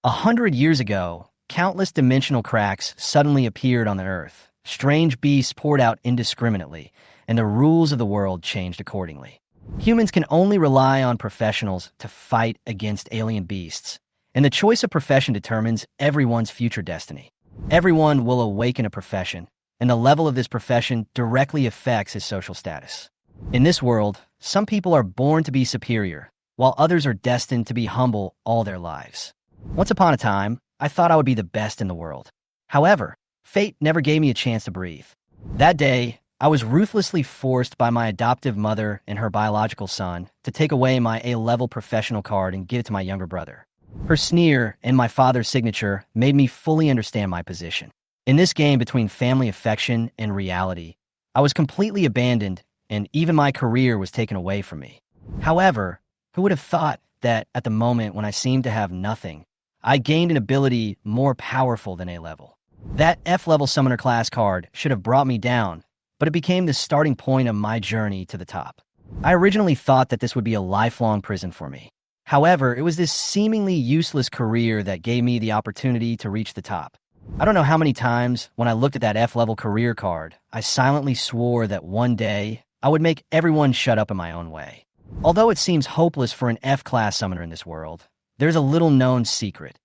100 years ago, countless dimensional cracks suddenly appeared on the Earth. Strange beasts poured out indiscriminately, and the rules of the world changed accordingly. Humans can only rely on professionals to fight against alien beasts, and the choice of profession determines everyone's future destiny. Everyone will awaken a profession, and the level of this profession directly affects his social status. In this world, some people are born to be superior, while others are destined to be humble all their lives. Once upon a time, I thought I would be the best in the world. However, fate never gave me a chance to breathe. That day, I was ruthlessly forced by my adoptive mother and her biological son to take away my A-level professional card and give it to my younger brother. Her sneer and my father's signature made me fully understand my position. In this game between family affection and reality, I was completely abandoned, and even my career was taken away from me. However, who would have thought that at the moment when I seemed to have nothing, I gained an ability more powerful than A-level? That F-level summoner class card should have brought me down, but it became the starting point of my journey to the top. I originally thought that this would be a lifelong prison for me. However, it was this seemingly useless career that gave me the opportunity to reach the top. I don't know how many times when I looked at that F-level career card, I silently swore that one day I would make everyone shut up in my own way. Although it seems hopeless for an F-class summoner in this world, there's a little-known secret.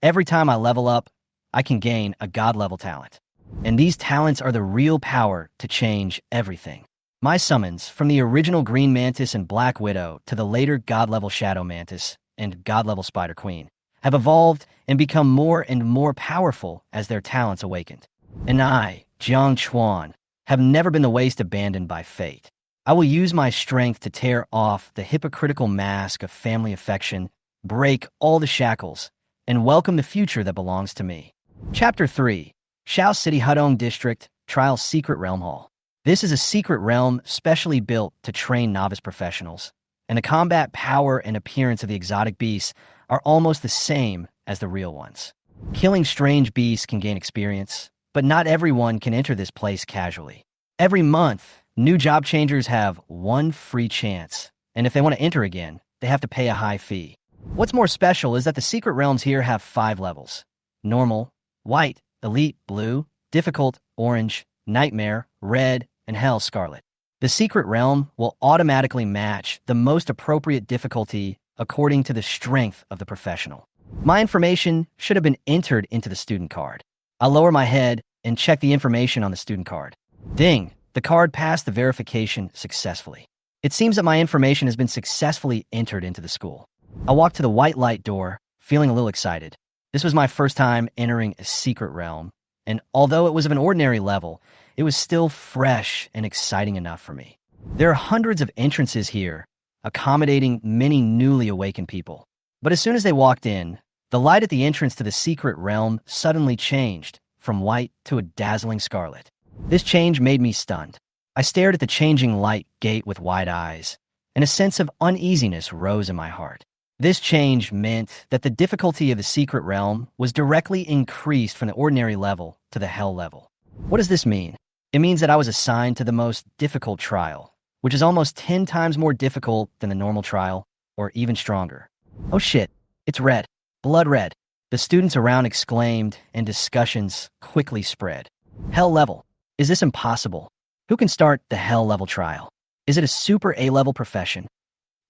Every time I level up, I can gain a god-level talent. And these talents are the real power to change everything. My summons, from the original Green Mantis and Black Widow to the later god-level Shadow Mantis and god-level Spider Queen, have evolved and become more and more powerful as their talents awakened. And I, Jiang Chuan, have never been the waste abandoned by fate. I will use my strength to tear off the hypocritical mask of family affection, break all the shackles, and welcome the future that belongs to me. Chapter 3. Shao City Hudong District, Trial Secret Realm Hall. This is a secret realm specially built to train novice professionals, and the combat power and appearance of the exotic beasts are almost the same as the real ones. Killing strange beasts can gain experience, but not everyone can enter this place casually. Every month, new job changers have one free chance, and if they want to enter again, they have to pay a high fee. What's more special is that the secret realms here have 5 levels: normal, white, elite, blue, difficult, orange, nightmare, red, and hell scarlet. The secret realm will automatically match the most appropriate difficulty according to the strength of the professional. My information should have been entered into the student card. I'll lower my head and check the information on the student card. Ding! The card passed the verification successfully. It seems that my information has been successfully entered into the school. I walked to the white light door, feeling a little excited. This was my first time entering a secret realm, and although it was of an ordinary level, it was still fresh and exciting enough for me. There are hundreds of entrances here, accommodating many newly awakened people. But as soon as they walked in, the light at the entrance to the secret realm suddenly changed from white to a dazzling scarlet. This change made me stunned. I stared at the changing light gate with wide eyes, and a sense of uneasiness rose in my heart. This change meant that the difficulty of the secret realm was directly increased from the ordinary level to the hell level. What does this mean? It means that I was assigned to the most difficult trial, which is almost 10 times more difficult than the normal trial, or even stronger. Oh shit, it's red. Blood red. The students around exclaimed, and discussions quickly spread. Hell level. Is this impossible? Who can start the hell level trial? Is it a super A-level profession?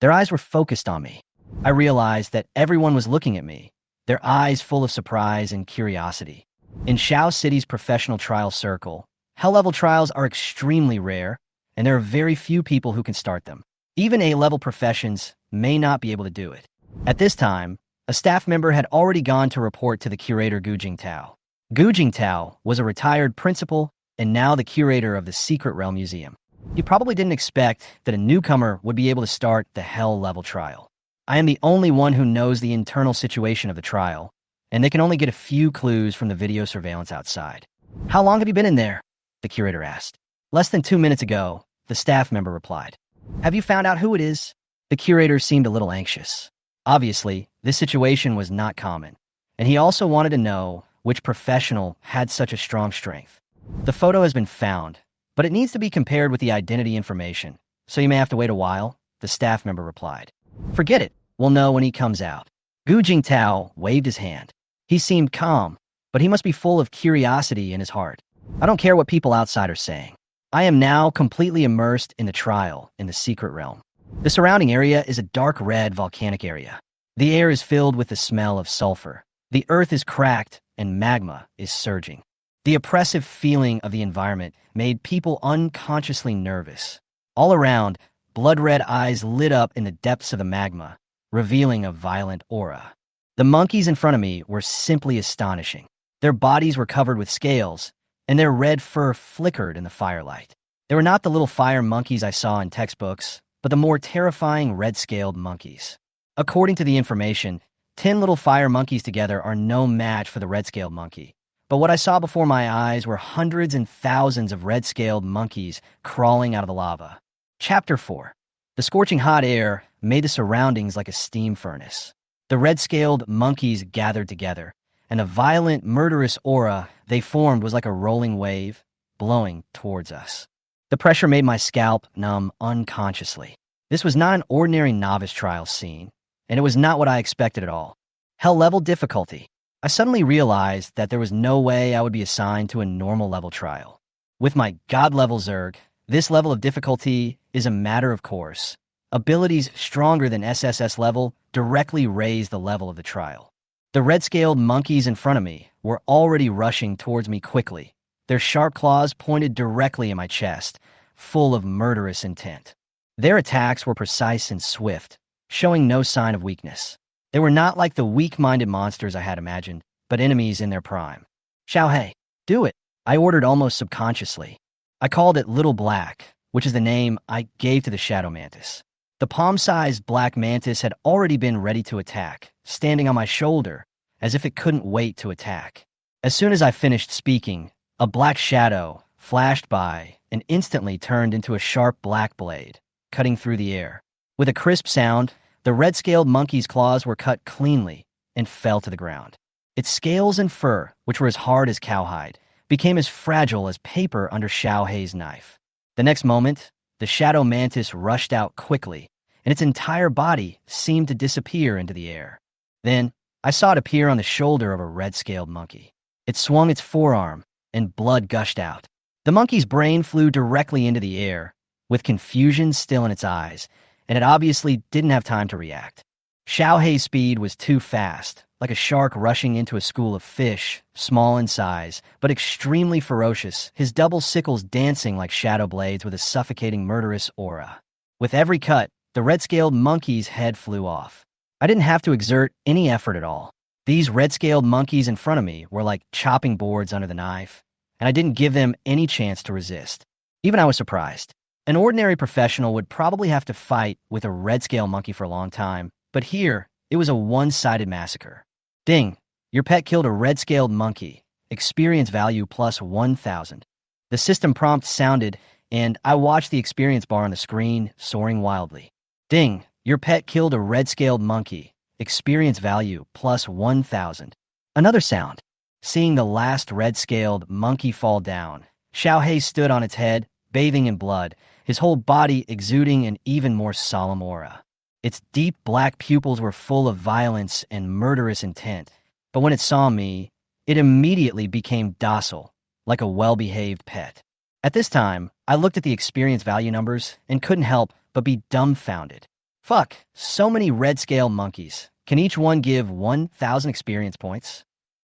Their eyes were focused on me. I realized that everyone was looking at me, their eyes full of surprise and curiosity. In Shao City's professional trial circle, hell-level trials are extremely rare, and there are very few people who can start them. Even A-level professions may not be able to do it. At this time, a staff member had already gone to report to the curator Gu Jingtao. Gu Jingtao was a retired principal and now the curator of the Secret Realm Museum. He probably didn't expect that a newcomer would be able to start the hell-level trial. I am the only one who knows the internal situation of the trial, and they can only get a few clues from the video surveillance outside. How long have you been in there? The curator asked. Less than 2 minutes ago, the staff member replied. Have you found out who it is? The curator seemed a little anxious. Obviously, this situation was not common, and he also wanted to know which professional had such a strong strength. The photo has been found, but it needs to be compared with the identity information, so you may have to wait a while, the staff member replied. Forget it. We'll know when he comes out. Gu Jingtao waved his hand. He seemed calm, but he must be full of curiosity in his heart. I don't care what people outside are saying. I am now completely immersed in the trial in the secret realm. The surrounding area is a dark red volcanic area. The air is filled with the smell of sulfur. The earth is cracked and magma is surging. The oppressive feeling of the environment made people unconsciously nervous. All around, blood-red eyes lit up in the depths of the magma, revealing a violent aura. The monkeys in front of me were simply astonishing. Their bodies were covered with scales, and their red fur flickered in the firelight. They were not the little fire monkeys I saw in textbooks, but the more terrifying red-scaled monkeys. According to the information, 10 little fire monkeys together are no match for the red-scaled monkey. But what I saw before my eyes were hundreds and thousands of red-scaled monkeys crawling out of the lava. Chapter 4. The scorching hot air made the surroundings like a steam furnace. The red-scaled monkeys gathered together, and a violent, murderous aura they formed was like a rolling wave, blowing towards us. The pressure made my scalp numb unconsciously. This was not an ordinary novice trial scene, and it was not what I expected at all. Hell-level difficulty. I suddenly realized that there was no way I would be assigned to a normal level trial. With my God-level Zerg, this level of difficulty is a matter of course. Abilities stronger than SSS level directly raise the level of the trial. The red-scaled monkeys in front of me were already rushing towards me quickly, their sharp claws pointed directly in my chest, full of murderous intent. Their attacks were precise and swift, showing no sign of weakness. They were not like the weak-minded monsters I had imagined, but enemies in their prime. Xiaohei, do it, I ordered almost subconsciously. I called it Little Black, which is the name I gave to the shadow mantis. The palm-sized black mantis had already been ready to attack, standing on my shoulder, as if it couldn't wait to attack. As soon as I finished speaking, a black shadow flashed by and instantly turned into a sharp black blade, cutting through the air. With a crisp sound, the red-scaled monkey's claws were cut cleanly and fell to the ground. Its scales and fur, which were as hard as cowhide, became as fragile as paper under Xiaohei's knife. The next moment, the shadow mantis rushed out quickly, and its entire body seemed to disappear into the air. Then, I saw it appear on the shoulder of a red-scaled monkey. It swung its forearm, and blood gushed out. The monkey's brain flew directly into the air, with confusion still in its eyes, and it obviously didn't have time to react. Xiaohei's speed was too fast, like a shark rushing into a school of fish, small in size, but extremely ferocious, his double sickles dancing like shadow blades with a suffocating murderous aura. With every cut, the red-scaled monkey's head flew off. I didn't have to exert any effort at all. These red-scaled monkeys in front of me were like chopping boards under the knife, and I didn't give them any chance to resist. Even I was surprised. An ordinary professional would probably have to fight with a red-scale monkey for a long time, but here, it was a one-sided massacre. Ding, your pet killed a red-scaled monkey. Experience value plus 1,000. The system prompt sounded, and I watched the experience bar on the screen soaring wildly. Ding, your pet killed a red-scaled monkey. Experience value plus 1,000. Another sound. Seeing the last red-scaled monkey fall down, Xiaohei stood on its head, bathing in blood, his whole body exuding an even more solemn aura. Its deep black pupils were full of violence and murderous intent, but when it saw me, it immediately became docile, like a well-behaved pet. At this time, I looked at the experience value numbers and couldn't help but be dumbfounded. Fuck, so many red-scale monkeys. Can each one give 1,000 experience points?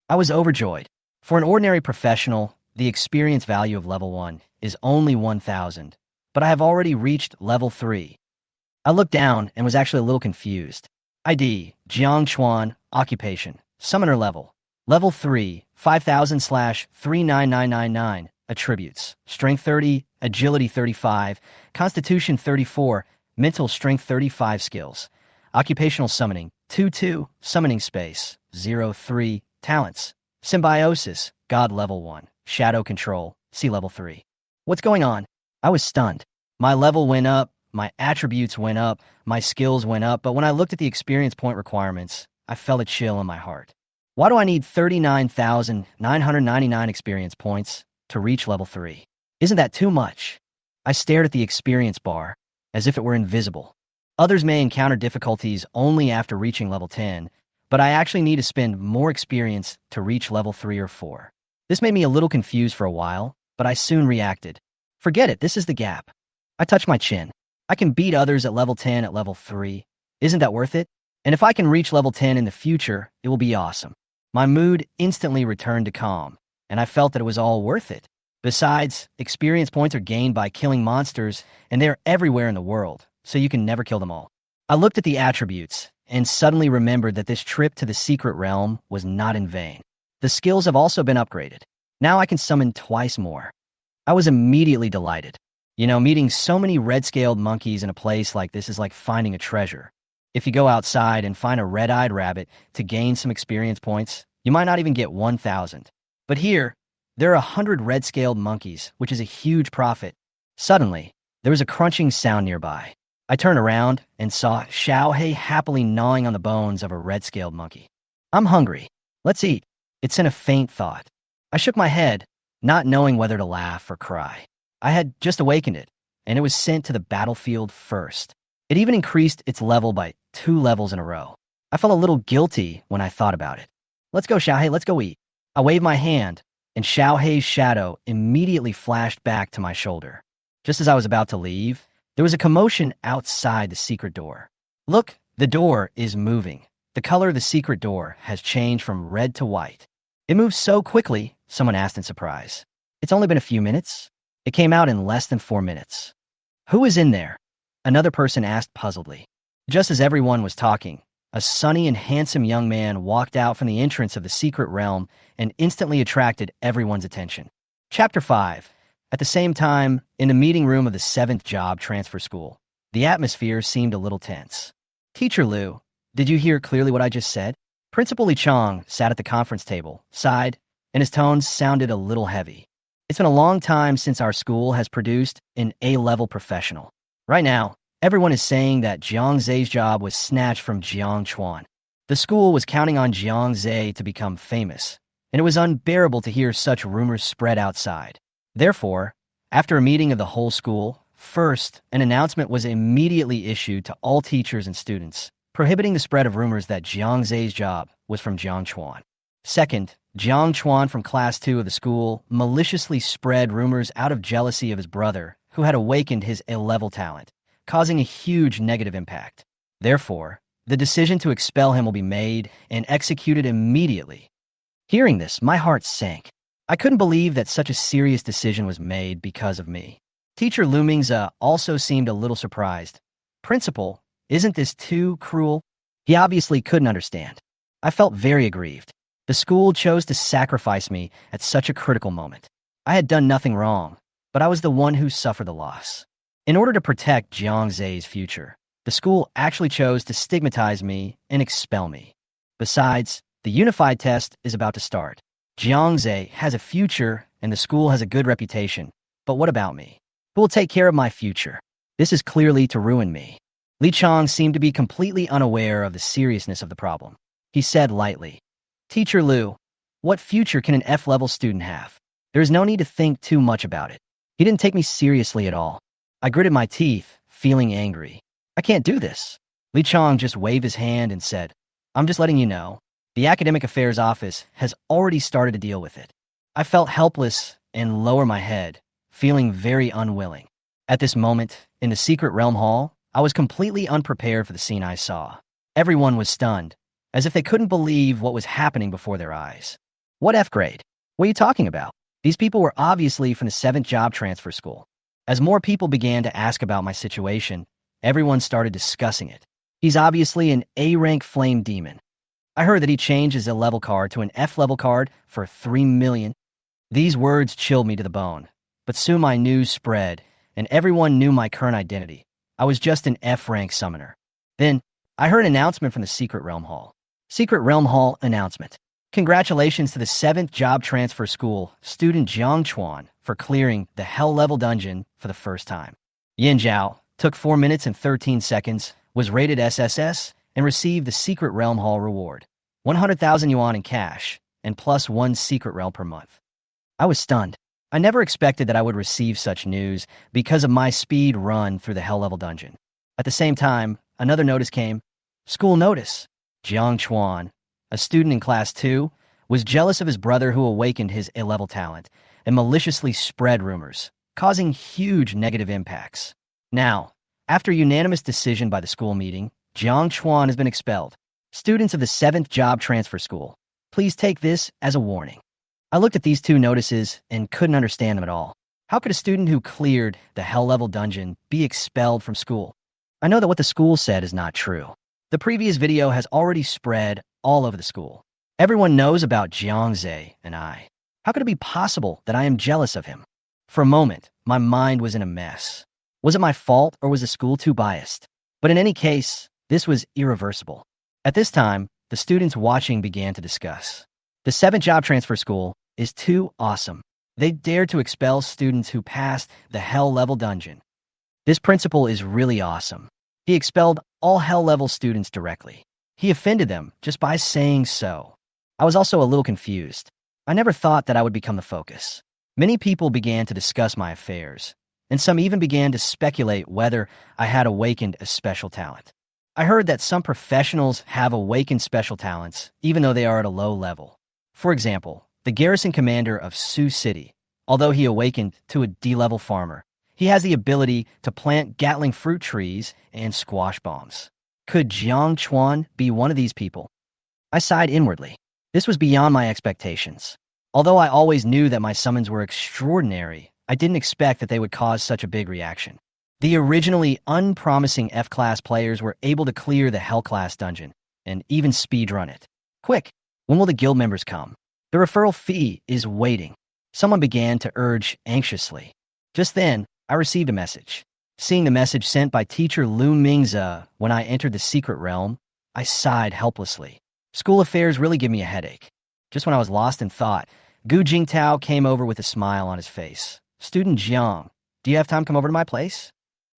I was overjoyed. For an ordinary professional, the experience value of level 1 is only 1,000, but I have already reached level 3. I looked down and was actually a little confused. ID, Jiang Chuan, occupation, summoner level. Level 3, 5,000/39999, attributes, strength 30, agility 35, constitution 34, mental strength 35 skills. Occupational summoning, 2-2, summoning space, 0-3, talents. Symbiosis, God level 1, shadow control, C level 3. What's going on? I was stunned. My level went up, my attributes went up, my skills went up, but when I looked at the experience point requirements, I felt a chill in my heart. Why do I need 39,999 experience points to reach level 3? Isn't that too much? I stared at the experience bar, as if it were invisible. Others may encounter difficulties only after reaching level 10, but I actually need to spend more experience to reach level 3 or 4. This made me a little confused for a while, but I soon reacted. Forget it, this is the gap. I touch my chin. I can beat others at level 10 at level 3. Isn't that worth it? And if I can reach level 10 in the future, it will be awesome. My mood instantly returned to calm, and I felt that it was all worth it. Besides, experience points are gained by killing monsters, and they are everywhere in the world, so you can never kill them all. I looked at the attributes, and suddenly remembered that this trip to the secret realm was not in vain. The skills have also been upgraded. Now I can summon twice more. I was immediately delighted. Meeting so many red-scaled monkeys in a place like this is like finding a treasure. If you go outside and find a red-eyed rabbit to gain some experience points, you might not even get 1,000. But here, there are 100 red-scaled monkeys, which is a huge profit. Suddenly, there was a crunching sound nearby. I turned around and saw Xiaohei happily gnawing on the bones of a red-scaled monkey. I'm hungry. Let's eat. It sent a faint thought. I shook my head, not knowing whether to laugh or cry. I had just awakened it, and it was sent to the battlefield first. It even increased its level by 2 levels in a row. I felt a little guilty when I thought about it. Let's go, Xiaohei, let's go eat. I waved my hand, and Xiaohei's shadow immediately flashed back to my shoulder. Just as I was about to leave, there was a commotion outside the secret door. Look, the door is moving. The color of the secret door has changed from red to white. It moves so quickly, someone asked in surprise. It's only been a few minutes. It came out in less than 4 minutes. Who is in there? Another person asked puzzledly. Just as everyone was talking, a sunny and handsome young man walked out from the entrance of the secret realm and instantly attracted everyone's attention. Chapter 5. At the same time, in the meeting room of the 7th job transfer school, the atmosphere seemed a little tense. Teacher Liu, did you hear clearly what I just said? Principal Li Chong sat at the conference table, sighed, and his tones sounded a little heavy. It's been a long time since our school has produced an A-level professional. Right now, everyone is saying that Jiang Zhe's job was snatched from Jiang Chuan. The school was counting on Jiang Zhe to become famous, and it was unbearable to hear such rumors spread outside. Therefore, after a meeting of the whole school, first, an announcement was immediately issued to all teachers and students, prohibiting the spread of rumors that Jiang Zhe's job was from Jiang Chuan. Second, Jiang Chuan from Class 2 of the school maliciously spread rumors out of jealousy of his brother, who had awakened his A-level talent, causing a huge negative impact. Therefore, the decision to expel him will be made and executed immediately. Hearing this, my heart sank. I couldn't believe that such a serious decision was made because of me. Teacher Lu Mingze also seemed a little surprised. Principal, isn't this too cruel? He obviously couldn't understand. I felt very aggrieved. The school chose to sacrifice me at such a critical moment. I had done nothing wrong, but I was the one who suffered the loss. In order to protect Jiang Zhe's future, the school actually chose to stigmatize me and expel me. Besides, the unified test is about to start. Jiang Zhe has a future and the school has a good reputation. But what about me? Who will take care of my future? This is clearly to ruin me. Li Chong seemed to be completely unaware of the seriousness of the problem. He said lightly, Teacher Liu, what future can an F-level student have? There is no need to think too much about it. He didn't take me seriously at all. I gritted my teeth, feeling angry. I can't do this. Li Chong just waved his hand and said, I'm just letting you know. The Academic Affairs Office has already started to deal with it. I felt helpless and lowered my head, feeling very unwilling. At this moment, in the secret realm hall, I was completely unprepared for the scene I saw. Everyone was stunned, as if they couldn't believe what was happening before their eyes. What F grade? What are you talking about? These people were obviously from the 7th job transfer school. As more people began to ask about my situation, everyone started discussing it. He's obviously an A-rank flame demon. I heard that he changed his A-level card to an F-level card for 3 million. These words chilled me to the bone, but soon my news spread, and everyone knew my current identity. I was just an F-rank summoner. Then, I heard an announcement from the Secret Realm Hall. Secret Realm Hall announcement. Congratulations to the 7th Job Transfer School student Jiang Chuan for clearing the Hell Level Dungeon for the first time. Yin Zhao took 4 minutes and 13 seconds, was rated SSS, and received the Secret Realm Hall reward. 100,000 yuan in cash, and plus 1 Secret Realm per month. I was stunned. I never expected that I would receive such news because of my speed run through the Hell Level Dungeon. At the same time, another notice came. School notice. Jiang Chuan, a student in Class 2, was jealous of his brother who awakened his A-level talent and maliciously spread rumors, causing huge negative impacts. Now, after a unanimous decision by the school meeting, Jiang Chuan has been expelled. Students of the 7th Job Transfer School, please take this as a warning. I looked at these two notices and couldn't understand them at all. How could a student who cleared the hell-level dungeon be expelled from school? I know that what the school said is not true. The previous video has already spread all over the school. Everyone knows about Jiang Zhe and I. How could it be possible that I am jealous of him? For a moment, my mind was in a mess. Was it my fault or was the school too biased? But in any case, this was irreversible. At this time, the students watching began to discuss. The 7th Job Transfer School is too awesome. They dared to expel students who passed the hell-level dungeon. This principal is really awesome. He expelled all hell-level students directly. He offended them just by saying so. I was also a little confused. I never thought that I would become the focus. Many people began to discuss my affairs, and some even began to speculate whether I had awakened a special talent. I heard that some professionals have awakened special talents, even though they are at a low level. For example, the garrison commander of Sioux City, although he awakened to a D-level farmer, he has the ability to plant Gatling fruit trees and squash bombs. Could Jiang Chuan be one of these people? I sighed inwardly. This was beyond my expectations. Although I always knew that my summons were extraordinary, I didn't expect that they would cause such a big reaction. The originally unpromising F-class players were able to clear the Hell-class dungeon and even speedrun it. Quick, when will the guild members come? The referral fee is waiting. Someone began to urge anxiously. Just then, I received a message. Seeing the message sent by teacher Lu Mingze when I entered the secret realm, I sighed helplessly. School affairs really give me a headache. Just when I was lost in thought, Gu Jingtao came over with a smile on his face. Student Jiang, do you have time to come over to my place?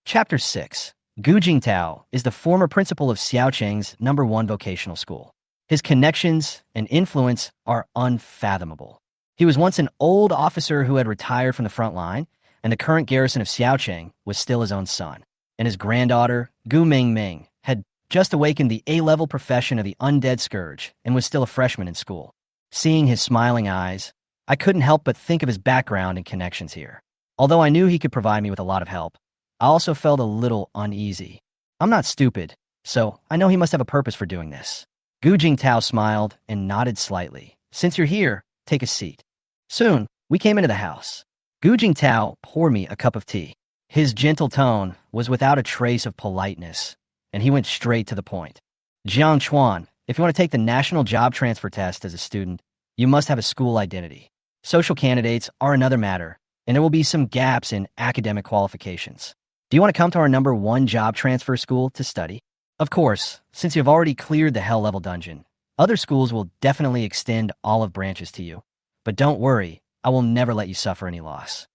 Chapter 6. Gu Jingtao is the former principal of Xiaocheng's #1 vocational school. His connections and influence are unfathomable. He was once an old officer who had retired from the front line, and the current garrison of Xiaocheng was still his own son. And his granddaughter, Gu Mingming, had just awakened the A-level profession of the undead scourge and was still a freshman in school. Seeing his smiling eyes, I couldn't help but think of his background and connections here. Although I knew he could provide me with a lot of help, I also felt a little uneasy. I'm not stupid, so I know he must have a purpose for doing this. Gu Jingtao smiled and nodded slightly. Since you're here, take a seat. Soon, we came into the house. Gu Jingtao poured me a cup of tea. His gentle tone was without a trace of politeness, and he went straight to the point. Jiang Chuan, if you want to take the National Job Transfer Test as a student, you must have a school identity. Social candidates are another matter, and there will be some gaps in academic qualifications. Do you want to come to our #1 job transfer school to study? Of course, since you've already cleared the hell-level dungeon, other schools will definitely extend olive branches to you. But don't worry, I will never let you suffer any loss.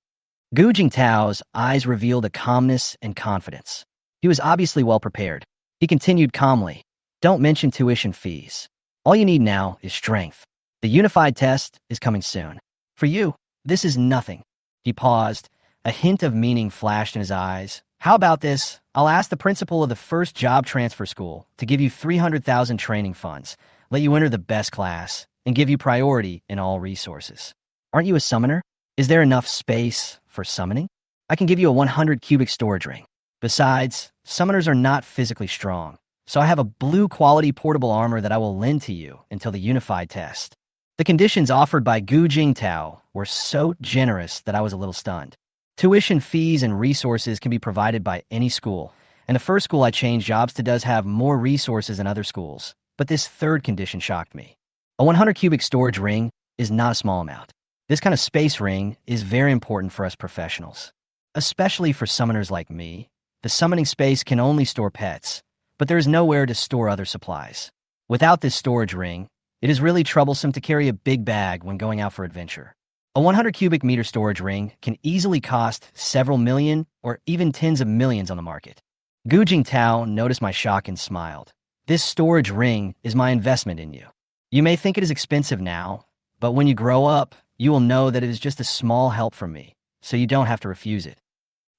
Gu Jingtao's eyes revealed a calmness and confidence. He was obviously well prepared. He continued calmly. Don't mention tuition fees. All you need now is strength. The unified test is coming soon. For you, this is nothing. He paused. A hint of meaning flashed in his eyes. How about this? I'll ask the principal of the 1st job transfer school to give you 300,000 training funds, let you enter the best class, and give you priority in all resources. Aren't you a summoner? Is there enough space for summoning? I can give you a 100 cubic storage ring. Besides, summoners are not physically strong, so I have a blue quality portable armor that I will lend to you until the unified test. The conditions offered by Gu Jingtao were so generous that I was a little stunned. Tuition fees and resources can be provided by any school, and the first school I changed jobs to does have more resources than other schools, but this third condition shocked me. A 100 cubic storage ring is not a small amount. This kind of space ring is very important for us professionals. Especially for summoners like me, the summoning space can only store pets, but there is nowhere to store other supplies. Without this storage ring, it is really troublesome to carry a big bag when going out for adventure. A 100 cubic meter storage ring can easily cost several million or even tens of millions on the market. Gu Jingtao noticed my shock and smiled. This storage ring is my investment in you. You may think it is expensive now, but when you grow up, you will know that it is just a small help from me, so you don't have to refuse it.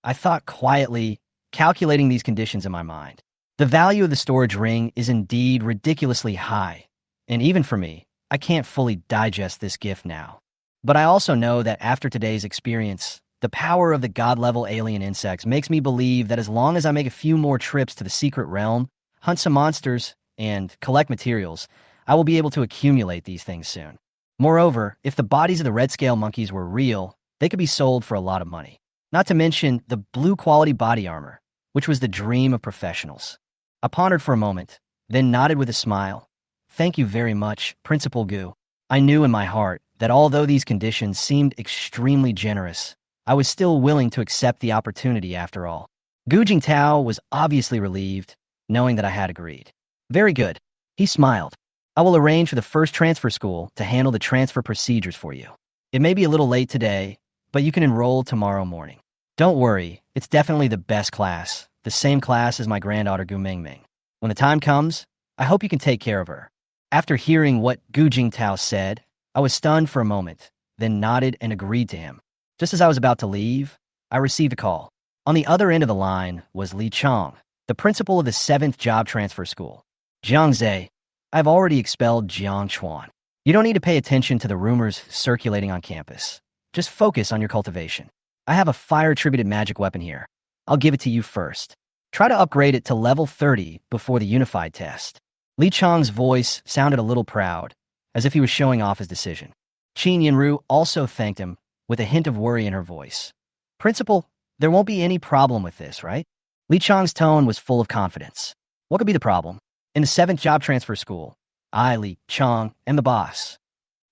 I thought quietly, calculating these conditions in my mind. The value of the storage ring is indeed ridiculously high, And even for me, I can't fully digest this gift now. But I also know that after today's experience, the power of the god-level alien insects makes me believe that as long as I make a few more trips to the secret realm, hunt some monsters, and collect materials, I will be able to accumulate these things soon. Moreover, if the bodies of the red scale monkeys were real, they could be sold for a lot of money. Not to mention the blue quality body armor, which was the dream of professionals. I pondered for a moment, then nodded with a smile. Thank you very much, Principal Gu. I knew in my heart that although these conditions seemed extremely generous, I was still willing to accept the opportunity after all. Gu Jingtao was obviously relieved, knowing that I had agreed. Very good. He smiled. I will arrange for the first transfer school to handle the transfer procedures for you. It may be a little late today, but you can enroll tomorrow morning. Don't worry, it's definitely the best class, the same class as my granddaughter Gu Mingming. When the time comes, I hope you can take care of her. After hearing what Gu Jingtao said, I was stunned for a moment, then nodded and agreed to him. Just as I was about to leave, I received a call. On the other end of the line was Li Chong, the principal of the 7th job transfer school. Jiang Zhe, I've already expelled Jiang Chuan. You don't need to pay attention to the rumors circulating on campus. Just focus on your cultivation. I have a fire-attributed magic weapon here. I'll give it to you first. Try to upgrade it to level 30 before the unified test. Li Chong's voice sounded a little proud, as if he was showing off his decision. Qin Yinru also thanked him, with a hint of worry in her voice. Principal, there won't be any problem with this, right? Li Chong's tone was full of confidence. What could be the problem? In the 7th job transfer school, I, Li Chong, am the boss.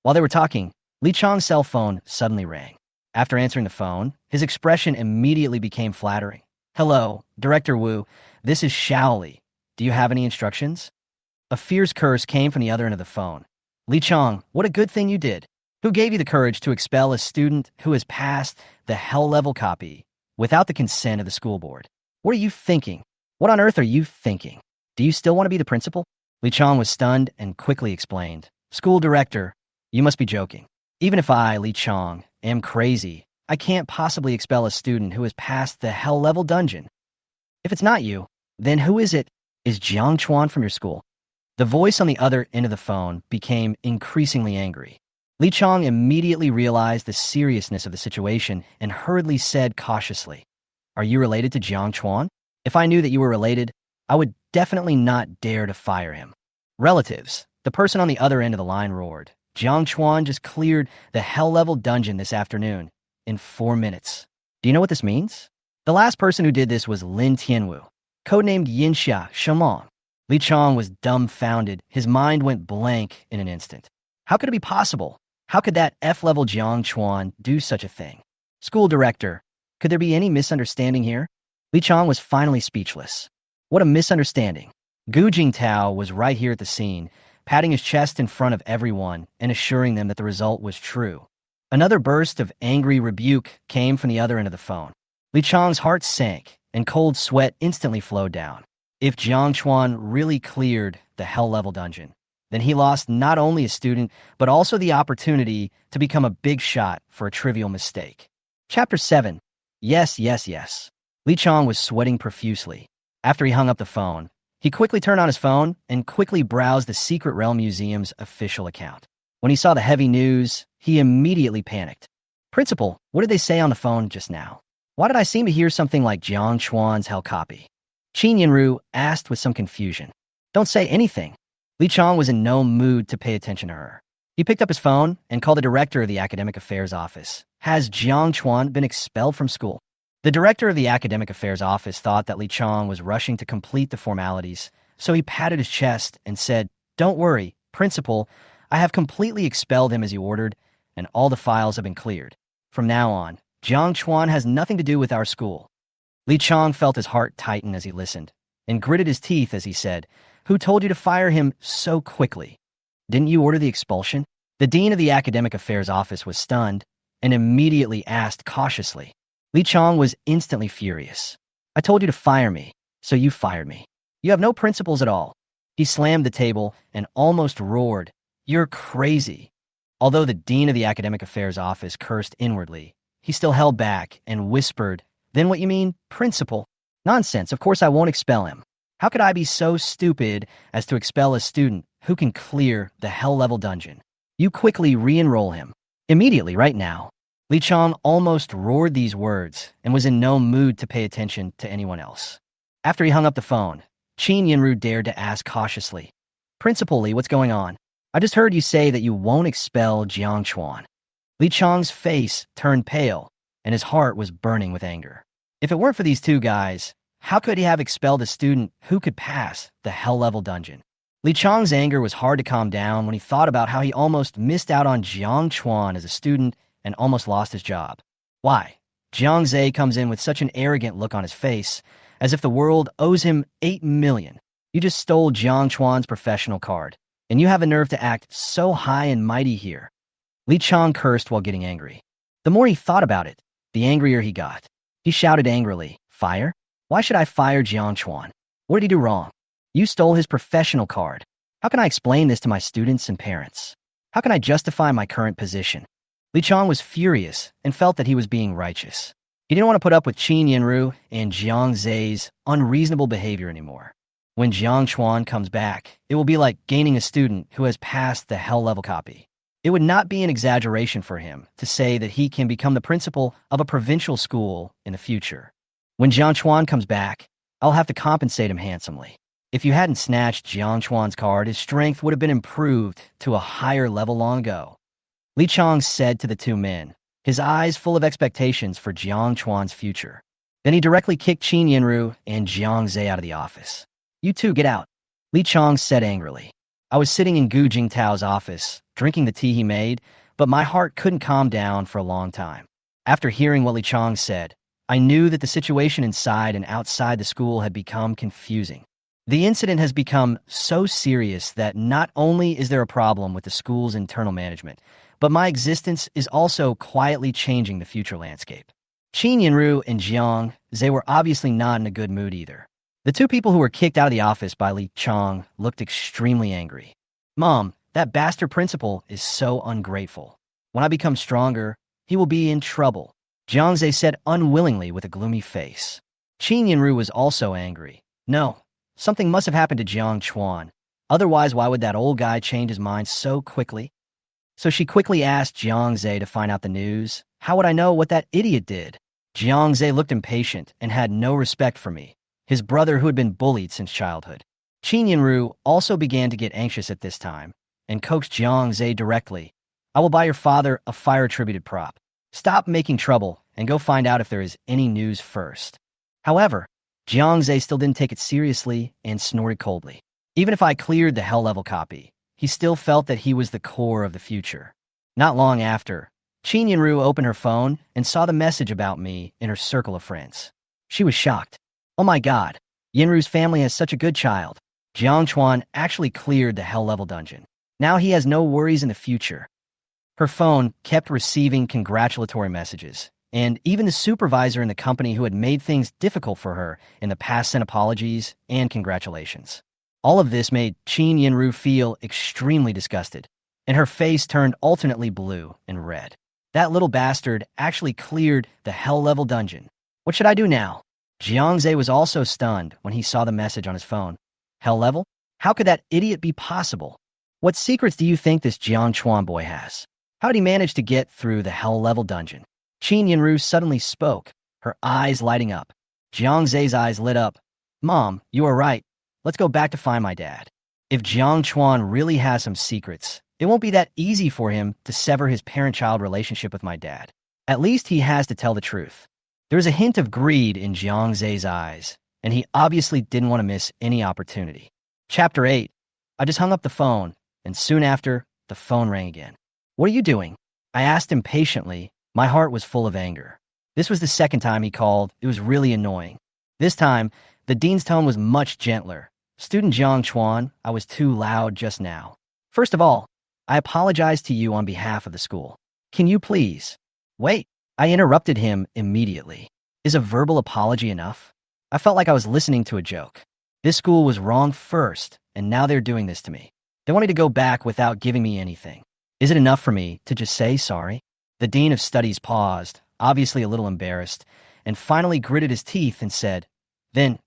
While they were talking, Li Chong's cell phone suddenly rang. After answering the phone, his expression immediately became flattering. Hello, Director Wu. This is Shaoli. Do you have any instructions? A fierce curse came from the other end of the phone. Li Chong, what a good thing you did. Who gave you the courage to expel a student who has passed the hell-level copy without the consent of the school board? What are you thinking? What on earth are you thinking? Do you still want to be the principal? Li Chong was stunned and quickly explained. School director, you must be joking. Even if I, Li Chong, am crazy, I can't possibly expel a student who has passed the hell-level dungeon. If it's not you, then who is it? Is Jiang Chuan from your school? The voice on the other end of the phone became increasingly angry. Li Chong immediately realized the seriousness of the situation and hurriedly said cautiously, Are you related to Jiang Chuan? If I knew that you were related, I would definitely not dare to fire him. Relatives, the person on the other end of the line roared. Jiang Chuan just cleared the hell-level dungeon this afternoon in 4 minutes. Do you know what this means? The last person who did this was Lin Tianwu, codenamed Yinxia Shenlong. Li Chong was dumbfounded. His mind went blank in an instant. How could it be possible? How could that F-level Jiang Chuan do such a thing? School director, could there be any misunderstanding here? Li Chong was finally speechless. What a misunderstanding. Gu Jingtao was right here at the scene, patting his chest in front of everyone and assuring them that the result was true. Another burst of angry rebuke came from the other end of the phone. Li Chong's heart sank, and cold sweat instantly flowed down. If Jiang Chuan really cleared the hell-level dungeon, then he lost not only a student, but also the opportunity to become a big shot for a trivial mistake. Chapter 7. Yes, yes, yes. Li Chong was sweating profusely. After he hung up the phone, he quickly turned on his phone and quickly browsed the Secret Realm Museum's official account. When he saw the heavy news, he immediately panicked. Principal, what did they say on the phone just now? Why did I seem to hear something like Jiang Chuan's hell copy? Qin Yinru asked with some confusion. Don't say anything. Li Chong was in no mood to pay attention to her. He picked up his phone and called the director of the Academic Affairs Office. Has Jiang Chuan been expelled from school? The director of the Academic Affairs Office thought that Li Chong was rushing to complete the formalities, so he patted his chest and said, Don't worry, Principal, I have completely expelled him as you ordered, and all the files have been cleared. From now on, Jiang Chuan has nothing to do with our school. Li Chong felt his heart tighten as he listened, and gritted his teeth as he said, Who told you to fire him so quickly? Didn't you order the expulsion? The dean of the Academic Affairs Office was stunned, and immediately asked cautiously. Li Chong was instantly furious. I told you to fire me, so you fired me. You have no principles at all. He slammed the table and almost roared, You're crazy. Although the dean of the Academic Affairs Office cursed inwardly, he still held back and whispered, Then what you mean, principal? Nonsense, of course I won't expel him. How could I be so stupid as to expel a student who can clear the hell-level dungeon. You quickly re-enroll him. Immediately, right now. Li Chang almost roared these words and was in no mood to pay attention to anyone else. After he hung up the phone, Qin Yinru dared to ask cautiously, "Principal Li, what's going on? I just heard you say that you won't expel Jiang Chuan." Li Chang's face turned pale, and his heart was burning with anger. If it weren't for these two guys, how could he have expelled a student who could pass the hell-level dungeon? Li Chang's anger was hard to calm down when he thought about how he almost missed out on Jiang Chuan as a student and almost lost his job. Why? Jiang Zhe comes in with such an arrogant look on his face, as if the world owes him 8 million. You just stole Jiang Chuan's professional card, and you have a nerve to act so high and mighty here. Li Chang cursed while getting angry. The more he thought about it, the angrier he got. He shouted angrily, "Fire? Why should I fire Jiang Chuan? What did he do wrong? You stole his professional card. How can I explain this to my students and parents? How can I justify my current position?" Li Chang was furious and felt that he was being righteous. He didn't want to put up with Qin Yinru and Jiang Zhe's unreasonable behavior anymore. When Jiang Chuan comes back, it will be like gaining a student who has passed the hell-level copy. It would not be an exaggeration for him to say that he can become the principal of a provincial school in the future. When Jiang Chuan comes back, I'll have to compensate him handsomely. If you hadn't snatched Jiang Chuan's card, his strength would have been improved to a higher level long ago. Li Chang said to the two men, his eyes full of expectations for Jiang Chuan's future. Then he directly kicked Qin Yinru and Jiang Zhe out of the office. "You two get out," Li Chang said angrily. I was sitting in Gu Jingtao's office, drinking the tea he made, but my heart couldn't calm down for a long time. After hearing what Li Chang said, I knew that the situation inside and outside the school had become confusing. The incident has become so serious that not only is there a problem with the school's internal management, but my existence is also quietly changing the future landscape. Qin Yinru and Jiang Zhe were obviously not in a good mood either. The two people who were kicked out of the office by Li Chang looked extremely angry. "Mom, that bastard principal is so ungrateful. When I become stronger, he will be in trouble," Jiang Zhe said unwillingly with a gloomy face. Qin Yinru was also angry. No, something must have happened to Jiang Chuan. Otherwise, why would that old guy change his mind so quickly? So she quickly asked Jiang Zhe to find out the news. How would I know what that idiot did? Jiang Zhe looked impatient and had no respect for me, his brother who had been bullied since childhood. Qin Yinru also began to get anxious at this time and coaxed Jiang Zhe directly. "I will buy your father a fire-attributed prop. Stop making trouble and go find out if there is any news first." However, Jiang Zhe still didn't take it seriously and snorted coldly. Even if I cleared the hell-level copy, he still felt that he was the core of the future. Not long after, Qin Yinru opened her phone and saw the message about me in her circle of friends. She was shocked. "Oh my god, Yinru's family has such a good child. Jiang Chuan actually cleared the hell-level dungeon. Now he has no worries in the future." Her phone kept receiving congratulatory messages, and even the supervisor in the company who had made things difficult for her in the past sent apologies and congratulations. All of this made Qin Yinru feel extremely disgusted, and her face turned alternately blue and red. That little bastard actually cleared the hell-level dungeon. What should I do now? Jiang Zhe was also stunned when he saw the message on his phone. Hell level? How could that idiot be possible? What secrets do you think this Jiang Chuan boy has? How did he manage to get through the hell-level dungeon? Qin Yinru suddenly spoke, her eyes lighting up. Jiang Zhe's eyes lit up. "Mom, you are right. Let's go back to find my dad. If Jiang Chuan really has some secrets, it won't be that easy for him to sever his parent-child relationship with my dad. At least he has to tell the truth." There was a hint of greed in Jiang Zhe's eyes, and he obviously didn't want to miss any opportunity. Chapter 8. I just hung up the phone, and soon after, the phone rang again. "What are you doing?" I asked impatiently. My heart was full of anger. This was the second time he called. It was really annoying. This time, the dean's tone was much gentler. "Student Jiang Chuan, I was too loud just now. First of all, I apologize to you on behalf of the school. Can you please wait?" I interrupted him immediately. Is a verbal apology enough? I felt like I was listening to a joke. This school was wrong first, and now they're doing this to me. They wanted to go back without giving me anything. Is it enough for me to just say sorry? The Dean of Studies paused, obviously a little embarrassed, and finally gritted his teeth and said, "Then,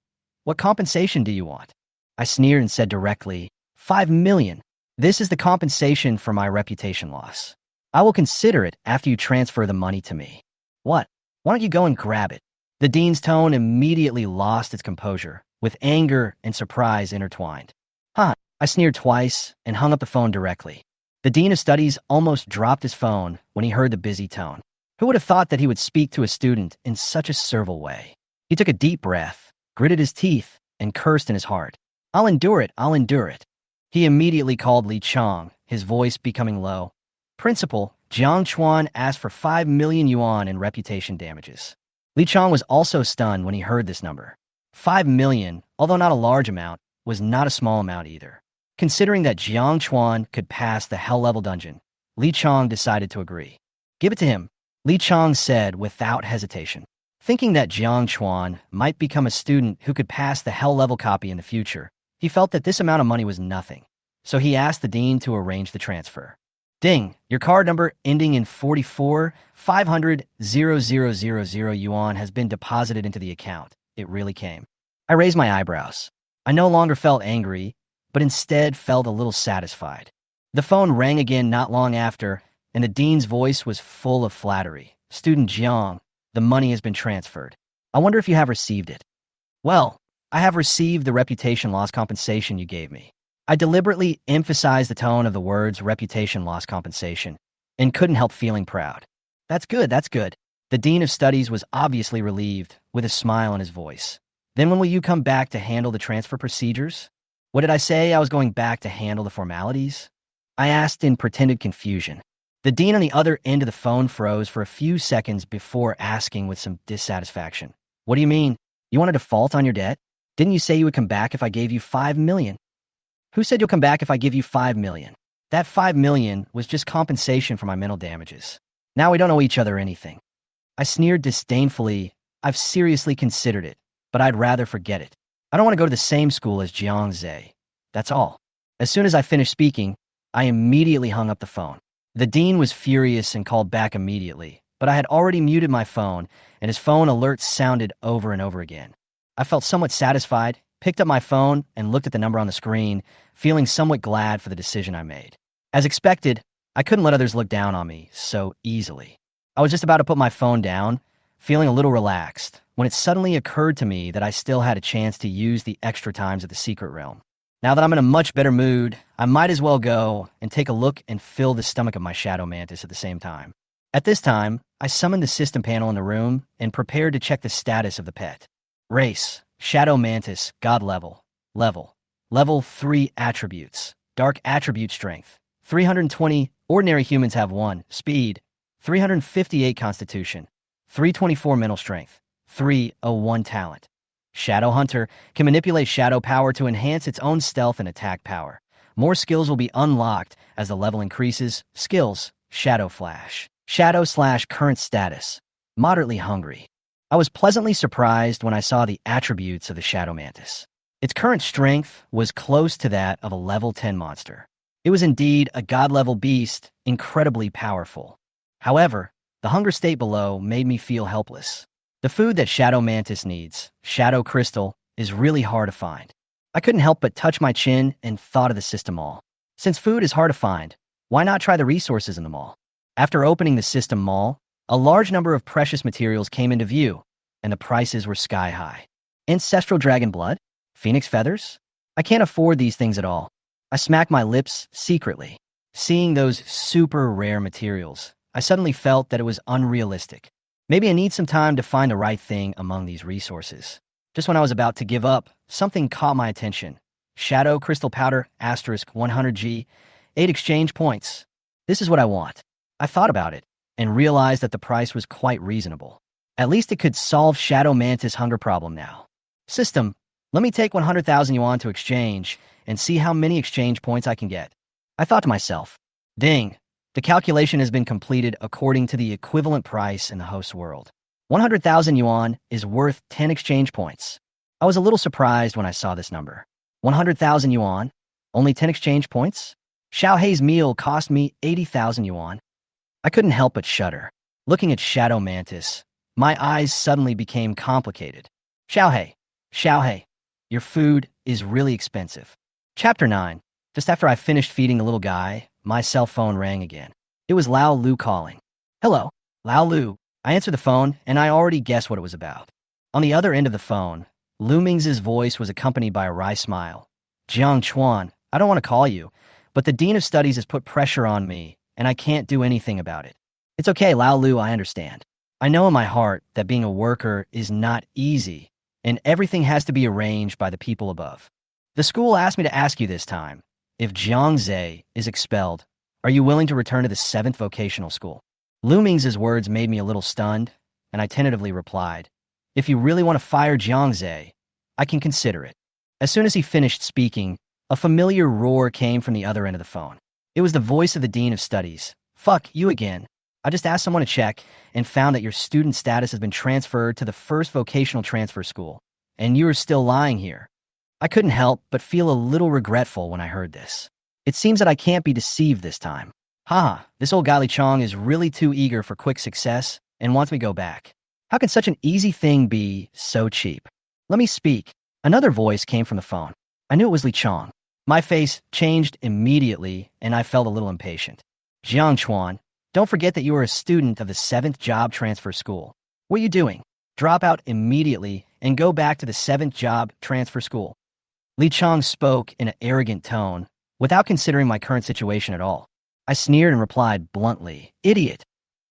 what compensation do you want?" I sneered and said directly, 5 million. This is the compensation for my reputation loss. I will consider it after you transfer the money to me. What? Why don't you go and grab it? The dean's tone immediately lost its composure, with anger and surprise intertwined. Huh, I sneered twice and hung up the phone directly. The dean of studies almost dropped his phone when he heard the busy tone. Who would have thought that he would speak to a student in such a servile way? He took a deep breath, gritted his teeth, and cursed in his heart. I'll endure it, I'll endure it. He immediately called Li Chang, his voice becoming low. Principal, Jiang Chuan asked for 5 million yuan in reputation damages. Li Chang was also stunned when he heard this number. 5 million, although not a large amount, was not a small amount either. Considering that Jiang Chuan could pass the hell-level dungeon, Li Chang decided to agree. Give it to him, Li Chang said without hesitation. Thinking that Jiang Chuan might become a student who could pass the hell-level copy in the future, he felt that this amount of money was nothing, so he asked the dean to arrange the transfer. Ding, your card number ending in 44, 500,000 yuan has been deposited into the account. It really came. I raised my eyebrows. I no longer felt angry, but instead felt a little satisfied. The phone rang again not long after, and the dean's voice was full of flattery. Student Jiang, the money has been transferred. I wonder if you have received it. Well, I have received the reputation loss compensation you gave me. I deliberately emphasized the tone of the words reputation loss compensation and couldn't help feeling proud. That's good, that's good. The dean of studies was obviously relieved, with a smile on his voice. Then when will you come back to handle the transfer procedures? What did I say? I was going back to handle the formalities? I asked in pretended confusion. The dean on the other end of the phone froze for a few seconds before asking with some dissatisfaction. What do you mean? You want to default on your debt? Didn't you say you would come back if I gave you 5 million? Who said you'll come back if I give you 5 million? That 5 million was just compensation for my mental damages. Now we don't owe each other anything. I sneered disdainfully. I've seriously considered it, but I'd rather forget it. I don't want to go to the same school as Jiang Zhe. That's all. As soon as I finished speaking, I immediately hung up the phone. The dean was furious and called back immediately, but I had already muted my phone, and his phone alerts sounded over and over again. I felt somewhat satisfied, picked up my phone, and looked at the number on the screen, feeling somewhat glad for the decision I made. As expected, I couldn't let others look down on me so easily. I was just about to put my phone down, feeling a little relaxed, when it suddenly occurred to me that I still had a chance to use the extra times of the secret realm. Now that I'm in a much better mood, I might as well go and take a look and fill the stomach of my shadow mantis at the same time. At this time, I summoned the system panel in the room and prepared to check the status of the pet. Race, shadow mantis, god level. Level 3 attributes. Dark attribute strength, 320. Ordinary humans have 1. Speed, 358 constitution, 324 mental strength, 301 talent. Shadow Hunter can manipulate shadow power to enhance its own stealth and attack power. More skills will be unlocked as the level increases. Skills, Shadow Flash. Shadow/current status, moderately hungry. I was pleasantly surprised when I saw the attributes of the Shadow Mantis. Its current strength was close to that of a level 10 monster. It was indeed a god-level beast, incredibly powerful. However, the hunger state below made me feel helpless. The food that Shadow Mantis needs, Shadow Crystal, is really hard to find. I couldn't help but touch my chin and thought of the system mall. Since food is hard to find, why not try the resources in the mall? After opening the system mall, a large number of precious materials came into view, and the prices were sky high. Ancestral dragon blood? Phoenix feathers? I can't afford these things at all. I smacked my lips secretly. Seeing those super rare materials, I suddenly felt that it was unrealistic. Maybe I need some time to find the right thing among these resources. Just when I was about to give up, something caught my attention. Shadow Crystal Powder, asterisk 100G, 8 exchange points. This is what I want. I thought about it and realized that the price was quite reasonable. At least it could solve Shadow Mantis' hunger problem now. System, let me take 100,000 yuan to exchange and see how many exchange points I can get. I thought to myself, ding, the calculation has been completed according to the equivalent price in the host's world. 100,000 yuan is worth 10 exchange points. I was a little surprised when I saw this number. 100,000 yuan? Only 10 exchange points? Xiao Hei's meal cost me 80,000 yuan. I couldn't help but shudder. Looking at Shadow Mantis, my eyes suddenly became complicated. Xiao Hei, your food is really expensive. Chapter 9. Just after I finished feeding the little guy, my cell phone rang again. It was Lao Lu calling. Hello, Lao Lu. I answered the phone, and I already guessed what it was about. On the other end of the phone, Lu Ming's voice was accompanied by a wry smile. Jiang Chuan, I don't want to call you, but the Dean of Studies has put pressure on me, and I can't do anything about it. It's okay, Lao Lu, I understand. I know in my heart that being a worker is not easy, and everything has to be arranged by the people above. The school asked me to ask you this time, if Jiang Zhe is expelled, are you willing to return to the 7th vocational school? Lu Ming's words made me a little stunned, and I tentatively replied, if you really want to fire Jiang Zhe, I can consider it. As soon as he finished speaking, a familiar roar came from the other end of the phone. It was the voice of the Dean of Studies. Fuck, you again. I just asked someone to check and found that your student status has been transferred to the 1st vocational transfer school, and you are still lying here. I couldn't help but feel a little regretful when I heard this. It seems that I can't be deceived this time. Haha, this old Gali Chong is really too eager for quick success and wants me to go back. How can such an easy thing be so cheap? Let me speak. Another voice came from the phone. I knew it was Li Chong. My face changed immediately, and I felt a little impatient. Jiang Chuan, don't forget that you are a student of the 7th job transfer school. What are you doing? Drop out immediately and go back to the 7th job transfer school. Li Chong spoke in an arrogant tone, without considering my current situation at all. I sneered and replied bluntly, idiot.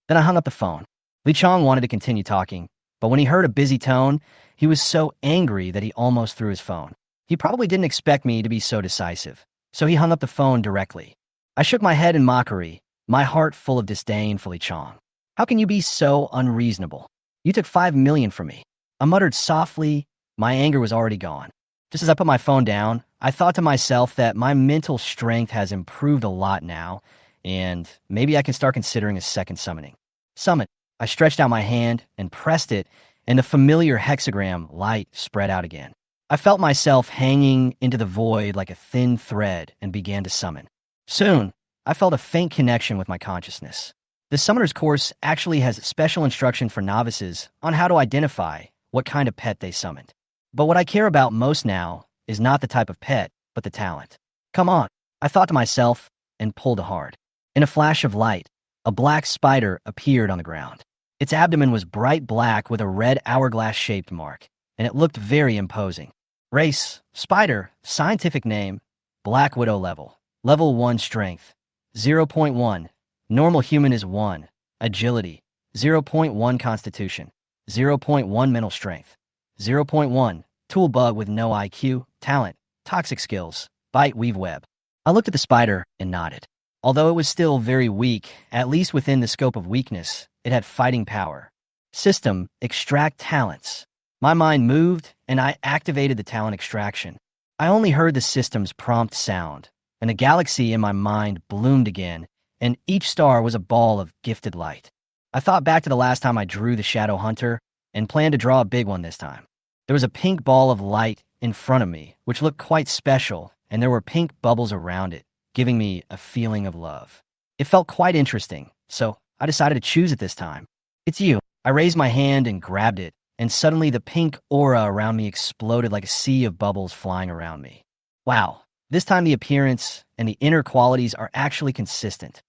Then I hung up the phone. Li Chong wanted to continue talking, but when he heard a busy tone, he was so angry that he almost threw his phone. He probably didn't expect me to be so decisive, so he hung up the phone directly. I shook my head in mockery, my heart full of disdain for Li Chong. How can you be so unreasonable? You took 5 million from me. I muttered softly. My anger was already gone. Just as I put my phone down, I thought to myself that my mental strength has improved a lot now, and maybe I can start considering a second summoning. Summon. I stretched out my hand and pressed it, and the familiar hexagram light spread out again. I felt myself hanging into the void like a thin thread and began to summon. Soon, I felt a faint connection with my consciousness. The summoner's course actually has special instruction for novices on how to identify what kind of pet they summoned. But what I care about most now is not the type of pet, but the talent. Come on, I thought to myself and pulled hard. In a flash of light, a black spider appeared on the ground. Its abdomen was bright black with a red hourglass-shaped mark, and it looked very imposing. Race, spider, scientific name, Black Widow level. Level 1 strength, 0.1. Normal human is 1. Agility, 0.1 constitution, 0.1 mental strength, 0.1. Tool bug with no IQ, talent, toxic skills, bite weave web. I looked at the spider and nodded. Although it was still very weak, at least within the scope of weakness, it had fighting power. System, extract talents. My mind moved, and I activated the talent extraction. I only heard the system's prompt sound, and the galaxy in my mind bloomed again, and each star was a ball of gifted light. I thought back to the last time I drew the Shadow Hunter, and planned to draw a big one this time. There was a pink ball of light in front of me, which looked quite special, and there were pink bubbles around it, giving me a feeling of love. It felt quite interesting, so I decided to choose it this time. It's you. I raised my hand and grabbed it, and suddenly the pink aura around me exploded like a sea of bubbles flying around me. Wow, this time the appearance and the inner qualities are actually consistent.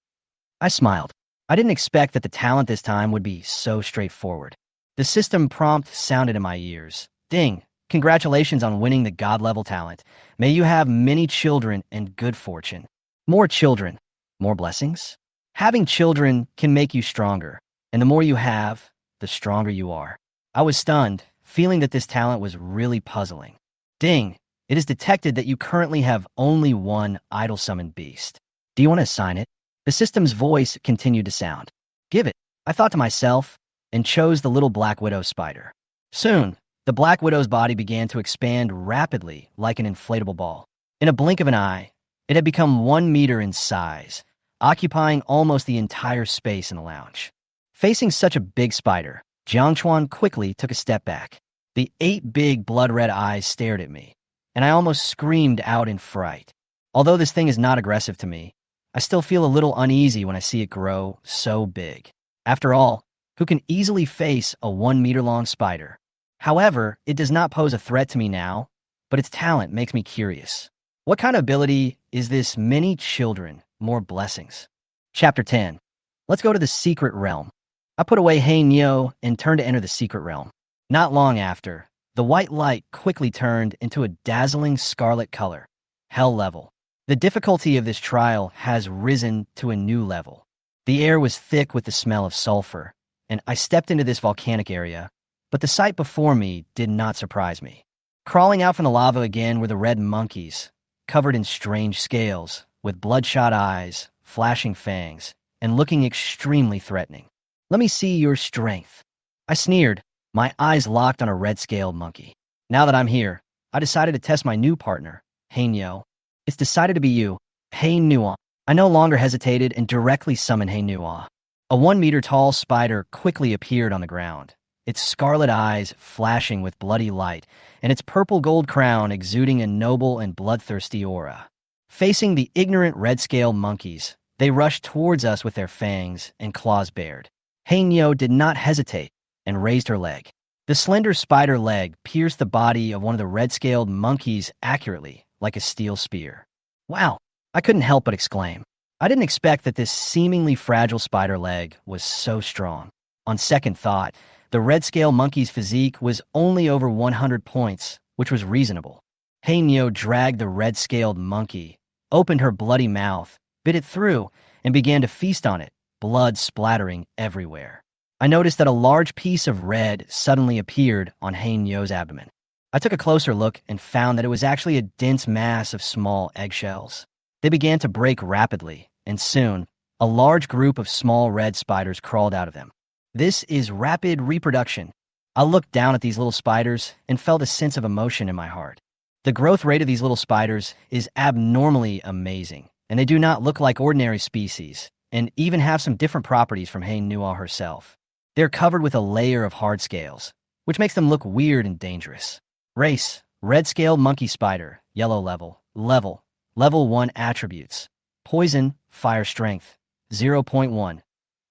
I smiled. I didn't expect that the talent this time would be so straightforward. The system prompt sounded in my ears. Ding! Congratulations on winning the God-level talent. May you have many children and good fortune. More children, more blessings? Having children can make you stronger, and the more you have, the stronger you are. I was stunned, feeling that this talent was really puzzling. Ding! It is detected that you currently have only one idol-summoned beast. Do you want to assign it? The system's voice continued to sound. Give it, I thought to myself, and chose the little Black Widow spider. Soon, the Black Widow's body began to expand rapidly like an inflatable ball. In a blink of an eye, it had become 1 meter in size, occupying almost the entire space in the lounge. Facing such a big spider, Jiang Chuan quickly took a step back. The 8 big blood-red eyes stared at me, and I almost screamed out in fright. Although this thing is not aggressive to me, I still feel a little uneasy when I see it grow so big. After all, who can easily face a 1 meter long spider? However, it does not pose a threat to me now, but its talent makes me curious. What kind of ability is this? Many children, more blessings. Chapter 10. Let's go to the secret realm. I put away Hey Neo and turned to enter the secret realm. Not long after, the white light quickly turned into a dazzling scarlet color. Hell level. The difficulty of this trial has risen to a new level. The air was thick with the smell of sulfur, and I stepped into this volcanic area, but the sight before me did not surprise me. Crawling out from the lava again were the red monkeys, covered in strange scales, with bloodshot eyes, flashing fangs, and looking extremely threatening. Let me see your strength. I sneered, my eyes locked on a red-scaled monkey. Now that I'm here, I decided to test my new partner, Hey Neo. It's decided to be you, Hey Nua. I no longer hesitated and directly summoned Hey Nua. A 1-meter-tall spider quickly appeared on the ground, its scarlet eyes flashing with bloody light, and its purple-gold crown exuding a noble and bloodthirsty aura. Facing the ignorant red-scaled monkeys, they rushed towards us with their fangs and claws bared. Hey Neo did not hesitate and raised her leg. The slender spider leg pierced the body of one of the red-scaled monkeys accurately, like a steel spear. Wow, I couldn't help but exclaim. I didn't expect that this seemingly fragile spider leg was so strong. On second thought, the red-scaled monkey's physique was only over 100 points, which was reasonable. Hey Neo dragged the red-scaled monkey, opened her bloody mouth, bit it through, and began to feast on it, blood splattering everywhere. I noticed that a large piece of red suddenly appeared on Hey Neo's abdomen. I took a closer look and found that it was actually a dense mass of small eggshells. They began to break rapidly, and soon, a large group of small red spiders crawled out of them. This is rapid reproduction. I looked down at these little spiders and felt a sense of emotion in my heart. The growth rate of these little spiders is abnormally amazing, and they do not look like ordinary species, and even have some different properties from Hey Nua herself. They're covered with a layer of hard scales, which makes them look weird and dangerous. Race, red-scaled monkey spider, yellow level. Level 1 attributes. Poison, fire strength, 0.1.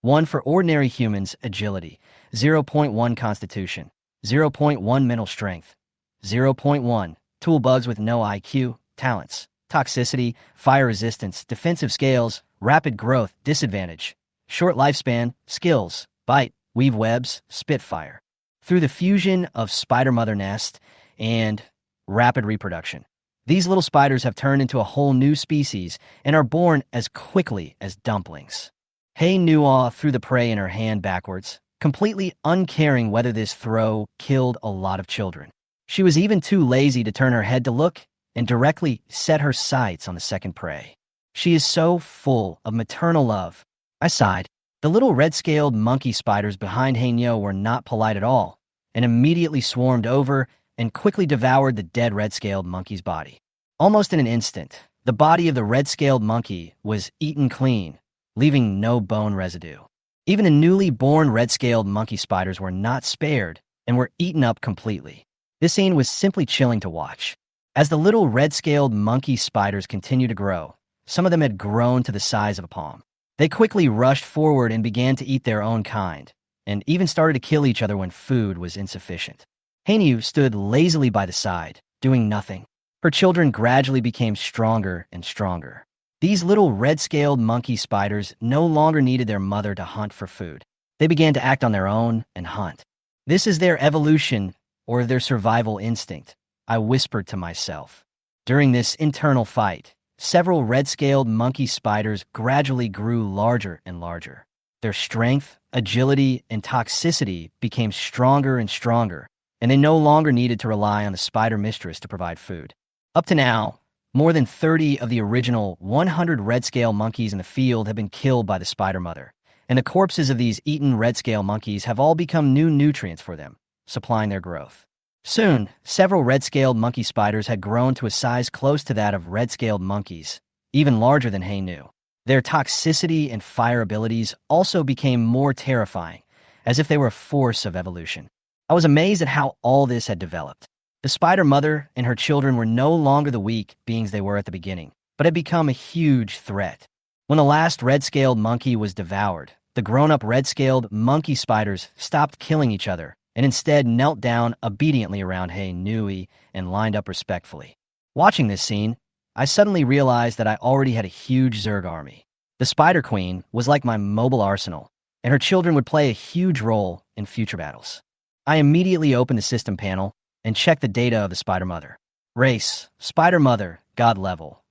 1 for ordinary humans, agility, 0.1 constitution, 0.1 mental strength, 0.1 tool bugs with no IQ, talents, toxicity, fire resistance, defensive scales, rapid growth, disadvantage, short lifespan, skills, bite, weave webs, spitfire. Through the fusion of spider mother nest and rapid reproduction, these little spiders have turned into a whole new species and are born as quickly as dumplings. Hey Nua threw the prey in her hand backwards, completely uncaring whether this throw killed a lot of children. She was even too lazy to turn her head to look and directly set her sights on the second prey. She is so full of maternal love. I sighed. The little red-scaled monkey spiders behind Hey Neo were not polite at all, and immediately swarmed over and quickly devoured the dead red-scaled monkey's body. Almost in an instant, the body of the red-scaled monkey was eaten clean, leaving no bone residue. Even the newly born red-scaled monkey spiders were not spared and were eaten up completely. This scene was simply chilling to watch. As the little red-scaled monkey spiders continued to grow, some of them had grown to the size of a palm. They quickly rushed forward and began to eat their own kind, and even started to kill each other when food was insufficient. Hainu stood lazily by the side, doing nothing. Her children gradually became stronger and stronger. These little red-scaled monkey spiders no longer needed their mother to hunt for food. They began to act on their own and hunt. This is their evolution or their survival instinct, I whispered to myself. During this internal fight, several red-scaled monkey spiders gradually grew larger and larger. Their strength, agility, and toxicity became stronger and stronger, and they no longer needed to rely on the spider mistress to provide food. Up to now, more than 30 of the original 100 red-scale monkeys in the field have been killed by the spider mother, and the corpses of these eaten red-scale monkeys have all become new nutrients for them, supplying their growth. Soon, several red-scaled monkey spiders had grown to a size close to that of red-scaled monkeys, even larger than Hainu. Their toxicity and fire abilities also became more terrifying, as if they were a force of evolution. I was amazed at how all this had developed. The spider mother and her children were no longer the weak beings they were at the beginning, but had become a huge threat. When the last red-scaled monkey was devoured, the grown-up red-scaled monkey spiders stopped killing each other and instead knelt down obediently around Hey Nui and lined up respectfully. Watching this scene, I suddenly realized that I already had a huge Zerg army. The Spider Queen was like my mobile arsenal, and her children would play a huge role in future battles. I immediately opened the system panel and checked the data of the Spider Mother. Race, Spider Mother, God level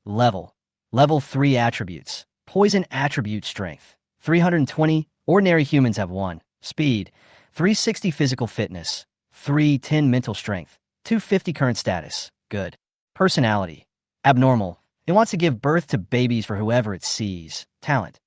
3 attributes, poison attribute strength, 320, ordinary humans have 1, speed, 360 physical fitness, 310 mental strength, 250 current status, good. Personality, abnormal, it wants to give birth to babies for whoever it sees, talent.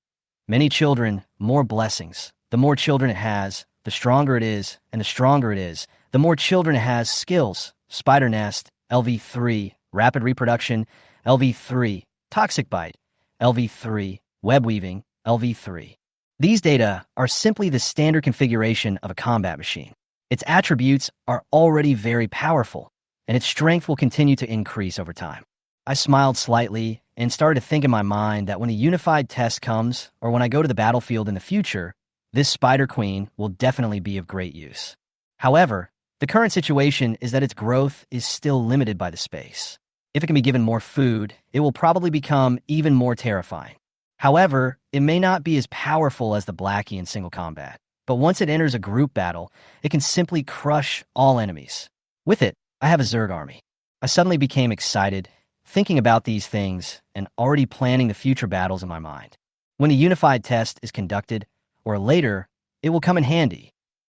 Many children, more blessings. The more children it has, the stronger it is, and the stronger it is, the more children it has. Skills, spider nest, LV3, rapid reproduction, LV3, toxic bite, LV3, web weaving, LV3. These data are simply the standard configuration of a combat machine. Its attributes are already very powerful, and its strength will continue to increase over time. I smiled slightly and started to think in my mind that when a unified test comes, or when I go to the battlefield in the future, this Spider Queen will definitely be of great use. However, the current situation is that its growth is still limited by the space. If it can be given more food, it will probably become even more terrifying. However, it may not be as powerful as the Blackie in single combat, but once it enters a group battle, it can simply crush all enemies. With it, I have a Zerg army. I suddenly became excited, thinking about these things and already planning the future battles in my mind. When the unified test is conducted, or later, it will come in handy.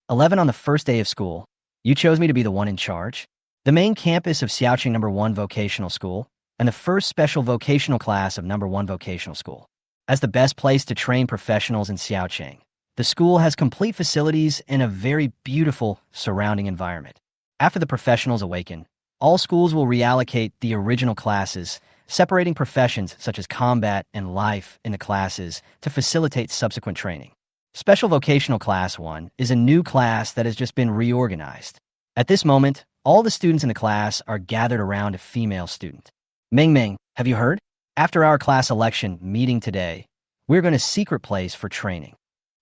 11 on the first day of school, you chose me to be the one in charge. The main campus of Xiaoqing No. 1 Vocational School, and the first special vocational class of No. 1 Vocational School. As the best place to train professionals in Xiaoqing, the school has complete facilities and a very beautiful surrounding environment. After the professionals awaken, all schools will reallocate the original classes, separating professions such as combat and life in the classes to facilitate subsequent training. Special Vocational Class 1 is a new class that has just been reorganized. At this moment, all the students in the class are gathered around a female student. Ming, have you heard? After our class election meeting today, we're going to secret place for training.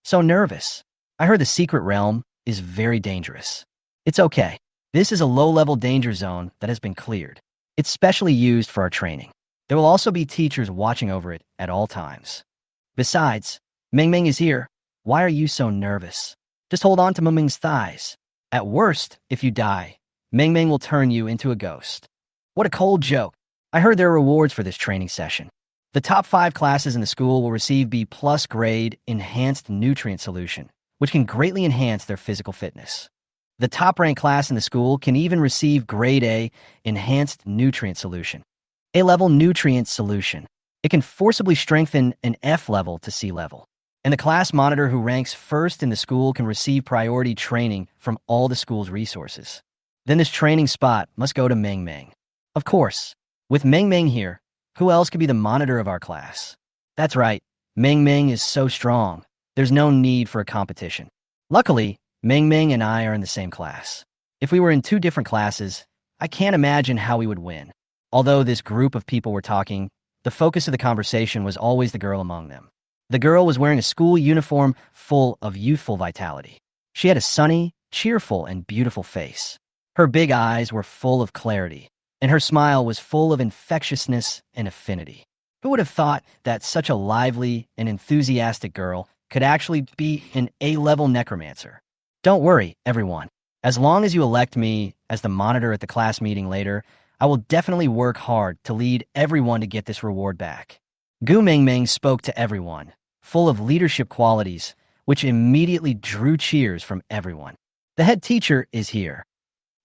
So nervous. I heard the secret realm is very dangerous. It's okay. This is a low-level danger zone that has been cleared. It's specially used for our training. There will also be teachers watching over it at all times. Besides, Ming is here. Why are you so nervous? Just hold on to Ming's thighs. At worst, if you die, Ming will turn you into a ghost. What a cold joke. I heard there are rewards for this training session. The top 5 classes in the school will receive B+ grade Enhanced Nutrient Solution, which can greatly enhance their physical fitness. The top-ranked class in the school can even receive Grade A Enhanced Nutrient Solution. A-level Nutrient Solution. It can forcibly strengthen an F level to C level. And the class monitor who ranks first in the school can receive priority training from all the school's resources. Then this training spot must go to Ming. Of course, with Ming here, who else could be the monitor of our class? That's right, Ming is so strong, there's no need for a competition. Luckily, Ming and I are in the same class. If we were in 2 different classes, I can't imagine how we would win. Although this group of people were talking, the focus of the conversation was always the girl among them. The girl was wearing a school uniform full of youthful vitality. She had a sunny, cheerful, and beautiful face. Her big eyes were full of clarity, and her smile was full of infectiousness and affinity. Who would have thought that such a lively and enthusiastic girl could actually be an A-level necromancer? Don't worry, everyone. As long as you elect me as the monitor at the class meeting later, I will definitely work hard to lead everyone to get this reward back. Gu Ming spoke to everyone, full of leadership qualities, which immediately drew cheers from everyone. The head teacher is here.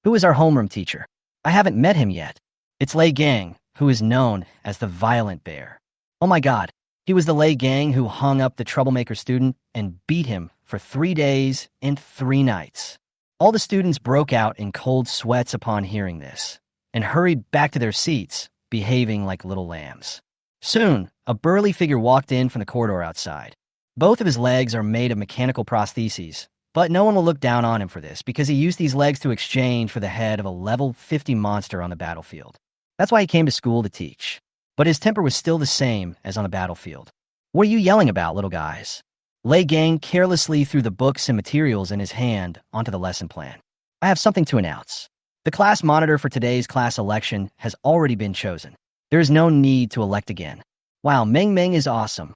Who is our homeroom teacher? I haven't met him yet. It's Lei Gang, who is known as the Violent Bear. Oh my god, he was the Lei Gang who hung up the troublemaker student and beat him for 3 days and 3 nights. All the students broke out in cold sweats upon hearing this, and hurried back to their seats, behaving like little lambs. Soon, a burly figure walked in from the corridor outside. Both of his legs are made of mechanical prostheses, but no one will look down on him for this because he used these legs to exchange for the head of a level 50 monster on the battlefield. That's why he came to school to teach. But his temper was still the same as on the battlefield. What are you yelling about, little guys? Lei Gang carelessly threw the books and materials in his hand onto the lesson plan. I have something to announce. The class monitor for today's class election has already been chosen. There is no need to elect again. Wow, Meng Meng is awesome.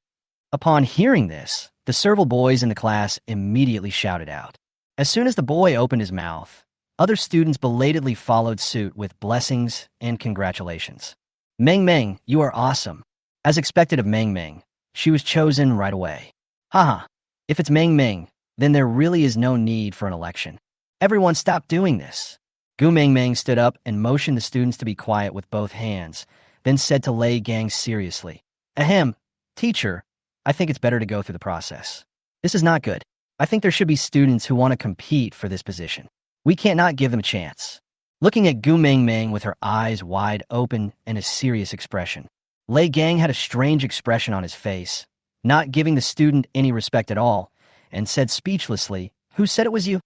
Upon hearing this, the several boys in the class immediately shouted out. As soon as the boy opened his mouth, other students belatedly followed suit with blessings and congratulations. Meng Meng, you are awesome. As expected of Meng Meng, she was chosen right away. Haha, if it's Meng Meng, then there really is no need for an election. Everyone stop doing this. Gu Meng Meng stood up and motioned the students to be quiet with both hands, then said to Lei Gang seriously, Ahem, teacher, I think it's better to go through the process. This is not good. I think there should be students who want to compete for this position. We can't not give them a chance. Looking at Gu Meng Meng with her eyes wide open and a serious expression, Lei Gang had a strange expression on his face, not giving the student any respect at all, and said speechlessly, Who said it was you?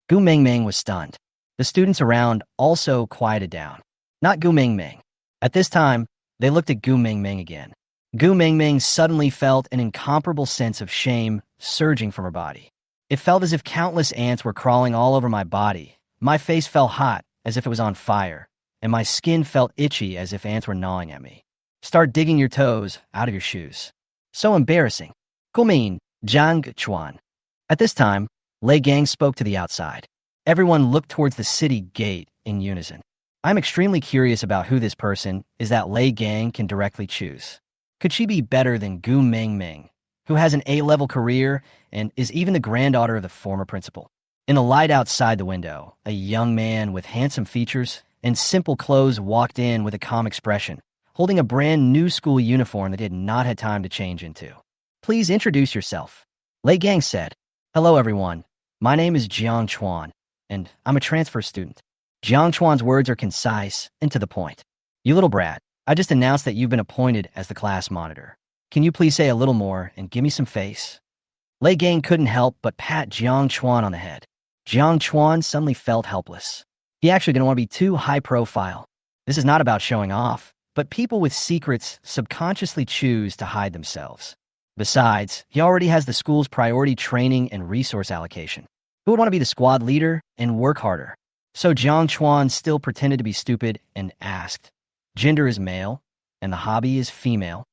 Gu Meng Meng was stunned. The students around also quieted down. Not Gu Meng Meng. At this time, they looked at Gu Meng Meng again. Gu Meng Meng suddenly felt an incomparable sense of shame surging from her body. It felt as if countless ants were crawling all over my body. My face felt hot, as if it was on fire, and my skin felt itchy as if ants were gnawing at me. Start digging your toes out of your shoes. So embarrassing. Gumin, Zhang Chuan. At this time, Lei Gang spoke to the outside. Everyone looked towards the city gate in unison. I'm extremely curious about who this person is that Lei Gang can directly choose. Could she be better than Gu Meng Meng, who has an A-level career and is even the granddaughter of the former principal? In the light outside the window, a young man with handsome features and simple clothes walked in with a calm expression, holding a brand new school uniform that he had not had time to change into. Please introduce yourself. Lei Gang said, Hello everyone, my name is Jiang Chuan, and I'm a transfer student. Jiang Chuan's words are concise and to the point. You little brat, I just announced that you've been appointed as the class monitor. Can you please say a little more and give me some face? Lei Gang couldn't help but pat Jiang Chuan on the head. Jiang Chuan suddenly felt helpless. He actually didn't want to be too high profile. This is not about showing off, but people with secrets subconsciously choose to hide themselves. Besides, he already has the school's priority training and resource allocation. Who would want to be the squad leader and work harder? So Jiang Chuan still pretended to be stupid and asked, Gender is male, and the hobby is female.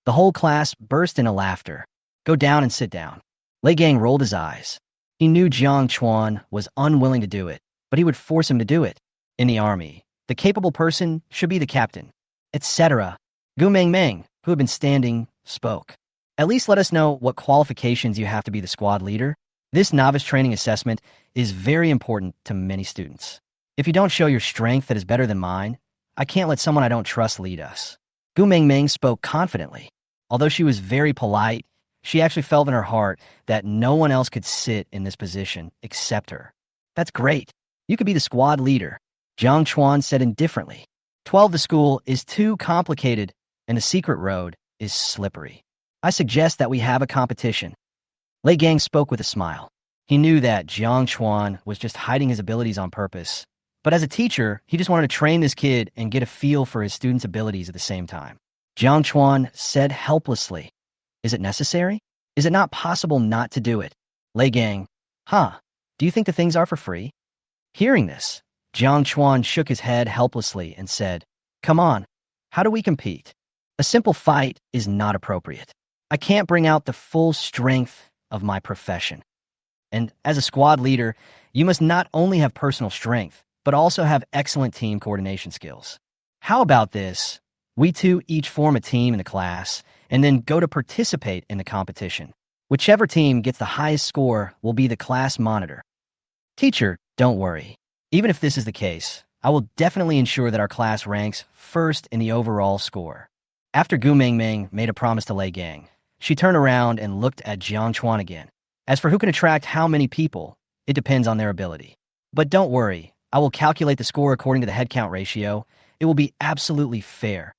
The whole class burst into laughter. Go down and sit down. Lei Gang rolled his eyes. He knew Jiang Chuan was unwilling to do it, but he would force him to do it. In the army, the capable person should be the captain, etc. Gu Meng Meng, who had been standing, spoke. At least let us know what qualifications you have to be the squad leader. This novice training assessment is very important to many students. If you don't show your strength that is better than mine, I can't let someone I don't trust lead us. Gu Meng Meng spoke confidently. Although she was very polite, she actually felt in her heart that no one else could sit in this position except her. That's great. You could be the squad leader. Jiang Chuan said indifferently. 12 the school is too complicated, and the secret road is slippery. I suggest that we have a competition. Lei Gang spoke with a smile. He knew that Jiang Chuan was just hiding his abilities on purpose. But as a teacher, he just wanted to train this kid and get a feel for his students' abilities at the same time. Jiang Chuan said helplessly, Is it necessary? Is it not possible not to do it? Lei Gang, do you think the things are for free? Hearing this, Jiang Chuan shook his head helplessly and said, Come on, how do we compete? A simple fight is not appropriate. I can't bring out the full strength of my profession. And as a squad leader, you must not only have personal strength, but also have excellent team coordination skills. How about this? We two each form a team in the class, and then go to participate in the competition. Whichever team gets the highest score will be the class monitor. Teacher, don't worry. Even if this is the case, I will definitely ensure that our class ranks first in the overall score. After Gu Meng Meng made a promise to Lei Gang, she turned around and looked at Jiang Chuan again. As for who can attract how many people, it depends on their ability. But don't worry, I will calculate the score according to the head count ratio. It will be absolutely fair.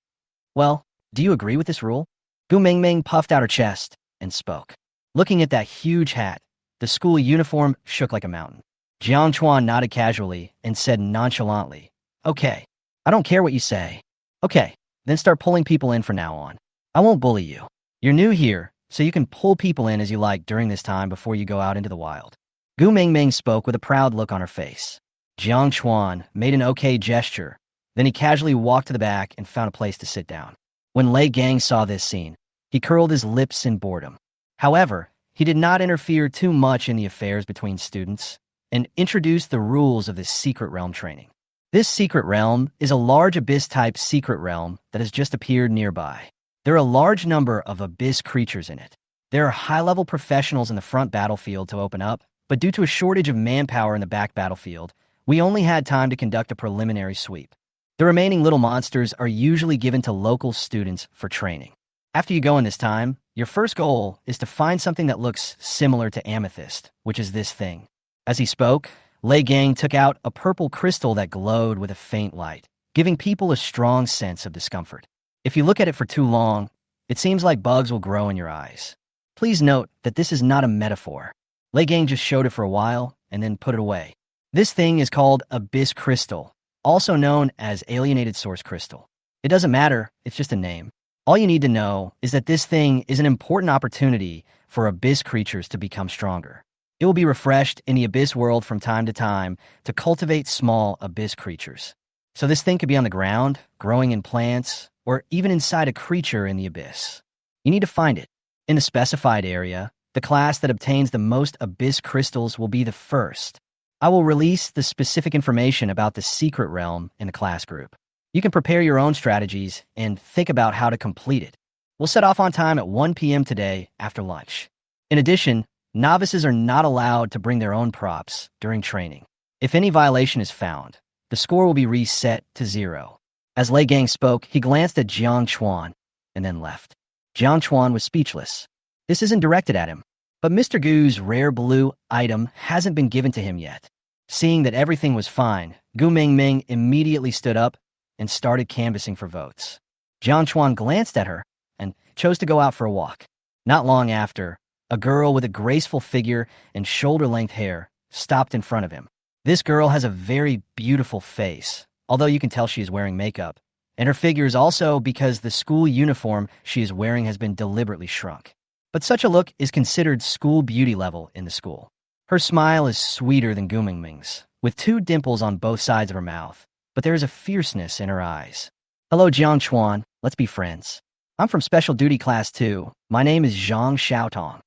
Well, do you agree with this rule? Gu Meng Meng puffed out her chest and spoke. Looking at that huge hat, the school uniform shook like a mountain. Jiang Chuan nodded casually and said nonchalantly, Okay, I don't care what you say. Okay, then start pulling people in from now on. I won't bully you. You're new here, so you can pull people in as you like during this time before you go out into the wild. Gu Meng Meng spoke with a proud look on her face. Jiang Chuan made an okay gesture Then he casually walked to the back and found a place to sit down. When Lei Gang saw this scene, he curled his lips in boredom. However, he did not interfere too much in the affairs between students and introduced the rules of this secret realm training. This secret realm is a large abyss-type secret realm that has just appeared nearby. There are a large number of abyss creatures in it. There are high-level professionals in the front battlefield to open up, but due to a shortage of manpower in the back battlefield, we only had time to conduct a preliminary sweep. The remaining little monsters are usually given to local students for training. After you go in this time, your first goal is to find something that looks similar to amethyst, which is this thing. As he spoke, Lei Gang took out a purple crystal that glowed with a faint light, giving people a strong sense of discomfort. If you look at it for too long, it seems like bugs will grow in your eyes. Please note that this is not a metaphor. Lei Gang just showed it for a while and then put it away. This thing is called Abyss Crystal, also known as Alienated Source Crystal. It doesn't matter, it's just a name. All you need to know is that this thing is an important opportunity for abyss creatures to become stronger. It will be refreshed in the abyss world from time to time to cultivate small abyss creatures. So this thing could be on the ground, growing in plants, or even inside a creature in the abyss. You need to find it. In the specified area, the class that obtains the most abyss crystals will be the first. I will release the specific information about the secret realm in the class group. You can prepare your own strategies and think about how to complete it. We'll set off on time at 1 p.m. today after lunch. In addition, novices are not allowed to bring their own props during training. If any violation is found, the score will be reset to 0. As Lei Gang spoke, he glanced at Jiang Chuan and then left. Jiang Chuan was speechless. This isn't directed at him, but Mr. Gu's rare blue item hasn't been given to him yet. Seeing that everything was fine, Gu Mingming immediately stood up and started canvassing for votes. Jiang Chuan glanced at her and chose to go out for a walk. Not long after, a girl with a graceful figure and shoulder-length hair stopped in front of him. This girl has a very beautiful face, although you can tell she is wearing makeup, and her figure is also because the school uniform she is wearing has been deliberately shrunk. But such a look is considered school beauty level in the school. Her smile is sweeter than Gu Mingming's, with 2 dimples on both sides of her mouth, but there is a fierceness in her eyes. Hello, Jiang Chuan. Let's be friends. I'm from Special Duty Class 2. My name is Zhang Xiaotong.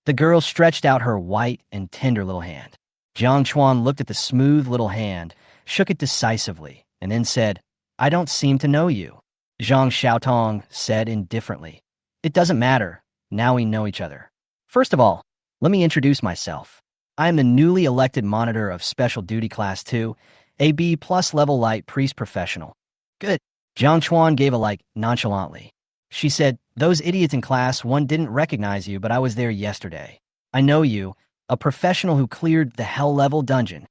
The girl stretched out her white and tender little hand. Jiang Chuan looked at the smooth little hand, shook it decisively, and then said, I don't seem to know you. Zhang Xiaotong said indifferently, It doesn't matter. Now we know each other. First of all, let me introduce myself. I am the newly elected monitor of Special Duty Class 2, a B+ level light priest professional. Good. Jiang Chuan gave a like nonchalantly. She said, Those idiots in Class 1 didn't recognize you, but I was there yesterday. I know you, a professional who cleared the hell-level dungeon.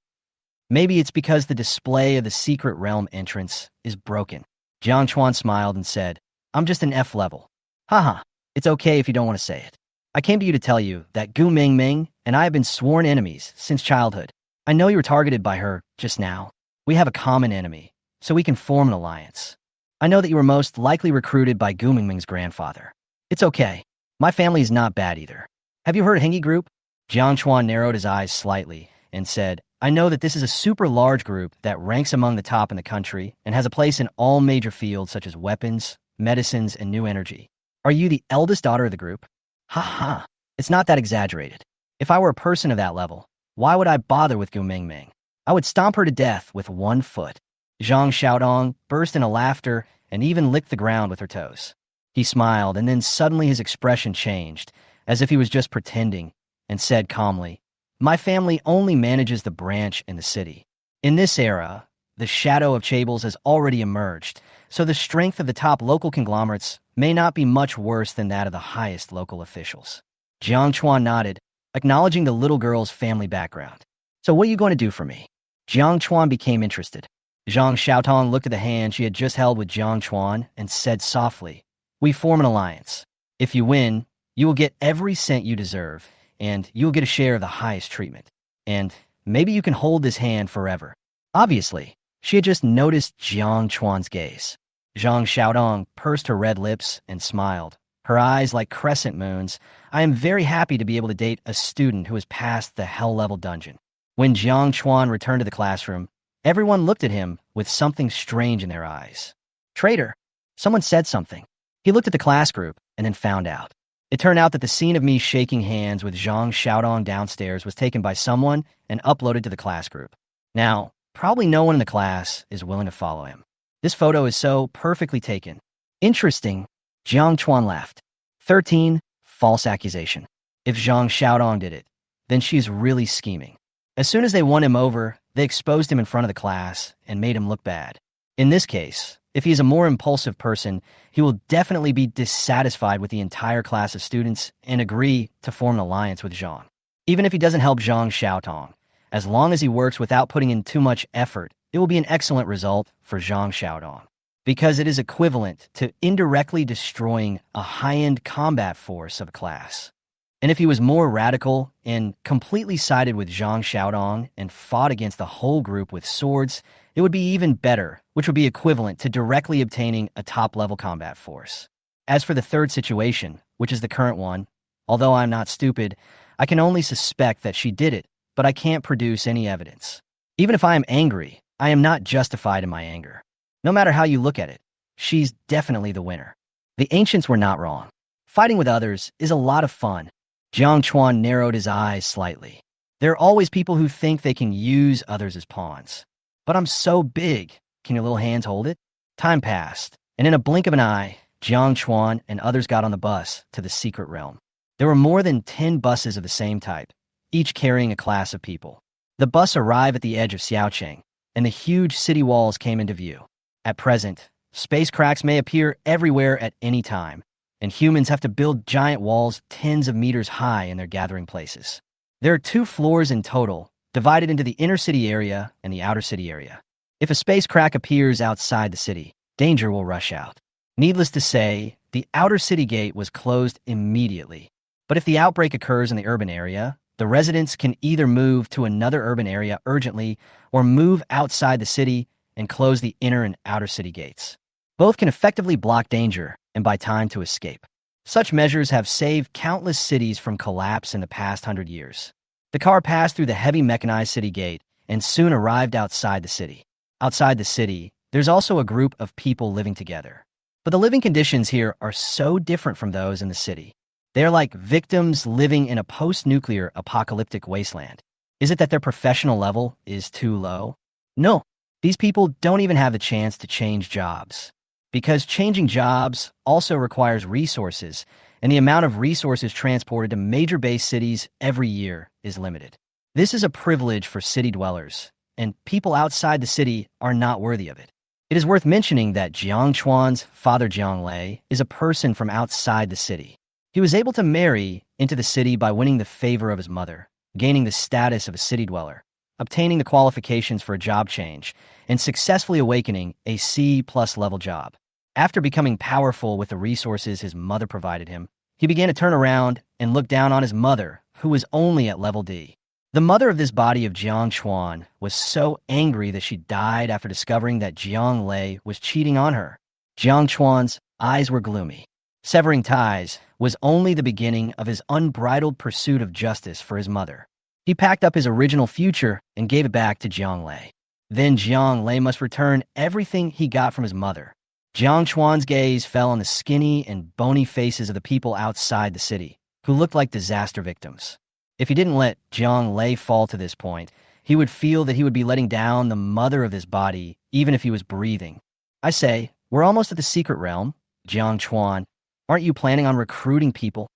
Maybe it's because the display of the secret realm entrance is broken. Jiang Chuan smiled and said, I'm just an F level. Haha, it's okay if you don't want to say it. I came to you to tell you that Gu Mingming and I have been sworn enemies since childhood. I know you were targeted by her just now. We have a common enemy, so we can form an alliance. I know that you were most likely recruited by Gu Mingming's grandfather. It's okay. My family is not bad either. Have you heard Hengi Group? Jiang Chuan narrowed his eyes slightly and said, I know that this is a super large group that ranks among the top in the country and has a place in all major fields such as weapons, medicines, and new energy. Are you the eldest daughter of the group? Ha ha. It's not that exaggerated. If I were a person of that level, why would I bother with Gu Mingming? I would stomp her to death with 1 foot. Zhang Xiaodong burst into laughter and even licked the ground with her toes. He smiled, and then suddenly his expression changed, as if he was just pretending, and said calmly, My family only manages the branch in the city. In this era, the shadow of Chables has already emerged, so the strength of the top local conglomerates may not be much worse than that of the highest local officials. Jiang Chuan nodded, acknowledging the little girl's family background. So what are you going to do for me? Jiang Chuan became interested. Zhang Xiaotong looked at the hand she had just held with Jiang Chuan and said softly, We form an alliance. If you win, you will get every cent you deserve, and you will get a share of the highest treatment. And maybe you can hold this hand forever. Obviously, she had just noticed Jiang Chuan's gaze. Zhang Xiaodong pursed her red lips and smiled, her eyes like crescent moons. I am very happy to be able to date a student who has passed the hell-level dungeon. When Jiang Chuan returned to the classroom, everyone looked at him with something strange in their eyes. Traitor! Someone said something. He looked at the class group and then found out. It turned out that the scene of me shaking hands with Zhang Xiaodong downstairs was taken by someone and uploaded to the class group. Now, probably no one in the class is willing to follow him. This photo is so perfectly taken. Interesting. Jiang Chuan laughed. 13. False accusation. If Zhang Xiaodong did it, then she's really scheming. As soon as they won him over, they exposed him in front of the class and made him look bad. In this case, if he is a more impulsive person, he will definitely be dissatisfied with the entire class of students and agree to form an alliance with Zhang. Even if he doesn't help Zhang Xiaotong, as long as he works without putting in too much effort, it will be an excellent result for Zhang Xiaodong, because it is equivalent to indirectly destroying a high-end combat force of a class. And if he was more radical and completely sided with Zhang Xiaodong and fought against the whole group with swords, it would be even better, which would be equivalent to directly obtaining a top-level combat force. As for the third situation, which is the current one, although I'm not stupid, I can only suspect that she did it, but I can't produce any evidence. Even if I am angry, I am not justified in my anger. No matter how you look at it, she's definitely the winner. The ancients were not wrong. Fighting with others is a lot of fun. Jiang Chuan narrowed his eyes slightly. There are always people who think they can use others as pawns. But I'm so big. Can your little hands hold it? Time passed, and in a blink of an eye, Jiang Chuan and others got on the bus to the secret realm. There were more than 10 buses of the same type, each carrying a class of people. The bus arrived at the edge of Xiaocheng, and the huge city walls came into view. At present, space cracks may appear everywhere at any time, and humans have to build giant walls tens of meters high in their gathering places. There are 2 floors in total, divided into the inner city area and the outer city area. If a space crack appears outside the city, danger will rush out. Needless to say, the outer city gate was closed immediately. But if the outbreak occurs in the urban area, the residents can either move to another urban area urgently or move outside the city and close the inner and outer city gates. Both can effectively block danger and buy time to escape. Such measures have saved countless cities from collapse in the past 100 years. The car passed through the heavy mechanized city gate and soon arrived outside the city. Outside the city, there's also a group of people living together. But the living conditions here are so different from those in the city. They are like victims living in a post-nuclear apocalyptic wasteland. Is it that their professional level is too low? No, these people don't even have the chance to change jobs. Because changing jobs also requires resources, and the amount of resources transported to major base cities every year is limited. This is a privilege for city dwellers, and people outside the city are not worthy of it. It is worth mentioning that Jiang Chuan's father Jiang Lei is a person from outside the city. He was able to marry into the city by winning the favor of his mother, gaining the status of a city dweller, obtaining the qualifications for a job change, and successfully awakening a C+ level job. After becoming powerful with the resources his mother provided him, he began to turn around and look down on his mother, who was only at level D. The mother of this body of Jiang Chuan was so angry that she died after discovering that Jiang Lei was cheating on her. Jiang Chuan's eyes were gloomy. Severing ties was only the beginning of his unbridled pursuit of justice for his mother. He packed up his original future and gave it back to Jiang Lei. Then Jiang Lei must return everything he got from his mother. Jiang Chuan's gaze fell on the skinny and bony faces of the people outside the city, who looked like disaster victims. If he didn't let Jiang Lei fall to this point, he would feel that he would be letting down the mother of this body, even if he was breathing. I say, we're almost at the secret realm. Jiang Chuan, aren't you planning on recruiting people?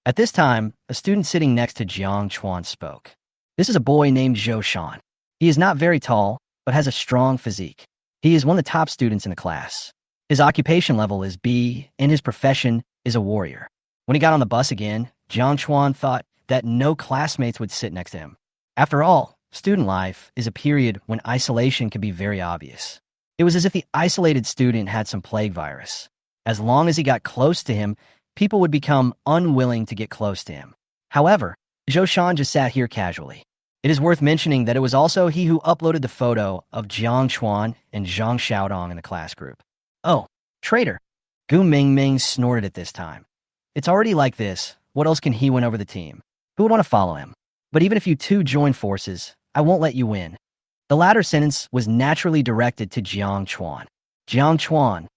At this time, a student sitting next to Jiang Chuan spoke. This is a boy named Zhou Shan. He is not very tall, but has a strong physique. He is one of the top students in the class. His occupation level is B, and his profession is a warrior. When he got on the bus again, Jiang Chuan thought that no classmates would sit next to him. After all, student life is a period when isolation can be very obvious. It was as if the isolated student had some plague virus. As long as he got close to him, people would become unwilling to get close to him. However, Zhou Shan just sat here casually. It is worth mentioning that it was also he who uploaded the photo of Jiang Chuan and Zhang Xiaodong in the class group. Oh, traitor. Gu Mingming snorted at this time. It's already like this. What else can he win over the team? Who would want to follow him? But even if you two join forces, I won't let you win. The latter sentence was naturally directed to Jiang Chuan. Jiang Chuan,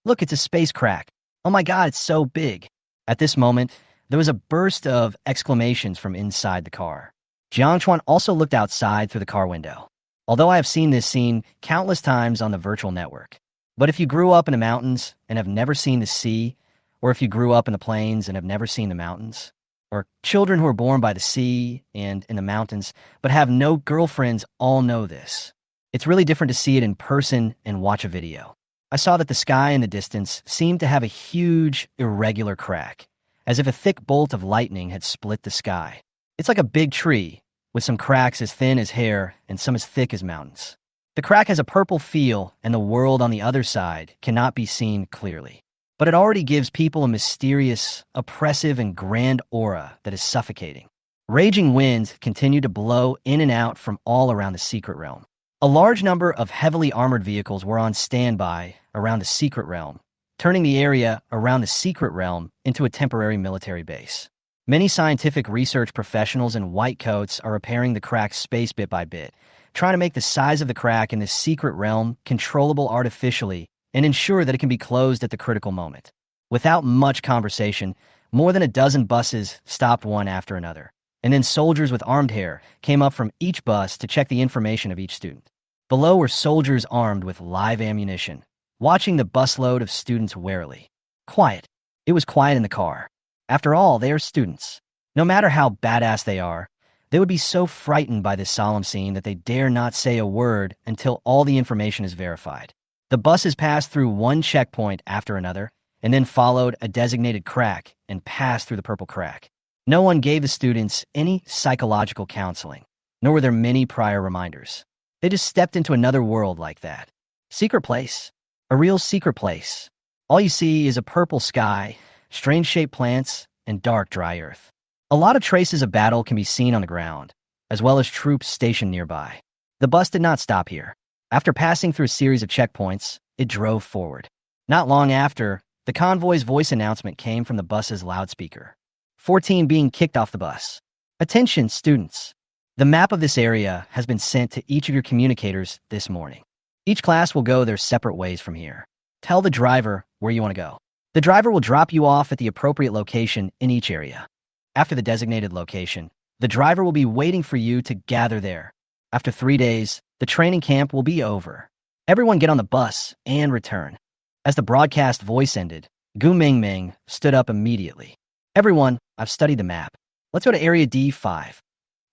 look, it's a space crack. Oh my God, it's so big. At this moment, there was a burst of exclamations from inside the car. Jiang Chuan also looked outside through the car window. Although I have seen this scene countless times on the virtual network. But if you grew up in the mountains and have never seen the sea, or if you grew up in the plains and have never seen the mountains, or children who are born by the sea and in the mountains but have no girlfriends all know this. It's really different to see it in person and watch a video. I saw that the sky in the distance seemed to have a huge, irregular crack, as if a thick bolt of lightning had split the sky. It's like a big tree, with some cracks as thin as hair and some as thick as mountains. The crack has a purple feel, and the world on the other side cannot be seen clearly. But it already gives people a mysterious, oppressive, and grand aura that is suffocating. Raging winds continue to blow in and out from all around the secret realm. A large number of heavily armored vehicles were on standby around the secret realm, turning the area around the secret realm into a temporary military base. Many scientific research professionals in white coats are repairing the cracked space bit by bit, trying to make the size of the crack in this secret realm controllable artificially and ensure that it can be closed at the critical moment. Without much conversation, more than a dozen buses stopped one after another, and then soldiers with armed hair came up from each bus to check the information of each student. Below were soldiers armed with live ammunition, watching the busload of students warily. Quiet. It was quiet in the car. After all, they are students. No matter how badass they are, they would be so frightened by this solemn scene that they dare not say a word until all the information is verified. The buses passed through one checkpoint after another, and then followed a designated crack and passed through the purple crack. No one gave the students any psychological counseling, nor were there many prior reminders. They just stepped into another world like that. Secret place. A real secret place. All you see is a purple sky, strange-shaped plants, and dark, dry earth. A lot of traces of battle can be seen on the ground, as well as troops stationed nearby. The bus did not stop here. After passing through a series of checkpoints, it drove forward. Not long after, the convoy's voice announcement came from the bus's loudspeaker. 14 being kicked off the bus. Attention, students. The map of this area has been sent to each of your communicators this morning. Each class will go their separate ways from here. Tell the driver where you want to go. The driver will drop you off at the appropriate location in each area. After the designated location, the driver will be waiting for you to gather there. After 3 days, the training camp will be over. Everyone get on the bus and return. As the broadcast voice ended, Gu Mingming stood up immediately. Everyone, I've studied the map. Let's go to Area D5.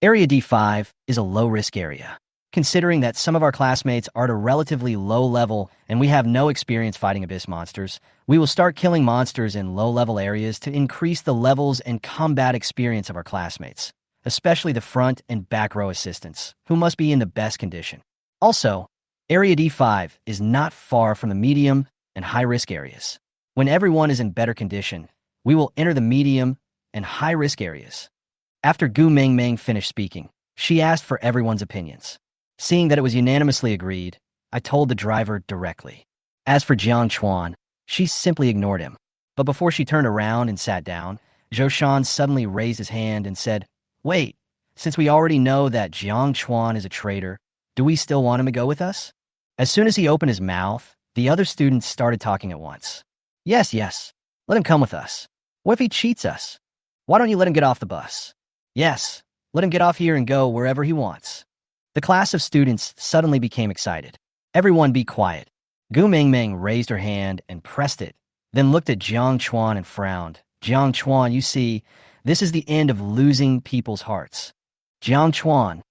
Area D5 is a low-risk area. Considering that some of our classmates are at a relatively low level and we have no experience fighting abyss monsters, we will start killing monsters in low-level areas to increase the levels and combat experience of our classmates, especially the front and back row assistants, who must be in the best condition. Also, Area D5 is not far from the medium and high-risk areas. When everyone is in better condition, we will enter the medium and high-risk areas. After Gu Mingming finished speaking, she asked for everyone's opinions. Seeing that it was unanimously agreed, I told the driver directly. As for Jiang Chuan, she simply ignored him. But before she turned around and sat down, Zhou Shan suddenly raised his hand and said, "Wait, since we already know that Jiang Chuan is a traitor, do we still want him to go with us?" As soon as he opened his mouth, the other students started talking at once. Yes, let him come with us. What if he cheats us? Why don't you let him get off the bus? Yes, let him get off here and go wherever he wants. The class of students suddenly became excited. Everyone be quiet. Gu Mingming raised her hand and pressed it, then looked at Jiang Chuan and frowned. Jiang Chuan, you see, this is the end of losing people's hearts. Jiang Chuan.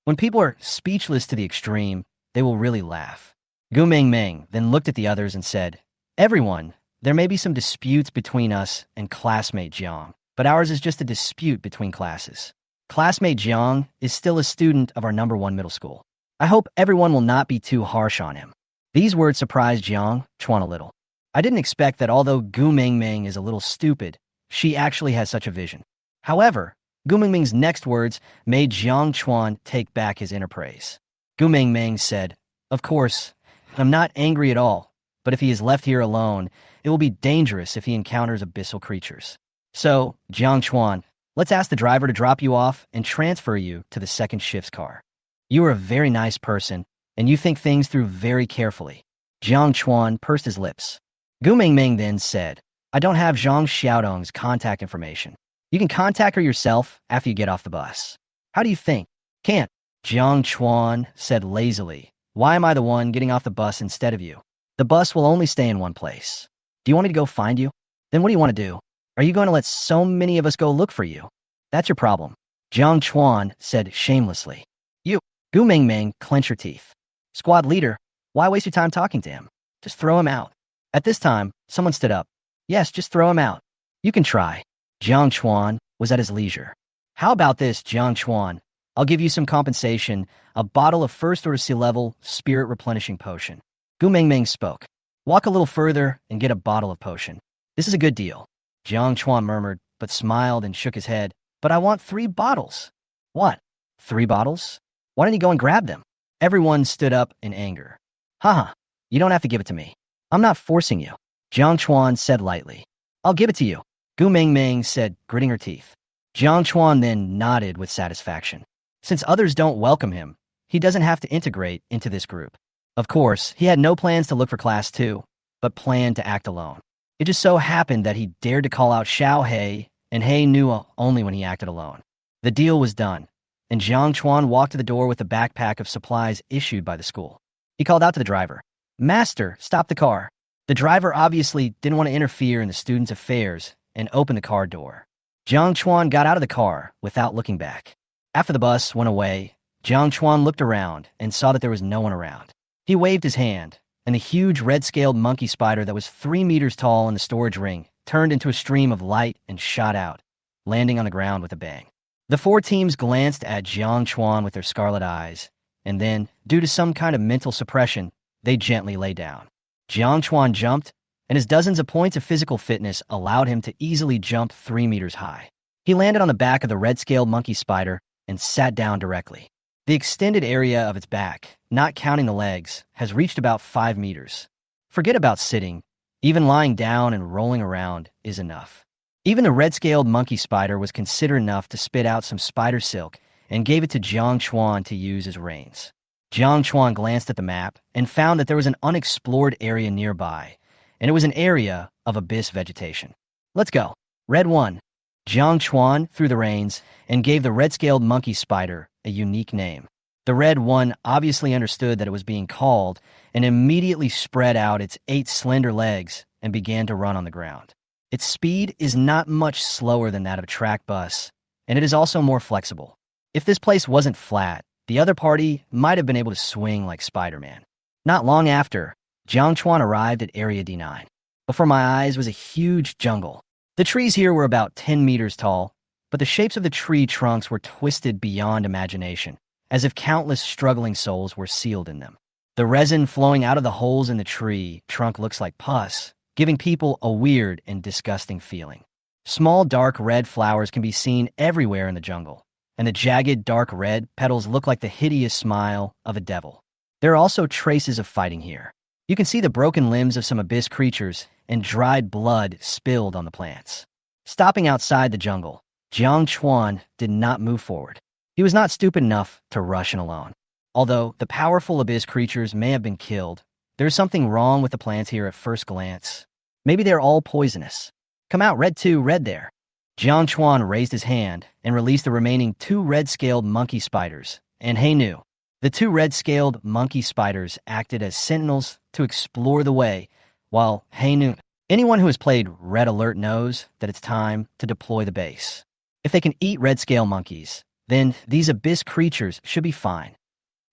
When people are speechless to the extreme, they will really laugh. Gu Mingming then looked at the others and said, "Everyone, there may be some disputes between us and classmate Jiang, but ours is just a dispute between classes. Classmate Jiang is still a student of our #1 middle school. I hope everyone will not be too harsh on him." These words surprised Jiang Chuan a little. I didn't expect that although Gu Mingming is a little stupid, she actually has such a vision. However, Gu Mingming's next words made Jiang Chuan take back his inner praise. Gu Mingming said, "Of course, I'm not angry at all, but if he is left here alone, it will be dangerous if he encounters abyssal creatures. So, Jiang Chuan, let's ask the driver to drop you off and transfer you to the second shift's car." You are a very nice person, and you think things through very carefully. Jiang Chuan pursed his lips. Gu Mingming then said, I don't have Zhang Xiaodong's contact information. You can contact her yourself after you get off the bus. How do you think? Can't. Jiang Chuan said lazily, why am I the one getting off the bus instead of you? The bus will only stay in one place. Do you want me to go find you? Then what do you want to do? Are you going to let so many of us go look for you? That's your problem. Jiang Chuan said shamelessly. You. Gu Mingming clenched her teeth. Squad leader, why waste your time talking to him? Just throw him out. At this time, someone stood up. Yes, just throw him out. You can try. Jiang Chuan was at his leisure. How about this, Jiang Chuan? I'll give you some compensation, a bottle of first or sea-level spirit replenishing potion. Gu Mingming spoke. Walk a little further and get a bottle of potion. This is a good deal. Jiang Chuan murmured, but smiled and shook his head. But I want 3 bottles. What? 3 bottles? Why don't you go and grab them? Everyone stood up in anger. Haha, you don't have to give it to me. I'm not forcing you. Jiang Chuan said lightly. I'll give it to you. Gu Mingming said, gritting her teeth. Jiang Chuan then nodded with satisfaction. Since others don't welcome him, he doesn't have to integrate into this group. Of course, he had no plans to look for Class 2, but planned to act alone. It just so happened that he dared to call out Xiao He and He Nua only when he acted alone. The deal was done, and Jiang Chuan walked to the door with a backpack of supplies issued by the school. He called out to the driver. Master, stop the car. The driver obviously didn't want to interfere in the students' affairs and opened the car door. Jiang Chuan got out of the car without looking back. After the bus went away, Jiang Chuan looked around and saw that there was no one around. He waved his hand, and the huge red-scaled monkey spider that was 3 meters tall in the storage ring turned into a stream of light and shot out, landing on the ground with a bang. The 4 teams glanced at Jiang Chuan with their scarlet eyes, and then, due to some kind of mental suppression, they gently lay down. Jiang Chuan jumped, and his dozens of points of physical fitness allowed him to easily jump 3 meters high. He landed on the back of the red-scaled monkey spider and sat down directly. The extended area of its back, not counting the legs, has reached about 5 meters. Forget about sitting. Even lying down and rolling around is enough. Even the red-scaled monkey spider was considerate enough to spit out some spider silk and gave it to Jiang Chuan to use as reins. Jiang Chuan glanced at the map and found that there was an unexplored area nearby, and it was an area of abyss vegetation. Let's go. Red 1. Jiang Chuan threw the reins and gave the red-scaled monkey spider a unique name. The Red 1 obviously understood that it was being called and immediately spread out its 8 slender legs and began to run on the ground. Its speed is not much slower than that of a track bus, and it is also more flexible. If this place wasn't flat, the other party might have been able to swing like Spider-Man. Not long after, Jiang Chuan arrived at Area D9. Before my eyes was a huge jungle. The trees here were about 10 meters tall, but the shapes of the tree trunks were twisted beyond imagination, as if countless struggling souls were sealed in them. The resin flowing out of the holes in the tree trunk looks like pus, giving people a weird and disgusting feeling. Small dark red flowers can be seen everywhere in the jungle, and the jagged dark red petals look like the hideous smile of a devil. There are also traces of fighting here. You can see the broken limbs of some abyss creatures and dried blood spilled on the plants. Stopping outside the jungle, Jiang Chuan did not move forward. He was not stupid enough to rush in alone. Although the powerful abyss creatures may have been killed, there is something wrong with the plants here at first glance. Maybe they're all poisonous. Come out, Red 2, Red there. Jiang Chuan raised his hand and released the remaining 2 red-scaled monkey spiders, and He knew. The 2 red-scaled monkey spiders acted as sentinels to explore the way, while He knew. Anyone who has played Red Alert knows that it's time to deploy the base. If they can eat red-scale monkeys, then these abyss creatures should be fine.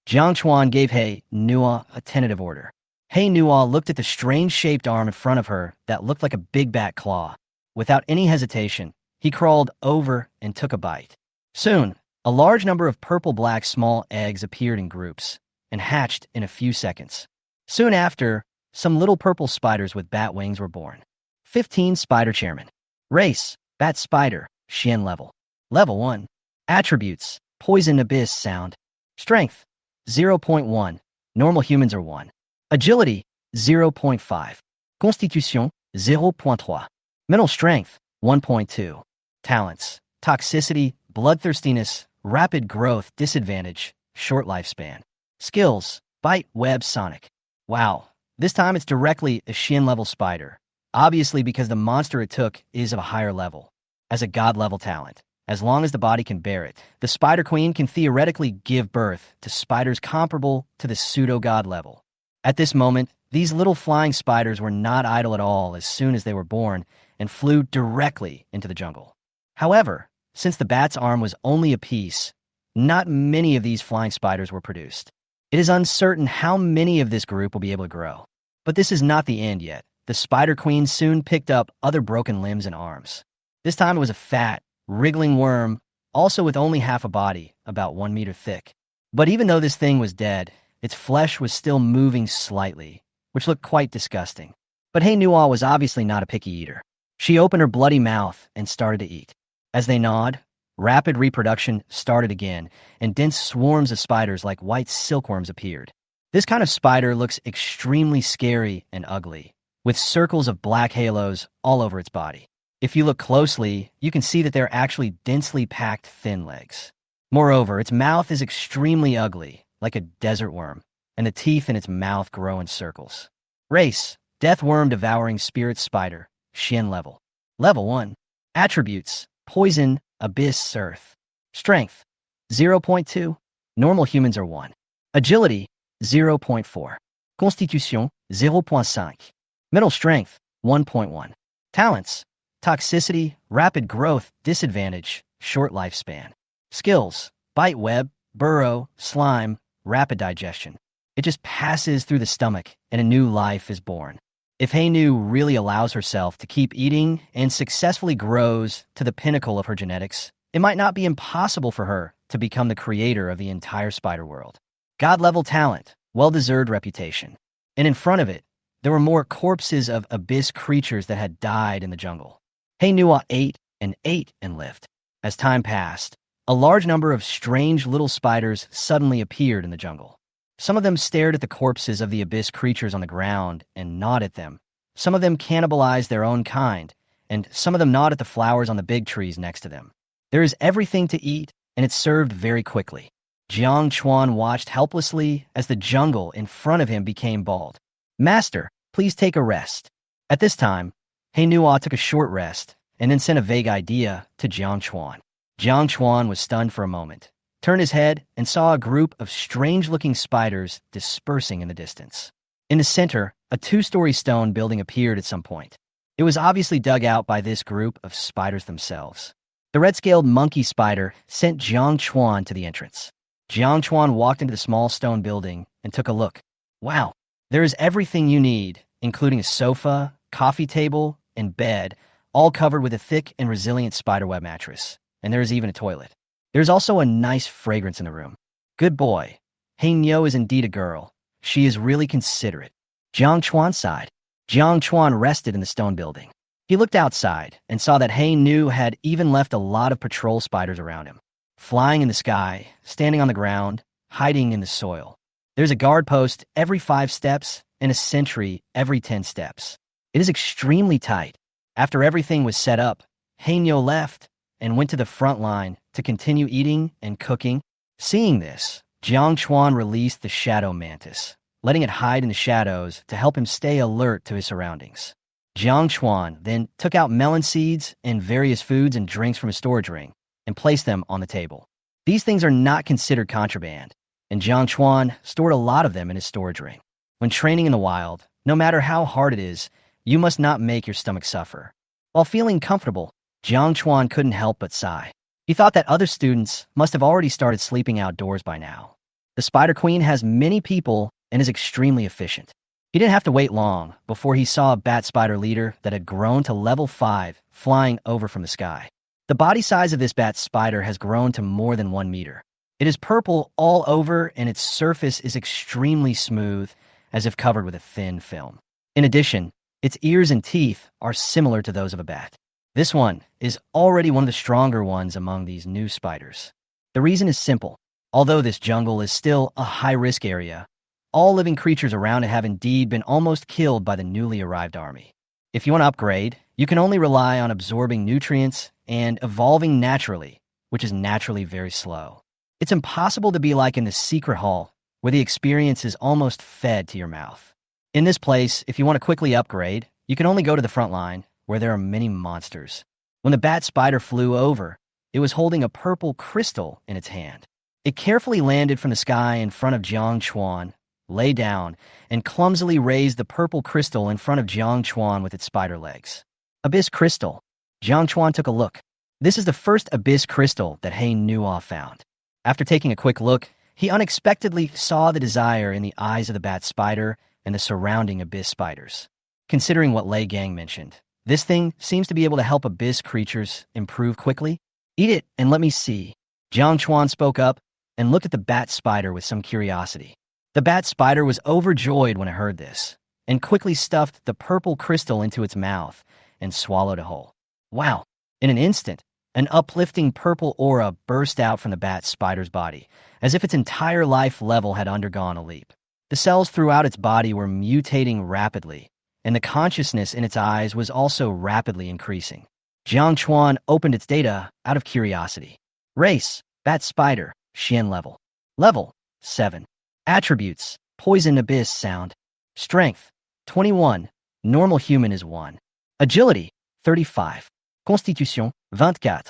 Jiang Chuan gave He Nua a tentative order. He Nua looked at the strange-shaped arm in front of her that looked like a big bat claw. Without any hesitation, he crawled over and took a bite. Soon, a large number of purple-black small eggs appeared in groups and hatched in a few seconds. Soon after, some little purple spiders with bat wings were born. 15 Spider Chairman. Race, Bat Spider, Xian level. Level 1. Attributes, Poison Abyss Sound. Strength, 0.1. Normal humans are 1. Agility, 0.5. Constitution, 0.3. Mental strength, 1.2. Talents, Toxicity, Bloodthirstiness, Rapid Growth, Disadvantage, short lifespan. Skills, bite, web, sonic. Wow, this time it's directly a Shin-level spider, obviously because the monster it took is of a higher level. As a god-level talent, as long as the body can bear it, the Spider Queen can theoretically give birth to spiders comparable to the pseudo-god level. At this moment, these little flying spiders were not idle at all as soon as they were born and flew directly into the jungle. However, since the bat's arm was only a piece, not many of these flying spiders were produced. It is uncertain how many of this group will be able to grow. But this is not the end yet. The Spider Queen soon picked up other broken limbs and arms. This time it was a fat, wriggling worm, also with only half a body, about 1 meter thick. But even though this thing was dead, its flesh was still moving slightly, which looked quite disgusting. But Hainua was obviously not a picky eater. She opened her bloody mouth and started to eat. As they gnawed, rapid reproduction started again, and dense swarms of spiders like white silkworms appeared. This kind of spider looks extremely scary and ugly, with circles of black halos all over its body. If you look closely, you can see that they're actually densely packed thin legs. Moreover, its mouth is extremely ugly, like a desert worm, and the teeth in its mouth grow in circles. Race, death worm devouring spirit spider, Shin level. Level 1. Attributes, poison, abyss, earth. Strength, 0.2. Normal humans are 1. Agility, 0.4. Constitution, 0.5. Mental strength, 1.1. Talents, toxicity, rapid growth, disadvantage, short lifespan. Skills, bite web, burrow, slime, rapid digestion. It just passes through the stomach and a new life is born. If Hainu really allows herself to keep eating and successfully grows to the pinnacle of her genetics, it might not be impossible for her to become the creator of the entire spider world. God-level talent, well-deserved reputation. And in front of it, there were more corpses of abyss creatures that had died in the jungle. Hainua ate and lived. As time passed, a large number of strange little spiders suddenly appeared in the jungle. Some of them stared at the corpses of the abyss creatures on the ground and gnawed at them. Some of them cannibalized their own kind, and some of them gnawed at the flowers on the big trees next to them. There is everything to eat, and it's served very quickly. Jiang Chuan watched helplessly as the jungle in front of him became bald. "Master, please take a rest." At this time, Hainua took a short rest and then sent a vague idea to Jiang Chuan. Jiang Chuan was stunned for a moment, turned his head, and saw a group of strange-looking spiders dispersing in the distance. In the center, a 2-story stone building appeared at some point. It was obviously dug out by this group of spiders themselves. The red-scaled monkey spider sent Jiang Chuan to the entrance. Jiang Chuan walked into the small stone building and took a look. Wow, there is everything you need, including a sofa, coffee table, and bed, all covered with a thick and resilient spiderweb mattress. And there is even a toilet. There's also a nice fragrance in the room. Good boy. Hainyo is indeed a girl. She is really considerate. Jiang Chuan sighed. Jiang Chuan rested in the stone building. He looked outside and saw that Hainu had even left a lot of patrol spiders around him, flying in the sky, standing on the ground, hiding in the soil. There's a guard post every 5 steps and a sentry every 10 steps. It is extremely tight. After everything was set up, Hainyo left and went to the front line to continue eating and cooking. Seeing this, Jiang Chuan released the shadow mantis, letting it hide in the shadows to help him stay alert to his surroundings. Jiang Chuan then took out melon seeds and various foods and drinks from his storage ring and placed them on the table. These things are not considered contraband, and Jiang Chuan stored a lot of them in his storage ring. When training in the wild, no matter how hard it is, you must not make your stomach suffer. While feeling comfortable, Jiang Chuan couldn't help but sigh. He thought that other students must have already started sleeping outdoors by now. The Spider Queen has many people and is extremely efficient. He didn't have to wait long before he saw a bat spider leader that had grown to level 5 flying over from the sky. The body size of this bat spider has grown to more than 1 meter. It is purple all over and its surface is extremely smooth, as if covered with a thin film. In addition, its ears and teeth are similar to those of a bat. This one is already one of the stronger ones among these new spiders. The reason is simple. Although this jungle is still a high-risk area, all living creatures around it have indeed been almost killed by the newly arrived army. If you want to upgrade, you can only rely on absorbing nutrients and evolving naturally, which is naturally very slow. It's impossible to be like in the secret hall, where the experience is almost fed to your mouth. In this place, if you want to quickly upgrade, you can only go to the front line, where there are many monsters. When the bat spider flew over, it was holding a purple crystal in its hand. It carefully landed from the sky in front of Jiang Chuan, lay down, and clumsily raised the purple crystal in front of Jiang Chuan with its spider legs. Abyss crystal. Jiang Chuan took a look. This is the first abyss crystal that He Nuo found. After taking a quick look, he unexpectedly saw the desire in the eyes of the bat spider and the surrounding abyss spiders. Considering what Lei Gang mentioned, this thing seems to be able to help abyss creatures improve quickly. Eat it and let me see. Jiang Chuan spoke up and looked at the bat spider with some curiosity. The bat spider was overjoyed when it heard this, and quickly stuffed the purple crystal into its mouth and swallowed it whole. Wow! In an instant, an uplifting purple aura burst out from the bat spider's body, as if its entire life level had undergone a leap. The cells throughout its body were mutating rapidly, and the consciousness in its eyes was also rapidly increasing. Jiang Chuan opened its data out of curiosity. Race, bat spider, Xian level. Level, 7. Attributes, poison abyss sound. Strength, 21. Normal human is 1. Agility, 35. Constitution, 24.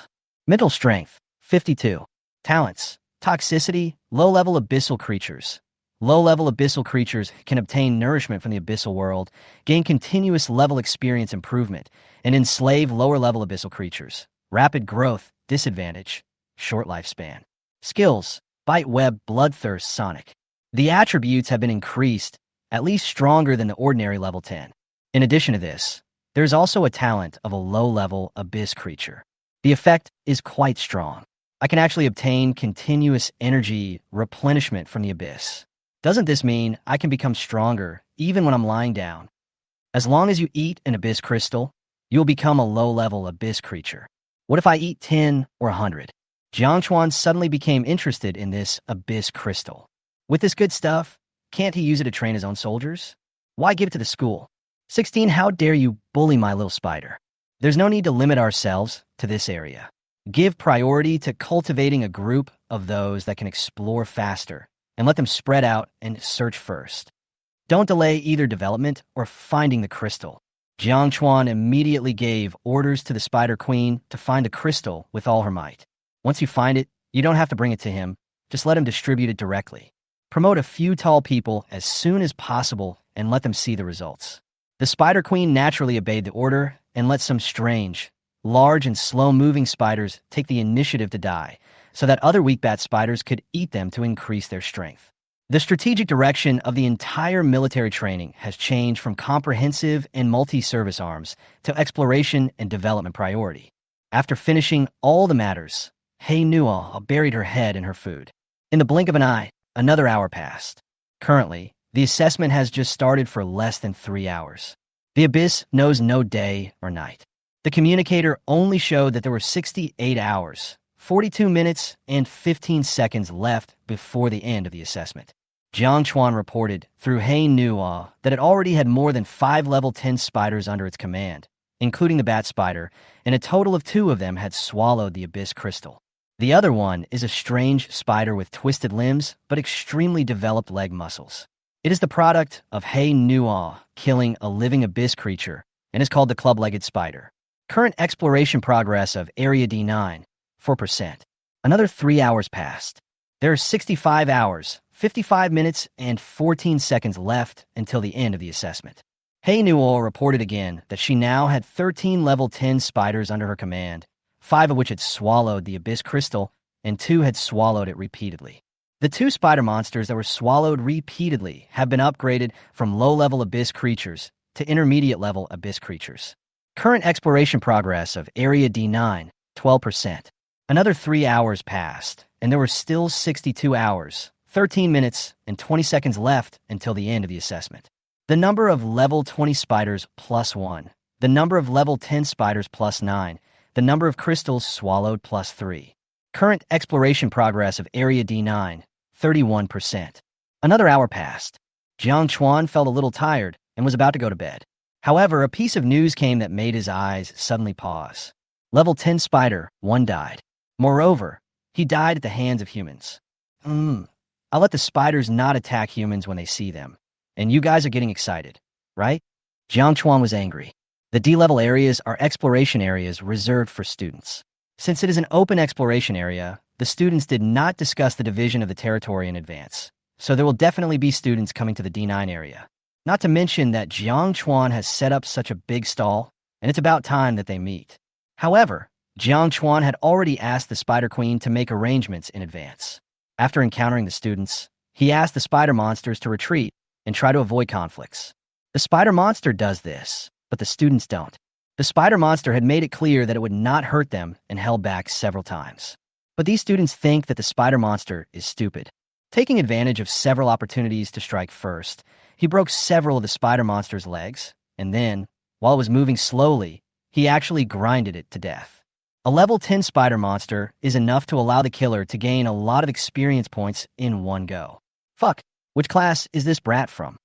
Mental strength, 52. Talents, toxicity, low-level abyssal creatures. Low-level abyssal creatures can obtain nourishment from the abyssal world, gain continuous level experience improvement, and enslave lower-level abyssal creatures. Rapid growth, disadvantage, short lifespan. Skills, bite web, bloodthirst, sonic. The attributes have been increased, at least stronger than the ordinary level 10. In addition to this, there's also a talent of a low-level abyss creature. The effect is quite strong. I can actually obtain continuous energy replenishment from the abyss. Doesn't this mean I can become stronger even when I'm lying down? As long as you eat an abyss crystal, you'll become a low-level abyss creature. What if I eat 10 or 100? Jiang Chuan suddenly became interested in this abyss crystal. With this good stuff, can't he use it to train his own soldiers? Why give it to the school? 16. How dare you bully my little spider? There's no need to limit ourselves to this area. Give priority to cultivating a group of those that can explore faster, and let them spread out and search first. Don't delay either development or finding the crystal. Jiang Chuan immediately gave orders to the Spider Queen to find the crystal with all her might. Once you find it, you don't have to bring it to him. Just let him distribute it directly. Promote a few tall people as soon as possible and let them see the results. The Spider Queen naturally obeyed the order and let some strange, large and slow-moving spiders take the initiative to die, so that other weak bat spiders could eat them to increase their strength. The strategic direction of the entire military training has changed from comprehensive and multi-service arms to exploration and development priority. After finishing all the matters, He Nuo buried her head in her food. In the blink of an eye, another hour passed. Currently, the assessment has just started for less than 3 hours. The Abyss knows no day or night. The communicator only showed that there were 68 hours, 42 minutes, and 15 seconds left before the end of the assessment. Jiang Chuan reported through He Nuo that it already had more than 5 level 10 spiders under its command, including the bat spider, and a total of 2 of them had swallowed the abyss crystal. The other one is a strange spider with twisted limbs but extremely developed leg muscles. It is the product of He Nuo killing a living abyss creature and is called the club-legged spider. Current exploration progress of Area D9, 4%. Another 3 hours passed. There are 65 hours, 55 minutes, and 14 seconds left until the end of the assessment. He Nuo reported again that she now had 13 level 10 spiders under her command, 5 of which had swallowed the abyss crystal, and 2 had swallowed it repeatedly. The 2 spider monsters that were swallowed repeatedly have been upgraded from low-level abyss creatures to intermediate-level abyss creatures. Current exploration progress of Area D9, 12%. Another 3 hours passed, and there were still 62 hours, 13 minutes, and 20 seconds left until the end of the assessment. The number of level 20 spiders plus 1, the number of level 10 spiders plus 9, the number of crystals swallowed plus 3. Current exploration progress of Area D9, 31%. Another hour passed. Jiang Chuan felt a little tired and was about to go to bed. However, a piece of news came that made his eyes suddenly pause. Level 10 spider, 1 died. Moreover, He died at the hands of humans. I'll let the spiders not attack humans when they see them. And you guys are getting excited, right? Jiang Chuan was angry. The D-level areas are exploration areas reserved for students. Since it is an open exploration area, the students did not discuss the division of the territory in advance. So there will definitely be students coming to the D9 area. Not to mention that Jiang Chuan has set up such a big stall, and it's about time that they meet. However, Jiang Chuan had already asked the Spider Queen to make arrangements in advance. After encountering the students, he asked the spider monsters to retreat and try to avoid conflicts. The spider monster does this, but the students don't. The spider monster had made it clear that it would not hurt them and held back several times. But these students think that the spider monster is stupid. Taking advantage of several opportunities to strike first, he broke several of the spider monster's legs, and then, while it was moving slowly, he actually grinded it to death. A level 10 spider monster is enough to allow the killer to gain a lot of experience points in one go. Fuck, which class is this brat from?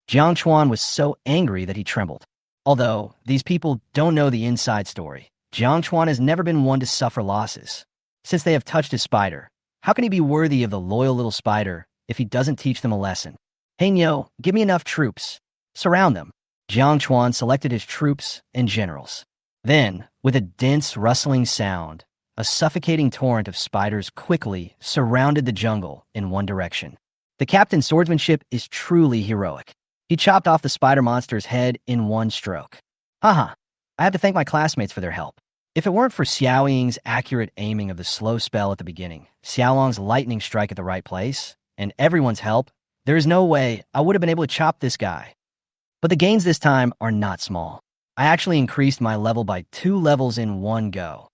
Jiang Chuan was so angry that he trembled. Although these people don't know the inside story, Jiang Chuan has never been one to suffer losses. Since they have touched his spider, how can he be worthy of the loyal little spider if he doesn't teach them a lesson? Hey Nyo, give me enough troops. Surround them. Jiang Chuan selected his troops and generals. Then, with a dense rustling sound, a suffocating torrent of spiders quickly surrounded the jungle in one direction. The captain's swordsmanship is truly heroic. He chopped off the spider monster's head in one stroke. Haha, I have to thank my classmates for their help. If it weren't for Xiao Ying's accurate aiming of the slow spell at the beginning, Xiaolong's lightning strike at the right place, and everyone's help, there is no way I would have been able to chop this guy. But the gains this time are not small. I actually increased my level by 2 levels in one go.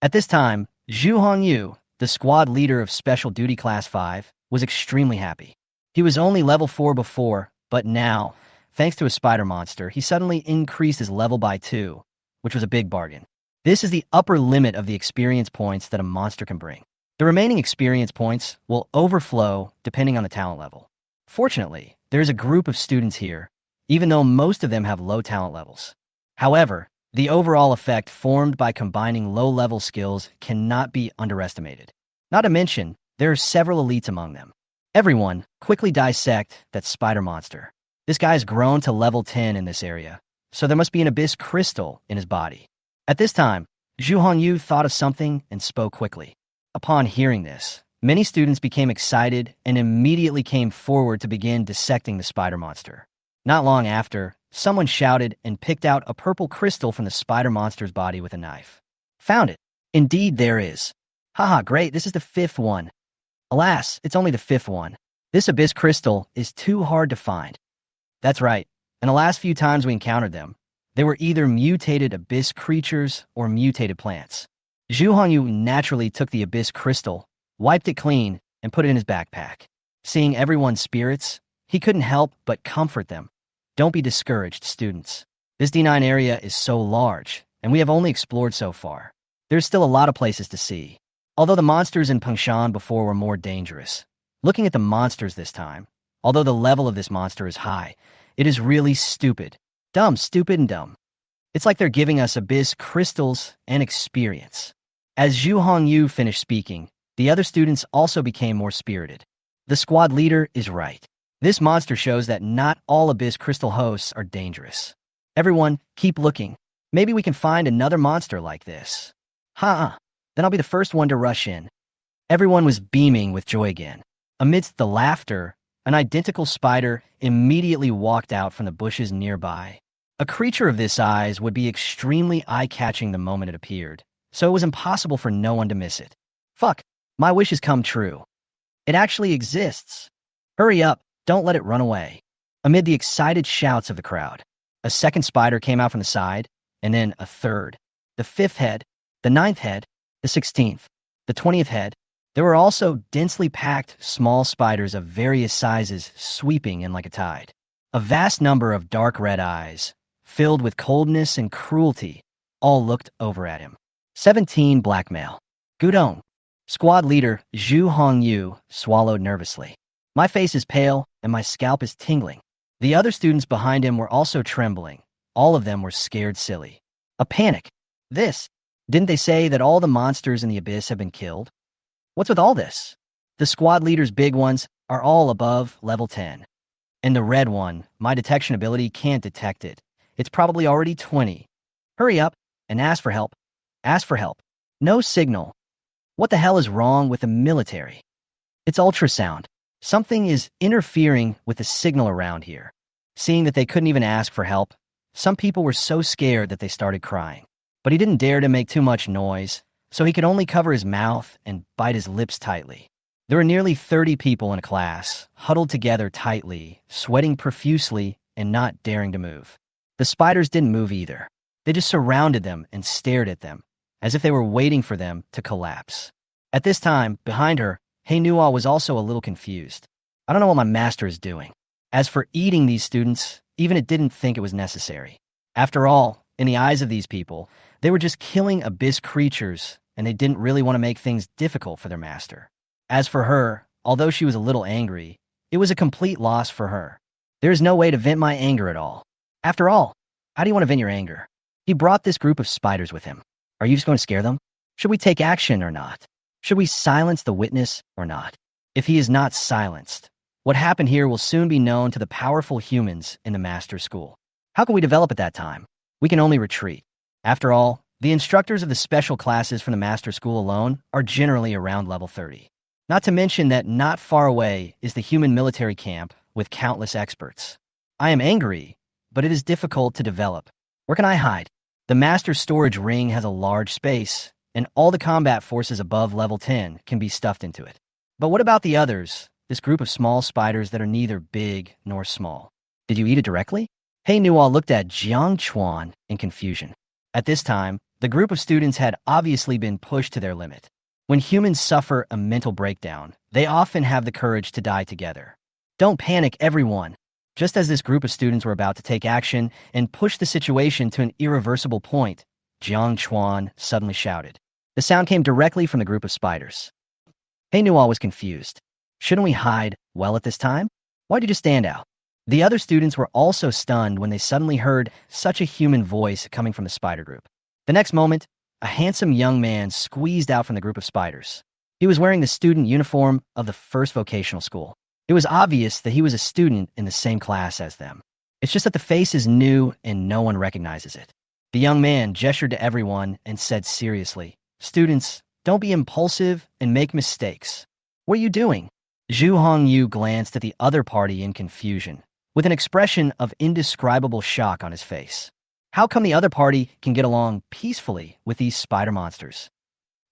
At this time, Zhu Hongyu, the squad leader of Special Duty Class 5, was extremely happy. He was only level 4 before, but now, thanks to a spider monster, he suddenly increased his level by 2, which was a big bargain. This is the upper limit of the experience points that a monster can bring. The remaining experience points will overflow depending on the talent level. Fortunately, there is a group of students here, even though most of them have low talent levels. However, the overall effect formed by combining low-level skills cannot be underestimated. Not to mention, there are several elites among them. Everyone quickly dissect that spider monster. This guy has grown to level 10 in this area, so there must be an abyss crystal in his body. At this time, Zhu Hongyu thought of something and spoke quickly. Upon hearing this, many students became excited and immediately came forward to begin dissecting the spider monster. Not long after, someone shouted and picked out a purple crystal from the spider monster's body with a knife. Found it. Indeed there is. Haha, great, this is the 5th one. Alas, it's only the 5th one. This abyss crystal is too hard to find. That's right, and the last few times we encountered them, they were either mutated abyss creatures or mutated plants. Zhu Hongyu naturally took the abyss crystal, wiped it clean, and put it in his backpack. Seeing everyone's spirits, he couldn't help but comfort them. Don't be discouraged, students. This D9 area is so large, and we have only explored so far. There's still a lot of places to see. Although the monsters in Pengshan before were more dangerous, looking at the monsters this time, although the level of this monster is high, it is really stupid. Dumb, stupid, and dumb. It's like they're giving us abyss crystals and experience. As Zhu Hongyu finished speaking, the other students also became more spirited. The squad leader is right. This monster shows that not all abyss crystal hosts are dangerous. Everyone, keep looking. Maybe we can find another monster like this. Ha! Then I'll be the first one to rush in. Everyone was beaming with joy again. Amidst the laughter, an identical spider immediately walked out from the bushes nearby. A creature of this size would be extremely eye-catching the moment it appeared, so it was impossible for no one to miss it. Fuck, my wish has come true. It actually exists. Hurry up, don't let it run away. Amid the excited shouts of the crowd, a second spider came out from the side, and then a third. The 5th head, the 9th head, the 16th, the 20th head. There were also densely packed small spiders of various sizes sweeping in like a tide. A vast number of dark red eyes, filled with coldness and cruelty, all looked over at him. 17 blackmail. Gudong. Squad leader Zhu Hongyu swallowed nervously. My face is pale and my scalp is tingling. The other students behind him were also trembling. All of them were scared silly. A panic. Didn't they say that all the monsters in the abyss have been killed? What's with all this? The squad leader's big ones are all above level 10. And the red one, my detection ability can't detect it. It's probably already 20. Hurry up and ask for help. Ask for help. No signal. What the hell is wrong with the military? It's ultrasound. Something is interfering with the signal around here. Seeing that they couldn't even ask for help, some people were so scared that they started crying. But he didn't dare to make too much noise, so he could only cover his mouth and bite his lips tightly. There were nearly 30 people in a class, huddled together tightly, sweating profusely and not daring to move. The spiders didn't move either. They just surrounded them and stared at them, as if they were waiting for them to collapse. At this time, behind her, Hainua was also a little confused. I don't know what my master is doing. As for eating these students, even it didn't think it was necessary. After all, in the eyes of these people, they were just killing abyss creatures, and they didn't really want to make things difficult for their master. As for her, although she was a little angry, it was a complete loss for her. There is no way to vent my anger at all. After all, how do you want to vent your anger? He brought this group of spiders with him. Are you just going to scare them? Should we take action or not? Should we silence the witness or not? If he is not silenced, what happened here will soon be known to the powerful humans in the master school. How can we develop at that time? We can only retreat. After all, the instructors of the special classes from the master school alone are generally around level 30. Not to mention that not far away is the human military camp with countless experts. I am angry, but it is difficult to develop. Where can I hide? The master storage ring has a large space, and all the combat forces above level 10 can be stuffed into it. But what about the others, this group of small spiders that are neither big nor small? Did you eat it directly? Hei Nuo looked at Jiang Chuan in confusion. At this time, the group of students had obviously been pushed to their limit. When humans suffer a mental breakdown, they often have the courage to die together. Don't panic, everyone. Just as this group of students were about to take action and push the situation to an irreversible point, Jiang Chuan suddenly shouted. The sound came directly from the group of spiders. Hei Nuo was confused. Shouldn't we hide well at this time? Why did you stand out? The other students were also stunned when they suddenly heard such a human voice coming from the spider group. The next moment, a handsome young man squeezed out from the group of spiders. He was wearing the student uniform of the first vocational school. It was obvious that he was a student in the same class as them. It's just that the face is new and no one recognizes it. The young man gestured to everyone and said seriously, "Students, don't be impulsive and make mistakes." "What are you doing?" Zhu Hongyu glanced at the other party in confusion, with an expression of indescribable shock on his face. How come the other party can get along peacefully with these spider monsters?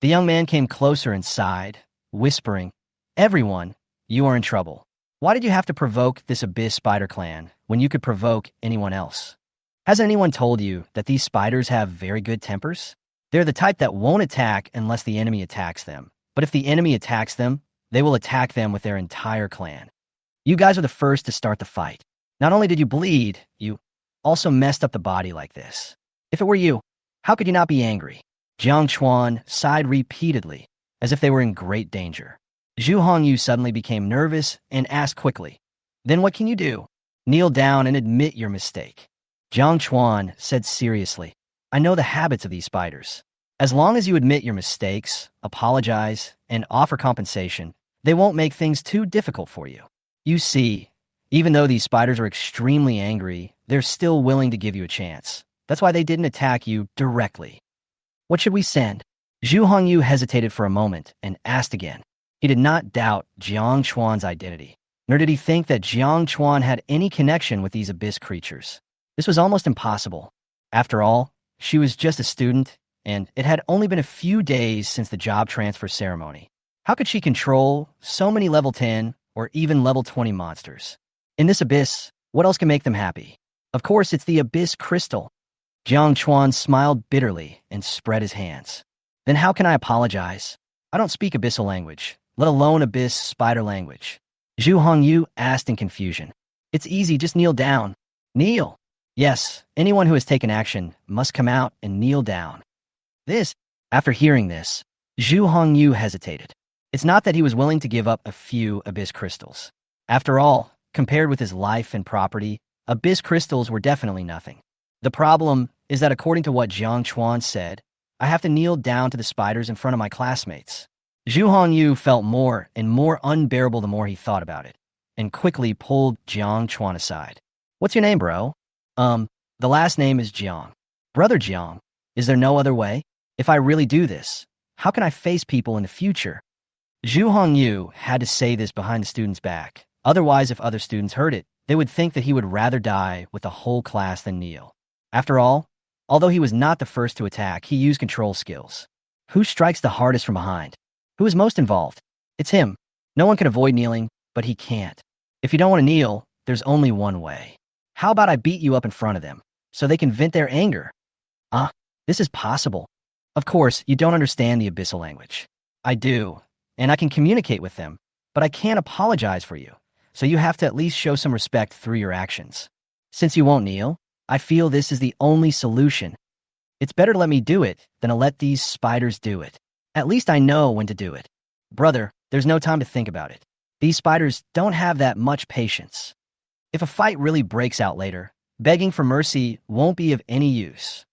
The young man came closer and sighed, whispering, "Everyone, you are in trouble. Why did you have to provoke this abyss spider clan when you could provoke anyone else? Hasn't anyone told you that these spiders have very good tempers? They're the type that won't attack unless the enemy attacks them. But if the enemy attacks them, they will attack them with their entire clan. You guys are the first to start the fight. Not only did you bleed, you also messed up the body like this. If it were you, how could you not be angry?" Jiang Chuan sighed repeatedly, as if they were in great danger. Zhu Hongyu suddenly became nervous and asked quickly, "Then what can you do? Kneel down and admit your mistake." Jiang Chuan said seriously, "I know the habits of these spiders. As long as you admit your mistakes, apologize, and offer compensation, they won't make things too difficult for you. You see, even though these spiders are extremely angry, they're still willing to give you a chance. That's why they didn't attack you directly." "What should we send?" Zhu Hongyu hesitated for a moment and asked again. He did not doubt Jiang Chuan's identity, nor did he think that Jiang Chuan had any connection with these abyss creatures. This was almost impossible. After all, she was just a student, and it had only been a few days since the job transfer ceremony. How could she control so many level 10 or even level 20 monsters? In this abyss, what else can make them happy? Of course, it's the abyss crystal. Jiang Chuan smiled bitterly and spread his hands. "Then how can I apologize? I don't speak abyssal language, let alone abyss spider language." Zhu Hongyu asked in confusion. "It's easy, just kneel down." "Kneel?" "Yes, anyone who has taken action must come out and kneel down." After hearing this, Zhu Hongyu hesitated. It's not that he was willing to give up a few abyss crystals. After all, compared with his life and property, abyss crystals were definitely nothing. The problem is that according to what Jiang Chuan said, I have to kneel down to the spiders in front of my classmates. Zhu Hongyu felt more and more unbearable the more he thought about it, and quickly pulled Jiang Chuan aside. What's your name, bro? The last name is Jiang. Brother Jiang, is there no other way? If I really do this, how can I face people in the future? Zhu Hongyu had to say this behind the student's back. Otherwise, if other students heard it, they would think that he would rather die with the whole class than kneel. After all, although he was not the first to attack, he used control skills. Who strikes the hardest from behind? Who is most involved? It's him. No one can avoid kneeling, but he can't. If you don't want to kneel, there's only one way. How about I beat you up in front of them, so they can vent their anger? This is possible. Of course, you don't understand the abyssal language. I do, and I can communicate with them, but I can't apologize for you, so you have to at least show some respect through your actions. Since you won't kneel, I feel this is the only solution. It's better to let me do it than to let these spiders do it. At least I know when to do it. Brother, there's no time to think about it. These spiders don't have that much patience. If a fight really breaks out later, begging for mercy won't be of any use.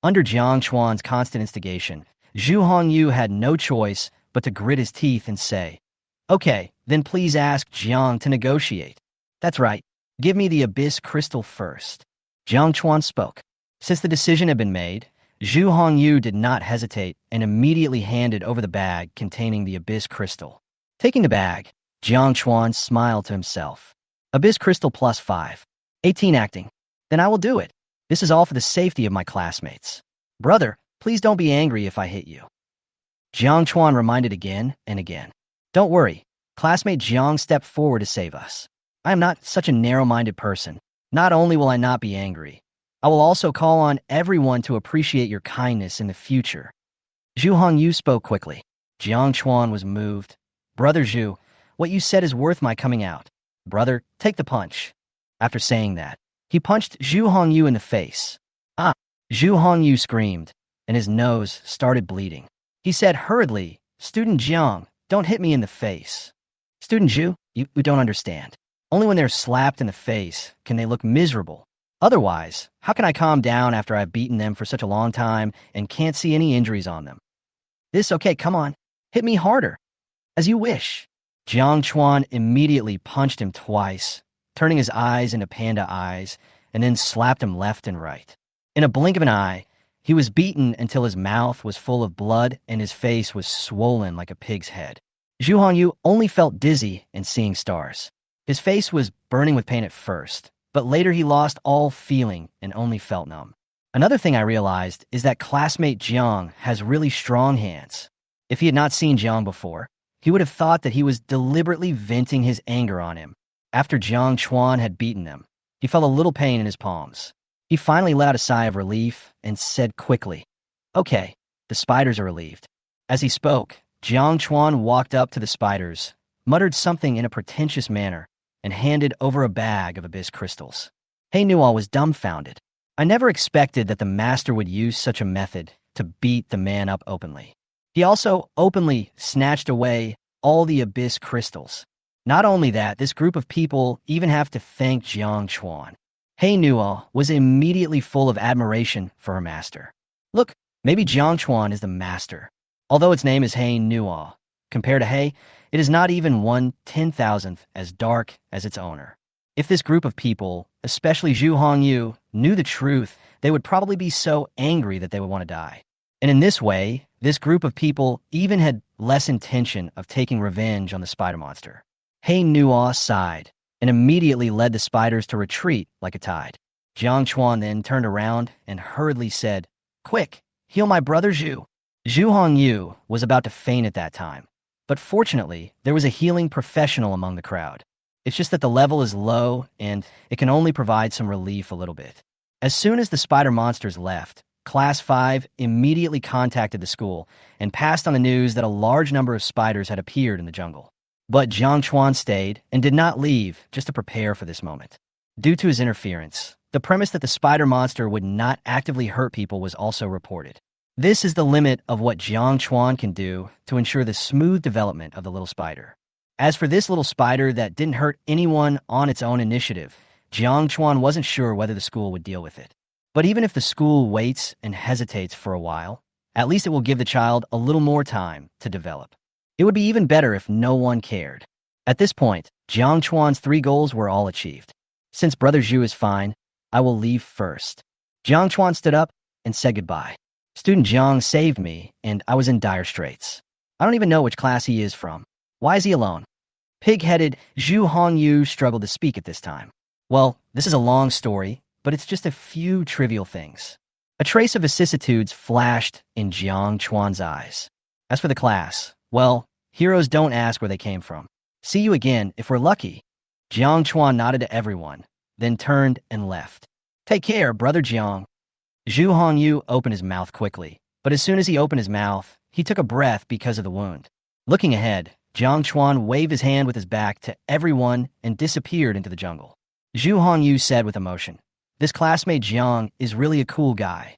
Under Jiang Chuan's constant instigation, Zhu Hongyu had no choice but to grit his teeth and say, "Okay, then please ask Jiang to negotiate." That's right. Give me the abyss crystal first. Jiang Chuan spoke. Since the decision had been made, Zhu Hongyu did not hesitate and immediately handed over the bag containing the abyss crystal. Taking the bag, Jiang Chuan smiled to himself. Abyss crystal plus 5. 18 acting. Then I will do it. This is all for the safety of my classmates. Brother, please don't be angry if I hit you. Jiang Chuan reminded again and again. Don't worry. Classmate Jiang stepped forward to save us. I am not such a narrow-minded person. Not only will I not be angry, I will also call on everyone to appreciate your kindness in the future. Zhu Hongyu spoke quickly. Jiang Chuan was moved. Brother Zhu, what you said is worth my coming out. Brother, take the punch. After saying that, he punched Zhu Hongyu in the face. Zhu Hongyu screamed, and his nose started bleeding. He said hurriedly, Student Jiang, don't hit me in the face. Student Zhu, you don't understand. Only when they're slapped in the face can they look miserable. Otherwise, how can I calm down after I've beaten them for such a long time and can't see any injuries on them? Okay, come on. Hit me harder. As you wish. Jiang Chuan immediately punched him twice, turning his eyes into panda eyes, and then slapped him left and right. In a blink of an eye, he was beaten until his mouth was full of blood and his face was swollen like a pig's head. Zhu Hongyu only felt dizzy and seeing stars. His face was burning with pain at first, but later he lost all feeling and only felt numb. Another thing I realized is that classmate Jiang has really strong hands. If he had not seen Jiang before, he would have thought that he was deliberately venting his anger on him. After Jiang Chuan had beaten them, he felt a little pain in his palms. He finally let out a sigh of relief and said quickly, Okay, the spiders are relieved. As he spoke, Jiang Chuan walked up to the spiders, muttered something in a pretentious manner, and handed over a bag of abyss crystals. He Nual was dumbfounded. I never expected that the master would use such a method to beat the man up openly. He also openly snatched away all the abyss crystals. Not only that, this group of people even have to thank Jiang Chuan. He Nual was immediately full of admiration for her master. Look, maybe Jiang Chuan is the master. Although its name is He Nual, compared to He, it is not even 1/10,000th as dark as its owner. If this group of people, especially Zhu Hongyu, knew the truth, they would probably be so angry that they would want to die. And in this way, this group of people even had less intention of taking revenge on the spider monster. He Nual sighed and immediately led the spiders to retreat like a tide. Jiang Chuan then turned around and hurriedly said, Quick, heal my brother Zhu. Zhu Hongyu was about to faint at that time, but fortunately, there was a healing professional among the crowd. It's just that the level is low and it can only provide some relief a little bit. As soon as the spider monsters left, Class 5 immediately contacted the school and passed on the news that a large number of spiders had appeared in the jungle. But Jiang Chuan stayed and did not leave just to prepare for this moment. Due to his interference, the premise that the spider monster would not actively hurt people was also reported. This is the limit of what Jiang Chuan can do to ensure the smooth development of the little spider. As for this little spider that didn't hurt anyone on its own initiative, Jiang Chuan wasn't sure whether the school would deal with it. But even if the school waits and hesitates for a while, at least it will give the child a little more time to develop. It would be even better if no one cared. At this point, Jiang Chuan's 3 goals were all achieved. Since Brother Zhu is fine, I will leave first. Jiang Chuan stood up and said goodbye. Student Jiang saved me, and I was in dire straits. I don't even know which class he is from. Why is he alone? Pig-headed Zhu Hongyu struggled to speak at this time. Well, this is a long story, but it's just a few trivial things. A trace of vicissitudes flashed in Jiang Chuan's eyes. As for the class, well, heroes don't ask where they came from. See you again if we're lucky. Jiang Chuan nodded to everyone, then turned and left. Take care, Brother Jiang. Zhu Hongyu opened his mouth quickly, but as soon as he opened his mouth, he took a breath because of the wound. Looking ahead, Jiang Chuan waved his hand with his back to everyone and disappeared into the jungle. Zhu Hongyu said with emotion, "This classmate Jiang is really a cool guy."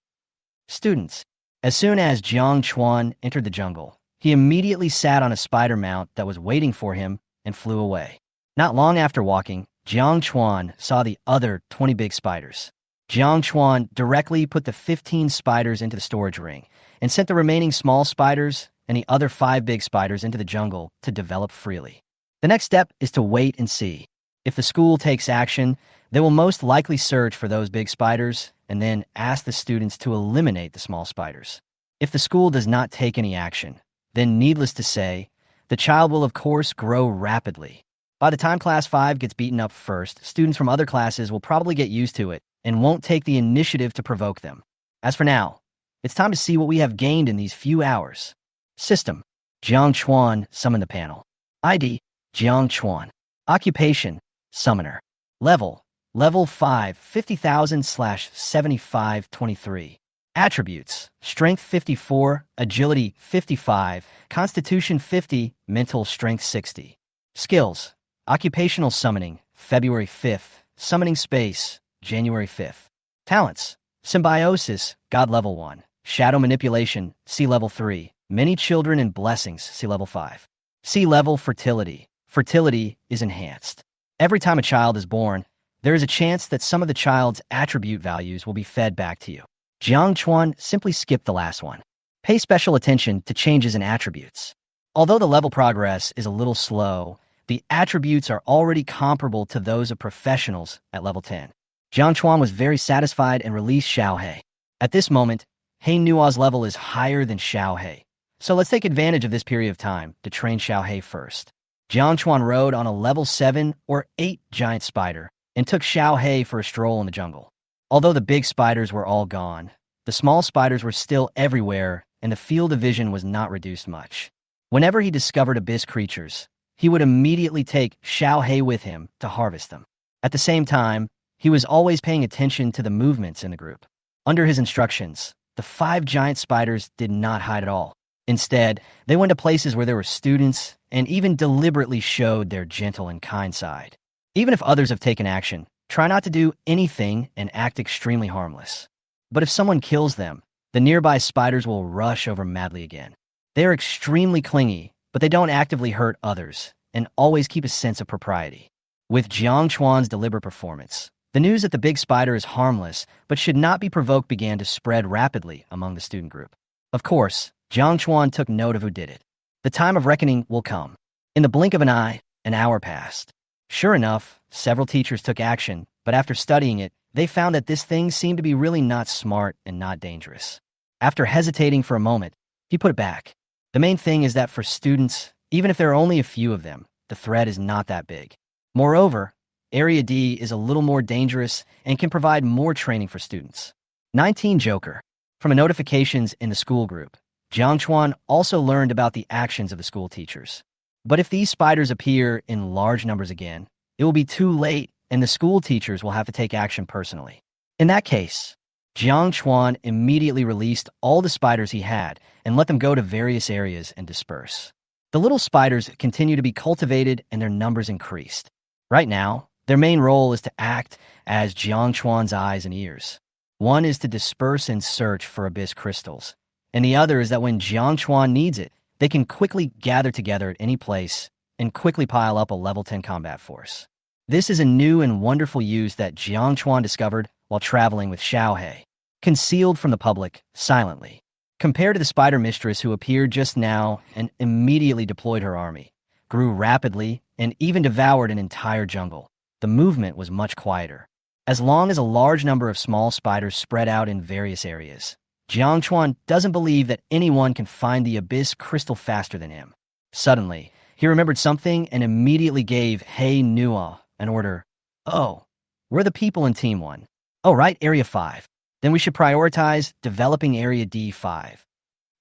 Students. As soon as Jiang Chuan entered the jungle, he immediately sat on a spider mount that was waiting for him and flew away. Not long after walking, Jiang Chuan saw the other 20 big spiders. Jiang Chuan directly put the 15 spiders into the storage ring and sent the remaining small spiders and the other 5 big spiders into the jungle to develop freely. The next step is to wait and see. If the school takes action, they will most likely search for those big spiders and then ask the students to eliminate the small spiders. If the school does not take any action, then needless to say, the child will of course grow rapidly. By the time Class 5 gets beaten up first, students from other classes will probably get used to it and won't take the initiative to provoke them. As for now, it's time to see what we have gained in these few hours. System. Jiang Chuan summoned the panel. ID. Jiang Chuan. Occupation. Summoner. Level 5, 50,000/7523. Attributes: Strength 54, Agility 55, Constitution 50, Mental Strength 60. Skills: Occupational Summoning, February 5th, Summoning Space, January 5th. Talents: Symbiosis, God Level 1, Shadow Manipulation, C Level 3, Many Children and Blessings, C Level 5. C Level Fertility. Fertility is enhanced. Every time a child is born, there is a chance that some of the child's attribute values will be fed back to you. Jiang Chuan simply skipped the last one. Pay special attention to changes in attributes. Although the level progress is a little slow, the attributes are already comparable to those of professionals at level 10. Jiang Chuan was very satisfied and released Xiao He. At this moment, He Nua's level is higher than Xiao He, so let's take advantage of this period of time to train Xiao He first. Jiang Chuan rode on a level 7 or 8 giant spider and took Xiao He for a stroll in the jungle. Although the big spiders were all gone, the small spiders were still everywhere and the field of vision was not reduced much. Whenever he discovered abyss creatures, he would immediately take Xiao He with him to harvest them. At the same time, he was always paying attention to the movements in the group. Under his instructions, the 5 giant spiders did not hide at all. Instead, they went to places where there were students and even deliberately showed their gentle and kind side. Even if others have taken action, try not to do anything and act extremely harmless. But if someone kills them, the nearby spiders will rush over madly again. They are extremely clingy, but they don't actively hurt others and always keep a sense of propriety. With Jiang Chuan's deliberate performance, the news that the big spider is harmless but should not be provoked began to spread rapidly among the student group. Of course, Jiang Chuan took note of who did it. The time of reckoning will come. In the blink of an eye, an hour passed. Sure enough, several teachers took action, but after studying it, they found that this thing seemed to be really not smart and not dangerous. After hesitating for a moment, he put it back. The main thing is that for students, even if there are only a few of them, the threat is not that big. Moreover, Area D is a little more dangerous and can provide more training for students. 19 Joker. From the notifications in the school group, Jiang Chuan also learned about the actions of the school teachers. But if these spiders appear in large numbers again, it will be too late and the school teachers will have to take action personally. In that case, Jiang Chuan immediately released all the spiders he had and let them go to various areas and disperse. The little spiders continue to be cultivated and their numbers increased. Right now, their main role is to act as Jiang Chuan's eyes and ears. One is to disperse and search for abyss crystals, and the other is that when Jiang Chuan needs it, they can quickly gather together at any place and quickly pile up a level 10 combat force. This is a new and wonderful use that Jiang Chuan discovered while traveling with Xiao He. Concealed from the public, silently, compared to the spider mistress who appeared just now and immediately deployed her army, grew rapidly, and even devoured an entire jungle. The movement was much quieter. As long as a large number of small spiders spread out in various areas, Jiang Chuan doesn't believe that anyone can find the abyss crystal faster than him. Suddenly, he remembered something and immediately gave He Nua an order. Oh, we're the people in Team 1. Oh, right, Area 5. Then we should prioritize developing Area D5.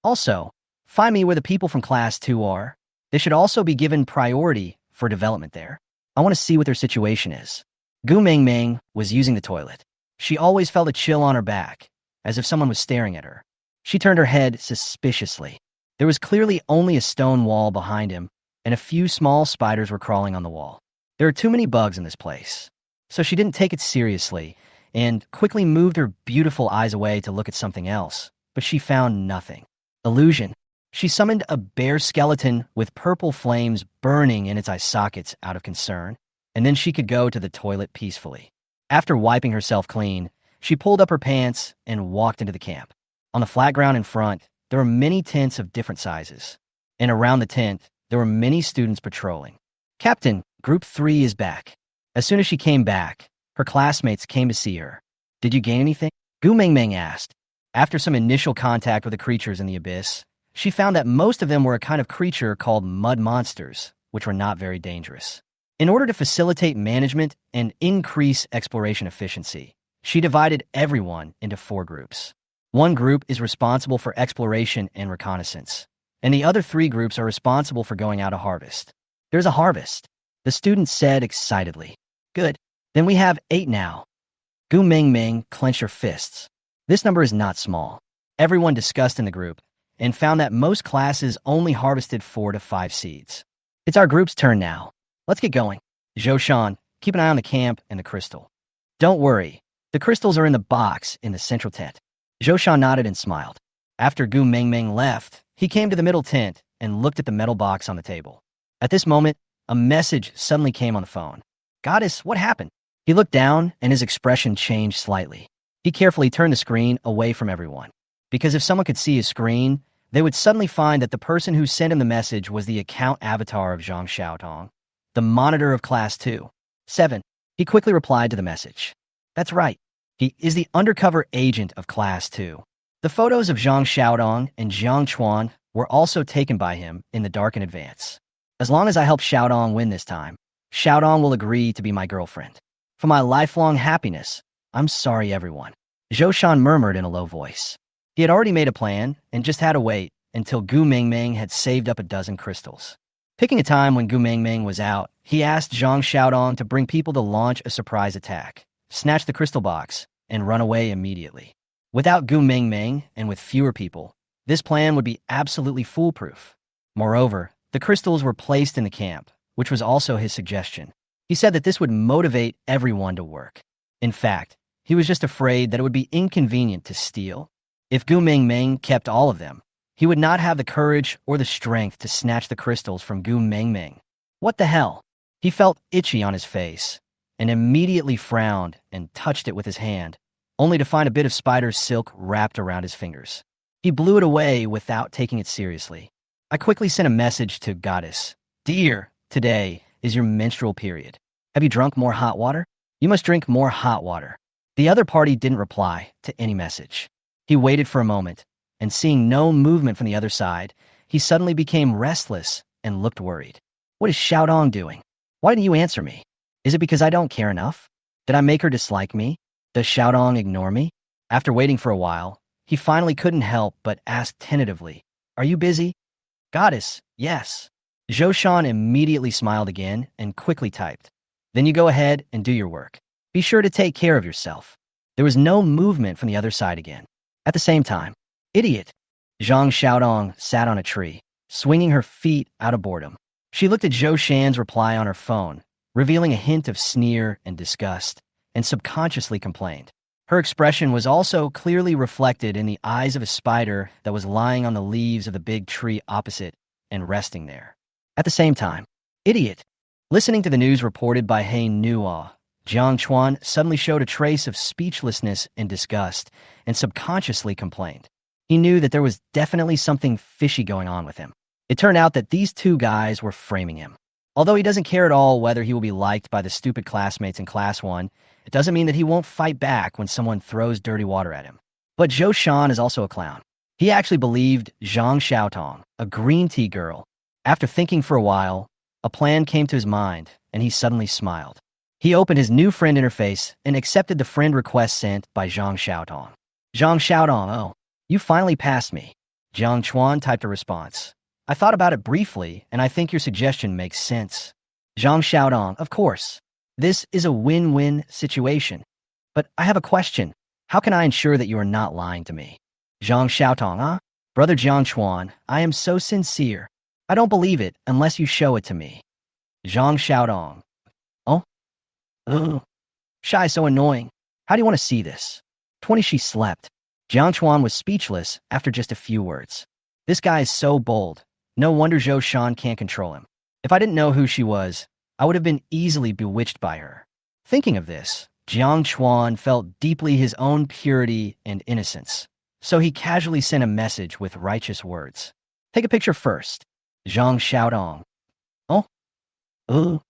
Also, find me where the people from Class 2 are. They should also be given priority for development there. I want to see what their situation is. Gu Mingming was using the toilet. She always felt a chill on her back, as if someone was staring at her. She turned her head suspiciously. There was clearly only a stone wall behind him, and a few small spiders were crawling on the wall. There are too many bugs in this place. So she didn't take it seriously, and quickly moved her beautiful eyes away to look at something else, but she found nothing. Illusion. She summoned a bear skeleton with purple flames burning in its eye sockets out of concern, and then she could go to the toilet peacefully. After wiping herself clean, she pulled up her pants and walked into the camp. On the flat ground in front, there were many tents of different sizes, and around the tent, there were many students patrolling. Captain, Group 3 is back. As soon as she came back, her classmates came to see her. Did you gain anything? Gu Mingming asked. After some initial contact with the creatures in the abyss, she found that most of them were a kind of creature called mud monsters, which were not very dangerous. In order to facilitate management and increase exploration efficiency, she divided everyone into 4 groups. One group is responsible for exploration and reconnaissance, and the other 3 groups are responsible for going out to harvest. There's a harvest, the student said excitedly. Good. Then we have 8 now. Gu Mingming clenched her fists. This number is not small. Everyone discussed in the group and found that most classes only harvested 4 to 5 seeds. It's our group's turn now. Let's get going. Zhou Shan, keep an eye on the camp and the crystal. Don't worry. The crystals are in the box in the central tent. Zhou Shan nodded and smiled. After Gu Mingming left, he came to the middle tent and looked at the metal box on the table. At this moment, a message suddenly came on the phone. Goddess, what happened? He looked down and his expression changed slightly. He carefully turned the screen away from everyone, because if someone could see his screen, they would suddenly find that the person who sent him the message was the account avatar of Zhang Xiaotong, the monitor of Class 2. 7. He quickly replied to the message. That's right. He is the undercover agent of Class 2. The photos of Zhang Xiaodong and Jiang Chuan were also taken by him in the dark in advance. As long as I help Xiaodong win this time, Xiaodong will agree to be my girlfriend. For my lifelong happiness, I'm sorry, everyone. Zhou Shan murmured in a low voice. He had already made a plan and just had to wait until Gu Mingming had saved up a dozen crystals. Picking a time when Gu Mingming was out, he asked Zhang Xiaodong to bring people to launch a surprise attack, snatch the crystal box, and run away immediately. Without Gu Mingming and with fewer people, this plan would be absolutely foolproof. Moreover, the crystals were placed in the camp, which was also his suggestion. He said that this would motivate everyone to work. In fact, he was just afraid that it would be inconvenient to steal. If Gu Mingming kept all of them, he would not have the courage or the strength to snatch the crystals from Gu Mingming. What the hell? He felt itchy on his face and immediately frowned and touched it with his hand, only to find a bit of spider's silk wrapped around his fingers. He blew it away without taking it seriously. I quickly sent a message to Goddess. Dear, today is your menstrual period. Have you drunk more hot water? You must drink more hot water. The other party didn't reply to any message. He waited for a moment, and seeing no movement from the other side, he suddenly became restless and looked worried. What is Xiaodong doing? Why didn't you answer me? Is it because I don't care enough? Did I make her dislike me? Does Xiaodong ignore me? After waiting for a while, he finally couldn't help but ask tentatively, Are you busy? Goddess, yes. Zhou Shan immediately smiled again and quickly typed. Then you go ahead and do your work. Be sure to take care of yourself. There was no movement from the other side again. At the same time, idiot. Zhang Xiaodong sat on a tree, swinging her feet out of boredom. She looked at Zhou Shan's reply on her phone, revealing a hint of sneer and disgust, and subconsciously complained. Her expression was also clearly reflected in the eyes of a spider that was lying on the leaves of the big tree opposite and resting there. At the same time, idiot. Listening to the news reported by He Nua, Jiang Chuan suddenly showed a trace of speechlessness and disgust and subconsciously complained. He knew that there was definitely something fishy going on with him. It turned out that these two guys were framing him. Although he doesn't care at all whether he will be liked by the stupid classmates in Class 1, it doesn't mean that he won't fight back when someone throws dirty water at him. But Zhou Shan is also a clown. He actually believed Zhang Xiaotong, a green tea girl. After thinking for a while, a plan came to his mind, and he suddenly smiled. He opened his new friend interface and accepted the friend request sent by Zhang Xiaotong. Zhang Xiaotong, oh, you finally passed me. Jiang Chuan typed a response. I thought about it briefly, and I think your suggestion makes sense. Zhang Xiaodong, of course. This is a win-win situation. But I have a question. How can I ensure that you are not lying to me? Zhang Xiaotong, huh? Brother Jiang Chuan, I am so sincere. I don't believe it unless you show it to me. Zhang Xiaodong. Oh? Ugh. Shy, so annoying. How do you want to see this? 20 she slept. Jiang Chuan was speechless after just a few words. This guy is so bold. No wonder Zhou Shan can't control him. If I didn't know who she was, I would have been easily bewitched by her. Thinking of this, Jiang Chuan felt deeply his own purity and innocence. So he casually sent a message with righteous words. Take a picture first. Zhang Xiaodong. Oh? Ugh.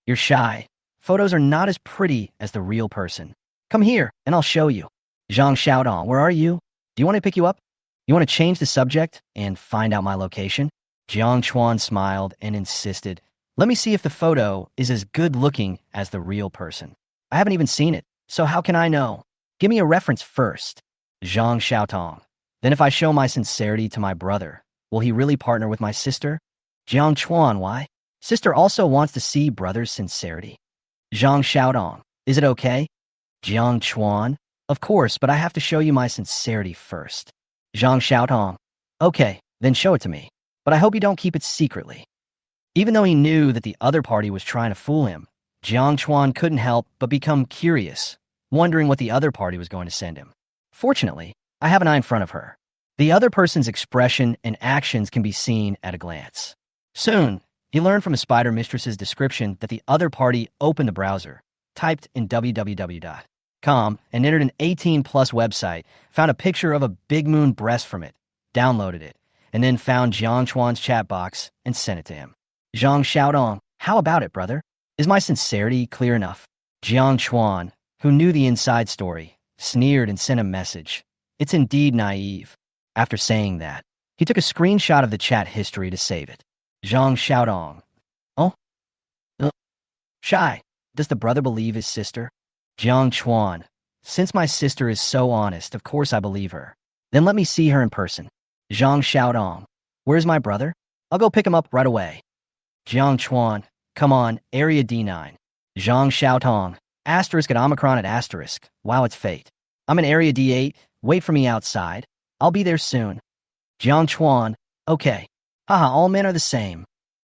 You're shy. Photos are not as pretty as the real person. Come here, and I'll show you. Zhang Xiaodong, where are you? Do you want me to pick you up? You want to change the subject and find out my location? Jiang Chuan smiled and insisted, let me see if the photo is as good looking as the real person. I haven't even seen it, so how can I know? Give me a reference first. Zhang Xiaotong. Then if I show my sincerity to my brother, will he really partner with my sister? Jiang Chuan, why? Sister also wants to see brother's sincerity. Zhang Xiaodong. Is it okay? Jiang Chuan. Of course, but I have to show you my sincerity first. Zhang Xiaotong. Okay, then show it to me. But I hope you don't keep it secretly. Even though he knew that the other party was trying to fool him, Jiang Chuan couldn't help but become curious, wondering what the other party was going to send him. Fortunately, I have an eye in front of her. The other person's expression and actions can be seen at a glance. Soon, he learned from his spider mistress's description that the other party opened the browser, typed in www.com, and entered an 18-plus website, found a picture of a big moon breast from it, downloaded it, and then found Jiang Chuan's chat box and sent it to him. Zhang Xiaodong, how about it, brother? Is my sincerity clear enough? Jiang Chuan, who knew the inside story, sneered and sent a message. It's indeed naive. After saying that, he took a screenshot of the chat history to save it. Zhang Xiaodong. Oh? Shy, does the brother believe his sister? Jiang Chuan. Since my sister is so honest, of course I believe her. Then let me see her in person. Zhang Xiaodong. Where's my brother? I'll go pick him up right away. Jiang Chuan. Come on, Area D9. Zhang Xiaotong. Asterisk at Omicron at asterisk. Wow, it's fate. I'm in Area D8. Wait for me outside. I'll be there soon. Jiang Chuan. Okay. Haha, all men are the same.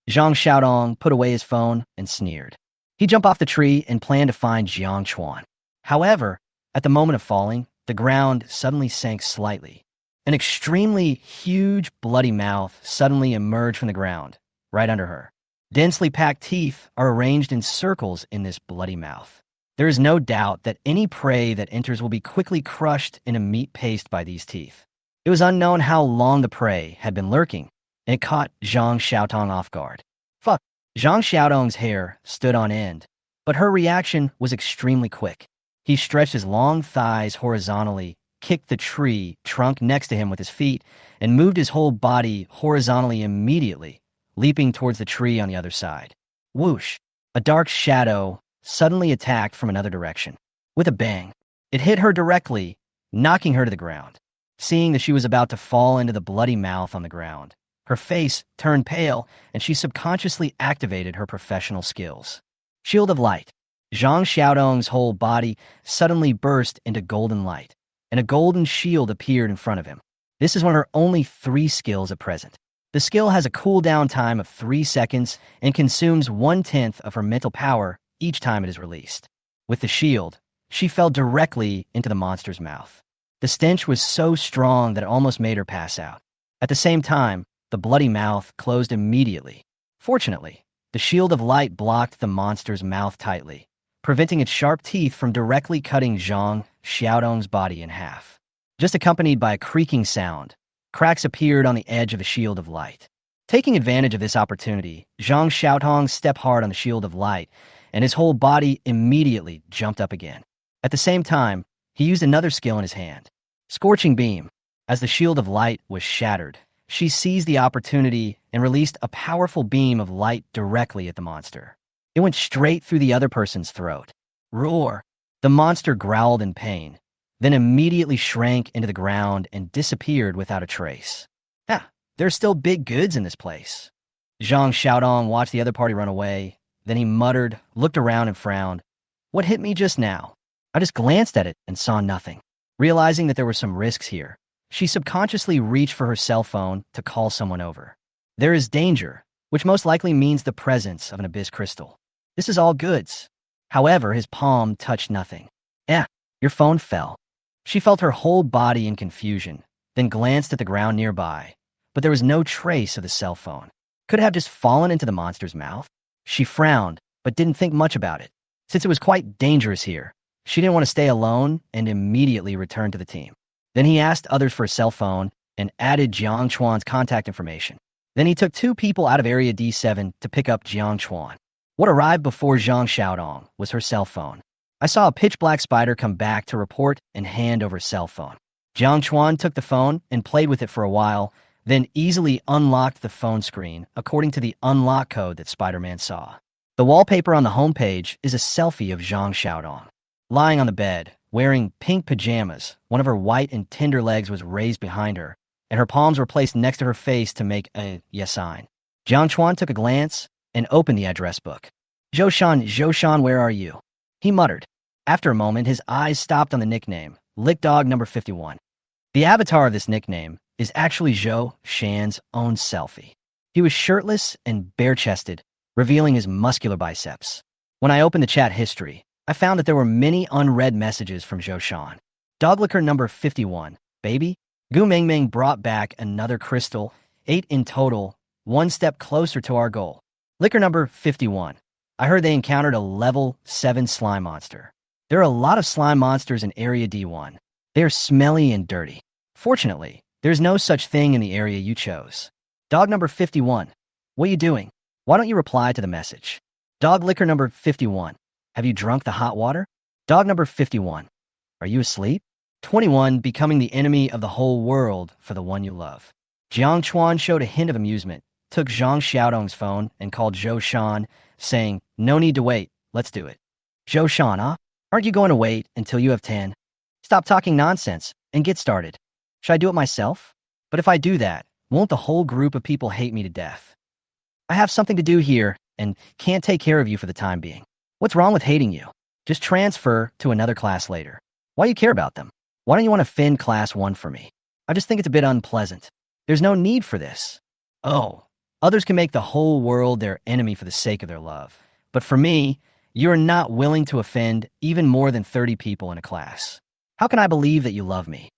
Zhang Xiaodong put away his phone and sneered. He jumped off the tree and planned to find Jiang Chuan. However, at the moment of falling, the ground suddenly sank slightly. An extremely huge, bloody mouth suddenly emerged from the ground, right under her. Densely packed teeth are arranged in circles in this bloody mouth. There is no doubt that any prey that enters will be quickly crushed in a meat paste by these teeth. It was unknown how long the prey had been lurking, and it caught Zhang Xiaotong off guard. Fuck. Zhang Xiaotong's hair stood on end, but her reaction was extremely quick. He stretched his long thighs horizontally, kicked the tree trunk next to him with his feet, and moved his whole body horizontally immediately, leaping towards the tree on the other side. Whoosh! A dark shadow suddenly attacked from another direction. With a bang, it hit her directly, knocking her to the ground. Seeing that she was about to fall into the bloody mouth on the ground, her face turned pale, and she subconsciously activated her professional skills. Shield of Light. Zhang Xiaodong's whole body suddenly burst into golden light, and a golden shield appeared in front of him. This is one of her only 3 skills at present. The skill has a cooldown time of 3 seconds and consumes 1/10 of her mental power each time it is released. With the shield, she fell directly into the monster's mouth. The stench was so strong that it almost made her pass out. At the same time, the bloody mouth closed immediately. Fortunately, the shield of light blocked the monster's mouth tightly, preventing its sharp teeth from directly cutting Zhang Xiaodong's body in half. just accompanied by a creaking sound. Cracks appeared on the edge of the shield of light. Taking advantage of this opportunity, Zhang Xiaotong stepped hard on the shield of light, and his whole body immediately jumped up again. At the same time, he used another skill in his hand, Scorching Beam. As the shield of light was shattered, she seized the opportunity and released a powerful beam of light directly at the monster. It went straight through the other person's throat. Roar! The monster growled in pain, then immediately shrank into the ground and disappeared without a trace. There's still big goods in this place. Zhang Xiaodong watched the other party run away. Then he muttered, looked around and frowned. What hit me just now? I just glanced at it and saw nothing. Realizing that there were some risks here, she subconsciously reached for her cell phone to call someone over. There is danger, which most likely means the presence of an abyss crystal. This is all goods. However, his palm touched nothing. Your phone fell. She felt her whole body in confusion, then glanced at the ground nearby. But there was no trace of the cell phone. Could it have just fallen into the monster's mouth? She frowned, but didn't think much about it. Since it was quite dangerous here, she didn't want to stay alone and immediately returned to the team. Then he asked others for a cell phone and added Jiang Chuan's contact information. Then he took 2 people out of Area D7 to pick up Jiang Chuan. What arrived before Zhang Xiaodong was her cell phone. I saw a pitch-black spider come back to report and hand over cell phone. Jiang Chuan took the phone and played with it for a while, then easily unlocked the phone screen according to the unlock code that Spider-Man saw. The wallpaper on the homepage is a selfie of Zhang Xiaodong. Lying on the bed, wearing pink pajamas, one of her white and tender legs was raised behind her, and her palms were placed next to her face to make a yes sign. Jiang Chuan took a glance and opened the address book. Zhou-shan, where are you? He muttered. After a moment, his eyes stopped on the nickname, Lick Dog number 51. The avatar of this nickname is actually Zhou Shan's own selfie. He was shirtless and bare-chested, revealing his muscular biceps. When I opened the chat history, I found that there were many unread messages from Zhou Shan. Doglicker number 51. Baby? Gu Mingming brought back another crystal, 8 in total, 1 step closer to our goal. Liquor number 51. I heard they encountered a level 7 slime monster. There are a lot of slime monsters in Area D1. They are smelly and dirty. Fortunately, there's no such thing in the area you chose. Dog number 51. What are you doing? Why don't you reply to the message? Dog liquor number 51. Have you drunk the hot water? Dog number 51. Are you asleep? 21. Becoming the enemy of the whole world for the one you love. Jiang Chuan showed a hint of amusement, took Zhang Xiaodong's phone, and called Zhou Shan, saying, no need to wait, let's do it. Zhou Shan, aren't you going to wait until you have 10? Stop talking nonsense and get started. Should I do it myself? But if I do that, won't the whole group of people hate me to death? I have something to do here and can't take care of you for the time being. What's wrong with hating you? Just transfer to another class later. Why do you care about them? Why don't you want to fin class 1 for me? I just think it's a bit unpleasant. There's no need for this. Oh, others can make the whole world their enemy for the sake of their love. But for me, you're not willing to offend even more than 30 people in a class. How can I believe that you love me?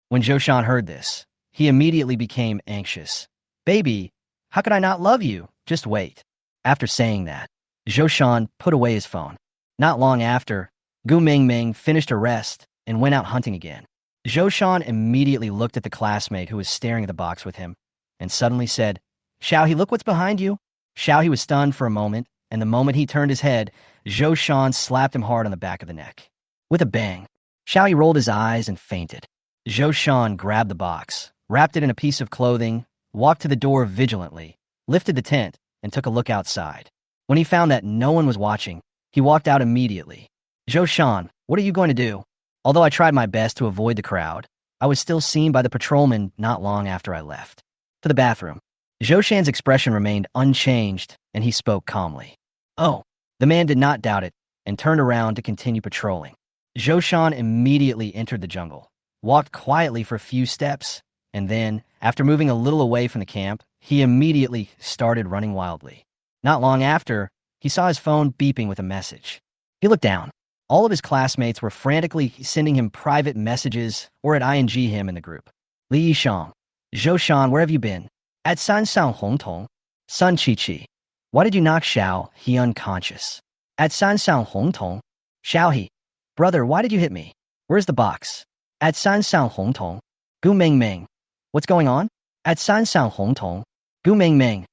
When Zhou Shan heard this, he immediately became anxious. Baby, how could I not love you? Just wait. After saying that, Zhou Shan put away his phone. Not long after, Gu Mingming finished her rest and went out hunting again. Zhou Shan immediately looked at the classmate who was staring at the box with him and suddenly said, Xiaohe, look what's behind you. Xiaohe was stunned for a moment, and the moment he turned his head, Zhou Shan slapped him hard on the back of the neck. With a bang, Xiaohe rolled his eyes and fainted. Zhou Shan grabbed the box, wrapped it in a piece of clothing, walked to the door vigilantly, lifted the tent, and took a look outside. When he found that no one was watching, he walked out immediately. Zhou Shan, what are you going to do? Although I tried my best to avoid the crowd, I was still seen by the patrolman not long after I left. To the bathroom. Zhou Shan's expression remained unchanged, and he spoke calmly. Oh, the man did not doubt it, and turned around to continue patrolling. Zhou Shan immediately entered the jungle, walked quietly for a few steps, and then, after moving a little away from the camp, he immediately started running wildly. Not long after, he saw his phone beeping with a message. He looked down. All of his classmates were frantically sending him private messages or at ing him in the group. Li Yishang, Zhou Shan, where have you been? At San San Hongtong. Sun Chi Chi. Why did you knock Xiao He unconscious? At San San Hongtong. Xiao He. Brother, why did you hit me? Where's the box? At San Sao Hong Tong, Gu Ming Ming. What's going on? At San Sao Hong Tong, Gu Ming Ming.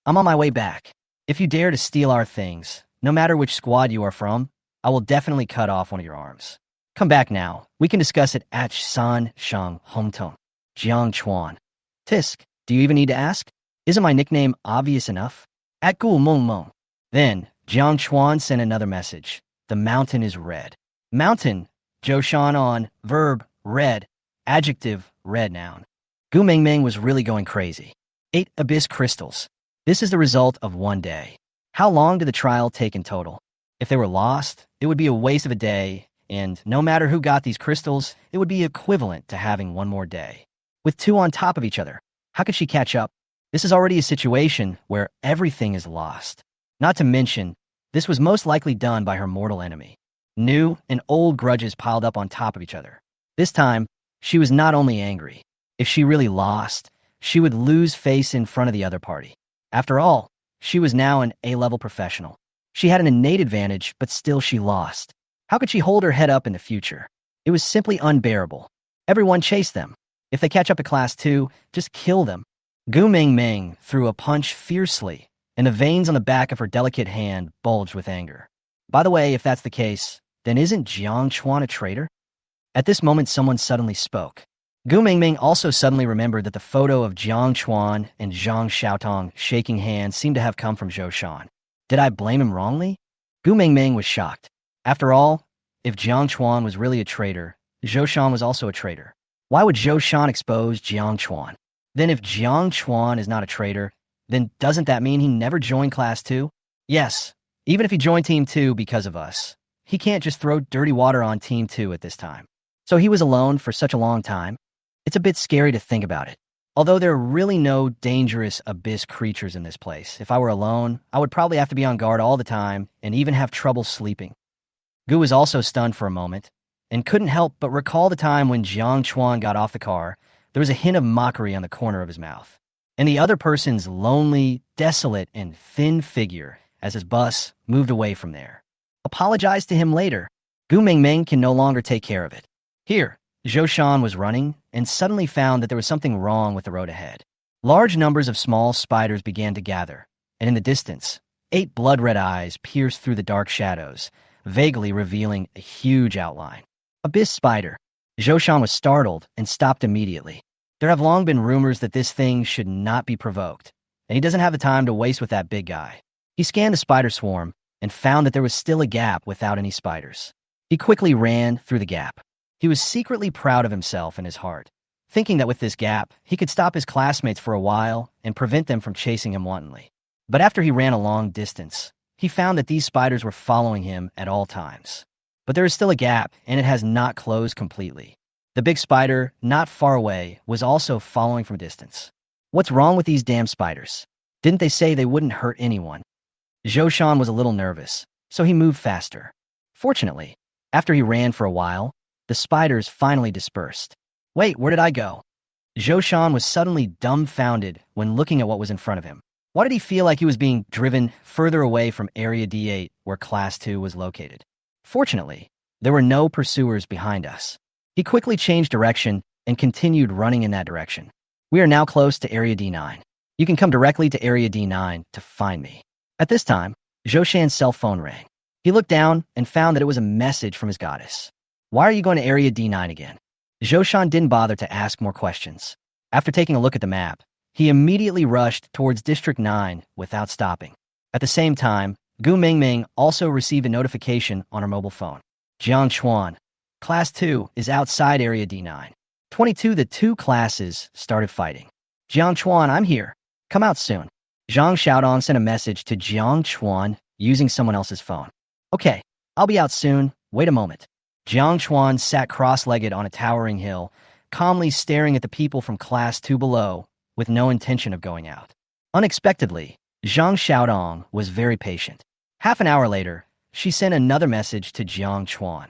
I'm on my way back. If you dare to steal our things, no matter which squad you are from, I will definitely cut off one of your arms. Come back now. We can discuss it at San Shang Hong Tong. Jiang Chuan. Tisk, do you even need to ask? Isn't my nickname obvious enough? At Gu Mong Mong. Then, Jiang Chuan sent another message. The mountain is red. Mountain, Zhou on, verb, red, adjective, red noun. Gu Mingming was really going crazy. 8 abyss crystals. This is the result of one day. How long did the trial take in total? If they were lost, it would be a waste of a day, and no matter who got these crystals, it would be equivalent to having one more day. With 2 on top of each other, how could she catch up? This is already a situation where everything is lost. Not to mention, this was most likely done by her mortal enemy. New and old grudges piled up on top of each other. This time, she was not only angry. If she really lost, she would lose face in front of the other party. After all, she was now an A-level professional. She had an innate advantage, but still she lost. How could she hold her head up in the future? It was simply unbearable. Everyone chased them. If they catch up to Class 2, just kill them. Gu Mingming threw a punch fiercely, and the veins on the back of her delicate hand bulged with anger. By the way, if that's the case, then isn't Jiang Chuan a traitor? At this moment, someone suddenly spoke. Gu Mingming also suddenly remembered that the photo of Jiang Chuan and Zhang Xiaotong shaking hands seemed to have come from Zhou Shan. Did I blame him wrongly? Gu Mingming was shocked. After all, if Jiang Chuan was really a traitor, Zhou Shan was also a traitor. Why would Zhou Shan expose Jiang Chuan? Then if Jiang Chuan is not a traitor, then doesn't that mean he never joined Class 2? Yes, even if he joined Team 2 because of us. He can't just throw dirty water on Team 2 at this time. So he was alone for such a long time? It's a bit scary to think about it. Although there are really no dangerous abyss creatures in this place, if I were alone, I would probably have to be on guard all the time and even have trouble sleeping. Gu was also stunned for a moment and couldn't help but recall the time when Jiang Chuan got off the car. There was a hint of mockery on the corner of his mouth, and the other person's lonely, desolate, and thin figure as his bus moved away from there. Apologize to him later. Gu Mingming can no longer take care of it. Here, Zhou Shan was running and suddenly found that there was something wrong with the road ahead. Large numbers of small spiders began to gather, and in the distance, 8 blood-red eyes pierced through the dark shadows, vaguely revealing a huge outline. Abyss spider. Zhou Shan was startled and stopped immediately. There have long been rumors that this thing should not be provoked, and he doesn't have the time to waste with that big guy. He scanned the spider swarm and found that there was still a gap without any spiders. He quickly ran through the gap. He was secretly proud of himself in his heart, thinking that with this gap, he could stop his classmates for a while and prevent them from chasing him wantonly. But after he ran a long distance, he found that these spiders were following him at all times. But there is still a gap, and it has not closed completely. The big spider, not far away, was also following from a distance. What's wrong with these damn spiders? Didn't they say they wouldn't hurt anyone? Zhou Shan was a little nervous, so he moved faster. Fortunately, after he ran for a while, the spiders finally dispersed. Wait, where did I go? Zhou Shan was suddenly dumbfounded when looking at what was in front of him. Why did he feel like he was being driven further away from Area D8 where Class 2 was located? Fortunately, there were no pursuers behind us. He quickly changed direction and continued running in that direction. We are now close to Area D9. You can come directly to Area D9 to find me. At this time, Zhou Shan's cell phone rang. He looked down and found that it was a message from his goddess. Why are you going to Area D9 again? Zhou Shan didn't bother to ask more questions. After taking a look at the map, he immediately rushed towards District 9 without stopping. At the same time, Gu Mingming also received a notification on her mobile phone. Jiang Chuan, Class 2 is outside Area D9. 22 The 2 classes started fighting. Jiang Chuan, I'm here. Come out soon. Zhang Xiaodong sent a message to Jiang Chuan using someone else's phone. Okay, I'll be out soon. Wait a moment. Jiang Chuan sat cross-legged on a towering hill, calmly staring at the people from Class 2 below, with no intention of going out. Unexpectedly, Zhang Xiaodong was very patient. Half an hour later, she sent another message to Jiang Chuan.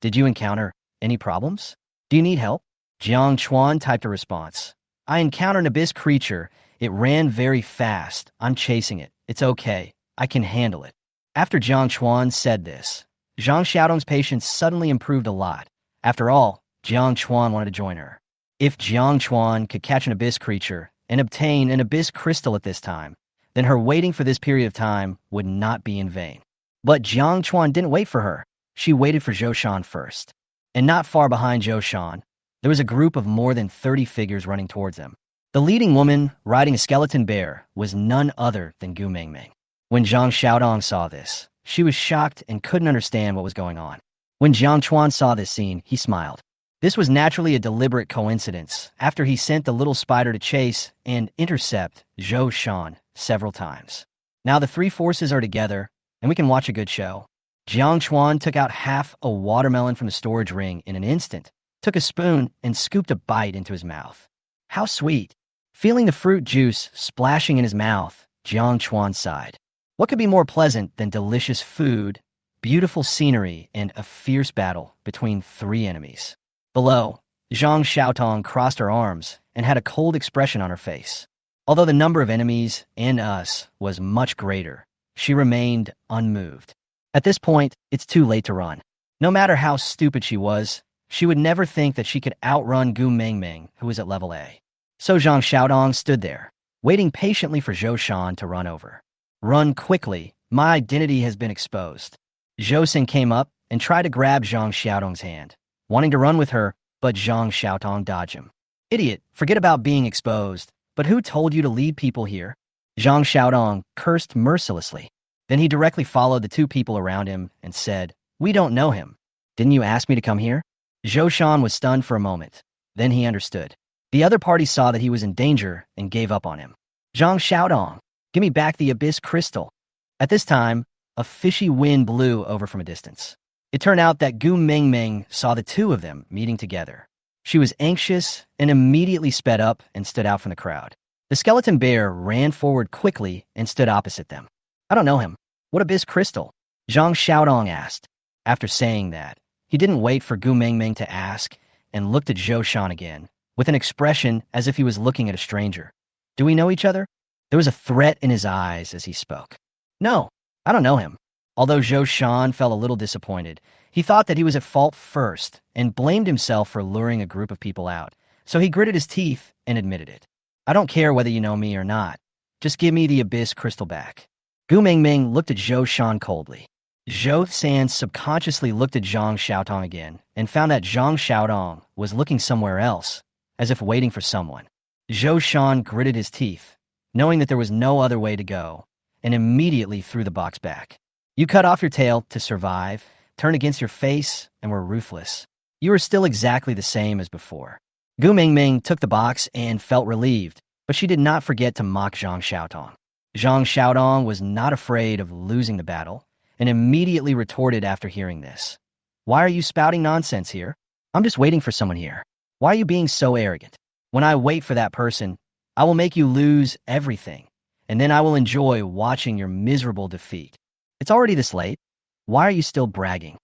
Did you encounter any problems? Do you need help? Jiang Chuan typed a response. I encountered an abyss creature. It ran very fast. I'm chasing it. It's okay. I can handle it. After Jiang Chuan said this, Zhang Xiaodong's patience suddenly improved a lot. After all, Jiang Chuan wanted to join her. If Jiang Chuan could catch an abyss creature and obtain an abyss crystal at this time, then her waiting for this period of time would not be in vain. But Jiang Chuan didn't wait for her. She waited for Zhou Shan first. And not far behind Zhou Shan, there was a group of more than 30 figures running towards them. The leading woman, riding a skeleton bear, was none other than Gu Mengmeng. When Zhang Xiaodong saw this, she was shocked and couldn't understand what was going on. When Jiang Chuan saw this scene, he smiled. This was naturally a deliberate coincidence after he sent the little spider to chase and intercept Zhou Shan several times. Now the three forces are together, and we can watch a good show. Jiang Chuan took out half a watermelon from the storage ring in an instant, took a spoon, and scooped a bite into his mouth. How sweet! Feeling the fruit juice splashing in his mouth, Jiang Chuan sighed. What could be more pleasant than delicious food, beautiful scenery, and a fierce battle between three enemies? Below, Zhang Xiaotong crossed her arms and had a cold expression on her face. Although the number of enemies and us was much greater, she remained unmoved. At this point, it's too late to run. No matter how stupid she was, she would never think that she could outrun Gu Mengmeng, who was at level A. So Zhang Xiaodong stood there, waiting patiently for Zhou Shan to run over. Run quickly, my identity has been exposed. Zhou Xin came up and tried to grab Zhang Xiaodong's hand, wanting to run with her, but Zhang Xiaotong dodged him. Idiot, forget about being exposed, but who told you to lead people here? Zhang Xiaodong cursed mercilessly. Then he directly followed the two people around him and said, "We don't know him. Didn't you ask me to come here?" Zhou Shan was stunned for a moment. Then he understood. The other party saw that he was in danger and gave up on him. Zhang Xiaodong, give me back the abyss crystal. At this time, a fishy wind blew over from a distance. It turned out that Gu Mengmeng saw the two of them meeting together. She was anxious and immediately sped up and stood out from the crowd. The skeleton bear ran forward quickly and stood opposite them. I don't know him. What abyss crystal? Zhang Xiaodong asked. After saying that, he didn't wait for Gu Mengmeng to ask and looked at Zhou Shan again, with an expression as if he was looking at a stranger. Do we know each other? There was a threat in his eyes as he spoke. No, I don't know him. Although Zhou Shan felt a little disappointed, he thought that he was at fault first and blamed himself for luring a group of people out, so he gritted his teeth and admitted it. I don't care whether you know me or not. Just give me the abyss crystal back. Gu Mengmeng looked at Zhou Shan coldly. Zhou San subconsciously looked at Zhang Xiaotong again and found that Zhang Xiaotong was looking somewhere else, as if waiting for someone. Zhou Shan gritted his teeth, knowing that there was no other way to go, and immediately threw the box back. You cut off your tail to survive, turn against your face, and were ruthless. You are still exactly the same as before. Gu Mengmeng took the box and felt relieved, but she did not forget to mock Zhang Xiaotong. Zhang Xiaodong was not afraid of losing the battle, and immediately retorted after hearing this. Why are you spouting nonsense here? I'm just waiting for someone here. Why are you being so arrogant? When I wait for that person, I will make you lose everything, and then I will enjoy watching your miserable defeat. It's already this late. Why are you still bragging?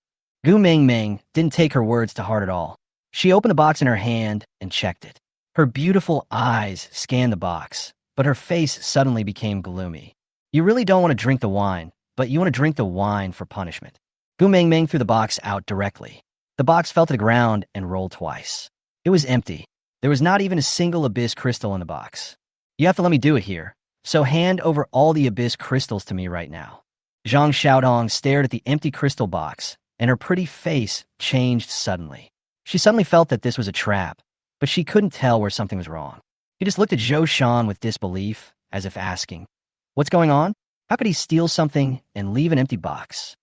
Gu Mengmeng didn't take her words to heart at all. She opened the box in her hand and checked it. Her beautiful eyes scanned the box, but her face suddenly became gloomy. You really don't want to drink the wine, but you want to drink the wine for punishment. Gu Mengmeng threw the box out directly. The box fell to the ground and rolled twice. It was empty. There was not even a single abyss crystal in the box. You have to let me do it here, so hand over all the abyss crystals to me right now. Zhang Xiaodong stared at the empty crystal box, and her pretty face changed suddenly. She suddenly felt that this was a trap, but she couldn't tell where something was wrong. He just looked at Zhou Shan with disbelief, as if asking, "What's going on? How could he steal something and leave an empty box?"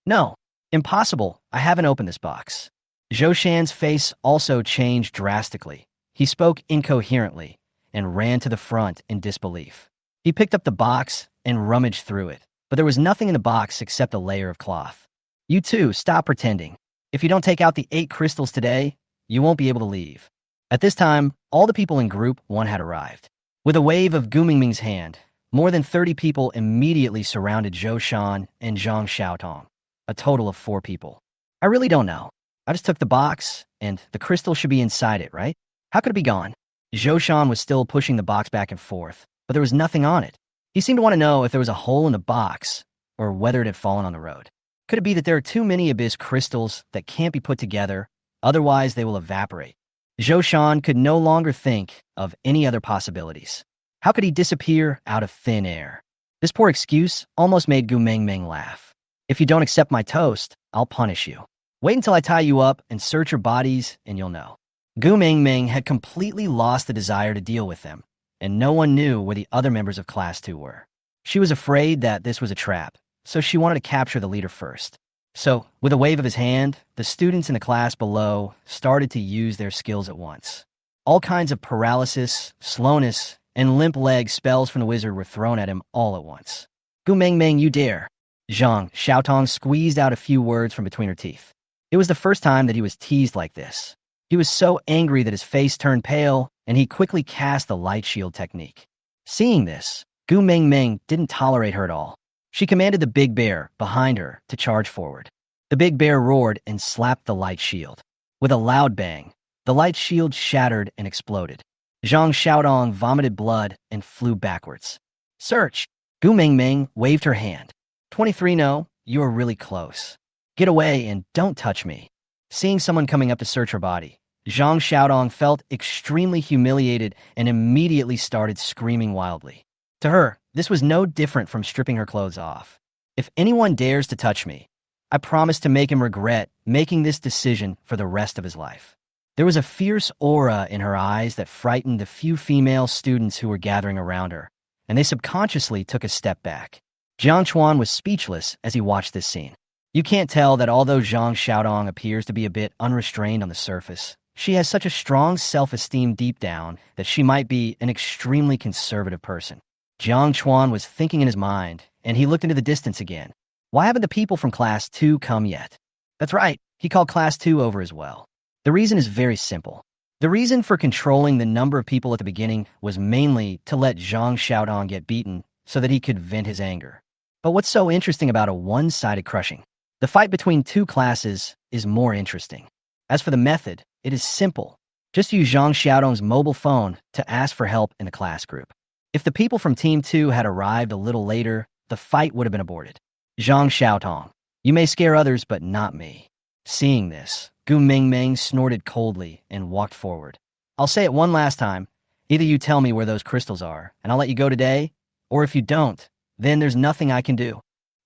"No, impossible. I haven't opened this box." Zhou Shan's face also changed drastically. He spoke incoherently and ran to the front in disbelief. He picked up the box and rummaged through it, but there was nothing in the box except a layer of cloth. You two, stop pretending. If you don't take out the 8 crystals today, you won't be able to leave. At this time, all the people in Group 1 had arrived. With a wave of Gu Mengmeng's hand, more than 30 people immediately surrounded Zhou Shan and Zhang Xiaotong, a total of 4 people. I really don't know. I just took the box, and the crystal should be inside it, right? How could it be gone? Zhou Shan was still pushing the box back and forth, but there was nothing on it. He seemed to want to know if there was a hole in the box, or whether it had fallen on the road. Could it be that there are too many abyss crystals that can't be put together, otherwise they will evaporate. Zhou Shan could no longer think of any other possibilities. How could he disappear out of thin air? This poor excuse almost made Gu Mengmeng laugh. If you don't accept my toast, I'll punish you. Wait until I tie you up and search your bodies, and you'll know. Gu Mengmeng had completely lost the desire to deal with them, and no one knew where the other members of Class 2 were. She was afraid that this was a trap, so she wanted to capture the leader first. So, with a wave of his hand, the students in the class below started to use their skills at once. All kinds of paralysis, slowness, and limp leg spells from the wizard were thrown at him all at once. Gu Mengmeng, you dare! Zhang Xiaotong squeezed out a few words from between her teeth. It was the first time that he was teased like this. He was so angry that his face turned pale, and he quickly cast the light shield technique. Seeing this, Gu Mengmeng didn't tolerate her at all. She commanded the big bear behind her to charge forward. The big bear roared and slapped the light shield. With a loud bang, the light shield shattered and exploded. Zhang Xiaodong vomited blood and flew backwards. Search! Gu Mengmeng waved her hand. 23 no, you are really close. Get away and don't touch me. Seeing someone coming up to search her body, Zhang Xiaodong felt extremely humiliated and immediately started screaming wildly. To her, this was no different from stripping her clothes off. If anyone dares to touch me, I promise to make him regret making this decision for the rest of his life. There was a fierce aura in her eyes that frightened the few female students who were gathering around her, and they subconsciously took a step back. Jiang Chuan was speechless as he watched this scene. You can't tell that although Zhang Xiaodong appears to be a bit unrestrained on the surface, she has such a strong self-esteem deep down that she might be an extremely conservative person. Jiang Chuan was thinking in his mind, and he looked into the distance again. Why haven't the people from Class 2 come yet? That's right, he called Class 2 over as well. The reason is very simple. The reason for controlling the number of people at the beginning was mainly to let Zhang Xiaodong get beaten so that he could vent his anger. But what's so interesting about a one-sided crushing? The fight between two classes is more interesting. As for the method, it is simple. Just use Zhang Xiaodong's mobile phone to ask for help in the class group. If the people from Team 2 had arrived a little later, the fight would have been aborted. Zhang Xiaotong, you may scare others, but not me. Seeing this, Gu Mengmeng snorted coldly and walked forward. I'll say it one last time. Either you tell me where those crystals are, and I'll let you go today, or if you don't, then there's nothing I can do.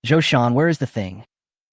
Zhou Shan, where is the thing?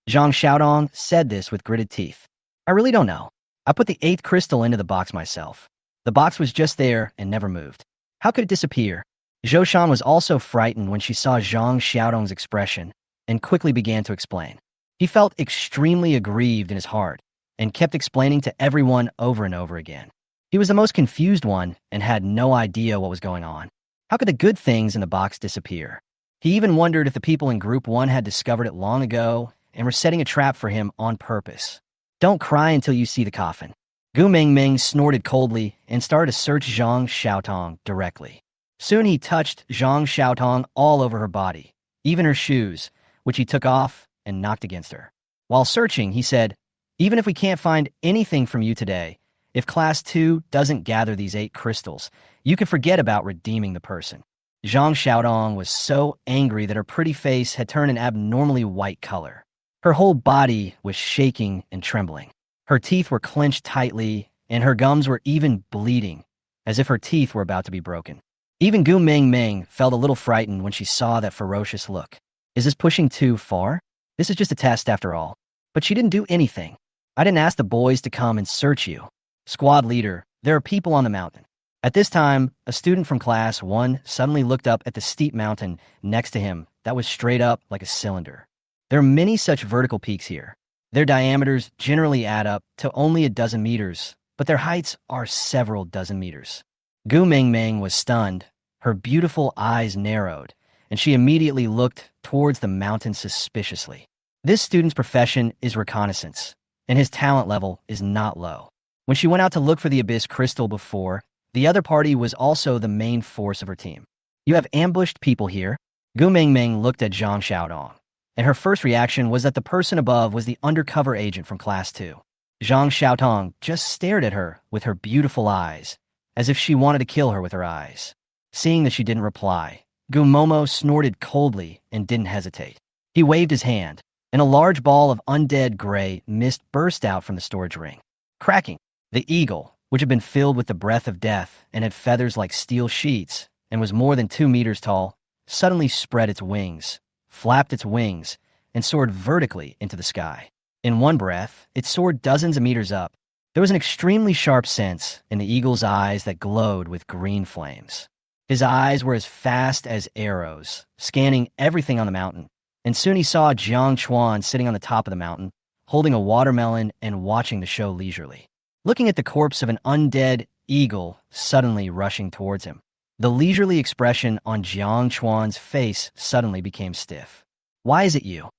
Zhang Xiaodong said this with gritted teeth. I really don't know. I put the 8th crystal into the box myself. The box was just there and never moved. How could it disappear? Zhou Shan was also frightened when she saw Zhang Xiaodong's expression and quickly began to explain. He felt extremely aggrieved in his heart and kept explaining to everyone over and over again. He was the most confused one and had no idea what was going on. How could the good things in the box disappear? He even wondered if the people in Group 1 had discovered it long ago and were setting a trap for him on purpose. Don't cry until you see the coffin. Gu Mengmeng snorted coldly and started to search Zhang Xiaotong directly. Soon he touched Zhang Xiaotong all over her body, even her shoes, which he took off and knocked against her. While searching, he said, even if we can't find anything from you today, if Class 2 doesn't gather these 8 crystals, you can forget about redeeming the person. Zhang Xiaodong was so angry that her pretty face had turned an abnormally white color. Her whole body was shaking and trembling. Her teeth were clenched tightly, and her gums were even bleeding, as if her teeth were about to be broken. Even Gu Mengmeng felt a little frightened when she saw that ferocious look. Is this pushing too far? This is just a test after all. But she didn't do anything. I didn't ask the boys to come and search you. Squad leader, there are people on the mountain. At this time, a student from Class 1 suddenly looked up at the steep mountain next to him that was straight up like a cylinder. There are many such vertical peaks here. Their diameters generally add up to only a dozen meters, but their heights are several dozen meters. Gu Mengmeng was stunned. Her beautiful eyes narrowed, and she immediately looked towards the mountain suspiciously. This student's profession is reconnaissance, and his talent level is not low. When she went out to look for the Abyss Crystal before, the other party was also the main force of her team. You have ambushed people here? Gu Mengmeng looked at Zhang Xiaodong, and her first reaction was that the person above was the undercover agent from Class 2. Zhang Xiaotong just stared at her with her beautiful eyes, as if she wanted to kill her with her eyes. Seeing that she didn't reply, Gu Momo snorted coldly and didn't hesitate. He waved his hand, and a large ball of undead gray mist burst out from the storage ring. Cracking. The eagle, which had been filled with the breath of death and had feathers like steel sheets and was more than 2 meters tall, suddenly spread its wings, flapped its wings, and soared vertically into the sky. In one breath, it soared dozens of meters up. There was an extremely sharp sense in the eagle's eyes that glowed with green flames. His eyes were as fast as arrows, scanning everything on the mountain, and soon he saw Jiang Chuan sitting on the top of the mountain, holding a watermelon and watching the show leisurely. Looking at the corpse of an undead eagle suddenly rushing towards him. The leisurely expression on Jiang Chuan's face suddenly became stiff. "Why is it you?"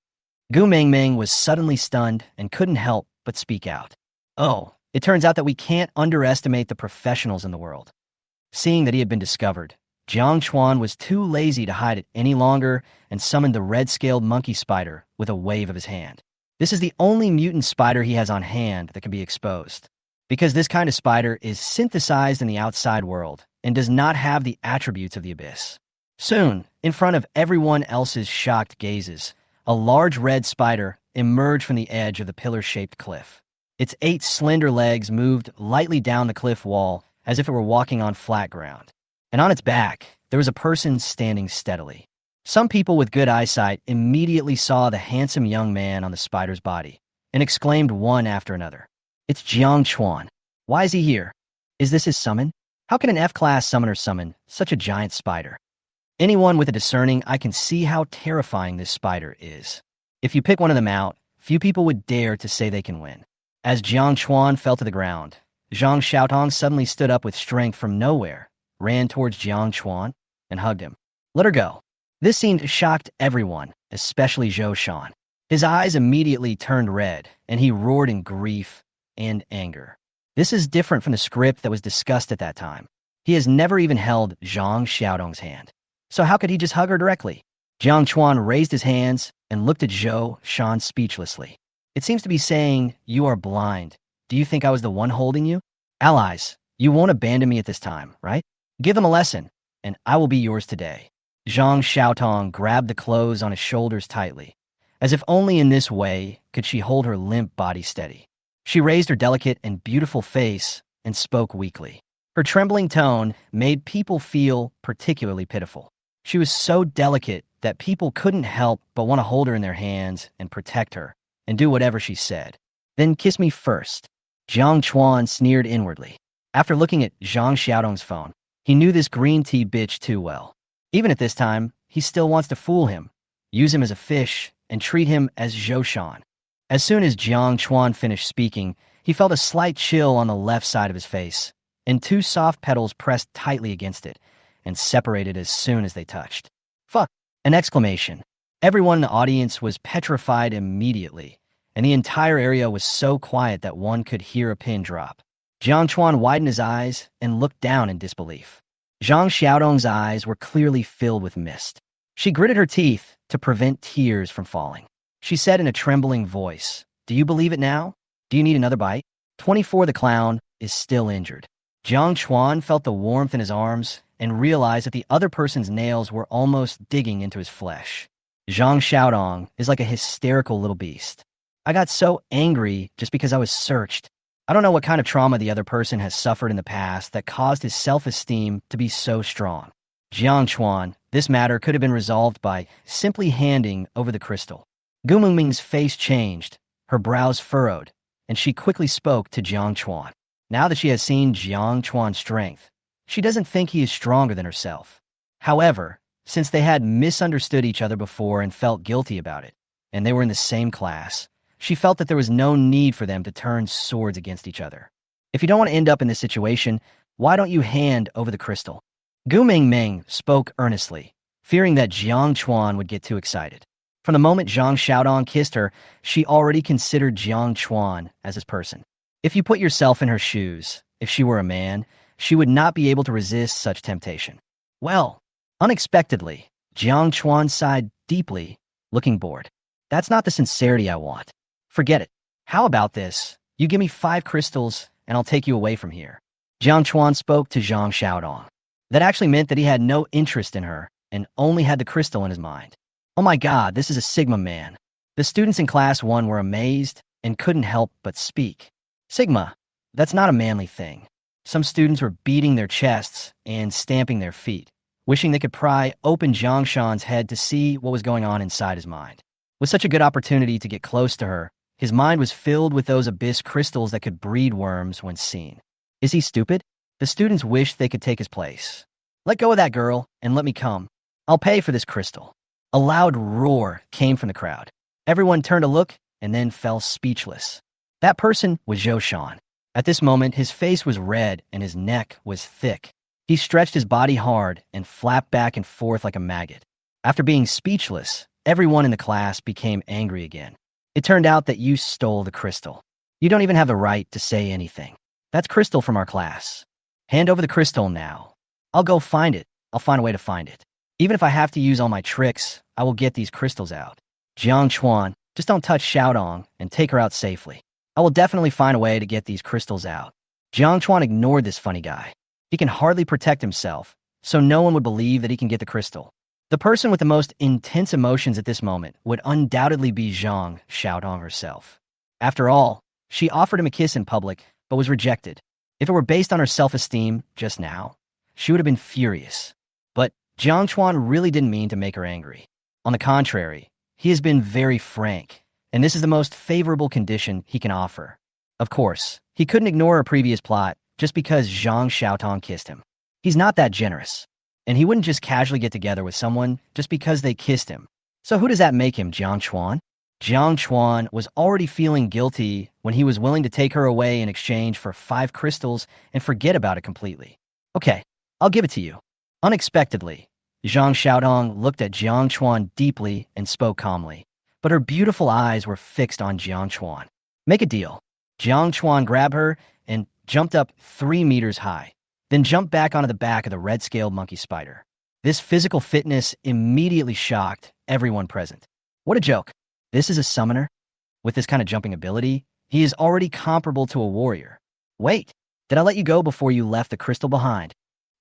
Gu Mengmeng was suddenly stunned and couldn't help but speak out. "Oh, it turns out that we can't underestimate the professionals in the world." Seeing that he had been discovered, Jiang Chuan was too lazy to hide it any longer and summoned the red-scaled monkey spider with a wave of his hand. This is the only mutant spider he has on hand that can be exposed, because this kind of spider is synthesized in the outside world and does not have the attributes of the abyss. Soon, in front of everyone else's shocked gazes, a large red spider emerged from the edge of the pillar-shaped cliff. Its 8 slender legs moved lightly down the cliff wall as if it were walking on flat ground. And on its back, there was a person standing steadily. Some people with good eyesight immediately saw the handsome young man on the spider's body and exclaimed one after another, "It's Jiang Chuan. Why is he here? Is this his summon? How can an F-class summoner summon such a giant spider?" Anyone with a discerning eye can see how terrifying this spider is. If you pick one of them out, few people would dare to say they can win. As Jiang Chuan fell to the ground, Zhang Xiaotong suddenly stood up with strength from nowhere, ran towards Jiang Chuan, and hugged him. "Let her go." This seemed shocked everyone, especially Zhou Shan. His eyes immediately turned red, and he roared in grief and anger. This is different from the script that was discussed at that time. He has never even held Zhang Xiaotong's hand. So how could he just hug her directly? Jiang Chuan raised his hands and looked at Zhou Shan speechlessly. It seems to be saying, "You are blind. Do you think I was the one holding you? Allies, you won't abandon me at this time, right? Give them a lesson, and I will be yours today." Zhang Xiaotong grabbed the clothes on his shoulders tightly, as if only in this way could she hold her limp body steady. She raised her delicate and beautiful face and spoke weakly. Her trembling tone made people feel particularly pitiful. She was so delicate that people couldn't help but want to hold her in their hands and protect her and do whatever she said. "Then kiss me first." Jiang Chuan sneered inwardly. After looking at Zhang Xiaotong's phone, he knew this green tea bitch too well. Even at this time, he still wants to fool him, use him as a fish, and treat him as Zhou Shan. As soon as Jiang Chuan finished speaking, he felt a slight chill on the left side of his face, and 2 soft petals pressed tightly against it and separated as soon as they touched. "Fuck!" An exclamation. Everyone in the audience was petrified immediately, and the entire area was so quiet that one could hear a pin drop. Jiang Chuan widened his eyes and looked down in disbelief. Zhang Xiaotong's eyes were clearly filled with mist. She gritted her teeth to prevent tears from falling. She said in a trembling voice, "Do you believe it now? Do you need another bite?" 24 the clown is still injured. Jiang Chuan felt the warmth in his arms and realized that the other person's nails were almost digging into his flesh. Zhang Xiaotong is like a hysterical little beast. "I got so angry just because I was searched. I don't know what kind of trauma the other person has suffered in the past that caused his self-esteem to be so strong." Jiang Chuan, this matter could have been resolved by simply handing over the crystal. Gu Mingming's face changed, her brows furrowed, and she quickly spoke to Jiang Chuan. Now that she has seen Jiang Chuan's strength, she doesn't think he is stronger than herself. However, since they had misunderstood each other before and felt guilty about it, and they were in the same class, she felt that there was no need for them to turn swords against each other. "If you don't want to end up in this situation, why don't you hand over the crystal?" Gu Mingming spoke earnestly, fearing that Jiang Chuan would get too excited. From the moment Zhang Xiaotong kissed her, she already considered Jiang Chuan as his person. If you put yourself in her shoes, if she were a man, she would not be able to resist such temptation. Well, unexpectedly, Jiang Chuan sighed deeply, looking bored. "That's not the sincerity I want. Forget it. How about this? You give me 5 crystals, and I'll take you away from here." Jiang Chuan spoke to Zhang Xiaotong. That actually meant that he had no interest in her and only had the crystal in his mind. Oh my God, this is a Sigma man. The students in Class 1 were amazed and couldn't help but speak. "Sigma, That's not a manly thing. Some students were beating their chests and stamping their feet, wishing they could pry open Jiangshan's head to see what was going on inside his mind. With such a good opportunity to get close to her, his mind was filled with those abyss crystals that could breed worms when seen. Is he stupid? The students wished they could take his place. Let go of that girl and let me come. I'll pay for this crystal. A loud roar came from the crowd. Everyone turned to look and then fell speechless. That person was Zhou Shan. At this moment, his face was red and his neck was thick. He stretched his body hard and flapped back and forth like a maggot. After being speechless, everyone in the class became angry again. It turned out that you stole the crystal. You don't even have the right to say anything. That's crystal from our class. Hand over the crystal now. I'll go find it. I'll find a way to find it. Even if I have to use all my tricks, I will get these crystals out. Jiang Chuan, just don't touch Xiaodong and take her out safely. I will definitely find a way to get these crystals out. Jiang Chuan ignored this funny guy. He can hardly protect himself, so no one would believe that he can get the crystal. The person with the most intense emotions at this moment would undoubtedly be Zhang Xiaodong herself. After all, she offered him a kiss in public, but was rejected. If it were based on her self-esteem just now, she would have been furious. But Jiang Chuan really didn't mean to make her angry. On the contrary, he has been very frank, and this is the most favorable condition he can offer. Of course, he couldn't ignore a previous plot just because Zhang Xiaotong kissed him. He's not that generous, and he wouldn't just casually get together with someone just because they kissed him. So who does that make him, Jiang Chuan? Jiang Chuan was already feeling guilty when he was willing to take her away in exchange for 5 crystals and forget about it completely. Okay, I'll give it to you. Unexpectedly, Zhang Xiaodong looked at Jiang Chuan deeply and spoke calmly, but her beautiful eyes were fixed on Jiang Chuan. Make a deal. Jiang Chuan grabbed her and jumped up 3 meters high, then jumped back onto the back of the red-scaled monkey spider. This physical fitness immediately shocked everyone present. What a joke. This is a summoner? With this kind of jumping ability, he is already comparable to a warrior. Wait, did I let you go before you left the crystal behind?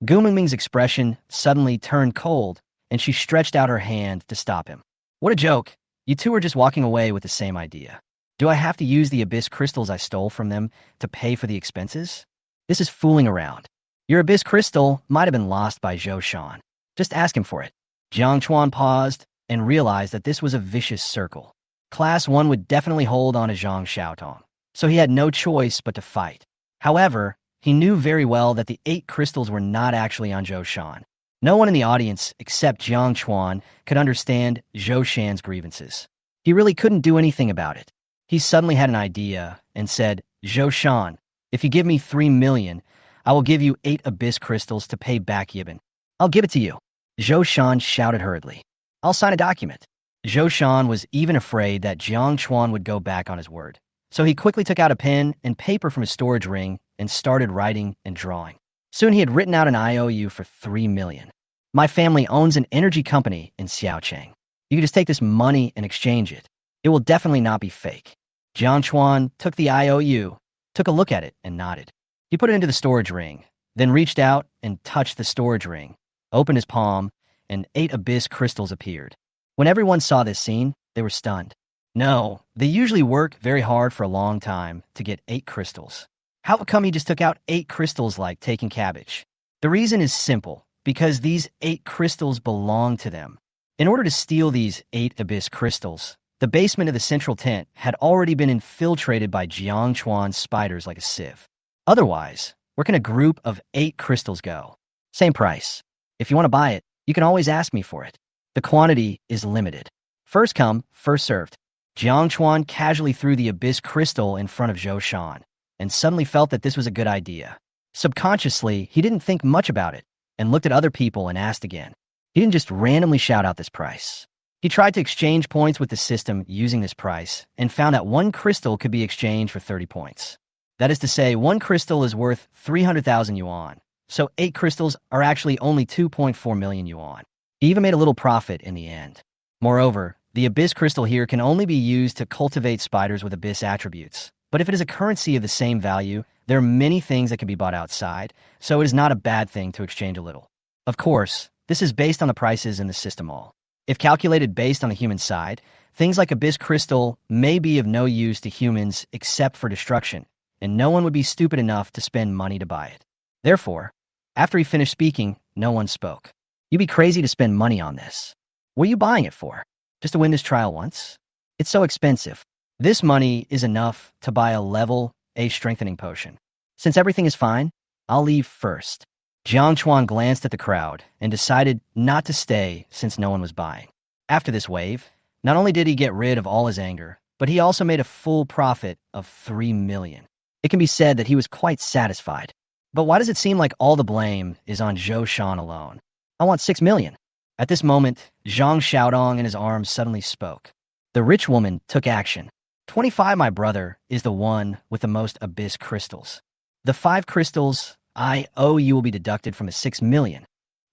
Gu Mingming's expression suddenly turned cold, and she stretched out her hand to stop him. What a joke. You two are just walking away with the same idea. Do I have to use the abyss crystals I stole from them to pay for the expenses? This is fooling around. Your abyss crystal might have been lost by Zhou Shan. Just ask him for it. Jiang Chuan paused and realized that this was a vicious circle. Class 1 would definitely hold on to Zhang Xiaotong, so he had no choice but to fight. However, he knew very well that the 8 crystals were not actually on Zhou Shan. No one in the audience except Jiang Chuan could understand Zhou Shan's grievances. He really couldn't do anything about it. He suddenly had an idea and said, Zhou Shan, if you give me 3 million, I will give you 8 abyss crystals to pay back Yibin. I'll give it to you. Zhou Shan shouted hurriedly. I'll sign a document. Zhou Shan was even afraid that Jiang Chuan would go back on his word. So he quickly took out a pen and paper from his storage ring and started writing and drawing. Soon he had written out an IOU for 3 million. My family owns an energy company in Xiaocheng. You can just take this money and exchange it. It will definitely not be fake. Jiang Chuan took the IOU, took a look at it, and nodded. He put it into the storage ring, then reached out and touched the storage ring, opened his palm, and 8 abyss crystals appeared. When everyone saw this scene, they were stunned. No, they usually work very hard for a long time to get 8 crystals. How come he just took out 8 crystals like taking cabbage? The reason is simple, because these 8 crystals belong to them. In order to steal these 8 abyss crystals, the basement of the central tent had already been infiltrated by Jiang Chuan's spiders like a sieve. Otherwise, where can a group of 8 crystals go? Same price. If you want to buy it, you can always ask me for it. The quantity is limited. First come, first served. Jiang Chuan casually threw the abyss crystal in front of Zhou Shan, and suddenly felt that this was a good idea. Subconsciously, he didn't think much about it, and looked at other people and asked again. He didn't just randomly shout out this price. He tried to exchange points with the system using this price, and found that 1 crystal could be exchanged for 30 points. That is to say, 1 crystal is worth 300,000 yuan, so 8 crystals are actually only 2.4 million yuan. He even made a little profit in the end. Moreover, the abyss crystal here can only be used to cultivate spiders with abyss attributes. But if it is a currency of the same value, there are many things that can be bought outside, so it is not a bad thing to exchange a little. Of course, this is based on the prices in the system all. If calculated based on the human side, things like abyss crystal may be of no use to humans except for destruction, and no one would be stupid enough to spend money to buy it. Therefore, after he finished speaking, no one spoke. You'd be crazy to spend money on this. What are you buying it for? Just to win this trial once? It's so expensive. This money is enough to buy a level A strengthening potion. Since everything is fine, I'll leave first. Jiang Chuan glanced at the crowd and decided not to stay since no one was buying. After this wave, not only did he get rid of all his anger, but he also made a full profit of 3 million. It can be said that he was quite satisfied. But why does it seem like all the blame is on Zhou Shan alone? I want 6 million. At this moment, Zhang Xiaodong in his arms suddenly spoke. The rich woman took action. 25, my brother, is the one with the most abyss crystals. The 5 crystals I owe you will be deducted from the 6 million.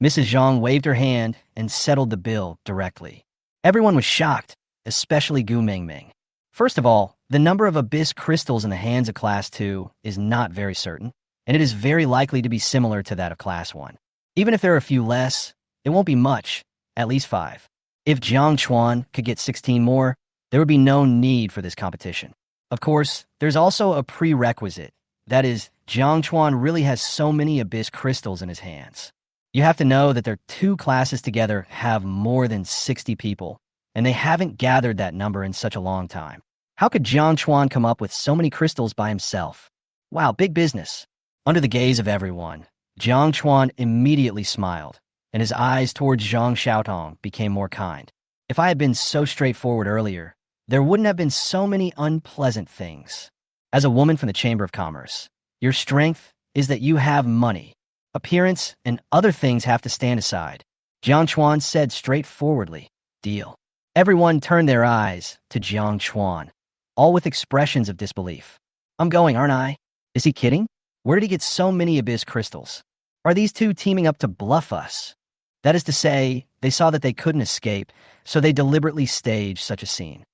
Mrs. Zhang waved her hand and settled the bill directly. Everyone was shocked, especially Gu Mingming. First of all, the number of abyss crystals in the hands of Class 2 is not very certain, and it is very likely to be similar to that of Class 1. Even if there are a few less, it won't be much, at least 5. If Jiang Chuan could get 16 more, there would be no need for this competition. Of course, there's also a prerequisite. That is, Jiang Chuan really has so many abyss crystals in his hands. You have to know that their 2 classes together have more than 60 people, and they haven't gathered that number in such a long time. How could Jiang Chuan come up with so many crystals by himself? Wow, big business. Under the gaze of everyone, Jiang Chuan immediately smiled, and his eyes towards Zhang Xiaotong became more kind. If I had been so straightforward earlier, there wouldn't have been so many unpleasant things. As a woman from the Chamber of Commerce, your strength is that you have money. Appearance and other things have to stand aside. Jiang Chuan said straightforwardly, deal. Everyone turned their eyes to Jiang Chuan, all with expressions of disbelief. I'm going, aren't I? Is he kidding? Where did he get so many abyss crystals? Are these 2 teaming up to bluff us? That is to say, they saw that they couldn't escape, so they deliberately staged such a scene.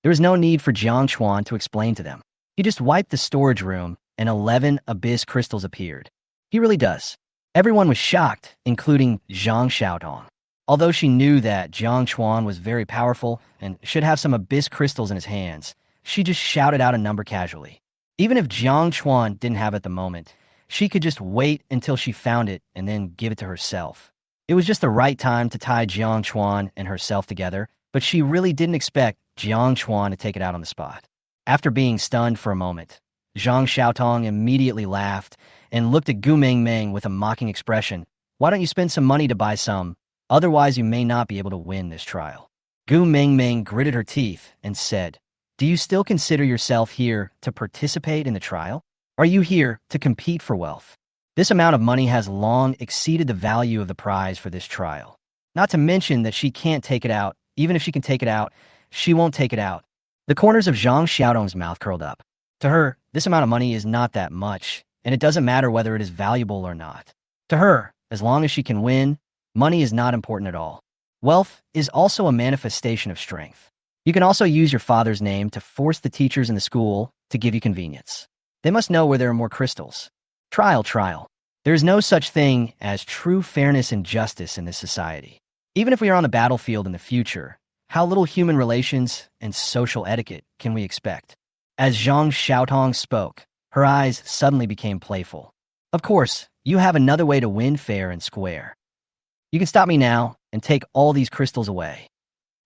There was no need for Jiang Chuan to explain to them. He just wiped the storage room, and 11 abyss crystals appeared. He really does. Everyone was shocked, including Zhang Xiaodong. Although she knew that Jiang Chuan was very powerful and should have some abyss crystals in his hands, she just shouted out a number casually. Even if Jiang Chuan didn't have it at the moment, she could just wait until she found it and then give it to herself. It was just the right time to tie Jiang Chuan and herself together, but she really didn't expect Jiang Chuan to take it out on the spot. After being stunned for a moment, Zhang Xiaotong immediately laughed and looked at Gu Mingming with a mocking expression. Why don't you spend some money to buy some? Otherwise, you may not be able to win this trial. Gu Mingming gritted her teeth and said, do you still consider yourself here to participate in the trial? Are you here to compete for wealth? This amount of money has long exceeded the value of the prize for this trial. Not to mention that she can't take it out. Even if she can take it out, she won't take it out. The corners of Zhang Xiaodong's mouth curled up. To her, this amount of money is not that much, and it doesn't matter whether it is valuable or not. To her, as long as she can win, money is not important at all. Wealth is also a manifestation of strength. You can also use your father's name to force the teachers in the school to give you convenience. They must know where there are more crystals. Trial. There is no such thing as true fairness and justice in this society. Even if we are on the battlefield in the future, how little human relations and social etiquette can we expect? As Zhang Xiaotong spoke, her eyes suddenly became playful. Of course, you have another way to win fair and square. You can stop me now and take all these crystals away.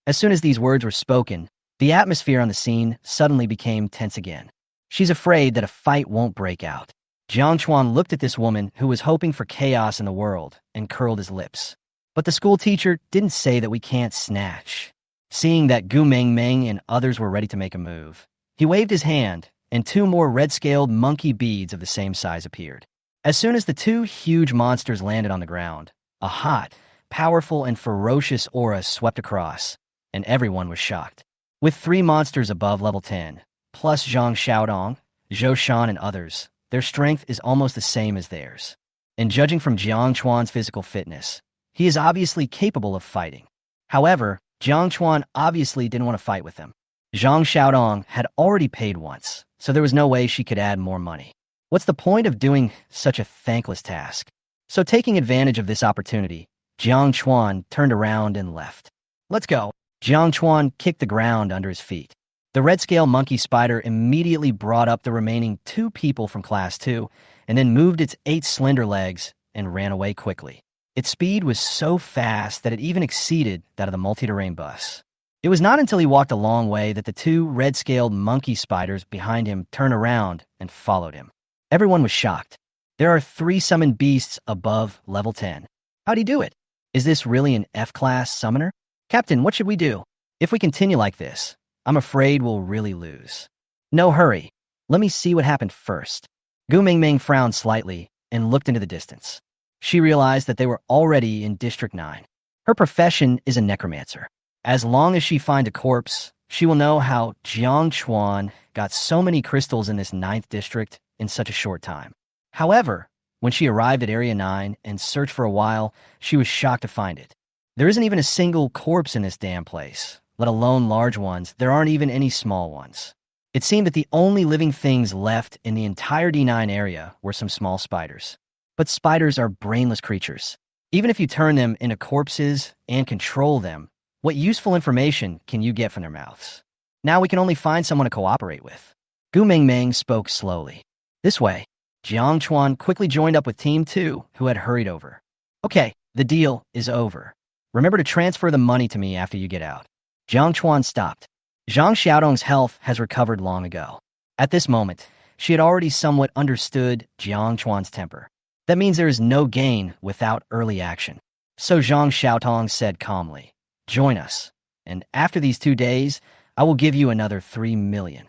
As soon as these words were spoken, the atmosphere on the scene suddenly became tense again. She's afraid that a fight won't break out. Jiang Chuan looked at this woman who was hoping for chaos in the world and curled his lips. But the school teacher didn't say that we can't snatch. Seeing that Gu Mingming and others were ready to make a move, he waved his hand, and 2 more red-scaled monkey beads of the same size appeared. As soon as the 2 huge monsters landed on the ground, a hot, powerful, and ferocious aura swept across, and everyone was shocked. With 3 monsters above level 10, plus Zhang Xiaodong, Zhou Shan, and others, their strength is almost the same as theirs. And judging from Jiang Chuan's physical fitness, he is obviously capable of fighting. However, Jiang Chuan obviously didn't want to fight with them. Zhang Xiaodong had already paid once, so there was no way she could add more money. What's the point of doing such a thankless task? So taking advantage of this opportunity, Jiang Chuan turned around and left. Let's go. Jiang Chuan kicked the ground under his feet. The red-scale monkey spider immediately brought up the remaining 2 people from Class 2 and then moved its 8 slender legs and ran away quickly. Its speed was so fast that it even exceeded that of the multi-terrain bus. It was not until he walked a long way that the 2 red-scaled monkey spiders behind him turned around and followed him. Everyone was shocked. There are 3 summoned beasts above level 10. How'd he do it? Is this really an F-class summoner? Captain, what should we do? If we continue like this, I'm afraid we'll really lose. No hurry. Let me see what happened first. Gu Mingming frowned slightly and looked into the distance. She realized that they were already in District 9. Her profession is a necromancer. As long as she finds a corpse, she will know how Jiang Chuan got so many crystals in this 9th district in such a short time. However, when she arrived at Area 9 and searched for a while, she was shocked to find it. There isn't even a single corpse in this damn place, let alone large ones. There aren't even any small ones. It seemed that the only living things left in the entire D9 area were some small spiders. But spiders are brainless creatures. Even if you turn them into corpses and control them, what useful information can you get from their mouths? Now we can only find someone to cooperate with. Gu Mingming spoke slowly. This way. Jiang Chuan quickly joined up with Team 2, who had hurried over. Okay, the deal is over. Remember to transfer the money to me after you get out. Jiang Chuan stopped. Zhang Xiaodong's health has recovered long ago. At this moment, she had already somewhat understood Jiang Chuan's temper. That means there is no gain without early action. So Zhang Xiaodong said calmly, join us, and after these 2 days, I will give you another 3 million.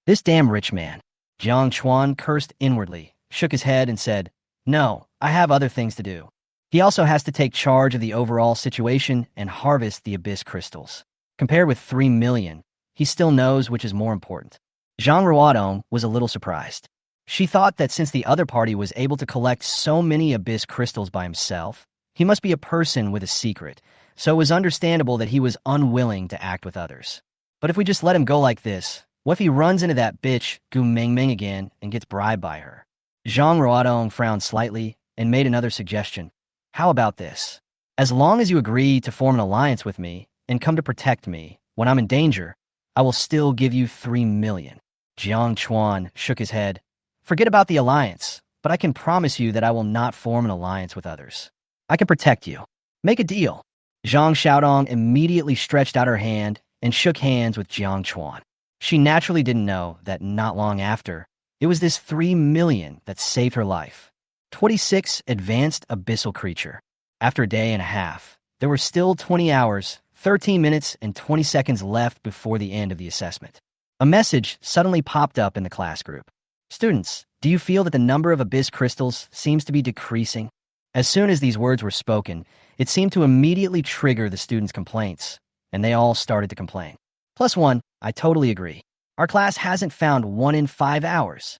This damn rich man. Jiang Chuan cursed inwardly, shook his head and said, no, I have other things to do. He also has to take charge of the overall situation and harvest the abyss crystals. Compared with 3 million, he still knows which is more important. Zhang Ruodong was a little surprised. She thought that since the other party was able to collect so many abyss crystals by himself, he must be a person with a secret, so it was understandable that he was unwilling to act with others. But if we just let him go like this, what if he runs into that bitch Gu Mingming again and gets bribed by her? Zhang Ruodong frowned slightly and made another suggestion. How about this? As long as you agree to form an alliance with me and come to protect me when I'm in danger, I will still give you 3 million. Jiang Chuan shook his head. Forget about the alliance, but I can promise you that I will not form an alliance with others. I can protect you. Make a deal. Zhang Xiaodong immediately stretched out her hand and shook hands with Jiang Chuan. She naturally didn't know that not long after, it was this 3 million that saved her life. 26 advanced abyssal creature. After a day and a half, there were still 20 hours, 13 minutes, and 20 seconds left before the end of the assessment. A message suddenly popped up in the class group. Students, do you feel that the number of abyss crystals seems to be decreasing? As soon as these words were spoken, it seemed to immediately trigger the students' complaints, and they all started to complain. +1, I totally agree. Our class hasn't found 1 in 5 hours.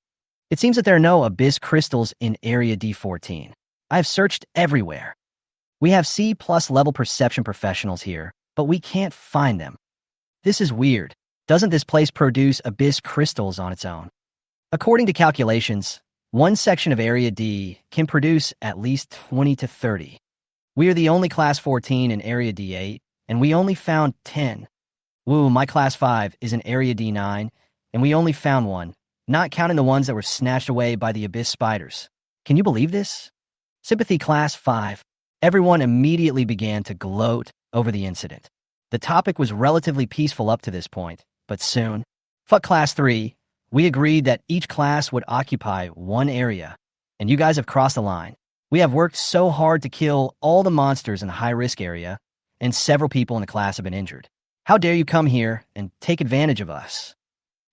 It seems that there are no abyss crystals in Area D14. I have searched everywhere. We have C+ level perception professionals here, but we can't find them. This is weird. Doesn't this place produce abyss crystals on its own? According to calculations, one section of Area D can produce at least 20 to 30. We are the only Class 14 in Area D8, and we only found 10. Woo, my Class 5 is in Area D9, and we only found 1, not counting the ones that were snatched away by the abyss spiders. Can you believe this? Sympathy Class 5. Everyone immediately began to gloat over the incident. The topic was relatively peaceful up to this point, but soon, fuck Class 3, we agreed that each class would occupy 1 area, and you guys have crossed the line. We have worked so hard to kill all the monsters in the high-risk area, and several people in the class have been injured. How dare you come here and take advantage of us?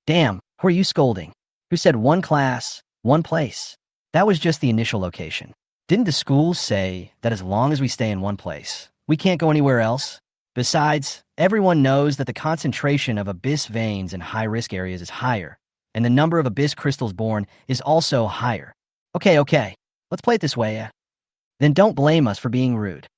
Damn, who are you scolding? Who said 1 class, 1 place? That was just the initial location. Didn't the schools say that as long as we stay in 1 place, we can't go anywhere else? Besides, everyone knows that the concentration of abyss veins in high-risk areas is higher, and the number of abyss crystals born is also higher. Okay, let's play it this way. Then don't blame us for being rude.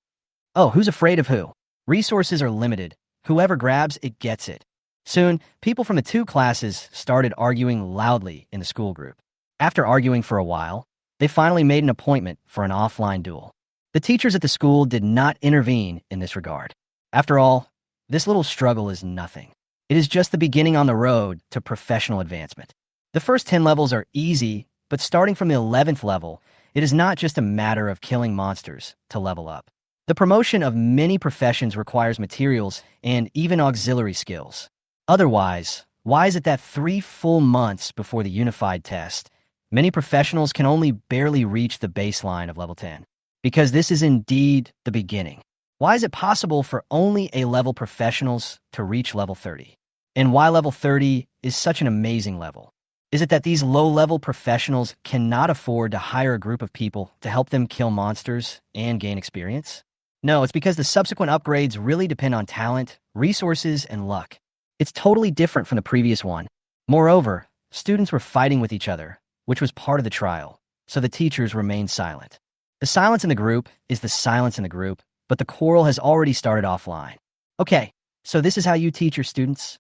Oh, who's afraid of who? Resources are limited. Whoever grabs it gets it. Soon, people from the 2 classes started arguing loudly in the school group. After arguing for a while, they finally made an appointment for an offline duel. The teachers at the school did not intervene in this regard. After all, this little struggle is nothing. It is just the beginning on the road to professional advancement. The first 10 levels are easy, but starting from the 11th level, it is not just a matter of killing monsters to level up. The promotion of many professions requires materials and even auxiliary skills. Otherwise, why is it that 3 full months before the unified test, many professionals can only barely reach the baseline of level 10? Because this is indeed the beginning. Why is it possible for only A-level professionals to reach level 30? And why level 30 is such an amazing level? Is it that these low-level professionals cannot afford to hire a group of people to help them kill monsters and gain experience? No, it's because the subsequent upgrades really depend on talent, resources, and luck. It's totally different from the previous one. Moreover, students were fighting with each other, which was part of the trial, so the teachers remained silent. The silence in the group is the silence in the group, but the quarrel has already started offline. Okay, so this is how you teach your students?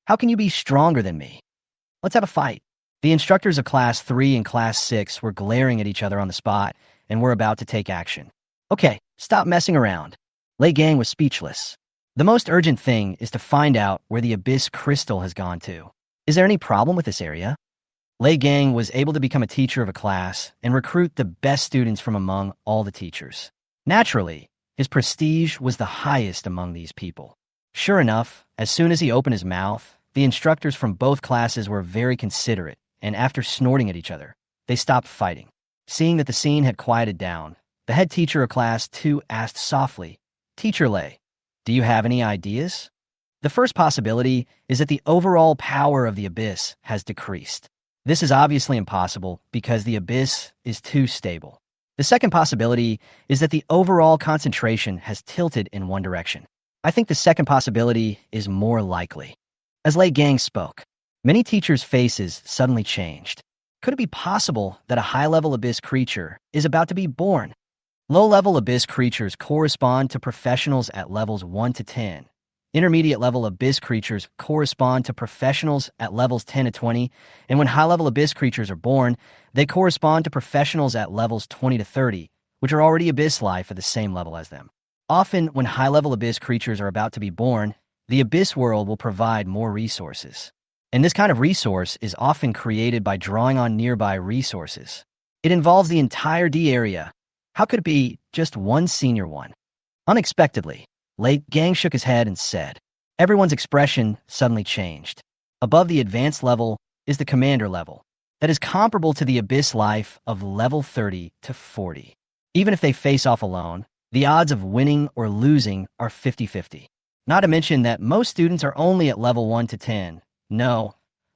How can you be stronger than me? Let's have a fight. The instructors of Class 3 and Class 6 were glaring at each other on the spot and were about to take action. Okay, stop messing around. Lei Gang was speechless. The most urgent thing is to find out where the Abyss Crystal has gone to. Is there any problem with this area? Lei Gang was able to become a teacher of a class and recruit the best students from among all the teachers. Naturally, his prestige was the highest among these people. Sure enough, as soon as he opened his mouth, the instructors from both classes were very considerate, and after snorting at each other, they stopped fighting. Seeing that the scene had quieted down, the head teacher of Class 2 asked softly, "Teacher Lei, do you have any ideas?" The first possibility is that the overall power of the Abyss has decreased. This is obviously impossible because the Abyss is too stable. The second possibility is that the overall concentration has tilted in one direction. I think the second possibility is more likely. As Lei Gang spoke, many teachers' faces suddenly changed. Could it be possible that a high-level Abyss creature is about to be born? Low-level Abyss creatures correspond to professionals at levels 1 to 10. Intermediate-level Abyss creatures correspond to professionals at levels 10 to 20, and when high-level Abyss creatures are born, they correspond to professionals at levels 20 to 30, which are already Abyss life at the same level as them. Often, when high-level Abyss creatures are about to be born, the Abyss world will provide more resources. And this kind of resource is often created by drawing on nearby resources. It involves the entire D area. How could it be just one senior one? Unexpectedly, Lei Gang shook his head and said, everyone's expression suddenly changed. Above the advanced level is the commander level, that is comparable to the Abyss life of level 30 to 40. Even if they face off alone, the odds of winning or losing are 50-50. Not to mention that most students are only at level 1 to 10. No,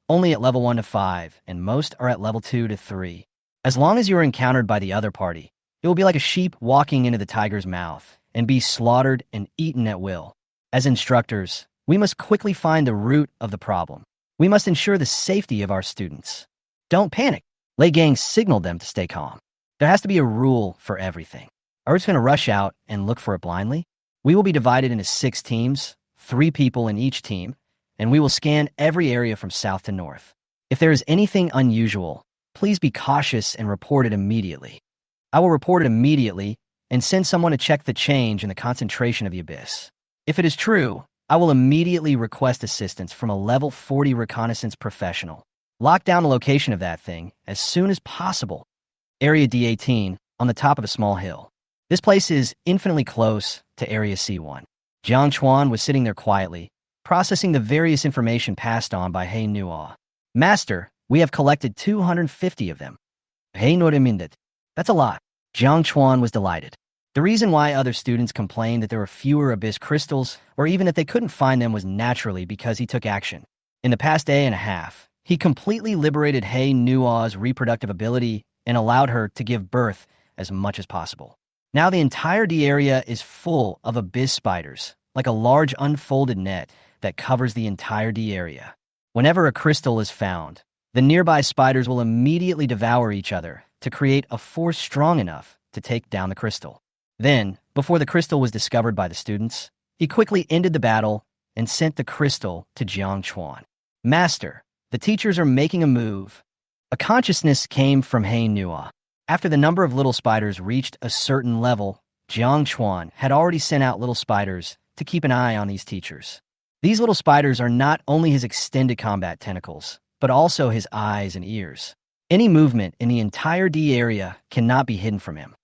only at level 1 to 5, and most are at level 2 to 3. As long as you are encountered by the other party, it will be like a sheep walking into the tiger's mouth and be slaughtered and eaten at will. As instructors, we must quickly find the root of the problem. We must ensure the safety of our students. Don't panic. Lei Gang signaled them to stay calm. There has to be a rule for everything. Are we just going to rush out and look for it blindly? We will be divided into 6 teams, 3 people in each team, and we will scan every area from south to north. If there is anything unusual, please be cautious and report it immediately. I will report it immediately and send someone to check the change in the concentration of the Abyss. If it is true, I will immediately request assistance from a level 40 reconnaissance professional. Lock down the location of that thing as soon as possible. Area D18, on the top of a small hill. This place is infinitely close to Area C1. Jiang Chuan was sitting there quietly, processing the various information passed on by He Nuo. Master, we have collected 250 of them. He Nuo, that's a lot. Jiang Chuan was delighted. The reason why other students complained that there were fewer Abyss crystals, or even that they couldn't find them, was naturally because he took action. In the past day and a half, he completely liberated He Nuo's reproductive ability and allowed her to give birth as much as possible. Now the entire D area is full of Abyss spiders, like a large unfolded net that covers the entire D area. Whenever a crystal is found, the nearby spiders will immediately devour each other to create a force strong enough to take down the crystal. Then, before the crystal was discovered by the students, he quickly ended the battle and sent the crystal to Jiang Chuan. Master, the teachers are making a move. A consciousness came from He Nuo. After the number of little spiders reached a certain level, Jiang Chuan had already sent out little spiders to keep an eye on these teachers. These little spiders are not only his extended combat tentacles, but also his eyes and ears. Any movement in the entire D area cannot be hidden from him.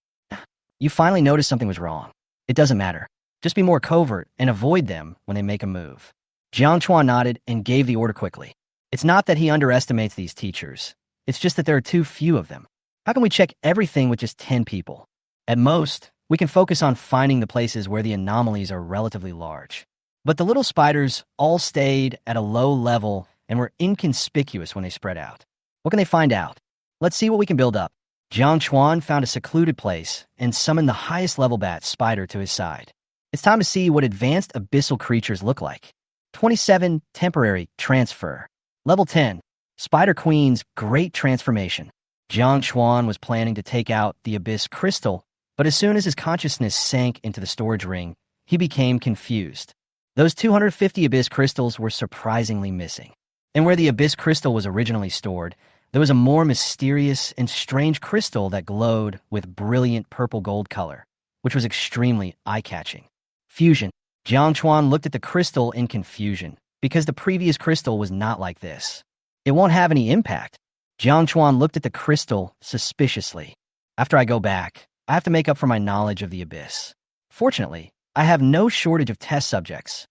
You finally noticed something was wrong. It doesn't matter. Just be more covert and avoid them when they make a move. Jiang Chuan nodded and gave the order quickly. It's not that he underestimates these teachers. It's just that there are too few of them. How can we check everything with just 10 people? At most, we can focus on finding the places where the anomalies are relatively large. But the little spiders all stayed at a low level and were inconspicuous when they spread out. What can they find out? Let's see what we can build up. Jiang Chuan found a secluded place and summoned the highest level bat spider to his side. It's time to see what advanced abyssal creatures look like. 27 temporary transfer. Level 10 Spider Queen's Great Transformation. Jiang Chuan was planning to take out the abyss crystal, but as soon as his consciousness sank into the storage ring, he became confused. Those 250 abyss crystals were surprisingly missing. And where the abyss crystal was originally stored, there was a more mysterious and strange crystal that glowed with brilliant purple-gold color, which was extremely eye-catching. Fusion. Jiang Chuan looked at the crystal in confusion, because the previous crystal was not like this. It won't have any impact. Jiang Chuan looked at the crystal suspiciously. After I go back, I have to make up for my knowledge of the abyss. Fortunately, I have no shortage of test subjects.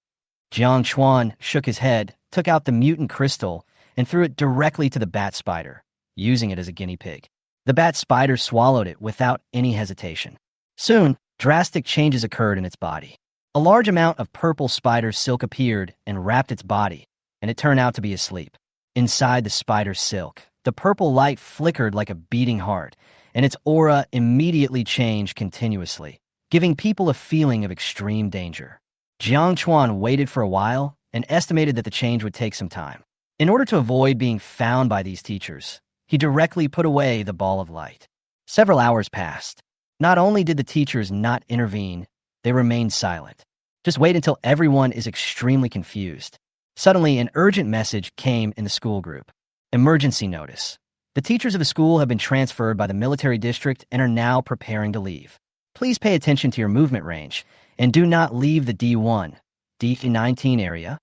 Jiang Chuan shook his head, took out the mutant crystal, and threw it directly to the bat spider, using it as a guinea pig. The bat spider swallowed it without any hesitation. Soon, drastic changes occurred in its body. A large amount of purple spider silk appeared and wrapped its body, and it turned out to be asleep. Inside the spider silk, the purple light flickered like a beating heart, and its aura immediately changed continuously, giving people a feeling of extreme danger. Jiang Chuan waited for a while and estimated that the change would take some time. In order to avoid being found by these teachers, he directly put away the ball of light. Several hours passed. Not only did the teachers not intervene, they remained silent. Just wait until everyone is extremely confused. Suddenly, an urgent message came in the school group. Emergency notice. The teachers of the school have been transferred by the military district and are now preparing to leave. Please pay attention to your movement range and do not leave the D1, D19 area.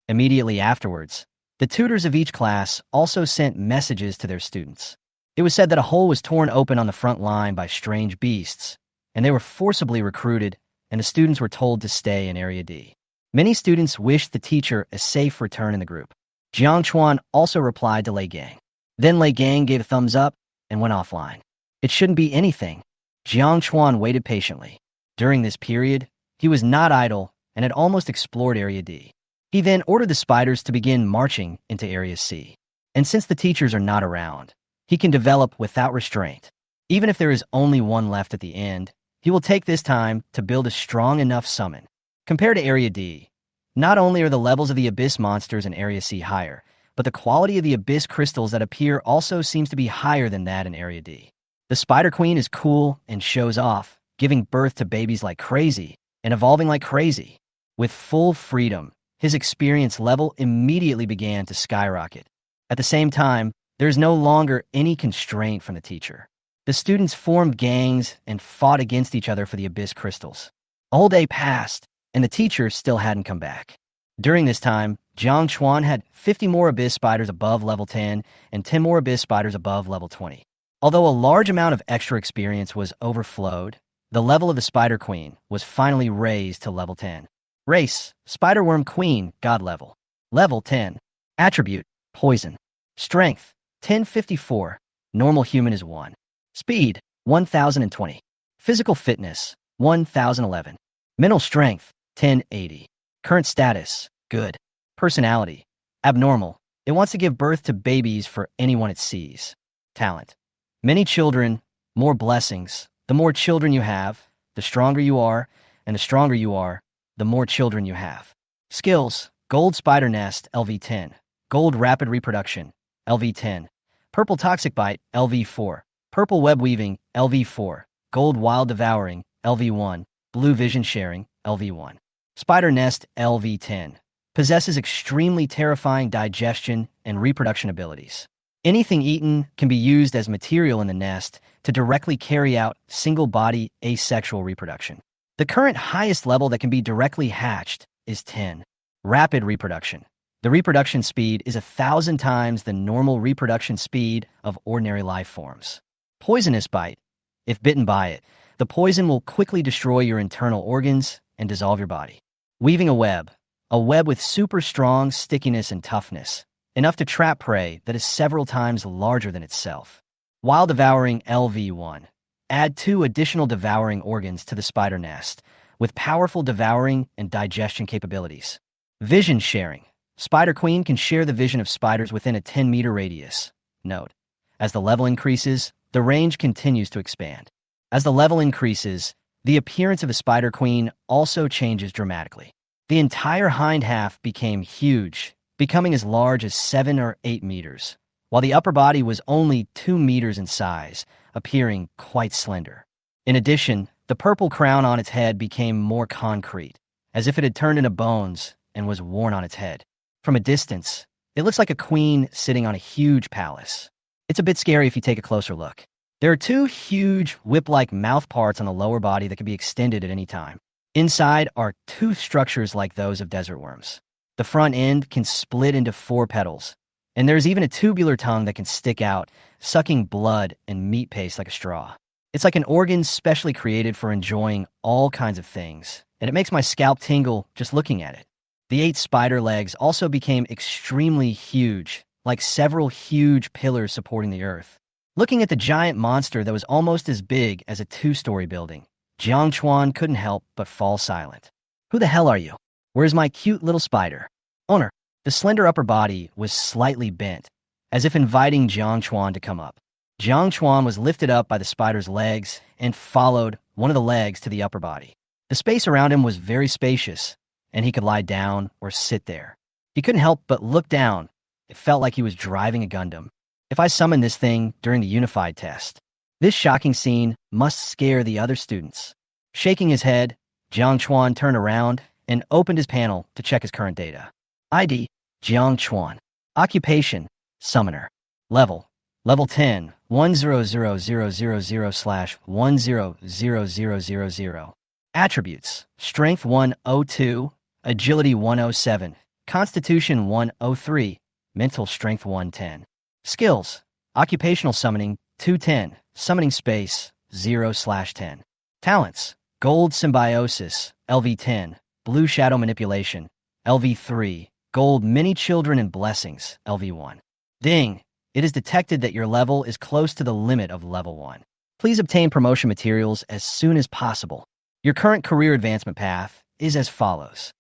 Immediately afterwards, the tutors of each class also sent messages to their students. It was said that a hole was torn open on the front line by strange beasts, and they were forcibly recruited, and the students were told to stay in Area D. Many students wished the teacher a safe return in the group. Jiang Chuan also replied to Lei Gang. Then Lei Gang gave a thumbs up and went offline. It shouldn't be anything. Jiang Chuan waited patiently. During this period, he was not idle and had almost explored Area D. He then ordered the spiders to begin marching into Area C. And since the teachers are not around, he can develop without restraint. Even if there is only one left at the end, he will take this time to build a strong enough summon. Compared to Area D, not only are the levels of the Abyss monsters in Area C higher, but the quality of the Abyss crystals that appear also seems to be higher than that in Area D. The Spider Queen is cool and shows off, giving birth to babies like crazy and evolving like crazy. With full freedom, his experience level immediately began to skyrocket. At the same time, there is no longer any constraint from the teacher. The students formed gangs and fought against each other for the Abyss crystals. A whole day passed, and the teacher still hadn't come back. During this time, Jiang Chuan had 50 more Abyss spiders above level 10 and 10 more Abyss spiders above level 20. Although a large amount of extra experience was overflowed, the level of the Spider Queen was finally raised to level 10. Race, Spiderworm Queen, God level. Level 10. Attribute, Poison. Strength, 1054. Normal human is 1. Speed, 1020. Physical fitness, 1011. Mental strength, 1080. Current status, good. Personality, abnormal. It wants to give birth to babies for anyone it sees. Talent. Many children, more blessings. The more children you have, the stronger you are, and the stronger you are, the more children you have. Skills, Gold Spider Nest, LV10. Gold Rapid Reproduction, LV10. Purple Toxic Bite, LV4. Purple Web Weaving, LV4. Gold Wild Devouring, LV1. Blue Vision Sharing, LV1. Spider Nest, LV10. Possesses extremely terrifying digestion and reproduction abilities. Anything eaten can be used as material in the nest to directly carry out single-body asexual reproduction. The current highest level that can be directly hatched is 10. Rapid reproduction. The reproduction speed is 1,000 times the normal reproduction speed of ordinary life forms. Poisonous bite. If bitten by it, the poison will quickly destroy your internal organs and dissolve your body. Weaving a web. A web with super strong stickiness and toughness, enough to trap prey that is several times larger than itself. While devouring LV1. Add 2 additional devouring organs to the spider nest, with powerful devouring and digestion capabilities. Vision sharing. Spider Queen can share the vision of spiders within a 10-meter radius. Note: as the level increases, the range continues to expand. As the level increases, the appearance of the Spider Queen also changes dramatically. The entire hind half became huge, becoming as large as 7 or 8 meters, while the upper body was only 2 meters in size, appearing quite slender. In addition, the purple crown on its head became more concrete, as if it had turned into bones and was worn on its head. From a distance, it looks like a queen sitting on a huge palace. It's a bit scary if you take a closer look. There are 2 huge whip-like mouth parts on the lower body that can be extended at any time. Inside are tooth structures like those of desert worms. The front end can split into 4 petals, and there's even a tubular tongue that can stick out, sucking blood and meat paste like a straw. It's like an organ specially created for enjoying all kinds of things, and it makes my scalp tingle just looking at it. The 8 spider legs also became extremely huge, like several huge pillars supporting the earth. Looking at the giant monster that was almost as big as a 2-story building, Jiang Chuan couldn't help but fall silent. Who the hell are you? Where's my cute little spider? Owner. The slender upper body was slightly bent, as if inviting Jiang Chuan to come up. Jiang Chuan was lifted up by the spider's legs and followed one of the legs to the upper body. The space around him was very spacious, and he could lie down or sit there. He couldn't help but look down. It felt like he was driving a Gundam. If I summon this thing during the unified test, this shocking scene must scare the other students. Shaking his head, Jiang Chuan turned around and opened his panel to check his current data. ID, Jiang Chuan. Occupation, Summoner. Level 10, 10000/100000. Attributes, Strength 102, Agility 107, Constitution 103, Mental Strength 110. Skills, Occupational Summoning 210, Summoning Space 0/10. Talents, Gold Symbiosis, LV10, Blue Shadow Manipulation, LV3, Gold Many Children and Blessings, LV1. Ding! It is detected that your level is close to the limit of level 1. Please obtain promotion materials as soon as possible. Your current career advancement path is as follows.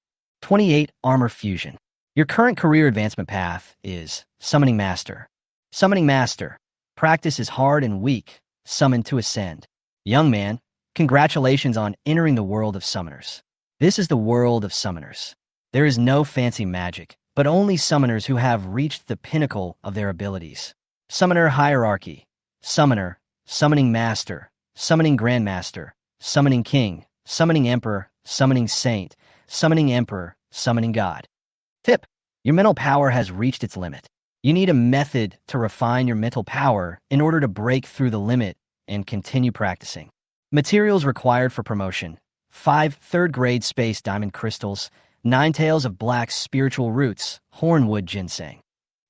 28 Armor Fusion. Your current career advancement path is Summoning Master. Summoning Master. Practice is hard and weak. Summon to ascend. Young man, congratulations on entering the world of summoners. This is the world of summoners. There is no fancy magic, but only summoners who have reached the pinnacle of their abilities. Summoner Hierarchy. Summoner, Summoning Master, Summoning Grandmaster, Summoning King, Summoning Emperor, Summoning Saint, Summoning Emperor, Summoning God. Tip: your mental power has reached its limit. You need a method to refine your mental power in order to break through the limit and continue practicing. Materials required for promotion: 5 3rd-grade space diamond crystals, 9 tails of black spiritual roots, hornwood ginseng.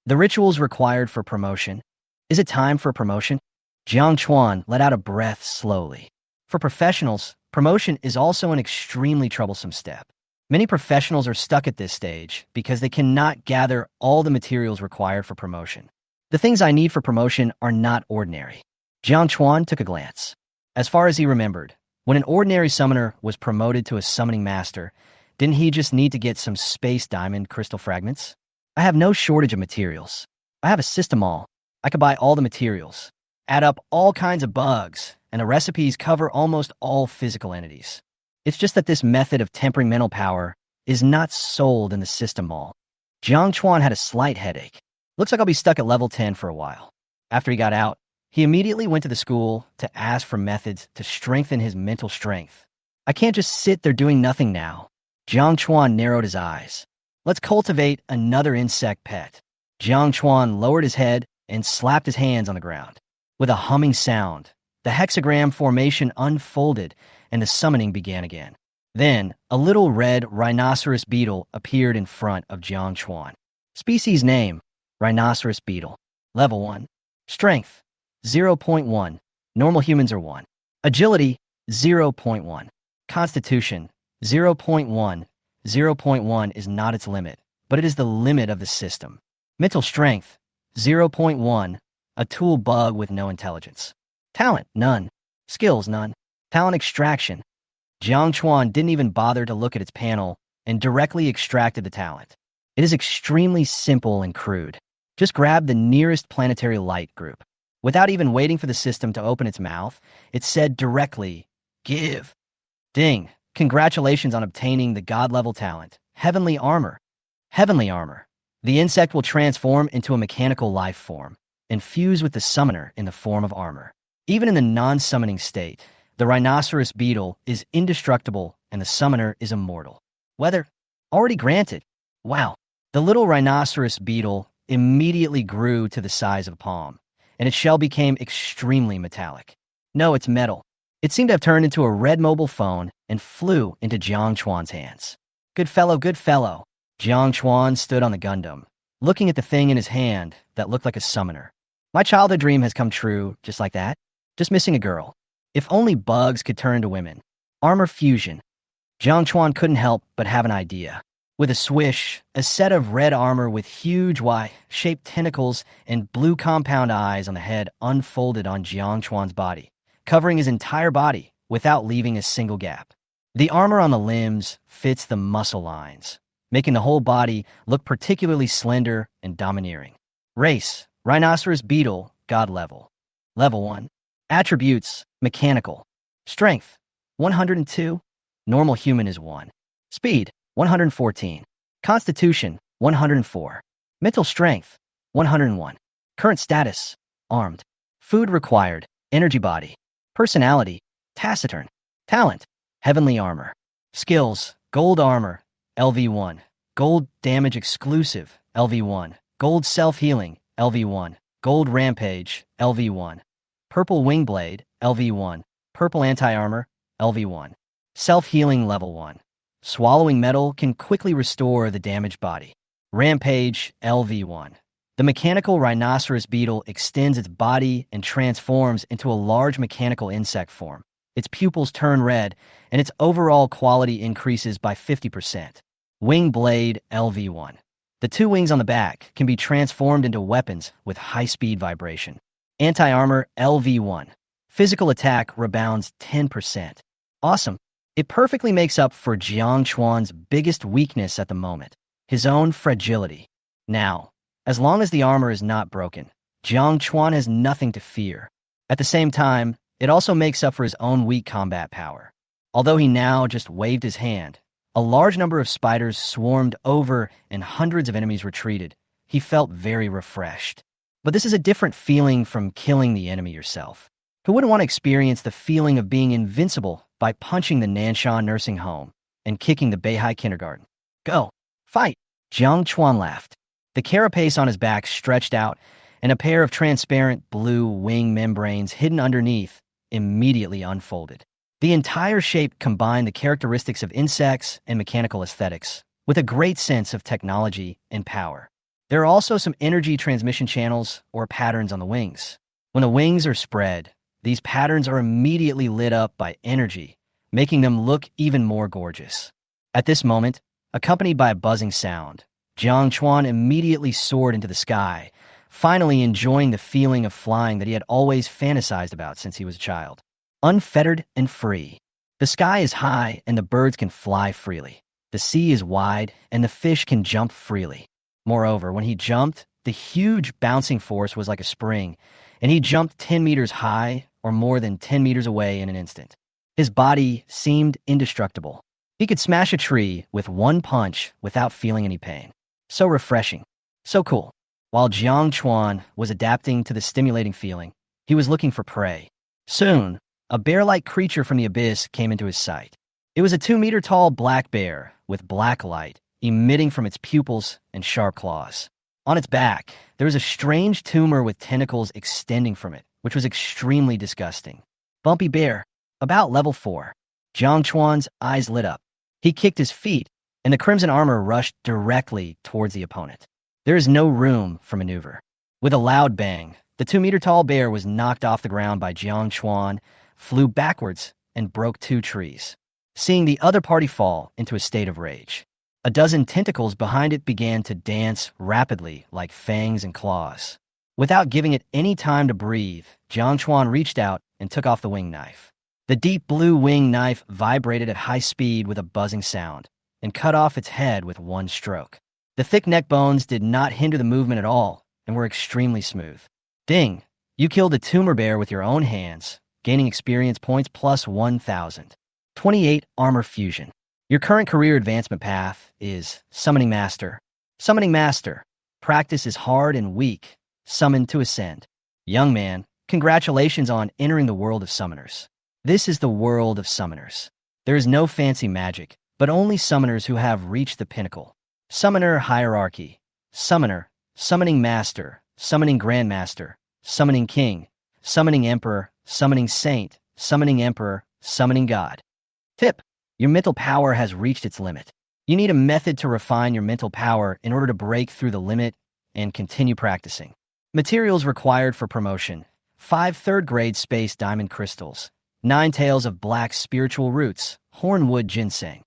The rituals required for promotion. Is it time for promotion? Jiang Chuan let out a breath slowly. For professionals, promotion is also an extremely troublesome step. Many professionals are stuck at this stage because they cannot gather all the materials required for promotion. The things I need for promotion are not ordinary. Jiang Chuan took a glance. As far as he remembered, when an ordinary summoner was promoted to a summoning master, didn't he just need to get some space diamond crystal fragments? I have no shortage of materials. I have a system all. I could buy all the materials, add up all kinds of bugs, and the recipes cover almost all physical entities. It's just that this method of tempering mental power is not sold in the system mall. Jiang Chuan had a slight headache. Looks like I'll be stuck at level 10 for a while. After he got out, he immediately went to the school to ask for methods to strengthen his mental strength. I can't just sit there doing nothing now. Jiang Chuan narrowed his eyes. Let's cultivate another insect pet. Jiang Chuan lowered his head and slapped his hands on the ground. With a humming sound, the hexagram formation unfolded and the summoning began again. Then, a little red rhinoceros beetle appeared in front of Jiang Chuan. Species name, rhinoceros beetle. Level 1. Strength, 0.1. Normal humans are 1. Agility, 0.1. Constitution, 0.1. 0.1 is not its limit, but it is the limit of the system. Mental strength, 0.1. A tool bug with no intelligence. Talent, none. Skills, none. Talent extraction. Jiang Chuan didn't even bother to look at its panel and directly extracted the talent. It is extremely simple and crude. Just grab the nearest planetary light group. Without even waiting for the system to open its mouth, it said directly, "Give." Ding. Congratulations on obtaining the god-level talent, Heavenly Armor. Heavenly Armor. The insect will transform into a mechanical life form and fuse with the summoner in the form of armor. Even in the non-summoning state, the rhinoceros beetle is indestructible and the summoner is immortal. Weather already granted. Wow. The little rhinoceros beetle immediately grew to the size of a palm, and its shell became extremely metallic. No, it's metal. It seemed to have turned into a red mobile phone and flew into Jiang Chuan's hands. Good fellow, good fellow. Jiang Chuan stood on the Gundam, looking at the thing in his hand that looked like a summoner. My childhood dream has come true just like that. Just missing a girl. If only bugs could turn into women. Armor fusion. Jiang Chuan couldn't help but have an idea. With a swish, a set of red armor with huge Y-shaped tentacles and blue compound eyes on the head unfolded on Jiang Chuan's body, covering his entire body without leaving a single gap. The armor on the limbs fits the muscle lines, making the whole body look particularly slender and domineering. Race, rhinoceros beetle, god level. Level 1. Attributes, mechanical. Strength, 102. Normal human is 1. Speed, 114. Constitution, 104. Mental strength, 101. Current status, armed. Food required, energy body. Personality, taciturn. Talent, heavenly armor. Skills, gold armor, LV1. Gold damage exclusive, LV1. Gold self-healing, LV1. Gold rampage, LV1. Purple wing blade, LV1. Purple anti-armor, LV1. Self-healing level 1. Swallowing metal can quickly restore the damaged body. Rampage, LV1. The mechanical rhinoceros beetle extends its body and transforms into a large mechanical insect form. Its pupils turn red, and its overall quality increases by 50%. Wing blade, LV1. The 2 wings on the back can be transformed into weapons with high-speed vibration. Anti-armor, LV1. Physical attack rebounds 10%. Awesome. It perfectly makes up for Jiang Chuan's biggest weakness at the moment, his own fragility. Now, as long as the armor is not broken, Jiang Chuan has nothing to fear. At the same time, it also makes up for his own weak combat power. Although he now just waved his hand, a large number of spiders swarmed over and hundreds of enemies retreated. He felt very refreshed. But this is a different feeling from killing the enemy yourself. Who wouldn't want to experience the feeling of being invincible by punching the Nanshan nursing home and kicking the Beihai kindergarten? Go. Fight. Jiang Chuan laughed. The carapace on his back stretched out, and a pair of transparent blue wing membranes hidden underneath immediately unfolded. The entire shape combined the characteristics of insects and mechanical aesthetics, with a great sense of technology and power. There are also some energy transmission channels or patterns on the wings. When the wings are spread, these patterns are immediately lit up by energy, making them look even more gorgeous. At this moment, accompanied by a buzzing sound, Jiang Chuan immediately soared into the sky, finally enjoying the feeling of flying that he had always fantasized about since he was a child. Unfettered and free. The sky is high and the birds can fly freely. The sea is wide and the fish can jump freely. Moreover, when he jumped, the huge bouncing force was like a spring, and he jumped 10 meters high or more than 10 meters away in an instant. His body seemed indestructible. He could smash a tree with one punch without feeling any pain. So refreshing. So cool. While Jiang Chuan was adapting to the stimulating feeling, he was looking for prey. Soon, a bear-like creature from the abyss came into his sight. It was a 2-meter-tall black bear with black light emitting from its pupils and sharp claws. On its back, there was a strange tumor with tentacles extending from it, which was extremely disgusting. Bumpy bear, about level 4. Jiang Chuan's eyes lit up. He kicked his feet, and the crimson armor rushed directly towards the opponent. There is no room for maneuver. With a loud bang, the 2-meter-tall bear was knocked off the ground by Jiang Chuan, flew backwards, and broke 2 trees, seeing the other party fall into a state of rage. A dozen tentacles behind it began to dance rapidly like fangs and claws. Without giving it any time to breathe, Jiang Chuan reached out and took off the wing knife. The deep blue wing knife vibrated at high speed with a buzzing sound and cut off its head with one stroke. The thick neck bones did not hinder the movement at all and were extremely smooth. Ding! You killed a tumor bear with your own hands, gaining experience points plus 1,000. 28 Armor Fusion. Your current career advancement path is Summoning Master. Summoning Master. Practice is hard and weak. Summon to ascend. Young man, congratulations on entering the world of summoners. This is the world of summoners. There is no fancy magic, but only summoners who have reached the pinnacle. Summoner Hierarchy. Summoner, Summoning Master, Summoning Grandmaster, Summoning King, Summoning Emperor, Summoning Saint, Summoning Emperor, Summoning God. Tip: your mental power has reached its limit. You need a method to refine your mental power in order to break through the limit and continue practicing. Materials required for promotion: 5 third-grade space diamond crystals, 9 tails of black spiritual roots, hornwood ginseng.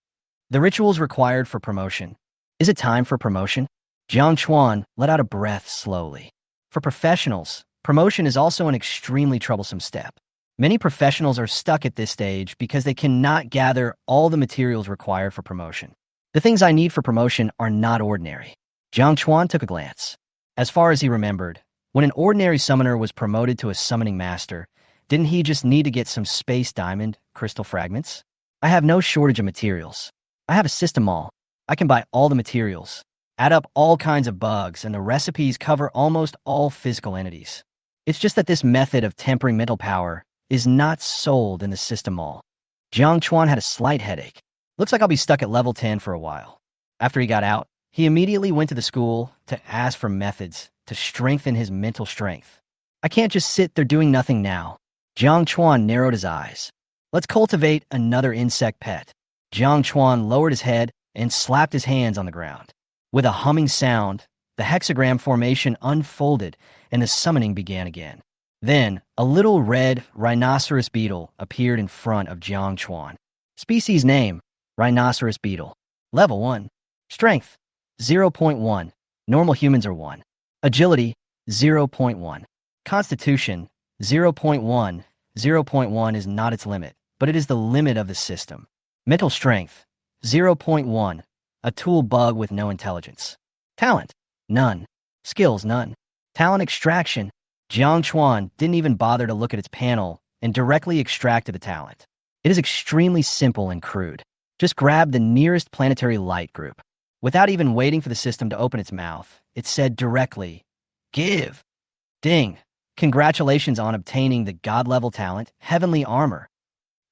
The rituals required for promotion. Is it time for promotion? Jiang Chuan let out a breath slowly. For professionals, promotion is also an extremely troublesome step. Many professionals are stuck at this stage because they cannot gather all the materials required for promotion. The things I need for promotion are not ordinary. Jiang Chuan took a glance. As far as he remembered, when an ordinary summoner was promoted to a summoning master, didn't he just need to get some space diamond crystal fragments? I have no shortage of materials. I have a system mall. I can buy all the materials, add up all kinds of bugs, and the recipes cover almost all physical entities. It's just that this method of tempering mental power is not sold in the system mall. Jiang Chuan had a slight headache. Looks like I'll be stuck at level 10 for a while. After he got out, he immediately went to the school to ask for methods to strengthen his mental strength. I can't just sit there doing nothing now. Jiang Chuan narrowed his eyes. Let's cultivate another insect pet. Jiang Chuan lowered his head and slapped his hands on the ground. With a humming sound, the hexagram formation unfolded and the summoning began again. Then, a little red rhinoceros beetle appeared in front of Jiang Chuan. Species name: rhinoceros beetle. Level 1. Strength: 0.1. Normal humans are 1. Agility: 0.1. Constitution: 0.1. 0.1 is not its limit, but it is the limit of the system. Mental strength: 0.1. A tool bug with no intelligence. Talent: none. Skills: none. Talent extraction. Jiang Chuan didn't even bother to look at its panel and directly extracted the talent. It is extremely simple and crude. Just grab the nearest planetary light group. Without even waiting for the system to open its mouth, it said directly, "Give." Ding. Congratulations on obtaining the God-level talent, Heavenly Armor.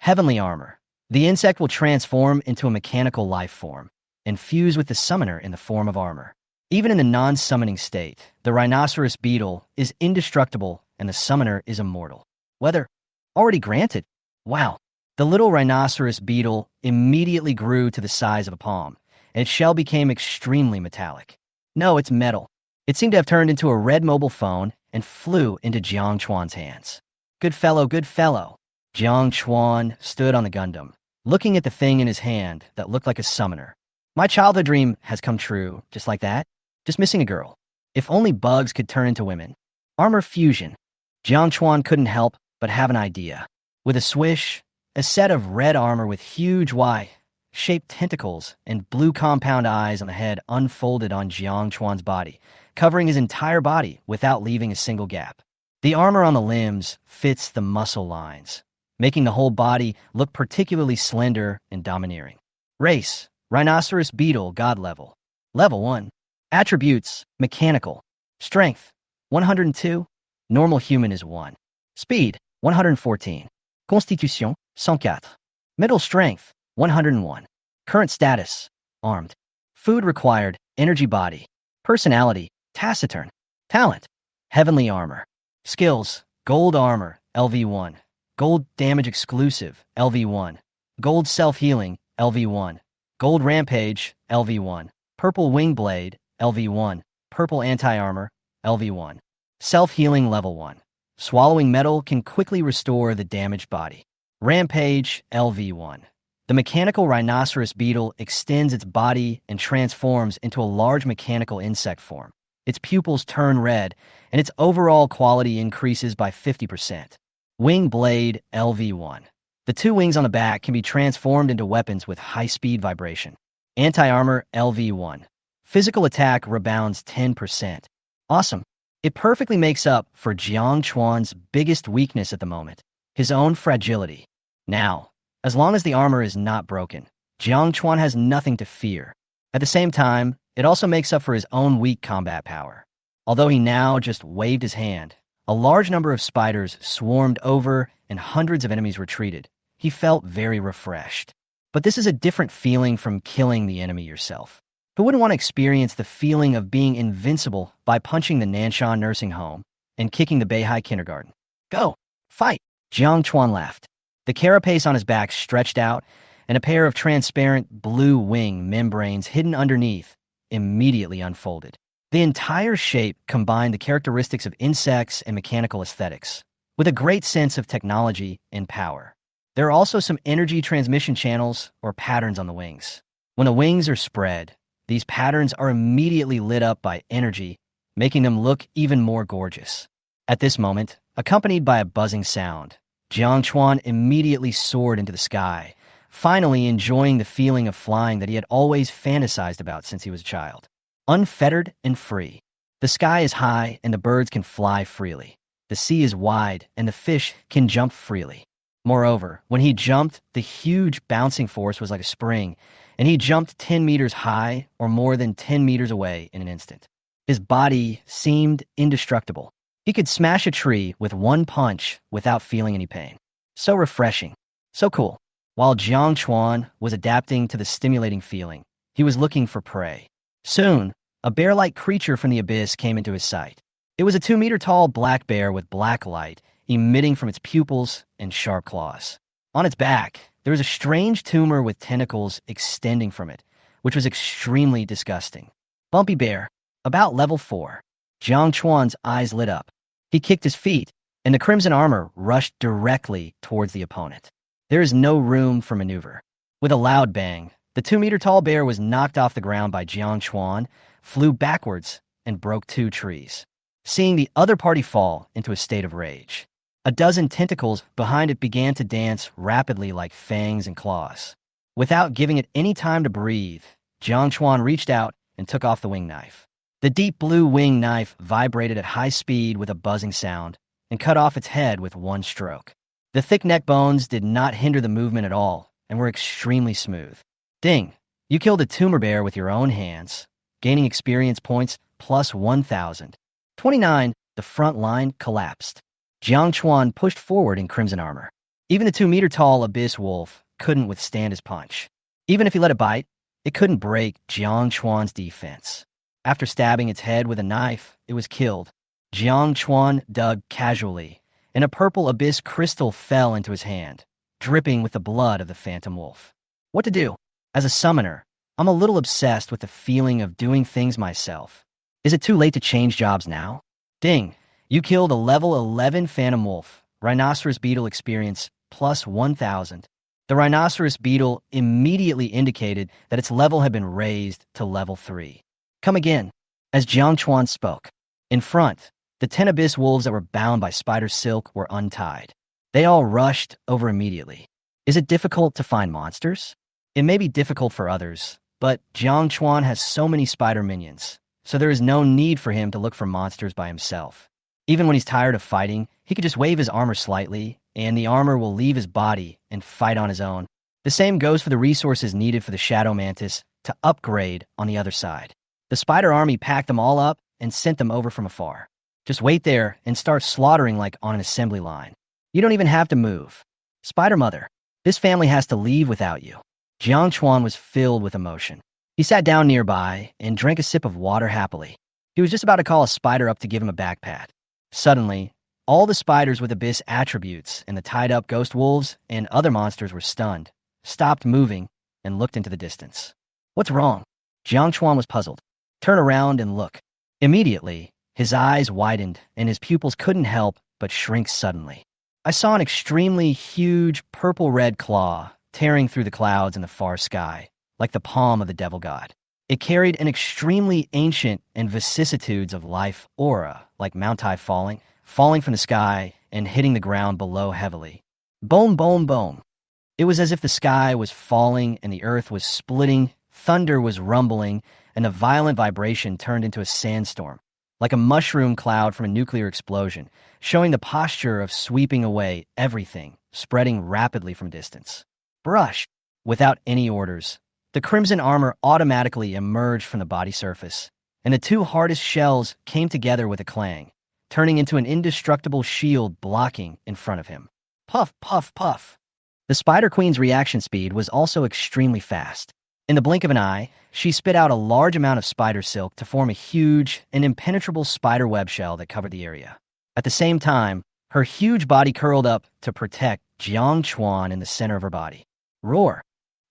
Heavenly Armor. The insect will transform into a mechanical life form and fuse with the summoner in the form of armor. Even in the non-summoning state, the rhinoceros beetle is indestructible and the summoner is immortal. Weather already granted. Wow. The little rhinoceros beetle immediately grew to the size of a palm, and its shell became extremely metallic. No, it's metal. It seemed to have turned into a red mobile phone and flew into Jiang Chuan's hands. Good fellow, good fellow. Jiang Chuan stood on the Gundam, looking at the thing in his hand that looked like a summoner. My childhood dream has come true, just like that. Just missing a girl. If only bugs could turn into women. Armor fusion. Jiang Chuan couldn't help but have an idea. With a swish, a set of red armor with huge Y-shaped tentacles and blue compound eyes on the head unfolded on Jiang Chuan's body, covering his entire body without leaving a single gap. The armor on the limbs fits the muscle lines, making the whole body look particularly slender and domineering. Race: rhinoceros beetle, God level. Level 1. Attributes: mechanical. Strength: 102. Normal human is 1. Speed: 114. Constitution: 104. Mental strength: 101. Current status: armed. Food required: energy body. Personality: taciturn. Talent: heavenly armor. Skills: gold armor, LV1. Gold damage exclusive, LV1. Gold self-healing, LV1. Gold Rampage, LV1. Purple Wing Blade, LV1. Purple Anti-Armor, LV1. Self-Healing Level 1. Swallowing metal can quickly restore the damaged body. Rampage, LV1. The mechanical rhinoceros beetle extends its body and transforms into a large mechanical insect form. Its pupils turn red, and its overall quality increases by 50%. Wing Blade, LV1. The two wings on the back can be transformed into weapons with high-speed vibration. Anti-Armor, LV1. Physical attack rebounds 10%. Awesome. It perfectly makes up for Jiang Chuan's biggest weakness at the moment, his own fragility. Now, as long as the armor is not broken, Jiang Chuan has nothing to fear. At the same time, it also makes up for his own weak combat power. Although he now just waved his hand, a large number of spiders swarmed over and hundreds of enemies retreated. He felt very refreshed. But this is a different feeling from killing the enemy yourself. Who wouldn't want to experience the feeling of being invincible by punching the Nanshan nursing home and kicking the Beihai kindergarten? Go! Fight! Jiang Chuan laughed. The carapace on his back stretched out, and a pair of transparent blue wing membranes hidden underneath immediately unfolded. The entire shape combined the characteristics of insects and mechanical aesthetics, with a great sense of technology and power. There are also some energy transmission channels or patterns on the wings. When the wings are spread, these patterns are immediately lit up by energy, making them look even more gorgeous. At this moment, accompanied by a buzzing sound, Jiang Chuan immediately soared into the sky, finally enjoying the feeling of flying that he had always fantasized about since he was a child. Unfettered and free. The sky is high and the birds can fly freely. The sea is wide and the fish can jump freely. Moreover, when he jumped, the huge bouncing force was like a spring, and he jumped 10 meters high or more than 10 meters away in an instant. His body seemed indestructible. He could smash a tree with one punch without feeling any pain. So refreshing. So cool. While Jiang Chuan was adapting to the stimulating feeling, he was looking for prey. Soon, a bear-like creature from the abyss came into his sight. It was a 2-meter-tall black bear with black light emitting from its pupils and sharp claws. On its back, there was a strange tumor with tentacles extending from it, which was extremely disgusting. Bumpy bear, about level 4. Jiang Chuan's eyes lit up. He kicked his feet, and the crimson armor rushed directly towards the opponent. There is no room for maneuver. With a loud bang, the 2-meter-tall bear was knocked off the ground by Jiang Chuan, flew backwards, and broke 2 trees, seeing the other party fall into a state of rage. A dozen tentacles behind it began to dance rapidly like fangs and claws. Without giving it any time to breathe, Jiang Chuan reached out and took off the wing knife. The deep blue wing knife vibrated at high speed with a buzzing sound and cut off its head with one stroke. The thick neck bones did not hinder the movement at all and were extremely smooth. Ding! You killed a tumor bear with your own hands, gaining experience points plus 1,000. 29. The front line collapsed. Jiang Chuan pushed forward in crimson armor. Even the 2-meter-tall abyss wolf couldn't withstand his punch. Even if he let it bite, it couldn't break Jiang Chuan's defense. After stabbing its head with a knife, it was killed. Jiang Chuan dug casually, and a purple abyss crystal fell into his hand, dripping with the blood of the phantom wolf. What to do? As a summoner, I'm a little obsessed with the feeling of doing things myself. Is it too late to change jobs now? Ding! You killed a level 11 phantom wolf. Rhinoceros beetle experience plus 1,000. The rhinoceros beetle immediately indicated that its level had been raised to level 3. Come again. As Jiang Chuan spoke. In front, the 10 abyss wolves that were bound by spider silk were untied. They all rushed over immediately. Is it difficult to find monsters? It may be difficult for others, but Jiang Chuan has so many spider minions, so there is no need for him to look for monsters by himself. Even when he's tired of fighting, he could just wave his armor slightly, and the armor will leave his body and fight on his own. The same goes for the resources needed for the Shadow Mantis to upgrade on the other side. The spider army packed them all up and sent them over from afar. Just wait there and start slaughtering like on an assembly line. You don't even have to move. Spider Mother, this family has to leave without you. Jiang Chuan was filled with emotion. He sat down nearby and drank a sip of water happily. He was just about to call a spider up to give him a back pat. Suddenly, all the spiders with abyss attributes and the tied-up ghost wolves and other monsters were stunned, stopped moving, and looked into the distance. What's wrong? Jiang Chuan was puzzled. Turn around and look. Immediately, his eyes widened and his pupils couldn't help but shrink suddenly. I saw an extremely huge purple-red claw tearing through the clouds in the far sky, like the palm of the devil god. It carried an extremely ancient and vicissitudes of life aura, like Mount Tai falling from the sky and hitting the ground below heavily. Boom, boom, boom. It was as if the sky was falling and the earth was splitting, thunder was rumbling, and a violent vibration turned into a sandstorm, like a mushroom cloud from a nuclear explosion, showing the posture of sweeping away everything, spreading rapidly from distance. Brush! Without any orders, the crimson armor automatically emerged from the body surface, and the two hardest shells came together with a clang, turning into an indestructible shield blocking in front of him. Puff, puff, puff. The Spider Queen's reaction speed was also extremely fast. In the blink of an eye, she spit out a large amount of spider silk to form a huge and impenetrable spider web shell that covered the area. At the same time, her huge body curled up to protect Jiang Chuan in the center of her body. Roar!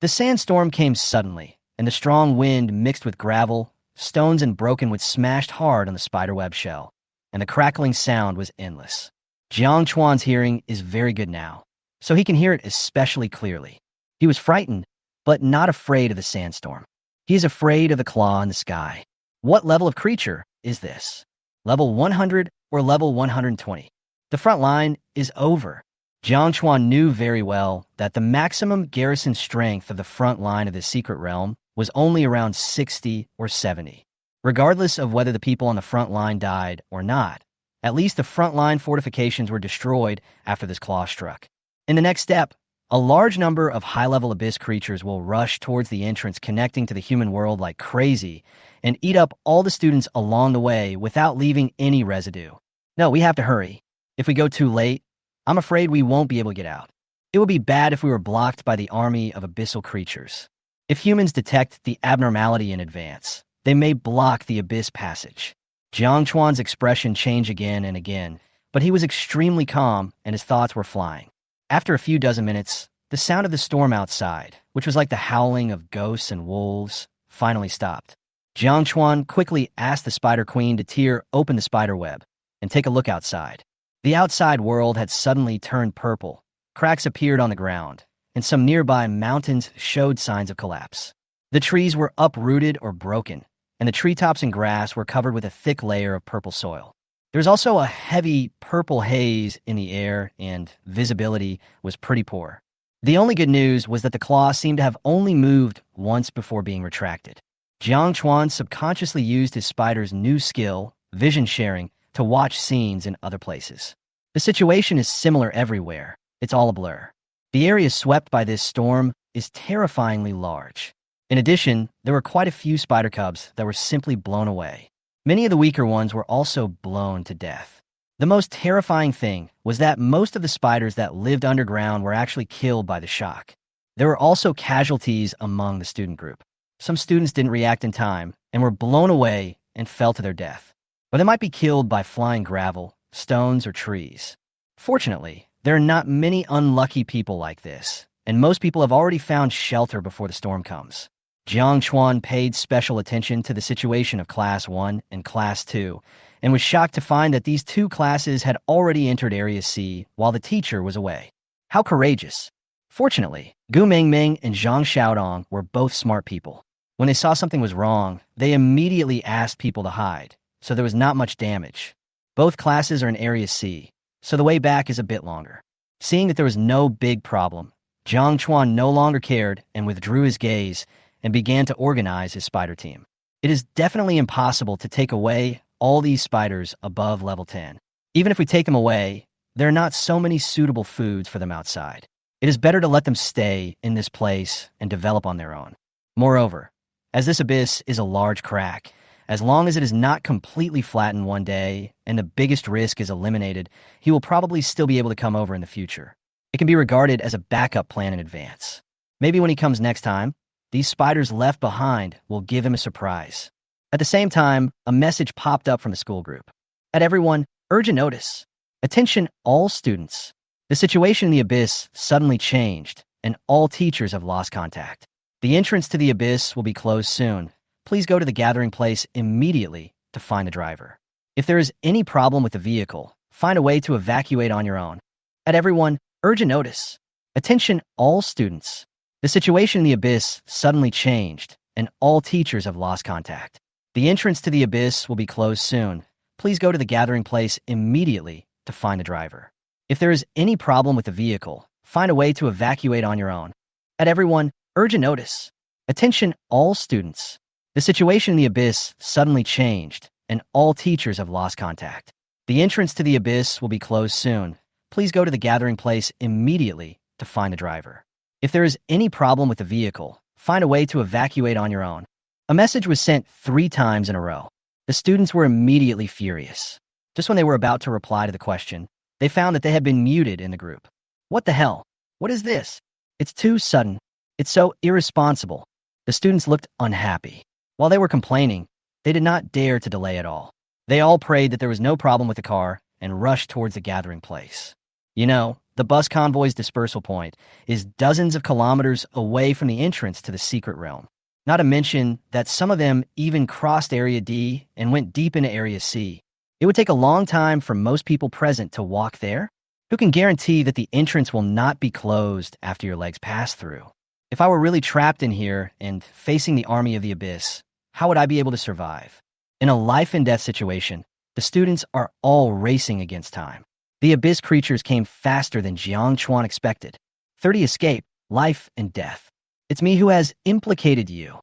The sandstorm came suddenly, and the strong wind mixed with gravel, stones, and broken wood smashed hard on the spiderweb shell, and the crackling sound was endless. Jiang Chuan's hearing is very good now, so he can hear it especially clearly. He was frightened, but not afraid of the sandstorm. He is afraid of the claw in the sky. What level of creature is this? Level 100 or level 120? The front line is over. Jiang Chuan knew very well that the maximum garrison strength of the front line of the secret realm was only around 60 or 70. Regardless of whether the people on the front line died or not, at least the front line fortifications were destroyed after this claw struck. In the next step, a large number of high-level abyss creatures will rush towards the entrance connecting to the human world like crazy and eat up all the students along the way without leaving any residue. No, we have to hurry. If we go too late, I'm afraid we won't be able to get out. It would be bad if we were blocked by the army of abyssal creatures. If humans detect the abnormality in advance, they may block the abyss passage. Jiang Chuan's expression changed again and again, but he was extremely calm and his thoughts were flying. After a few dozen minutes, the sound of the storm outside, which was like the howling of ghosts and wolves, finally stopped. Jiang Chuan quickly asked the Spider Queen to tear open the spider web and take a look outside. The outside world had suddenly turned purple. Cracks appeared on the ground, and some nearby mountains showed signs of collapse. The trees were uprooted or broken, and the treetops and grass were covered with a thick layer of purple soil. There was also a heavy purple haze in the air, and visibility was pretty poor. The only good news was that the claw seemed to have only moved once before being retracted. Jiang Chuan subconsciously used his spider's new skill, vision sharing, to watch scenes in other places. The situation is similar everywhere. It's all a blur. The area swept by this storm is terrifyingly large. In addition, there were quite a few spider cubs that were simply blown away. Many of the weaker ones were also blown to death. The most terrifying thing was that most of the spiders that lived underground were actually killed by the shock. There were also casualties among the student group. Some students didn't react in time and were blown away and fell to their death. Or they might be killed by flying gravel, stones, or trees. Fortunately, there are not many unlucky people like this, and most people have already found shelter before the storm comes. Jiang Chuan paid special attention to the situation of Class 1 and Class 2, and was shocked to find that these two classes had already entered Area C while the teacher was away. How courageous! Fortunately, Gu Mingming and Zhang Xiaodong were both smart people. When they saw something was wrong, they immediately asked people to hide, so there was not much damage. Both classes are in Area C, so the way back is a bit longer. Seeing that there was no big problem, Jiang Chuan no longer cared and withdrew his gaze and began to organize his spider team. It is definitely impossible to take away all these spiders above level 10. Even if we take them away, there are not so many suitable foods for them outside. It is better to let them stay in this place and develop on their own. Moreover, as this abyss is a large crack, as long as it is not completely flattened one day and the biggest risk is eliminated, he will probably still be able to come over in the future. It can be regarded as a backup plan in advance. Maybe when he comes next time, these spiders left behind will give him a surprise. At the same time, a message popped up from the school group. At everyone, urgent notice. Attention all students. The situation in the abyss suddenly changed, and all teachers have lost contact. The entrance to the abyss will be closed soon. Please go to the gathering place immediately to find the driver. If there is any problem with the vehicle, find a way to evacuate on your own. At everyone, urgent notice. Attention all students. The situation in the abyss suddenly changed, and all teachers have lost contact. The entrance to the abyss will be closed soon. Please go to the gathering place immediately to find the driver. If there is any problem with the vehicle, find a way to evacuate on your own. At everyone, urgent notice. Attention all students. The situation in the abyss suddenly changed, and all teachers have lost contact. The entrance to the abyss will be closed soon. Please go to the gathering place immediately to find the driver. If there is any problem with the vehicle, find a way to evacuate on your own. A message was sent 3 times in a row. The students were immediately furious. Just when they were about to reply to the question, they found that they had been muted in the group. What the hell? What is this? It's too sudden. It's so irresponsible. The students looked unhappy. While they were complaining, they did not dare to delay at all. They all prayed that there was no problem with the car and rushed towards the gathering place. You know, the bus convoy's dispersal point is dozens of kilometers away from the entrance to the secret realm. Not to mention that some of them even crossed Area D and went deep into Area C. It would take a long time for most people present to walk there. Who can guarantee that the entrance will not be closed after your legs pass through? If I were really trapped in here and facing the army of the abyss, how would I be able to survive? In a life-and-death situation, the students are all racing against time. The abyss creatures came faster than Jiang Chuan expected. 30 escape, life and death. It's me who has implicated you.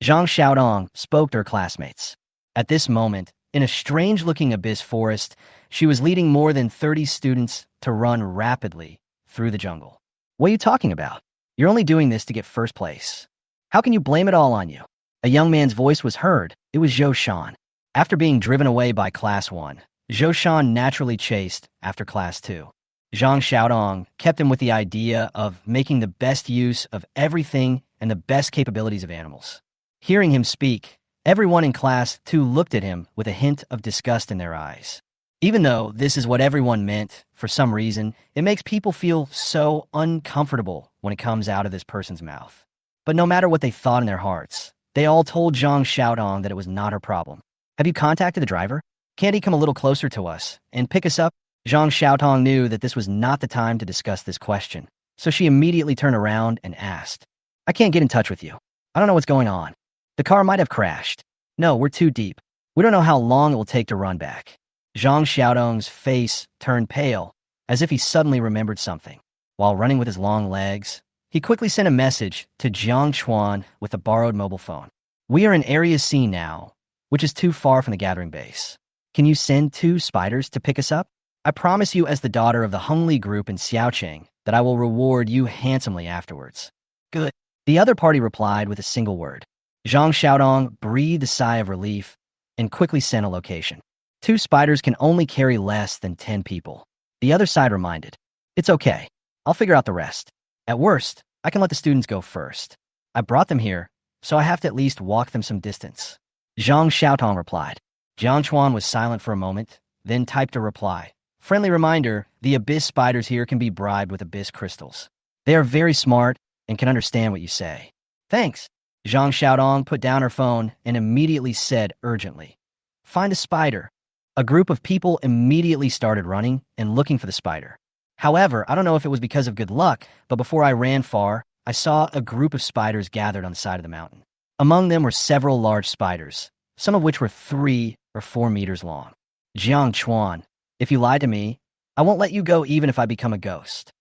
Zhang Xiaodong spoke to her classmates. At this moment, in a strange-looking abyss forest, she was leading more than 30 students to run rapidly through the jungle. What are you talking about? You're only doing this to get first place. How can you blame it all on you? A young man's voice was heard. It was Zhou Shan. After being driven away by Class 1, Zhou Shan naturally chased after Class 2. Zhang Xiaodong kept him with the idea of making the best use of everything and the best capabilities of animals. Hearing him speak, everyone in Class 2 looked at him with a hint of disgust in their eyes. Even though this is what everyone meant, for some reason, it makes people feel so uncomfortable when it comes out of this person's mouth. But no matter what they thought in their hearts, they all told Zhang Xiaodong that it was not her problem. Have you contacted the driver? Can't he come a little closer to us and pick us up? Zhang Xiaotong knew that this was not the time to discuss this question, so she immediately turned around and asked, I can't get in touch with you. I don't know what's going on. The car might have crashed. No, we're too deep. We don't know how long it will take to run back. Zhang Xiaodong's face turned pale, as if he suddenly remembered something. While running with his long legs, he quickly sent a message to Jiang Chuan with a borrowed mobile phone. We are in Area C now, which is too far from the gathering base. Can you send 2 spiders to pick us up? I promise you as the daughter of the Hungli group in Xiaoqing that I will reward you handsomely afterwards. Good. The other party replied with a single word. Zhang Xiaodong breathed a sigh of relief and quickly sent a location. 2 spiders can only carry less than 10 people. The other side reminded. It's okay. I'll figure out the rest. At worst, I can let the students go first. I brought them here, so I have to at least walk them some distance. Zhang Xiaotong replied. Jiang Chuan was silent for a moment, then typed a reply. Friendly reminder, the abyss spiders here can be bribed with abyss crystals. They are very smart and can understand what you say. Thanks. Zhang Xiaodong put down her phone and immediately said urgently, Find a spider. A group of people immediately started running and looking for the spider. However, I don't know if it was because of good luck, but before I ran far, I saw a group of spiders gathered on the side of the mountain. Among them were several large spiders, some of which were 3 or 4 meters long. Jiang Chuan, if you lie to me, I won't let you go even if I become a ghost.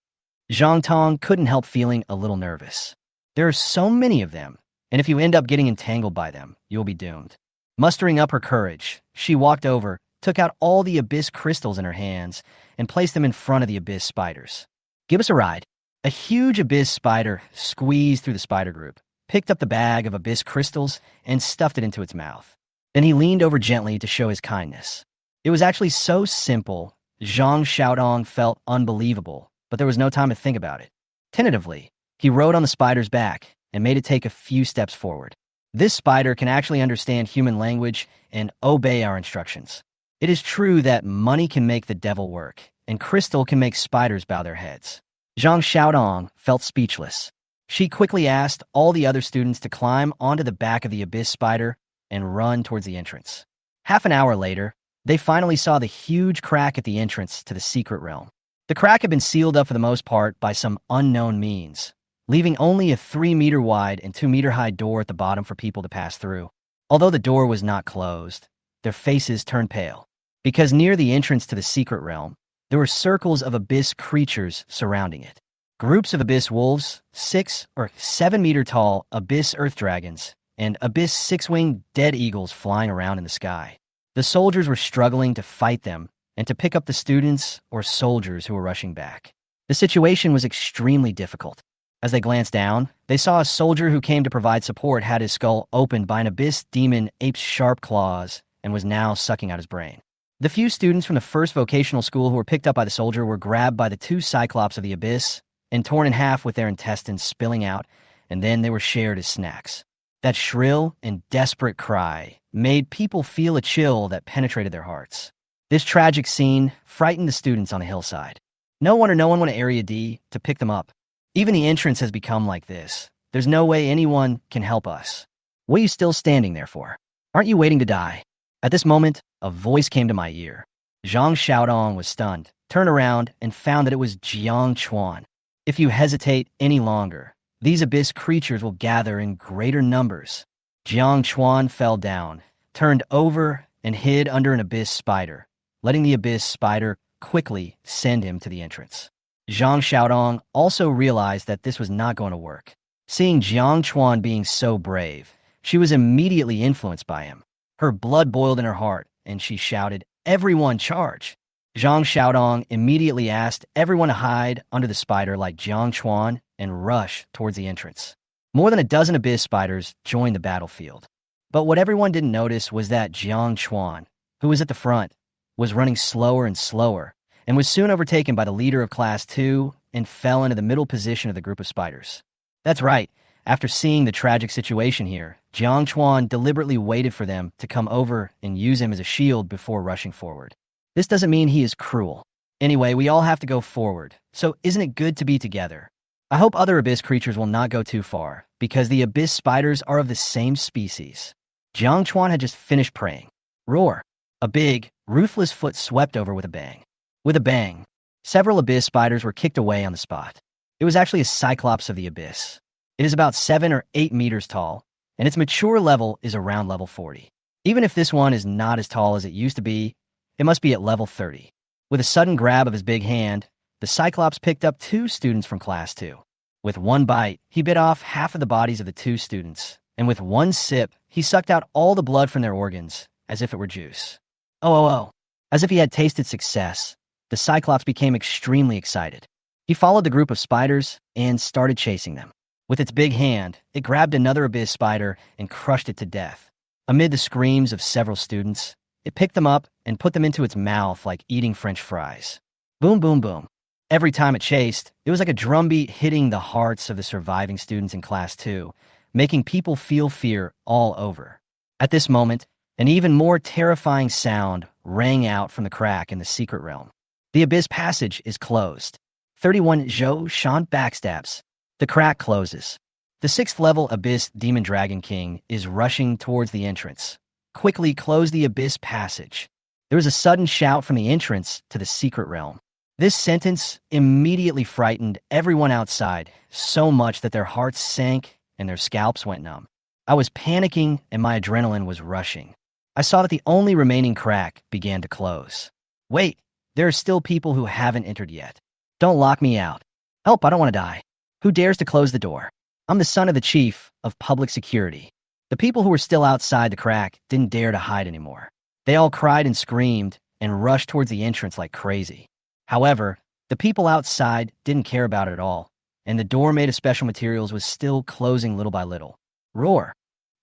Zhang Tong couldn't help feeling a little nervous. There are so many of them, and if you end up getting entangled by them, you'll be doomed. Mustering up her courage, she walked over, took out all the abyss crystals in her hands, and placed them in front of the abyss spiders. Give us a ride. A huge abyss spider squeezed through the spider group, picked up the bag of abyss crystals, and stuffed it into its mouth. Then he leaned over gently to show his kindness. It was actually so simple, Zhang Xiaodong felt unbelievable, but there was no time to think about it. Tentatively, he rode on the spider's back and made it take a few steps forward. This spider can actually understand human language and obey our instructions. It is true that money can make the devil work, and crystal can make spiders bow their heads. Zhang Xiaodong felt speechless. She quickly asked all the other students to climb onto the back of the abyss spider and run towards the entrance. Half an hour later, they finally saw the huge crack at the entrance to the secret realm. The crack had been sealed up for the most part by some unknown means, leaving only a 3-meter wide and 2-meter high door at the bottom for people to pass through. Although the door was not closed, their faces turned pale, because near the entrance to the secret realm, there were circles of abyss creatures surrounding it. Groups of abyss wolves, 6 or 7-meter tall abyss earth dragons, and abyss 6-winged dead eagles flying around in the sky. The soldiers were struggling to fight them and to pick up the students or soldiers who were rushing back. The situation was extremely difficult. As they glanced down, they saw a soldier who came to provide support had his skull opened by an abyss demon ape's sharp claws and was now sucking out his brain. The few students from the first vocational school who were picked up by the soldier were grabbed by the 2 cyclops of the abyss and torn in half with their intestines spilling out, and then they were shared as snacks. That shrill and desperate cry made people feel a chill that penetrated their hearts. This tragic scene frightened the students on the hillside. No one went to Area D to pick them up. Even the entrance has become like this. There's no way anyone can help us. What are you still standing there for? Aren't you waiting to die? At this moment, a voice came to my ear. Zhang Xiaodong was stunned, turned around, and found that it was Jiang Chuan. If you hesitate any longer, these abyss creatures will gather in greater numbers. Jiang Chuan fell down, turned over, and hid under an abyss spider, letting the abyss spider quickly send him to the entrance. Zhang Xiaodong also realized that this was not going to work. Seeing Jiang Chuan being so brave, she was immediately influenced by him. Her blood boiled in her heart, and she shouted, "Everyone charge!" Zhang Xiaodong immediately asked everyone to hide under the spider like Jiang Chuan and rush towards the entrance. More than a dozen abyss spiders joined the battlefield. But what everyone didn't notice was that Jiang Chuan, who was at the front, was running slower and slower, and was soon overtaken by the leader of Class 2 and fell into the middle position of the group of spiders. That's right, after seeing the tragic situation here, Jiang Chuan deliberately waited for them to come over and use him as a shield before rushing forward. This doesn't mean he is cruel. Anyway, we all have to go forward, so isn't it good to be together? I hope other abyss creatures will not go too far, because the abyss spiders are of the same species. Jiang Chuan had just finished praying. Roar! A big, ruthless foot swept over with a bang. With a bang, several abyss spiders were kicked away on the spot. It was actually a cyclops of the abyss. It is about 7 or 8 meters tall, and its mature level is around level 40. Even if this one is not as tall as it used to be, it must be at level 30. With a sudden grab of his big hand, the cyclops picked up 2 students from Class 2. With one bite, he bit off half of the bodies of the 2 students, and with one sip, he sucked out all the blood from their organs, as if it were juice. Oh. As if he had tasted success, the cyclops became extremely excited. He followed the group of spiders and started chasing them. With its big hand, it grabbed another abyss spider and crushed it to death. Amid the screams of several students, it picked them up and put them into its mouth like eating French fries. Boom, boom, boom. Every time it chased, it was like a drumbeat hitting the hearts of the surviving students in Class 2, making people feel fear all over. At this moment, an even more terrifying sound rang out from the crack in the secret realm. The abyss passage is closed. 31 Zhou Shan backstabs. The crack closes. The 6th level abyss demon dragon king is rushing towards the entrance. Quickly close the abyss passage. There was a sudden shout from the entrance to the secret realm. This sentence immediately frightened everyone outside so much that their hearts sank and their scalps went numb. I was panicking and my adrenaline was rushing. I saw that the only remaining crack began to close. Wait, there are still people who haven't entered yet. Don't lock me out. Help, I don't want to die. Who dares to close the door? I'm the son of the chief of public security. The people who were still outside the crack didn't dare to hide anymore. They all cried and screamed and rushed towards the entrance like crazy. However, the people outside didn't care about it at all, and the door made of special materials was still closing little by little. Roar!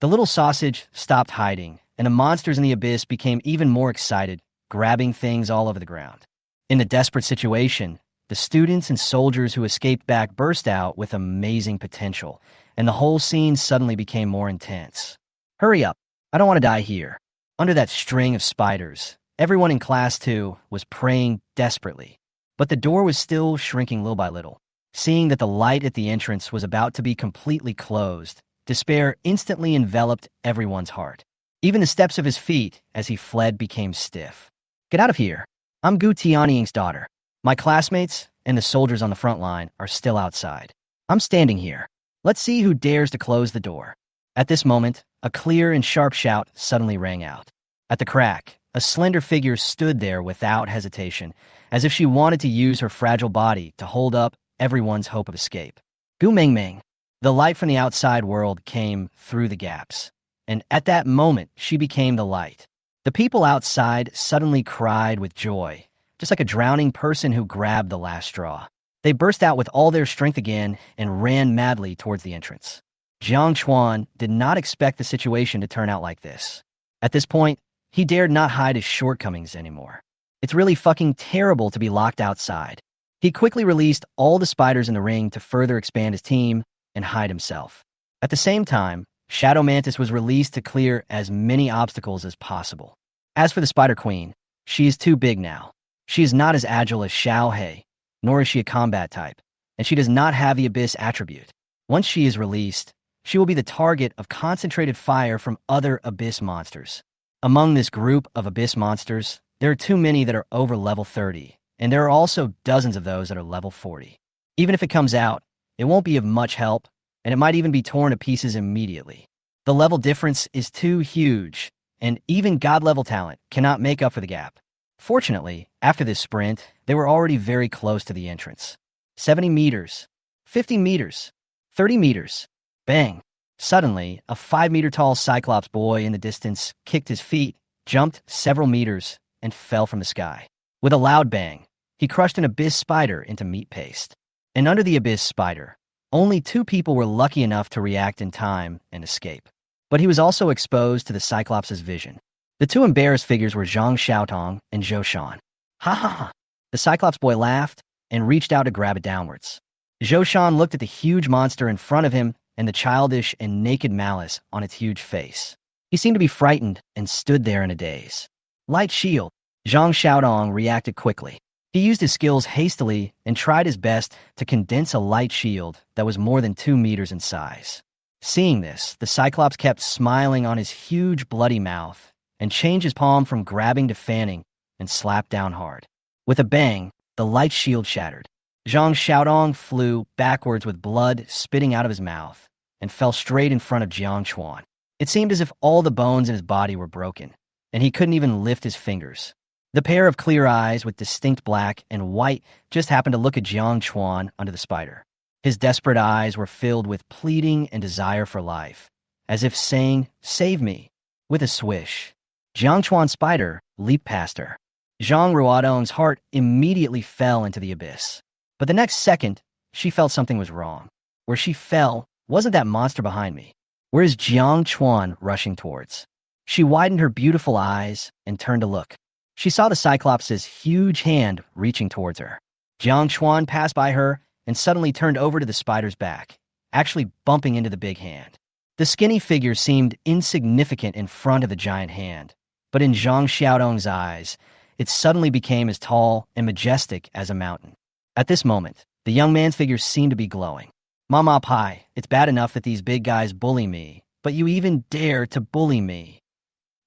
The little sausage stopped hiding, and the monsters in the abyss became even more excited, grabbing things all over the ground. In the desperate situation, the students and soldiers who escaped back burst out with amazing potential, and the whole scene suddenly became more intense. Hurry up, I don't want to die here. Under that string of spiders, everyone in Class 2 was praying desperately, but the door was still shrinking little by little. Seeing that the light at the entrance was about to be completely closed, despair instantly enveloped everyone's heart. Even the steps of his feet, as he fled, became stiff. Get out of here. I'm Gu Tianying's daughter. My classmates and the soldiers on the front line are still outside. I'm standing here. Let's see who dares to close the door. At this moment, a clear and sharp shout suddenly rang out. At the crack, a slender figure stood there without hesitation, as if she wanted to use her fragile body to hold up everyone's hope of escape. Gu Mingming. The light from the outside world came through the gaps, and at that moment, she became the light. The people outside suddenly cried with joy, just like a drowning person who grabbed the last straw. They burst out with all their strength again and ran madly towards the entrance. Jiang Chuan did not expect the situation to turn out like this. At this point, he dared not hide his shortcomings anymore. It's really fucking terrible to be locked outside. He quickly released all the spiders in the ring to further expand his team and hide himself. At the same time, Shadow Mantis was released to clear as many obstacles as possible. As for the Spider Queen, she is too big now. She is not as agile as Xiao He, nor is she a combat type, and she does not have the Abyss attribute. Once she is released, she will be the target of concentrated fire from other Abyss monsters. Among this group of Abyss monsters, there are too many that are over level 30, and there are also dozens of those that are level 40. Even if it comes out, it won't be of much help, and it might even be torn to pieces immediately. The level difference is too huge, and even God-level talent cannot make up for the gap. Fortunately, after this sprint, they were already very close to the entrance. 70 meters, 50 meters, 30 meters. Bang! Suddenly, a 5-meter-tall Cyclops boy in the distance kicked his feet, jumped several meters, and fell from the sky. With a loud bang, he crushed an Abyss spider into meat paste. And under the Abyss spider, only 2 people were lucky enough to react in time and escape. But he was also exposed to the Cyclops' vision. The 2 embarrassed figures were Zhang Xiaotong and Zhou Shan. Ha ha ha! The Cyclops boy laughed and reached out to grab it downwards. Zhou Shan looked at the huge monster in front of him and the childish and naked malice on its huge face. He seemed to be frightened and stood there in a daze. Light shield. Zhang Xiaotong reacted quickly. He used his skills hastily and tried his best to condense a light shield that was more than 2 meters in size. Seeing this, the Cyclops kept smiling on his huge bloody mouth and changed his palm from grabbing to fanning and slapped down hard. With a bang, the light shield shattered. Zhang Xiaodong flew backwards with blood spitting out of his mouth and fell straight in front of Jiang Chuan. It seemed as if all the bones in his body were broken, and he couldn't even lift his fingers. The pair of clear eyes with distinct black and white just happened to look at Jiang Chuan under the spider. His desperate eyes were filled with pleading and desire for life, as if saying, "Save me." With a swish, Jiang Chuan's spider leaped past her. Zhang Ruodong's heart immediately fell into the abyss. But the next second, she felt something was wrong. Where she fell wasn't that monster behind me. Where is Jiang Chuan rushing towards? She widened her beautiful eyes and turned to look. She saw the Cyclops' huge hand reaching towards her. Jiang Chuan passed by her and suddenly turned over to the spider's back, actually bumping into the big hand. The skinny figure seemed insignificant in front of the giant hand, but in Zhang Xiaodong's eyes, it suddenly became as tall and majestic as a mountain. At this moment, the young man's figure seemed to be glowing. "Mama Pai, it's bad enough that these big guys bully me, but you even dare to bully me."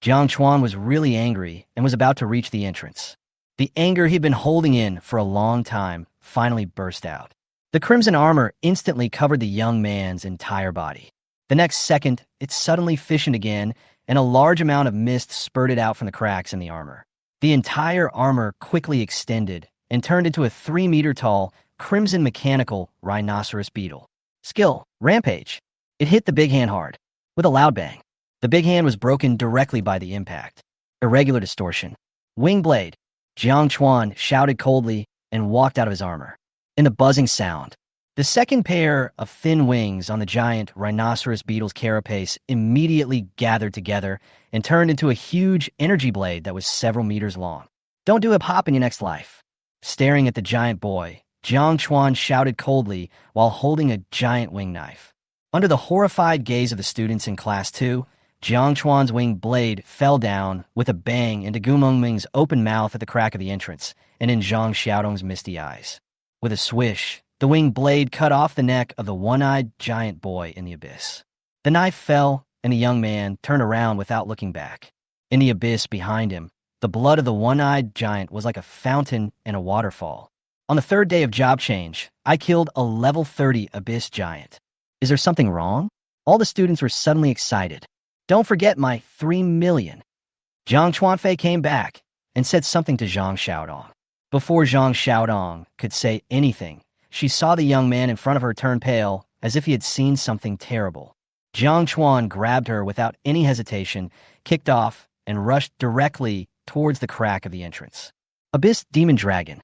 Jiang Chuan was really angry and was about to reach the entrance. The anger he'd been holding in for a long time finally burst out. The crimson armor instantly covered the young man's entire body. The next second, it suddenly fissioned again, and a large amount of mist spurted out from the cracks in the armor. The entire armor quickly extended and turned into a 3-meter-tall, crimson mechanical rhinoceros beetle. Skill, Rampage. It hit the big hand hard, with a loud bang. The big hand was broken directly by the impact. Irregular distortion. Wing blade. Jiang Chuan shouted coldly and walked out of his armor. In the buzzing sound, the second pair of thin wings on the giant rhinoceros beetle's carapace immediately gathered together and turned into a huge energy blade that was several meters long. "Don't do hip-hop in your next life." Staring at the giant boy, Jiang Chuan shouted coldly while holding a giant wing knife. Under the horrified gaze of the students in Class 2, Jiang Chuan's wing blade fell down with a bang into Gu Mengming's open mouth at the crack of the entrance and in Zhang Xiaodong's misty eyes. With a swish, The winged blade cut off the neck of the one-eyed giant boy in the abyss. The knife fell, and the young man turned around without looking back. In the abyss behind him, the blood of the one-eyed giant was like a fountain and a waterfall. On the third day of job change, I killed a level 30 abyss giant. Is there something wrong? All the students were suddenly excited. Don't forget my 3 million. Zhang Chuanfei came back and said something to Zhang Xiaodong. Before Zhang Xiaodong could say anything, she saw the young man in front of her turn pale as if he had seen something terrible. Zhang Chuan grabbed her without any hesitation, kicked off, and rushed directly towards the crack of the entrance. Abyss Demon Dragon.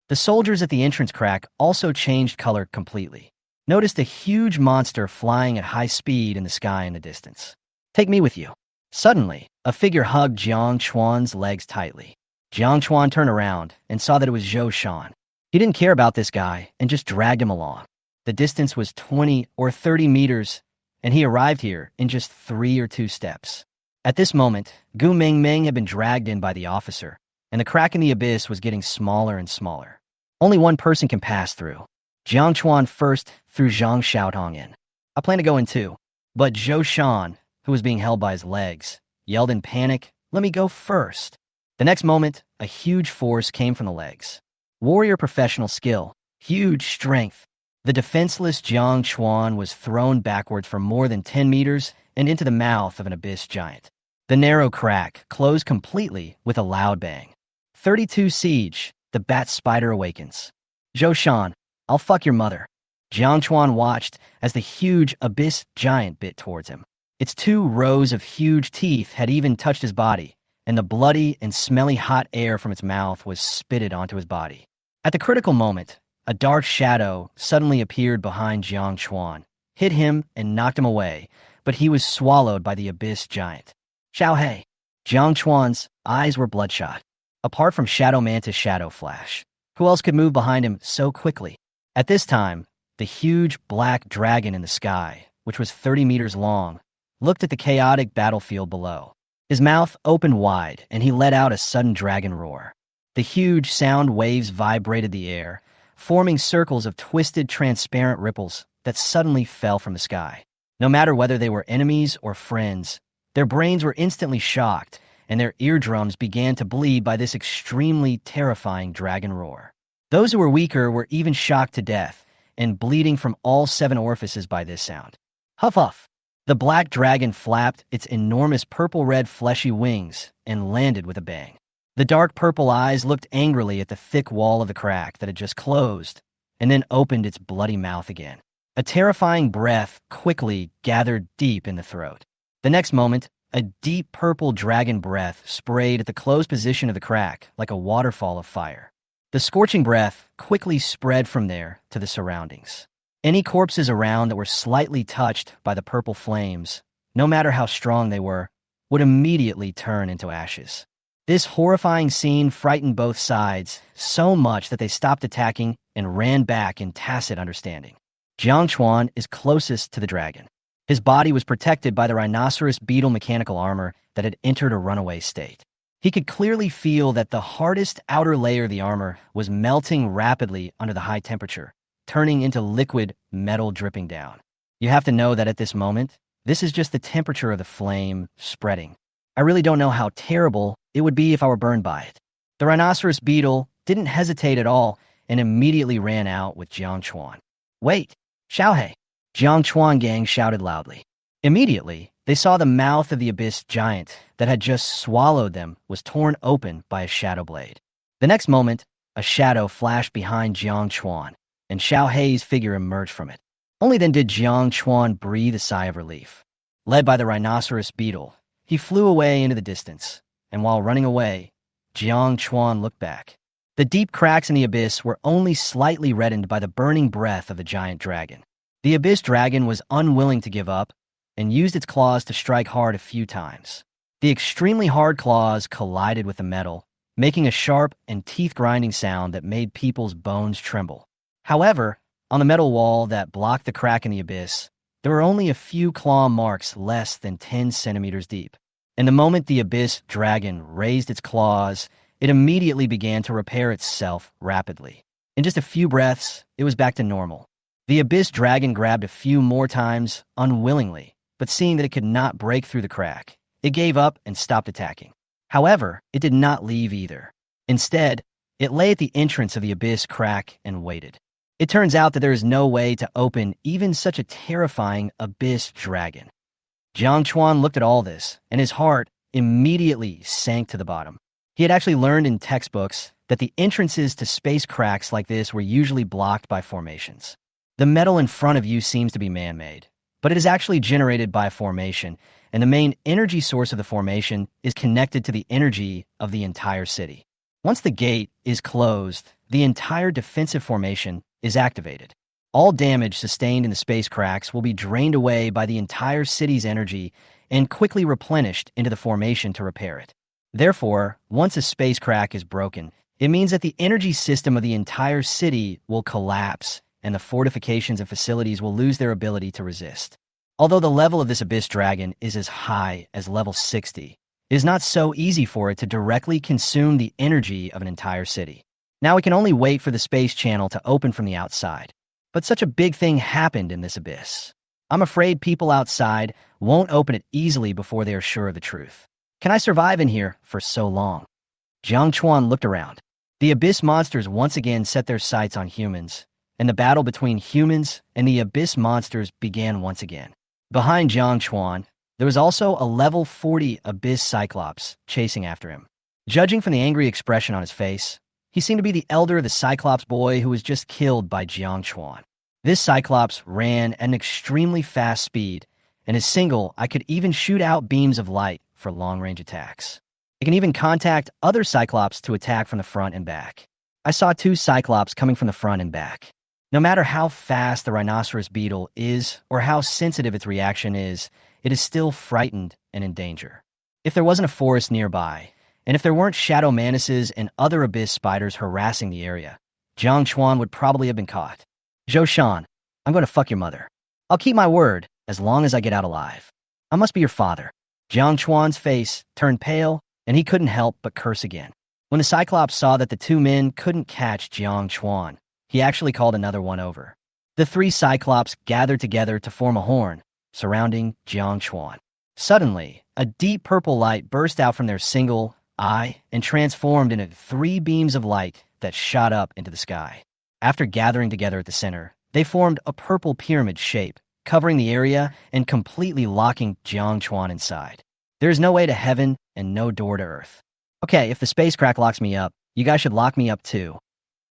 The soldiers at the entrance crack also changed color completely. Noticed a huge monster flying at high speed in the sky in the distance. Take me with you. Suddenly, a figure hugged Zhang Chuan's legs tightly. Zhang Chuan turned around and saw that it was Zhou Shan. He didn't care about this guy and just dragged him along. The distance was 20 or 30 meters, and he arrived here in just 3 or 2 steps. At this moment, Gu Mingming had been dragged in by the officer, and the crack in the abyss was getting smaller and smaller. Only one person can pass through. Jiang Chuan first threw Zhang Xiaodong in. I plan to go in too, but Zhou Shan, who was being held by his legs, yelled in panic, "Let me go first." The next moment, a huge force came from the legs. Warrior professional skill, huge strength. The defenseless Jiang Chuan was thrown backwards for more than 10 meters and into the mouth of an abyss giant. The narrow crack closed completely with a loud bang. 32 Siege, the bat spider awakens. Zhou Shan, I'll fuck your mother. Jiang Chuan watched as the huge abyss giant bit towards him. Its 2 rows of huge teeth had even touched his body, and the bloody and smelly hot air from its mouth was spitted onto his body. At the critical moment, a dark shadow suddenly appeared behind Jiang Chuan, hit him and knocked him away, but he was swallowed by the abyss giant. Xiaohei. Jiang Chuan's eyes were bloodshot. Apart from Shadow Mantis Shadow Flash, who else could move behind him so quickly? At this time, the huge black dragon in the sky, which was 30 meters long, looked at the chaotic battlefield below. His mouth opened wide, and he let out a sudden dragon roar. The huge sound waves vibrated the air, forming circles of twisted, transparent ripples that suddenly fell from the sky. No matter whether they were enemies or friends, their brains were instantly shocked, and their eardrums began to bleed by this extremely terrifying dragon roar. Those who were weaker were even shocked to death, and bleeding from all 7 orifices by this sound. Huff huff! The black dragon flapped its enormous purple-red fleshy wings and landed with a bang. The dark purple eyes looked angrily at the thick wall of the crack that had just closed, and then opened its bloody mouth again. A terrifying breath quickly gathered deep in the throat. The next moment, a deep purple dragon breath sprayed at the closed position of the crack like a waterfall of fire. The scorching breath quickly spread from there to the surroundings. Any corpses around that were slightly touched by the purple flames, no matter how strong they were, would immediately turn into ashes. This horrifying scene frightened both sides so much that they stopped attacking and ran back in tacit understanding. Jiang Chuan is closest to the dragon. His body was protected by the rhinoceros beetle mechanical armor that had entered a runaway state. He could clearly feel that the hardest outer layer of the armor was melting rapidly under the high temperature, turning into liquid metal dripping down. You have to know that at this moment, this is just the temperature of the flame spreading. I really don't know how terrible it would be if I were burned by it. The rhinoceros beetle didn't hesitate at all and immediately ran out with Jiang Chuan. Wait, Xiaohei! Jiang Chuan gang shouted loudly. Immediately, they saw the mouth of the abyss giant that had just swallowed them was torn open by a shadow blade. The next moment, a shadow flashed behind Jiang Chuan, and Xiaohei's figure emerged from it. Only then did Jiang Chuan breathe a sigh of relief. Led by the rhinoceros beetle, he flew away into the distance, and while running away, Jiang Chuan looked back. The deep cracks in the abyss were only slightly reddened by the burning breath of the giant dragon. The abyss dragon was unwilling to give up and used its claws to strike hard a few times. The extremely hard claws collided with the metal, making a sharp and teeth-grinding sound that made people's bones tremble. However, on the metal wall that blocked the crack in the abyss, there were only a few claw marks less than 10 centimeters deep. And the moment the abyss dragon raised its claws, it immediately began to repair itself rapidly. In just a few breaths, it was back to normal. The abyss dragon grabbed a few more times, unwillingly, but seeing that it could not break through the crack, it gave up and stopped attacking. However, it did not leave either. Instead, it lay at the entrance of the abyss crack and waited. It turns out that there is no way to open even such a terrifying abyss dragon. Jiang Chuan looked at all this, and his heart immediately sank to the bottom. He had actually learned in textbooks that the entrances to space cracks like this were usually blocked by formations. The metal in front of you seems to be man-made, but it is actually generated by a formation, and the main energy source of the formation is connected to the energy of the entire city. Once the gate is closed, the entire defensive formation is activated. All damage sustained in the space cracks will be drained away by the entire city's energy and quickly replenished into the formation to repair it. Therefore, once a space crack is broken, it means that the energy system of the entire city will collapse and the fortifications and facilities will lose their ability to resist. Although the level of this abyss dragon is as high as level 60, it is not so easy for it to directly consume the energy of an entire city. Now we can only wait for the space channel to open from the outside. But such a big thing happened in this abyss. I'm afraid people outside won't open it easily before they are sure of the truth. Can I survive in here for so long? Jiang Chuan looked around. The abyss monsters once again set their sights on humans, and the battle between humans and the abyss monsters began once again. Behind Jiang Chuan, there was also a level 40 abyss cyclops chasing after him. Judging from the angry expression on his face, he seemed to be the elder of the cyclops boy who was just killed by Jiang Chuan. This cyclops ran at an extremely fast speed, and as single, I could even shoot out beams of light for long-range attacks. It can even contact other cyclops to attack from the front and back. I saw 2 cyclops coming from the front and back. No matter how fast the rhinoceros beetle is or how sensitive its reaction is, it is still frightened and in danger. If there wasn't a forest nearby, and if there weren't shadow manises and other abyss spiders harassing the area, Jiang Chuan would probably have been caught. Zhou Shan, I'm going to fuck your mother. I'll keep my word as long as I get out alive. I must be your father. Jiang Chuan's face turned pale, and he couldn't help but curse again. When the Cyclops saw that the 2 men couldn't catch Jiang Chuan, he actually called another one over. The 3 Cyclops gathered together to form a horn, surrounding Jiang Chuan. Suddenly, a deep purple light burst out from their single eye and transformed into 3 beams of light that shot up into the sky. After gathering together at the center, they formed a purple pyramid shape, covering the area and completely locking Jiang Chuan inside. There is no way to heaven and no door to earth. Okay, if the space crack locks me up, you guys should lock me up too.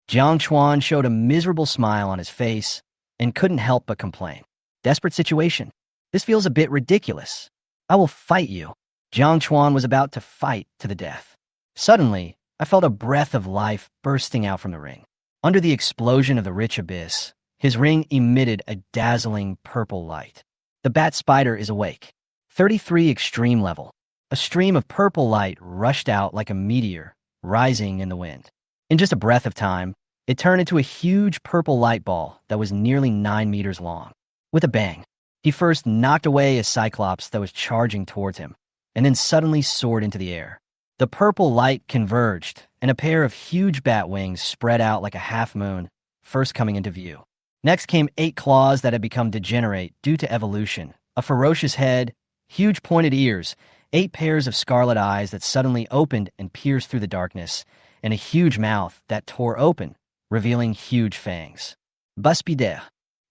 Jiang Chuan showed a miserable smile on his face and couldn't help but complain. Desperate situation. This feels a bit ridiculous. I will fight you. Jiang Chuan was about to fight to the death. Suddenly, I felt a breath of life bursting out from the ring. Under the explosion of the rich abyss, his ring emitted a dazzling purple light. The bat spider is awake. 33 extreme level. A stream of purple light rushed out like a meteor, rising in the wind. In just a breath of time, it turned into a huge purple light ball that was nearly 9 meters long. With a bang, he first knocked away a cyclops that was charging towards him, and then suddenly soared into the air. The purple light converged, and a pair of huge bat wings spread out like a half moon, first coming into view. Next came 8 claws that had become degenerate due to evolution, a ferocious head, huge pointed ears, 8 pairs of scarlet eyes that suddenly opened and pierced through the darkness, and a huge mouth that tore open, revealing huge fangs. Buspider,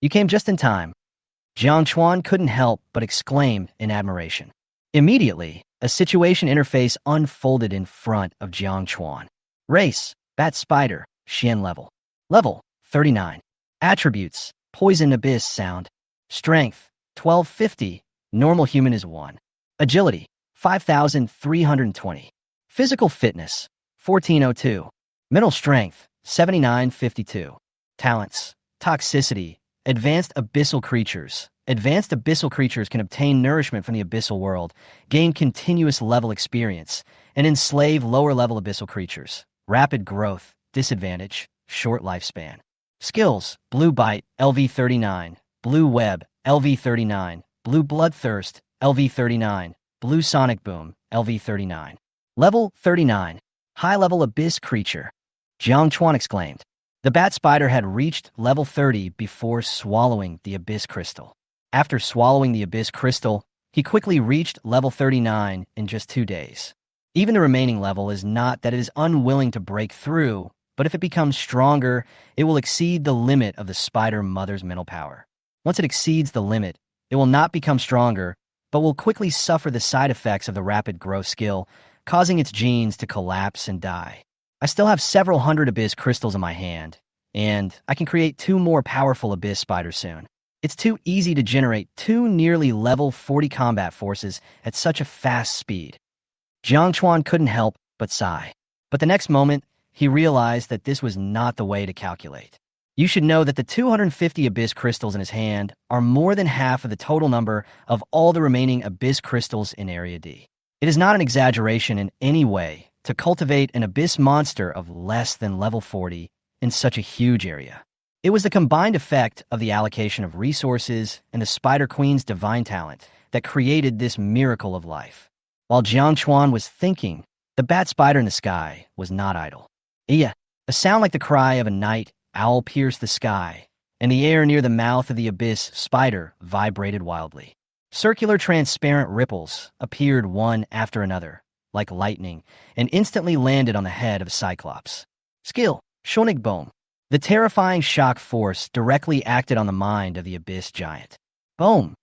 you came just in time. Jiang Chuan couldn't help but exclaim in admiration. Immediately, a situation interface unfolded in front of Jiang Chuan. Race, Bat Spider, Xian level. Level, 39. Attributes, Poison Abyss Sound. Strength, 1250. Normal Human is 1. Agility, 5,320. Physical Fitness, 1402. Mental Strength, 7952. Talents, Toxicity, Advanced Abyssal Creatures. Advanced Abyssal Creatures can obtain nourishment from the Abyssal world, gain continuous level experience, and enslave lower-level Abyssal Creatures. Rapid Growth, Disadvantage, Short Lifespan. Skills, Blue Bite, LV39, Blue Web, LV39, Blue Bloodthirst, LV39, Blue Sonic Boom, LV39. Level 39. High-level Abyss Creature. Jiang Chuan exclaimed. The bat spider had reached level 30 before swallowing the abyss crystal. After swallowing the abyss crystal, he quickly reached level 39 in just 2 days. Even the remaining level is not that it is unwilling to break through, but if it becomes stronger, it will exceed the limit of the spider mother's mental power. Once it exceeds the limit, it will not become stronger, but will quickly suffer the side effects of the rapid growth skill, causing its genes to collapse and die. I still have several hundred abyss crystals in my hand, and I can create 2 more powerful abyss spiders soon. It's too easy to generate 2 nearly level 40 combat forces at such a fast speed. Jiang Chuan couldn't help but sigh. But the next moment, he realized that this was not the way to calculate. You should know that the 250 abyss crystals in his hand are more than half of the total number of all the remaining abyss crystals in Area D. It is not an exaggeration in any way to cultivate an abyss monster of less than level 40 in such a huge area. It was the combined effect of the allocation of resources and the Spider Queen's divine talent that created this miracle of life. While Jiang Chuan was thinking, the bat spider in the sky was not idle. A sound like the cry of a night owl pierced the sky, and the air near the mouth of the abyss spider vibrated wildly. Circular transparent ripples appeared one after another, like lightning, and instantly landed on the head of Cyclops. Skill, Shonig Boom. The terrifying shock force directly acted on the mind of the abyss giant. Boom!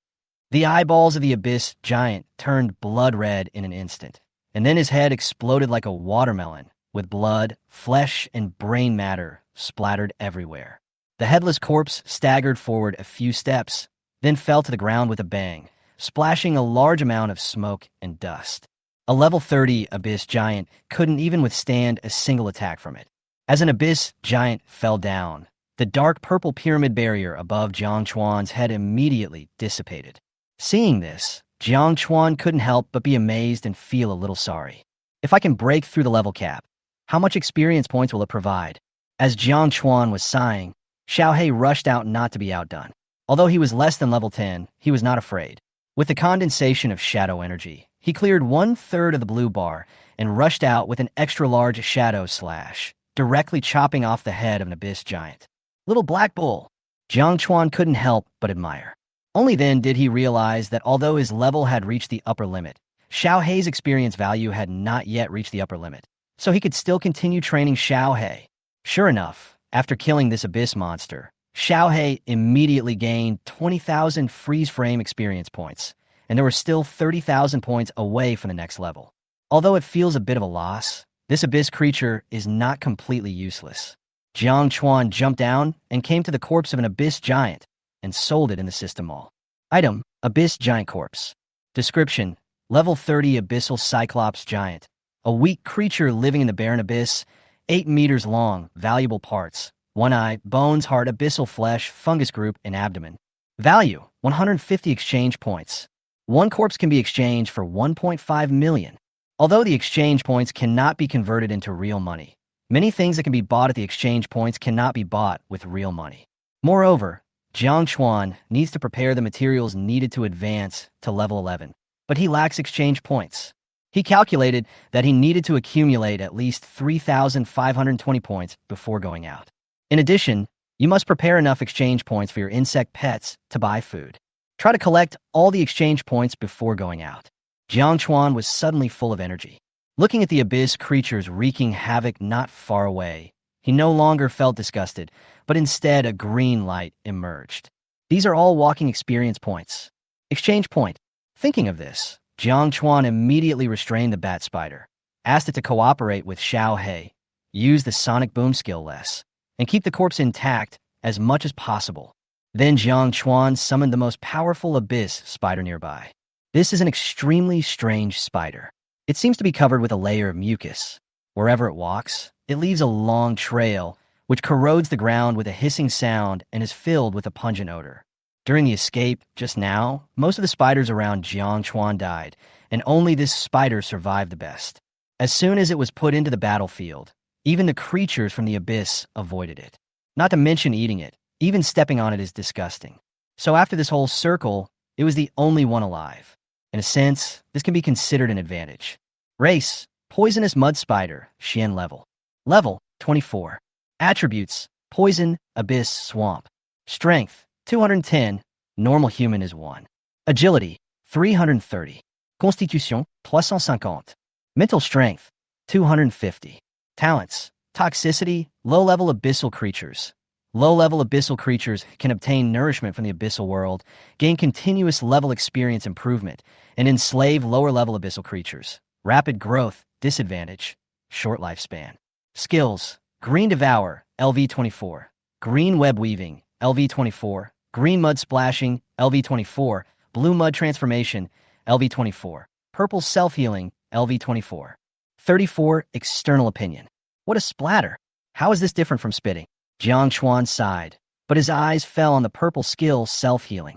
The eyeballs of the abyss giant turned blood red in an instant, and then his head exploded like a watermelon, with blood, flesh, and brain matter splattered everywhere. The headless corpse staggered forward a few steps, then fell to the ground with a bang, splashing a large amount of smoke and dust. A level 30 abyss giant couldn't even withstand a single attack from it. As an abyss giant fell down, the dark purple pyramid barrier above Jiang Chuan's head immediately dissipated. Seeing this, Jiang Chuan couldn't help but be amazed and feel a little sorry. If I can break through the level cap, how much experience points will it provide? As Jiang Chuan was sighing, Xiaohei rushed out not to be outdone. Although he was less than level 10, he was not afraid. With the condensation of shadow energy, he cleared 1/3 of the blue bar and rushed out with an extra-large shadow slash, directly chopping off the head of an abyss giant. Little Black Bull! Jiang Chuan couldn't help but admire. Only then did he realize that although his level had reached the upper limit, Xiaohei's experience value had not yet reached the upper limit, so he could still continue training Xiaohei. Sure enough, after killing this abyss monster, Xiaohei immediately gained 20,000 freeze-frame experience points, and there were still 30,000 points away from the next level. Although it feels a bit of a loss, this abyss creature is not completely useless. Jiang Chuan jumped down and came to the corpse of an abyss giant and sold it in the system mall. Item, Abyss Giant Corpse. Description, Level 30 Abyssal Cyclops Giant. A weak creature living in the barren abyss, 8 meters long, valuable parts. 1 eye, bones, heart, abyssal flesh, fungus group, and abdomen. Value, 150 exchange points. 1 corpse can be exchanged for 1.5 million. Although the exchange points cannot be converted into real money, many things that can be bought at the exchange points cannot be bought with real money. Moreover, Jiang Chuan needs to prepare the materials needed to advance to level 11, but he lacks exchange points. He calculated that he needed to accumulate at least 3,520 points before going out. In addition, you must prepare enough exchange points for your insect pets to buy food. Try to collect all the exchange points before going out. Jiang Chuan was suddenly full of energy. Looking at the abyss creatures wreaking havoc not far away, he no longer felt disgusted, but instead a green light emerged. These are all walking experience points. Exchange point. Thinking of this, Jiang Chuan immediately restrained the bat spider, asked it to cooperate with Xiaohei, use the sonic boom skill less, and keep the corpse intact as much as possible. Then Jiang Chuan summoned the most powerful abyss spider nearby. This is an extremely strange spider. It seems to be covered with a layer of mucus. Wherever it walks, it leaves a long trail, which corrodes the ground with a hissing sound and is filled with a pungent odor. During the escape, just now, most of the spiders around Jiang Chuan died, and only this spider survived the best. As soon as it was put into the battlefield, even the creatures from the abyss avoided it. Not to mention eating it, even stepping on it is disgusting. So after this whole circle, it was the only one alive. In a sense, this can be considered an advantage. Race, Poisonous Mud Spider, Xian level. Level, 24. Attributes, Poison, abyss, swamp. Strength, 210. Normal human is 1. Agility, 330. Constitution, 350. Mental strength, 250. Talents, toxicity, low-level abyssal creatures. Low-level abyssal creatures can obtain nourishment from the abyssal world, gain continuous level experience improvement, and enslave lower-level abyssal creatures. Rapid growth, disadvantage, short lifespan. Skills, green devour, LV24. Green web weaving, LV24. Green mud splashing, LV24. Blue mud transformation, LV24. Purple self-healing, LV24. 34. External opinion. What a splatter! How is this different from spitting? Jiang Chuan sighed, but his eyes fell on the purple skill self-healing.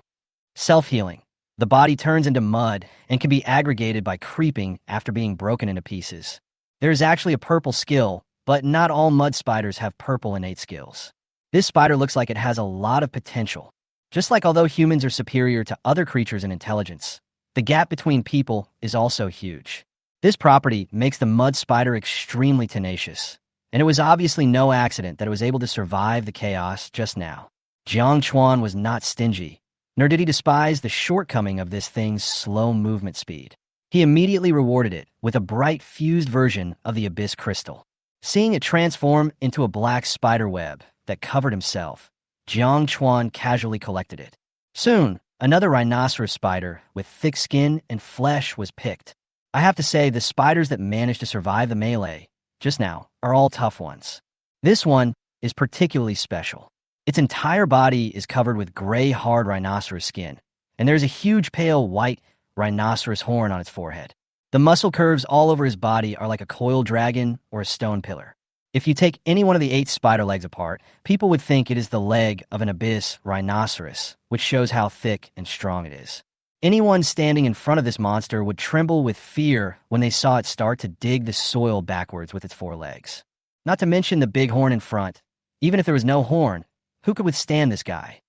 Self-healing. The body turns into mud and can be aggregated by creeping after being broken into pieces. There is actually a purple skill, but not all mud spiders have purple innate skills. This spider looks like it has a lot of potential. Just like although humans are superior to other creatures in intelligence, the gap between people is also huge. This property makes the mud spider extremely tenacious, and it was obviously no accident that it was able to survive the chaos just now. Jiang Chuan was not stingy, nor did he despise the shortcoming of this thing's slow movement speed. He immediately rewarded it with a bright fused version of the abyss crystal. Seeing it transform into a black spider web that covered himself, Jiang Chuan casually collected it. Soon, another rhinoceros spider with thick skin and flesh was picked. I have to say, the spiders that managed to survive the melee just now are all tough ones. This one is particularly special. Its entire body is covered with gray, hard rhinoceros skin, and there's a huge pale white rhinoceros horn on its forehead. The muscle curves all over his body are like a coiled dragon or a stone pillar. If you take any one of the 8 spider legs apart, people would think it is the leg of an abyss rhinoceros, which shows how thick and strong it is. Anyone standing in front of this monster would tremble with fear when they saw it start to dig the soil backwards with its 4 legs. Not to mention the big horn in front. Even if there was no horn, who could withstand this guy?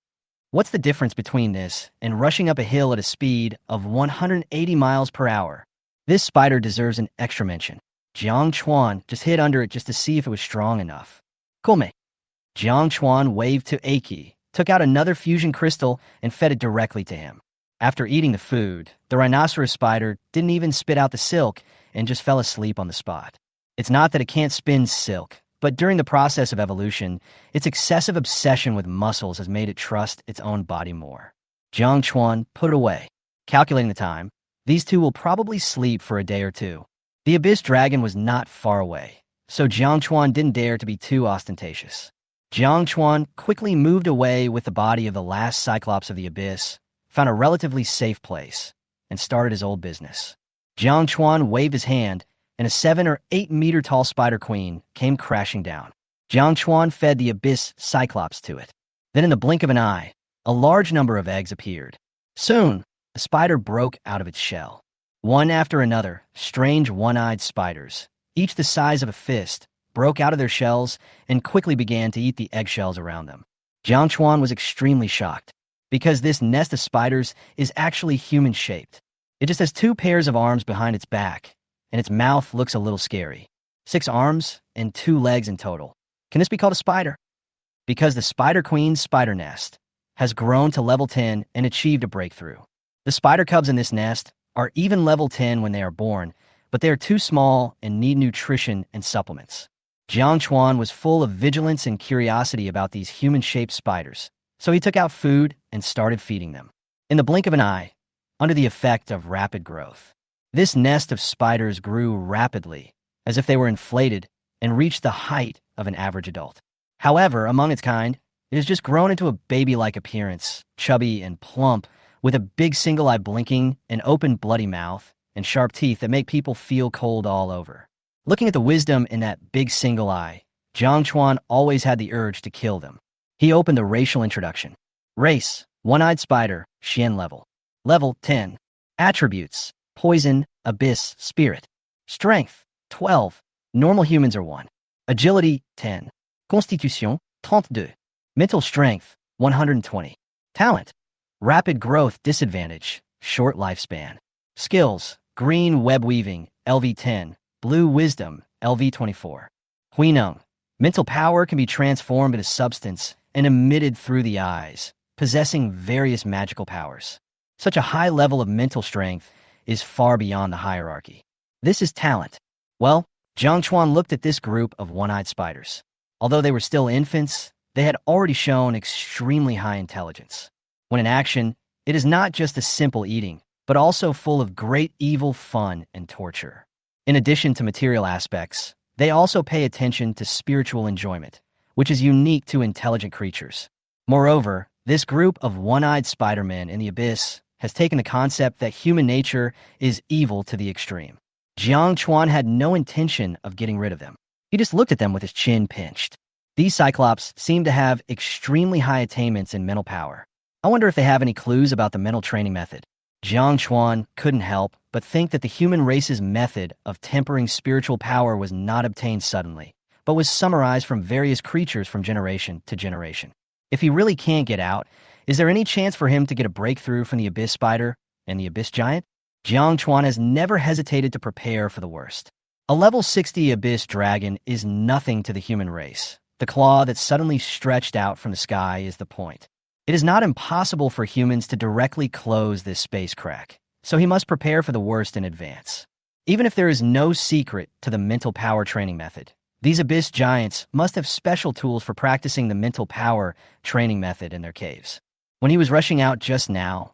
What's the difference between this and rushing up a hill at a speed of 180 miles per hour? This spider deserves an extra mention. Jiang Chuan just hid under it just to see if it was strong enough. Come. Jiang Chuan waved to Aki, took out another fusion crystal, and fed it directly to him. After eating the food, the rhinoceros spider didn't even spit out the silk and just fell asleep on the spot. It's not that it can't spin silk, but during the process of evolution, its excessive obsession with muscles has made it trust its own body more. Jiang Chuan put it away. Calculating the time, these two will probably sleep for a day or two. The abyss dragon was not far away, so Jiang Chuan didn't dare to be too ostentatious. Jiang Chuan quickly moved away with the body of the last cyclops of the abyss, found a relatively safe place, and started his old business. Jiang Chuan waved his hand, and a 7 or 8 meter tall spider queen came crashing down. Jiang Chuan fed the abyss cyclops to it. Then in the blink of an eye, a large number of eggs appeared. Soon, a spider broke out of its shell. One after another, strange one-eyed spiders, each the size of a fist, broke out of their shells and quickly began to eat the eggshells around them. Jiang Chuan was extremely shocked, because this nest of spiders is actually human-shaped. It just has 2 pairs of arms behind its back, and its mouth looks a little scary. 6 arms and 2 legs in total. Can this be called a spider? Because the Spider Queen's spider nest has grown to level 10 and achieved a breakthrough. The spider cubs in this nest are even level 10 when they are born, but they are too small and need nutrition and supplements. Jiang Chuan was full of vigilance and curiosity about these human-shaped spiders, so he took out food and started feeding them. In the blink of an eye, under the effect of rapid growth, this nest of spiders grew rapidly, as if they were inflated, and reached the height of an average adult. However, among its kind, it has just grown into a baby-like appearance, chubby and plump, with a big single eye blinking, an open bloody mouth, and sharp teeth that make people feel cold all over. Looking at the wisdom in that big single eye, Jiang Chuan always had the urge to kill them. He opened a racial introduction. Race, one-eyed spider, Xian level. Level 10. Attributes, poison, abyss, spirit. Strength, 12. Normal humans are 1. Agility, 10. Constitution, 32. Mental strength, 120. Talent, rapid growth disadvantage, short lifespan. Skills, green web weaving, LV 10. Blue wisdom, LV 24. Huineng, Mental power can be transformed into substance and emitted through the eyes, possessing various magical powers. Such a high level of mental strength is far beyond the hierarchy. This is talent. Well, Jiang Chuan looked at this group of one-eyed spiders. Although they were still infants, they had already shown extremely high intelligence. When in action, it is not just a simple eating, but also full of great evil fun and torture. In addition to material aspects, they also pay attention to spiritual enjoyment, which is unique to intelligent creatures. Moreover, this group of one-eyed Spider-Men in the abyss has taken the concept that human nature is evil to the extreme. Jiang Chuan had no intention of getting rid of them. He just looked at them with his chin pinched. These Cyclops seem to have extremely high attainments in mental power. I wonder if they have any clues about the mental training method. Jiang Chuan couldn't help but think that the human race's method of tempering spiritual power was not obtained suddenly, but was summarized from various creatures from generation to generation. If he really can't get out, is there any chance for him to get a breakthrough from the Abyss Spider and the Abyss Giant? Jiang Chuan has never hesitated to prepare for the worst. A level 60 Abyss Dragon is nothing to the human race. The claw that suddenly stretched out from the sky is the point. It is not impossible for humans to directly close this space crack, so he must prepare for the worst in advance. Even if there is no secret to the mental power training method, these Abyss Giants must have special tools for practicing the mental power training method in their caves. When he was rushing out just now,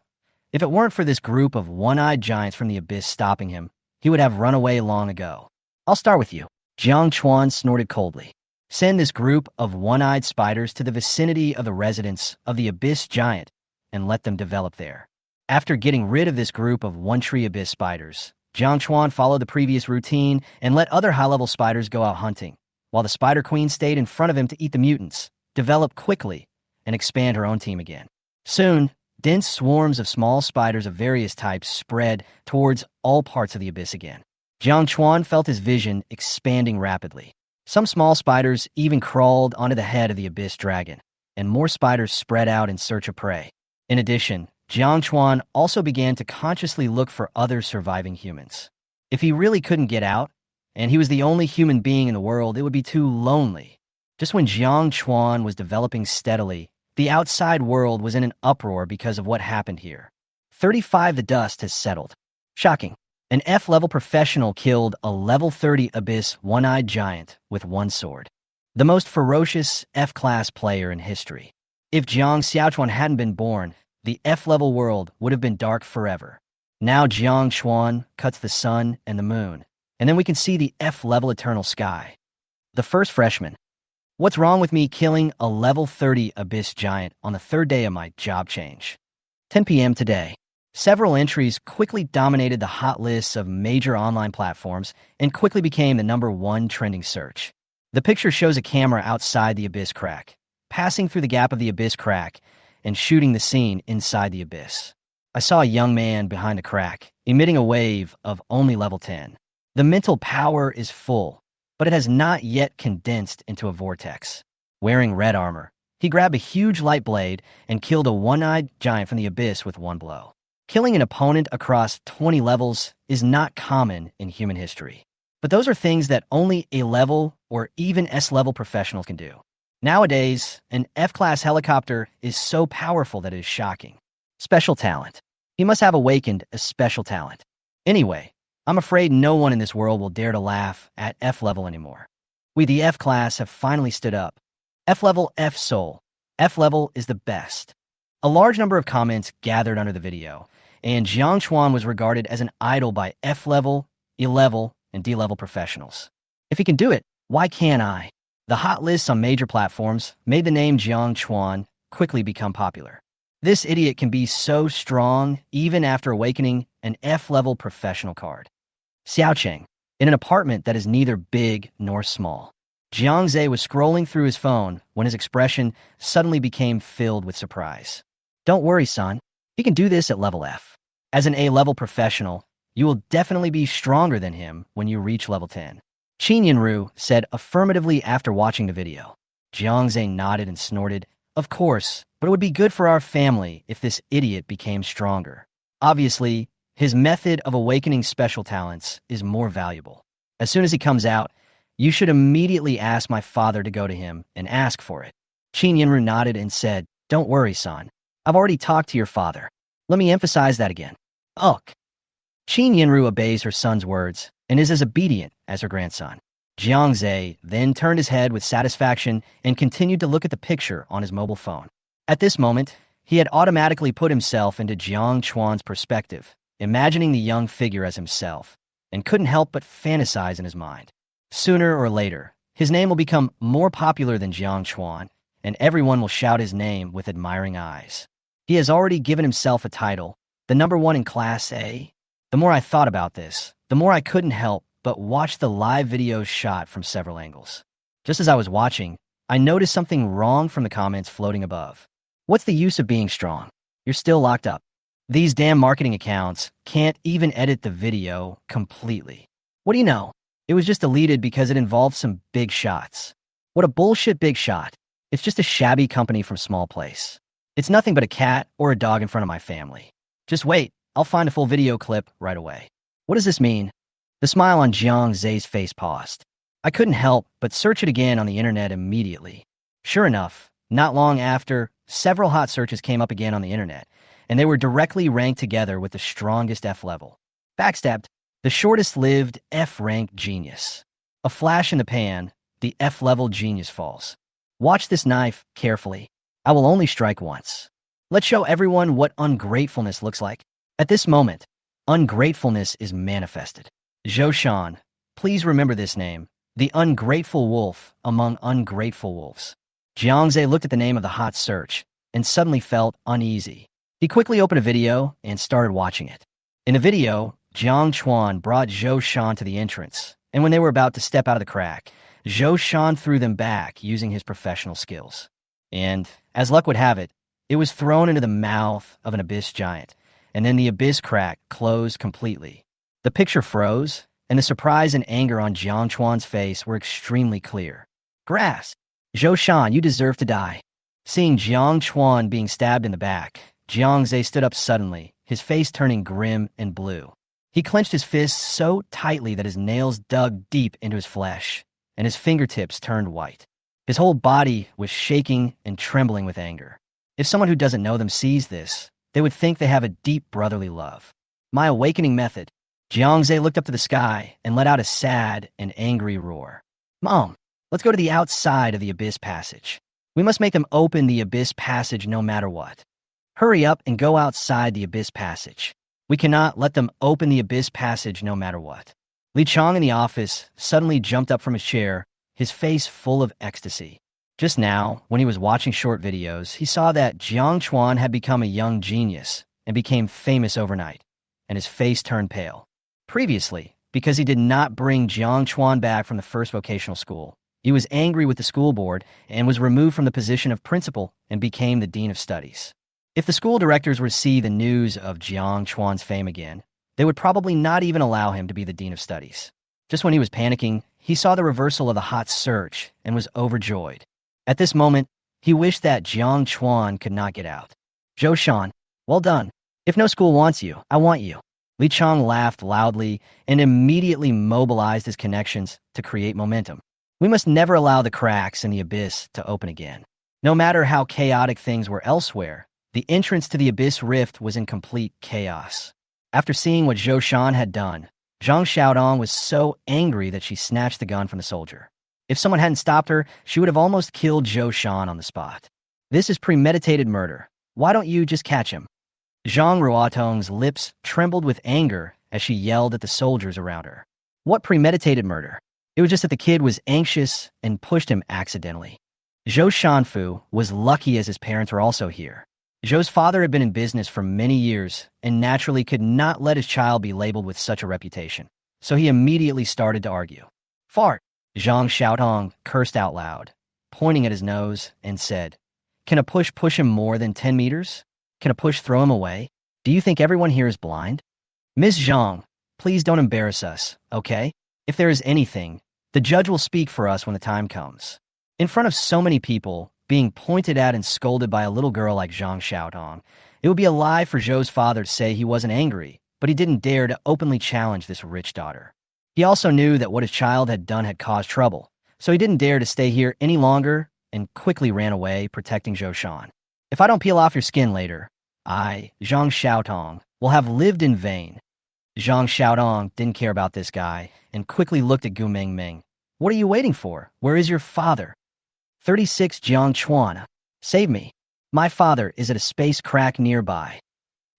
if it weren't for this group of one-eyed giants from the Abyss stopping him, he would have run away long ago. I'll start with you. Jiang Chuan snorted coldly. Send this group of one-eyed spiders to the vicinity of the residence of the Abyss Giant and let them develop there. After getting rid of this group of one-tree Abyss spiders, Jiang Chuan followed the previous routine and let other high-level spiders go out hunting, while the Spider Queen stayed in front of him to eat the mutants, develop quickly, and expand her own team again. Soon, dense swarms of small spiders of various types spread towards all parts of the abyss again. Jiang Chuan felt his vision expanding rapidly. Some small spiders even crawled onto the head of the Abyss Dragon, and more spiders spread out in search of prey. In addition, Jiang Chuan also began to consciously look for other surviving humans. If he really couldn't get out, and he was the only human being in the world, it would be too lonely. Just when Jiang Chuan was developing steadily, the outside world was in an uproar because of what happened here. 35 The dust has settled. Shocking. An F-level professional killed a level 30 Abyss one-eyed giant with one sword. The most ferocious F-class player in history. If Jiang Xiaochuan hadn't been born, the F-level world would have been dark forever. Now Jiang Chuan cuts the sun and the moon, and then we can see the F-level eternal sky. The first freshman. What's wrong with me killing a level 30 Abyss giant on the third day of my job change? 10 p.m. today. Several entries quickly dominated the hot lists of major online platforms and quickly became the #1 trending search. The picture shows a camera outside the abyss crack, passing through the gap of the abyss crack and shooting the scene inside the abyss. I saw a young man behind the crack, emitting a wave of only level 10. The mental power is full, but it has not yet condensed into a vortex. Wearing red armor, he grabbed a huge light blade and killed a one-eyed giant from the abyss with one blow. Killing an opponent across 20 levels is not common in human history. But those are things that only A-level or even S-level professionals can do. Nowadays, an F-class helicopter is so powerful that it is shocking. Special talent. He must have awakened a special talent. Anyway, I'm afraid no one in this world will dare to laugh at F-level anymore. We, the F-class, have finally stood up. F-level F-soul. F-level is the best. A large number of comments gathered under the video, and Jiang Chuan was regarded as an idol by F-level, E-level, and D-level professionals. If he can do it, why can't I? The hot lists on major platforms made the name Jiang Chuan quickly become popular. This idiot can be so strong even after awakening an F-level professional card. Xiaocheng, in an apartment that is neither big nor small. Jiang Zhe was scrolling through his phone when his expression suddenly became filled with surprise. Don't worry, son. He can do this at level F. As an A-level professional, you will definitely be stronger than him when you reach level 10. Qin Yinru said affirmatively after watching the video. Jiang Zhe nodded and snorted. Of course, but it would be good for our family if this idiot became stronger. Obviously, his method of awakening special talents is more valuable. As soon as he comes out, You should immediately ask my father to go to him and ask for it. Qin Yinru nodded and said, Don't worry, son. I've already talked to your father. Let me emphasize that again. Ugh. Qin Yinru obeys her son's words and is as obedient as her grandson. Jiangze then turned his head with satisfaction and continued to look at the picture on his mobile phone. At this moment, he had automatically put himself into Jiang Chuan's perspective, imagining the young figure as himself, and couldn't help but fantasize in his mind. Sooner or later, his name will become more popular than Jiang Chuan, and everyone will shout his name with admiring eyes. He has already given himself a title, the #1 in Class A. The more I thought about this, the more I couldn't help but watch the live videos shot from several angles. Just as I was watching, I noticed something wrong from the comments floating above. What's the use of being strong? You're still locked up. These damn marketing accounts can't even edit the video completely. What do you know? It was just deleted because it involved some big shots. What a bullshit big shot. It's just a shabby company from small place. It's nothing but a cat or a dog in front of my family. Just wait, I'll find a full video clip right away. What does this mean? The smile on Jiang Zhe's face paused. I couldn't help but search it again on the internet immediately. Sure enough, not long after, several hot searches came up again on the internet, and they were directly ranked together with the strongest F level. Backstabbed, the shortest-lived F-ranked genius. A flash in the pan, the F-level genius falls. Watch this knife carefully. I will only strike once. Let's show everyone what ungratefulness looks like. At this moment, ungratefulness is manifested. Zhou Shan, please remember this name, the ungrateful wolf among ungrateful wolves. Jiangze looked at the name of the hot search and suddenly felt uneasy. He quickly opened a video and started watching it. In the video, Jiang Chuan brought Zhou Shan to the entrance, and when they were about to step out of the crack, Zhou Shan threw them back using his professional skills. And, as luck would have it, it was thrown into the mouth of an abyss giant, and then the abyss crack closed completely. The picture froze, and the surprise and anger on Jiang Chuan's face were extremely clear. Grass! Zhou Shan, you deserve to die. Seeing Jiang Chuan being stabbed in the back, Jiangze stood up suddenly, his face turning grim and blue. He clenched his fists so tightly that his nails dug deep into his flesh, and his fingertips turned white. His whole body was shaking and trembling with anger. If someone who doesn't know them sees this, they would think they have a deep brotherly love. My awakening method. Jiangze looked up to the sky and let out a sad and angry roar. Mom, let's go to the outside of the abyss passage. We must make them open the abyss passage no matter what. Hurry up and go outside the abyss passage. We cannot let them open the abyss passage no matter what. Li Chong in the office suddenly jumped up from his chair, his face full of ecstasy. Just now, when he was watching short videos, he saw that Jiang Chuan had become a young genius and became famous overnight, and his face turned pale. Previously, because he did not bring Jiang Chuan back from the first vocational school, he was angry with the school board and was removed from the position of principal and became the dean of studies. If the school directors were to see the news of Jiang Chuan's fame again, they would probably not even allow him to be the dean of studies. Just when he was panicking, he saw the reversal of the hot search and was overjoyed. At this moment, he wished that Jiang Chuan could not get out. Zhou Shan, well done. If no school wants you, I want you. Li Chong laughed loudly and immediately mobilized his connections to create momentum. We must never allow the cracks in the abyss to open again. No matter how chaotic things were elsewhere, the entrance to the abyss rift was in complete chaos. After seeing what Zhou Shan had done, Zhang Xiaodong was so angry that she snatched the gun from the soldier. If someone hadn't stopped her, she would have almost killed Zhou Shan on the spot. This is premeditated murder. Why don't you just catch him? Zhang Ruotong's lips trembled with anger as she yelled at the soldiers around her. What premeditated murder? It was just that the kid was anxious and pushed him accidentally. Zhou Shanfu was lucky as his parents were also here. Zhou's father had been in business for many years and naturally could not let his child be labeled with such a reputation, so he immediately started to argue. Fart! Zhang Xiaotong cursed out loud, pointing at his nose, and said, Can a push him more than 10 meters? Can a push throw him away? Do you think everyone here is blind? Miss Zhang, please don't embarrass us, okay? If there is anything, the judge will speak for us when the time comes. In front of so many people, being pointed at and scolded by a little girl like Zhang Xiaotong, it would be a lie for Zhou's father to say he wasn't angry, but he didn't dare to openly challenge this rich daughter. He also knew that what his child had done had caused trouble, so he didn't dare to stay here any longer and quickly ran away, protecting Zhou Shan. If I don't peel off your skin later, I, Zhang Xiaotong, will have lived in vain. Zhang Xiaotong didn't care about this guy and quickly looked at Gu Mingming. What are you waiting for? Where is your father? 36 Jiang Chuan. Save me. My father is at a space crack nearby.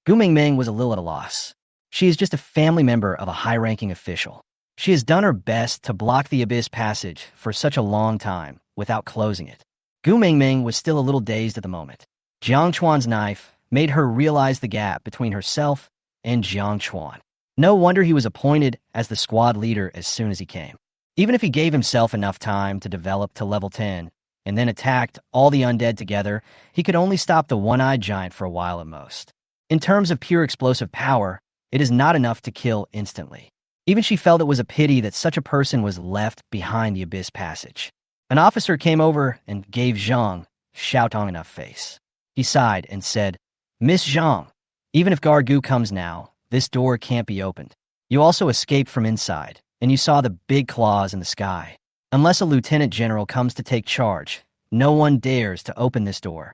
Gu Mingming was a little at a loss. She is just a family member of a high-ranking official. She has done her best to block the Abyss Passage for such a long time without closing it. Gu Mingming was still a little dazed at the moment. Jiang Chuan's knife made her realize the gap between herself and Jiang Chuan. No wonder he was appointed as the squad leader as soon as he came. Even if he gave himself enough time to develop to level 10 and then attacked all the undead together, he could only stop the one-eyed giant for a while at most. In terms of pure explosive power, it is not enough to kill instantly. Even she felt it was a pity that such a person was left behind the Abyss Passage. An officer came over and gave Zhang Xiaotong enough face. He sighed and said, Miss Zhang, even if Gargu comes now, this door can't be opened. You also escaped from inside, and you saw the big claws in the sky. Unless a lieutenant general comes to take charge, no one dares to open this door.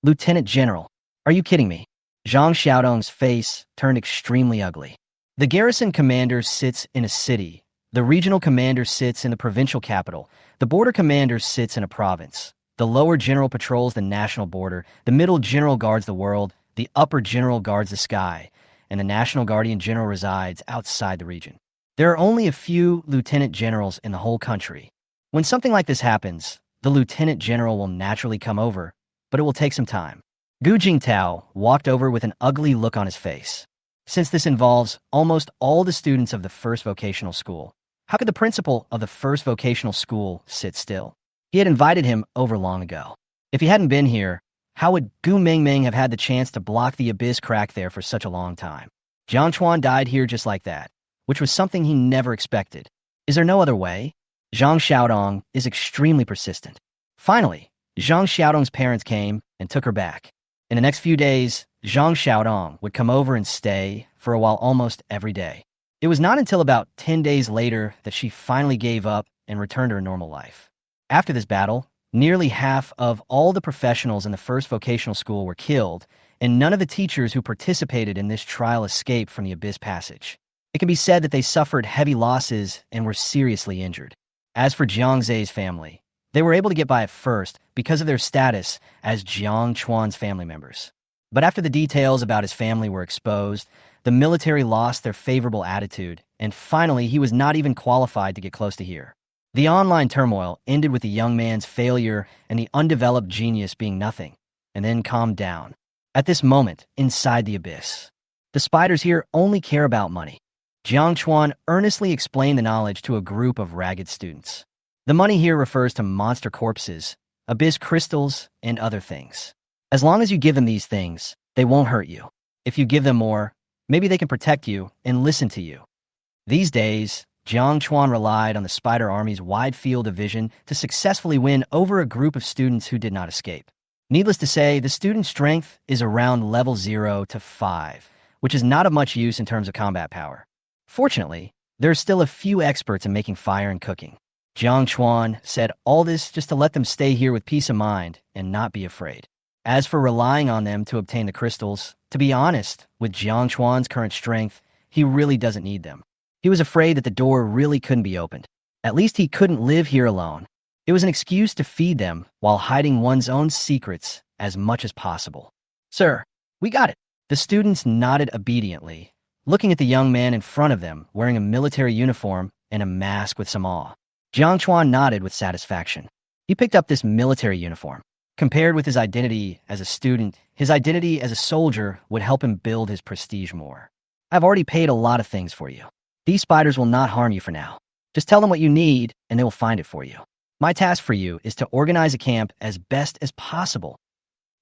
Lieutenant General, are you kidding me? Zhang Xiaotong's face turned extremely ugly. The garrison commander sits in a city. The regional commander sits in the provincial capital. The border commander sits in a province. The lower general patrols the national border. The middle general guards the world. The upper general guards the sky. And the national guardian general resides outside the region. There are only a few lieutenant generals in the whole country. When something like this happens, the lieutenant general will naturally come over, but it will take some time. Gu Jingtao walked over with an ugly look on his face. Since this involves almost all the students of the first vocational school, how could the principal of the first vocational school sit still? He had invited him over long ago. If he hadn't been here, how would Gu Mingming have had the chance to block the abyss crack there for such a long time? Jiang Chuan died here just like that, which was something he never expected. Is there no other way? Zhang Xiaotong is extremely persistent. Finally, Zhang Xiaotong's parents came and took her back. In the next few days, Zhang Xiaotong would come over and stay for a while almost every day. It was not until about 10 days later that she finally gave up and returned to her normal life. After this battle, nearly half of all the professionals in the first vocational school were killed, and none of the teachers who participated in this trial escaped from the Abyss Passage. It can be said that they suffered heavy losses and were seriously injured. As for Jiang Zhe's family, they were able to get by at first because of their status as Jiang Chuan's family members. But after the details about his family were exposed, the military lost their favorable attitude, and finally he was not even qualified to get close to here. The online turmoil ended with the young man's failure and the undeveloped genius being nothing, and then calmed down. At this moment, inside the abyss, the spiders here only care about money. Jiang Chuan earnestly explained the knowledge to a group of ragged students. The money here refers to monster corpses, abyss crystals, and other things. As long as you give them these things, they won't hurt you. If you give them more, maybe they can protect you and listen to you. These days, Jiang Chuan relied on the Spider Army's wide field of vision to successfully win over a group of students who did not escape. Needless to say, the student strength is around level 0 to 5, which is not of much use in terms of combat power. Fortunately, there are still a few experts in making fire and cooking. Jiang Chuan said all this just to let them stay here with peace of mind and not be afraid. As for relying on them to obtain the crystals, to be honest, with Jiang Chuan's current strength, he really doesn't need them. He was afraid that the door really couldn't be opened. At least he couldn't live here alone. It was an excuse to feed them while hiding one's own secrets as much as possible. Sir, we got it. The students nodded obediently, looking at the young man in front of them wearing a military uniform and a mask with some awe. Jiang Chuan nodded with satisfaction. He picked up this military uniform. Compared with his identity as a student, his identity as a soldier would help him build his prestige more. I've already paid a lot of things for you. These spiders will not harm you for now. Just tell them what you need and they will find it for you. My task for you is to organize a camp as best as possible.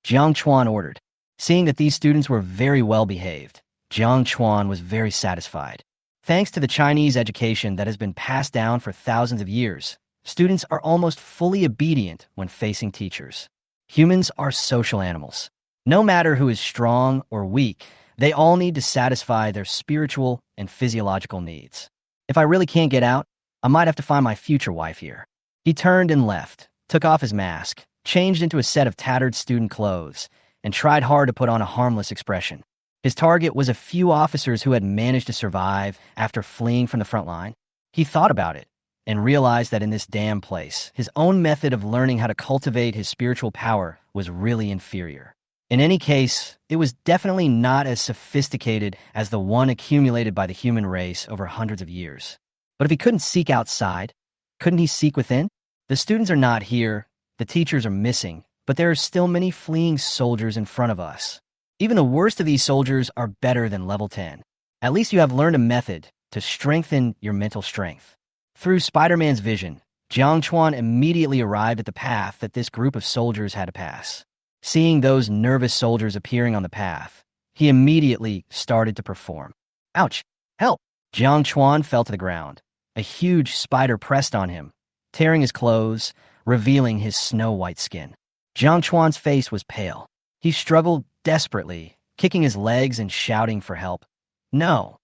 Jiang Chuan ordered. Seeing that these students were very well behaved, Jiang Chuan was very satisfied. Thanks to the Chinese education that has been passed down for thousands of years, students are almost fully obedient when facing teachers. Humans are social animals. No matter who is strong or weak, they all need to satisfy their spiritual and physiological needs. If I really can't get out, I might have to find my future wife here. He turned and left, took off his mask, changed into a set of tattered student clothes, and tried hard to put on a harmless expression. His target was a few officers who had managed to survive after fleeing from the front line. He thought about it and realized that in this damn place, his own method of learning how to cultivate his spiritual power was really inferior. In any case, it was definitely not as sophisticated as the one accumulated by the human race over hundreds of years. But if he couldn't seek outside, couldn't he seek within? The students are not here, the teachers are missing, but there are still many fleeing soldiers in front of us. Even the worst of these soldiers are better than level 10. At least you have learned a method to strengthen your mental strength. Through Spider-Man's vision, Jiang Chuan immediately arrived at the path that this group of soldiers had to pass. Seeing those nervous soldiers appearing on the path, he immediately started to perform. Ouch! Help! Jiang Chuan fell to the ground. A huge spider pressed on him, tearing his clothes, revealing his snow-white skin. Jiang Chuan's face was pale. He struggled desperately, kicking his legs and shouting for help. No!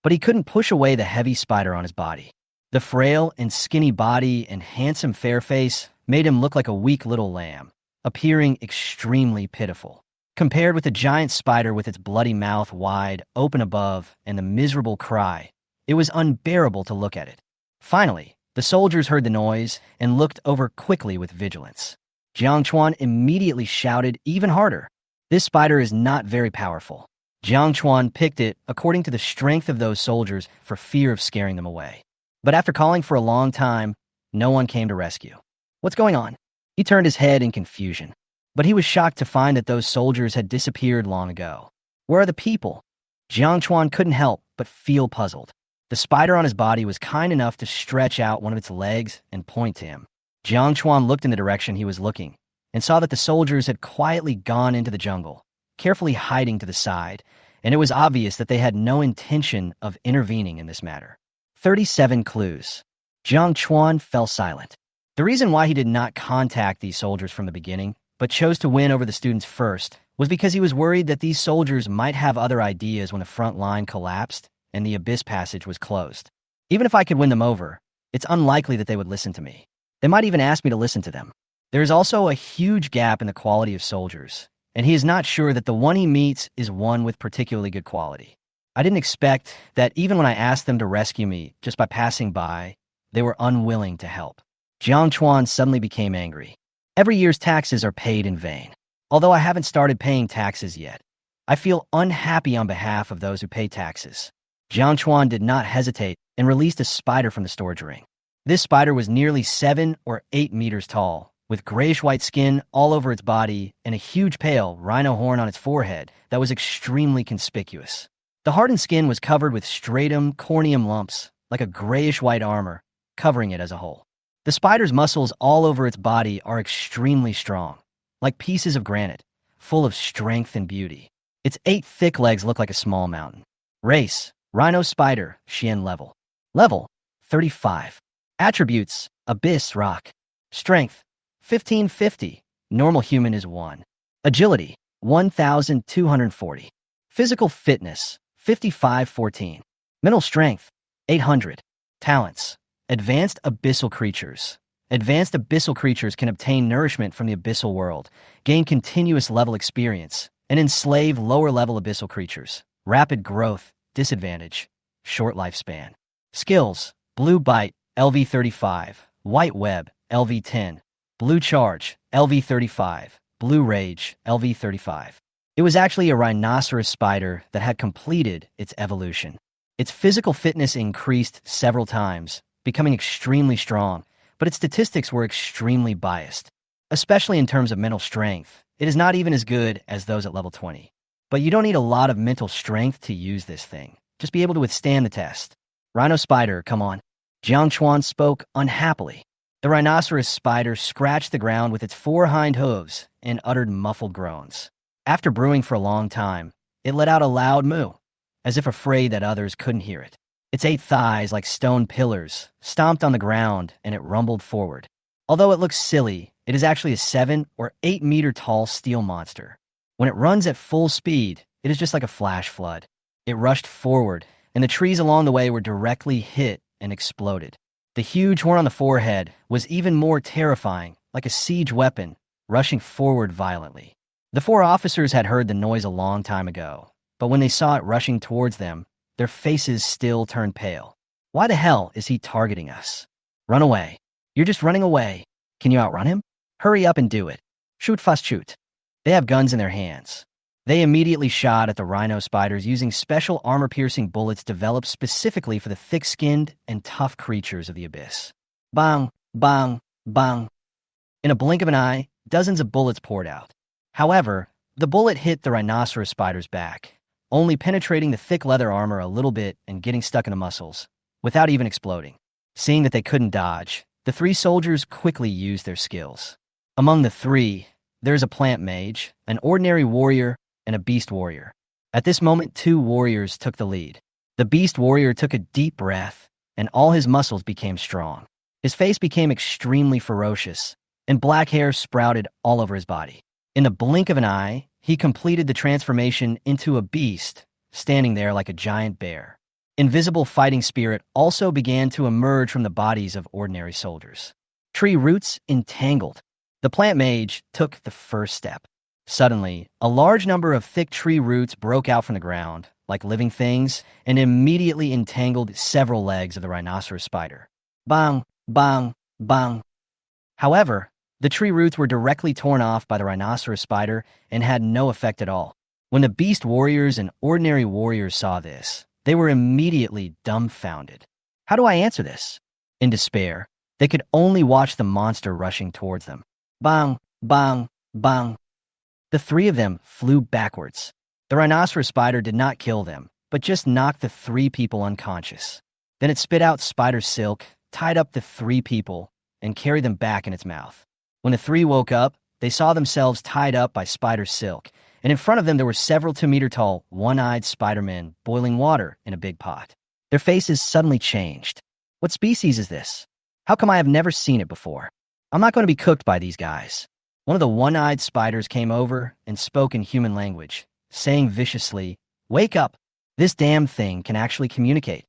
But he couldn't push away the heavy spider on his body. The frail and skinny body and handsome fair face made him look like a weak little lamb, appearing extremely pitiful. Compared with the giant spider with its bloody mouth wide open above and the miserable cry, it was unbearable to look at it. Finally, the soldiers heard the noise and looked over quickly with vigilance. Jiang Chuan immediately shouted even harder. This spider is not very powerful. Jiang Chuan picked it according to the strength of those soldiers for fear of scaring them away. But after calling for a long time, no one came to rescue. What's going on? He turned his head in confusion. But he was shocked to find that those soldiers had disappeared long ago. Where are the people? Jiang Chuan couldn't help but feel puzzled. The spider on his body was kind enough to stretch out one of its legs and point to him. Jiang Chuan looked in the direction he was looking and saw that the soldiers had quietly gone into the jungle, carefully hiding to the side, and it was obvious that they had no intention of intervening in this matter. 37 clues. Jiang Chuan fell silent. The reason why he did not contact these soldiers from the beginning, but chose to win over the students first, was because he was worried that these soldiers might have other ideas when the front line collapsed and the abyss passage was closed. Even if I could win them over, it's unlikely that they would listen to me. They might even ask me to listen to them. There is also a huge gap in the quality of soldiers, and he is not sure that the one he meets is one with particularly good quality. I didn't expect that even when I asked them to rescue me just by passing by, they were unwilling to help. Jiang Chuan suddenly became angry. Every year's taxes are paid in vain. Although I haven't started paying taxes yet, I feel unhappy on behalf of those who pay taxes. Jiang Chuan did not hesitate and released a spider from the storage ring. This spider was nearly 7 or 8 meters tall, with grayish-white skin all over its body and a huge pale rhino horn on its forehead that was extremely conspicuous. The hardened skin was covered with stratum corneum lumps, like a grayish-white armor, covering it as a whole. The spider's muscles all over its body are extremely strong, like pieces of granite, full of strength and beauty. Its 8 thick legs look like a small mountain. Race: Rhino Spider, Xian level. Level: 35. Attributes: Abyss Rock. Strength: 1550. Normal human is 1. Agility: 1240. Physical fitness: 5514. Mental strength: 800. Talents: Advanced Abyssal Creatures. Advanced Abyssal Creatures can obtain nourishment from the Abyssal world, gain continuous level experience, and enslave lower-level Abyssal Creatures. Rapid growth, disadvantage, short lifespan. Skills: Blue Bite, LV35, White Web, LV10, Blue Charge, LV35, Blue Rage, LV35. It was actually a rhinoceros spider that had completed its evolution. Its physical fitness increased several times, becoming extremely strong, but its statistics were extremely biased. Especially in terms of mental strength, it is not even as good as those at level 20. But you don't need a lot of mental strength to use this thing. Just be able to withstand the test. Rhino Spider, come on. Jiang Chuan spoke unhappily. The rhinoceros spider scratched the ground with its 4 hind hooves and uttered muffled groans. After brewing for a long time, it let out a loud moo, as if afraid that others couldn't hear it. Its 8 thighs, like stone pillars, stomped on the ground and it rumbled forward. Although it looks silly, it is actually a 7 or 8 meter tall steel monster. When it runs at full speed, it is just like a flash flood. It rushed forward, and the trees along the way were directly hit and exploded. The huge horn on the forehead was even more terrifying, like a siege weapon, rushing forward violently. The four officers had heard the noise a long time ago, but when they saw it rushing towards them, their faces still turned pale. Why the hell is he targeting us? Run away. You're just running away. Can you outrun him? Hurry up and do it. Shoot fast shoot. They have guns in their hands. They immediately shot at the rhino spiders using special armor-piercing bullets developed specifically for the thick-skinned and tough creatures of the abyss. Bang, bang, bang. In a blink of an eye, dozens of bullets poured out. However, the bullet hit the rhinoceros spider's back, only penetrating the thick leather armor a little bit and getting stuck in the muscles, without even exploding. Seeing that they couldn't dodge, the three soldiers quickly used their skills. Among the three, there's a plant mage, an ordinary warrior, and a beast warrior. At this moment, two warriors took the lead. The beast warrior took a deep breath, and all his muscles became strong. His face became extremely ferocious, and black hair sprouted all over his body. In the blink of an eye, he completed the transformation into a beast, standing there like a giant bear. Invisible fighting spirit also began to emerge from the bodies of ordinary soldiers. Tree roots entangled. The plant mage took the first step. Suddenly, a large number of thick tree roots broke out from the ground, like living things, and immediately entangled several legs of the rhinoceros spider. Bang, bang, bang. However, the tree roots were directly torn off by the rhinoceros spider and had no effect at all. When the beast warriors and ordinary warriors saw this, they were immediately dumbfounded. How do I answer this? In despair, they could only watch the monster rushing towards them. Bang, bang, bang. The three of them flew backwards. The rhinoceros spider did not kill them, but just knocked the three people unconscious. Then it spit out spider silk, tied up the three people, and carried them back in its mouth. When the three woke up, they saw themselves tied up by spider silk, and in front of them there were several 2-meter-tall, one-eyed spider-men boiling water in a big pot. Their faces suddenly changed. What species is this? How come I have never seen it before? I'm not going to be cooked by these guys. One of the one-eyed spiders came over and spoke in human language, saying viciously, "Wake up! This damn thing can actually communicate."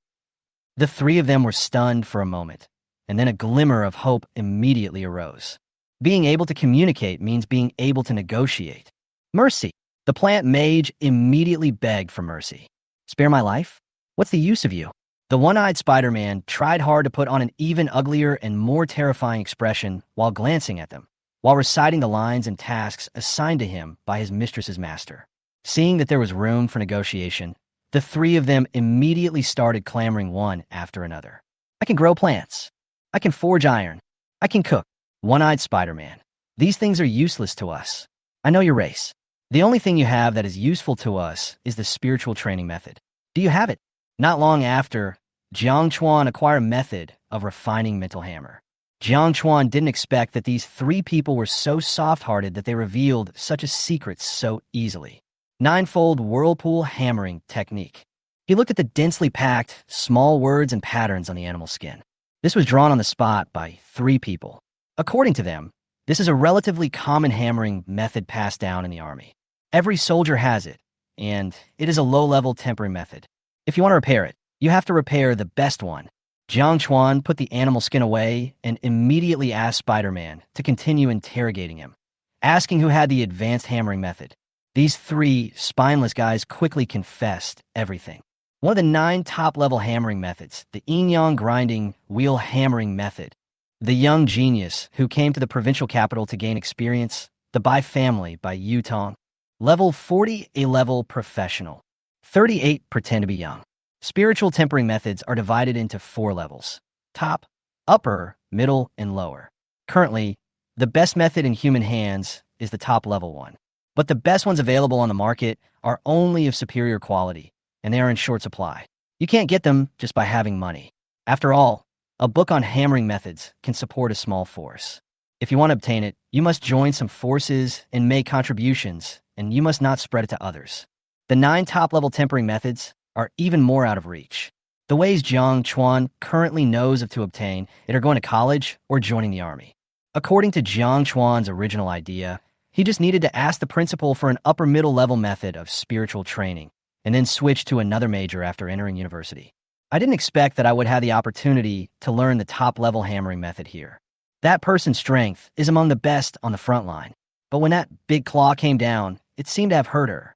The three of them were stunned for a moment, and then a glimmer of hope immediately arose. Being able to communicate means being able to negotiate. Mercy! The plant mage immediately begged for mercy. Spare my life? What's the use of you? The one-eyed Spider-Man tried hard to put on an even uglier and more terrifying expression while glancing at them, while reciting the lines and tasks assigned to him by his mistress's master. Seeing that there was room for negotiation, the three of them immediately started clamoring one after another. I can grow plants. I can forge iron. I can cook. One-eyed Spider-Man. These things are useless to us. I know your race. The only thing you have that is useful to us is the spiritual training method. Do you have it? Not long after, Jiang Chuan acquired a method of refining mental hammer. Jiang Chuan didn't expect that these three people were so soft-hearted that they revealed such a secret so easily. Ninefold whirlpool hammering technique. He looked at the densely packed, small words and patterns on the animal skin. This was drawn on the spot by three people. According to them, this is a relatively common hammering method passed down in the army. Every soldier has it, and it is a low-level tempering method. If you want to repair it, you have to repair the best one. Jiang Chuan put the animal skin away and immediately asked Spider-Man to continue interrogating him, asking who had the advanced hammering method. These three spineless guys quickly confessed everything. One of the 9 top-level hammering methods, the yin-yang grinding wheel hammering method. The young genius who came to the provincial capital to gain experience, the Bai family by Yutong. Level 40, a level professional. 38, pretend to be young. Spiritual tempering methods are divided into 4 levels: top, upper, middle, and lower. Currently, the best method in human hands is the top level one, but the best ones available on the market are only of superior quality, and they are in short supply. You can't get them just by having money. After all, a book on hammering methods can support a small force. If you want to obtain it, you must join some forces and make contributions, and you must not spread it to others. The 9 top-level tempering methods are even more out of reach. The ways Jiang Chuan currently knows of to obtain it are going to college or joining the army. According to Jiang Chuan's original idea, he just needed to ask the principal for an upper-middle level method of spiritual training, and then switch to another major after entering university. I didn't expect that I would have the opportunity to learn the top-level hammering method here. That person's strength is among the best on the front line. But when that big claw came down, it seemed to have hurt her.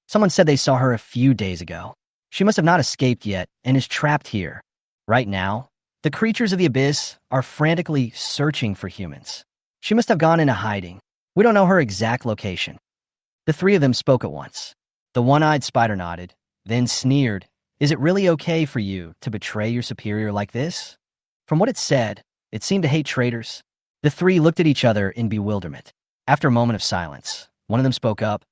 Someone said they saw her a few days ago. She must have not escaped yet and is trapped here. Right now, the creatures of the abyss are frantically searching for humans. She must have gone into hiding. We don't know her exact location. The three of them spoke at once. The one-eyed spider nodded, then sneered. Is it really okay for you to betray your superior like this? From what it said, it seemed to hate traitors. The three looked at each other in bewilderment. After a moment of silence, one of them spoke up.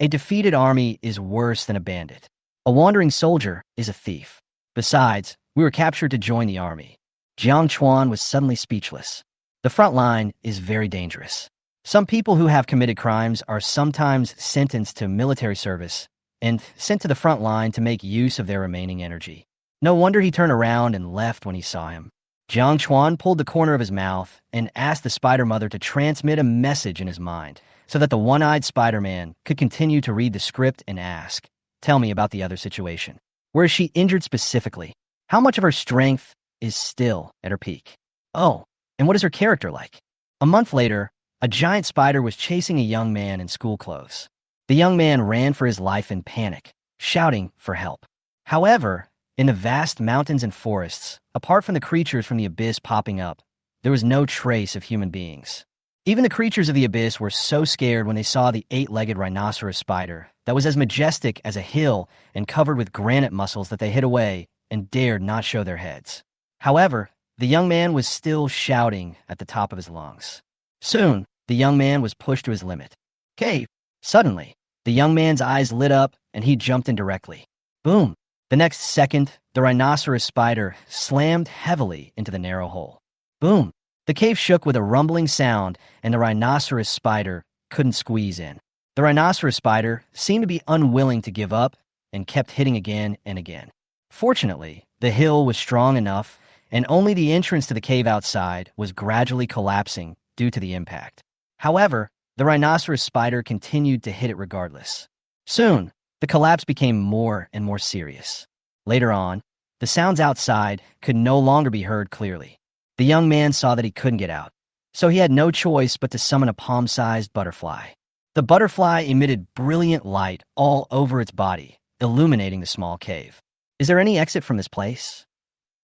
A defeated army is worse than a bandit. A wandering soldier is a thief. Besides, we were captured to join the army. Jiang Chuan was suddenly speechless. The front line is very dangerous. Some people who have committed crimes are sometimes sentenced to military service and sent to the front line to make use of their remaining energy. No wonder he turned around and left when he saw him. Jiang Chuan pulled the corner of his mouth and asked the spider mother to transmit a message in his mind so that the one-eyed Spider-Man could continue to read the script and ask, tell me about the other situation. Where is she injured specifically? How much of her strength is still at her peak? Oh, and what is her character like? A month later, a giant spider was chasing a young man in school clothes. The young man ran for his life in panic, shouting for help. However, in the vast mountains and forests, apart from the creatures from the abyss popping up, there was no trace of human beings. Even the creatures of the abyss were so scared when they saw the 8-legged rhinoceros spider that was as majestic as a hill and covered with granite muscles that they hid away and dared not show their heads. However, the young man was still shouting at the top of his lungs. Soon, the young man was pushed to his limit. Cave. Suddenly, the young man's eyes lit up and he jumped in directly. Boom. The next second, the rhinoceros spider slammed heavily into the narrow hole. Boom. The cave shook with a rumbling sound and the rhinoceros spider couldn't squeeze in. The rhinoceros spider seemed to be unwilling to give up and kept hitting again and again. Fortunately, the hill was strong enough and only the entrance to the cave outside was gradually collapsing due to the impact. However, the rhinoceros spider continued to hit it regardless. Soon, the collapse became more and more serious. Later on, the sounds outside could no longer be heard clearly. The young man saw that he couldn't get out, so he had no choice but to summon a palm-sized butterfly. The butterfly emitted brilliant light all over its body, illuminating the small cave. Is there any exit from this place?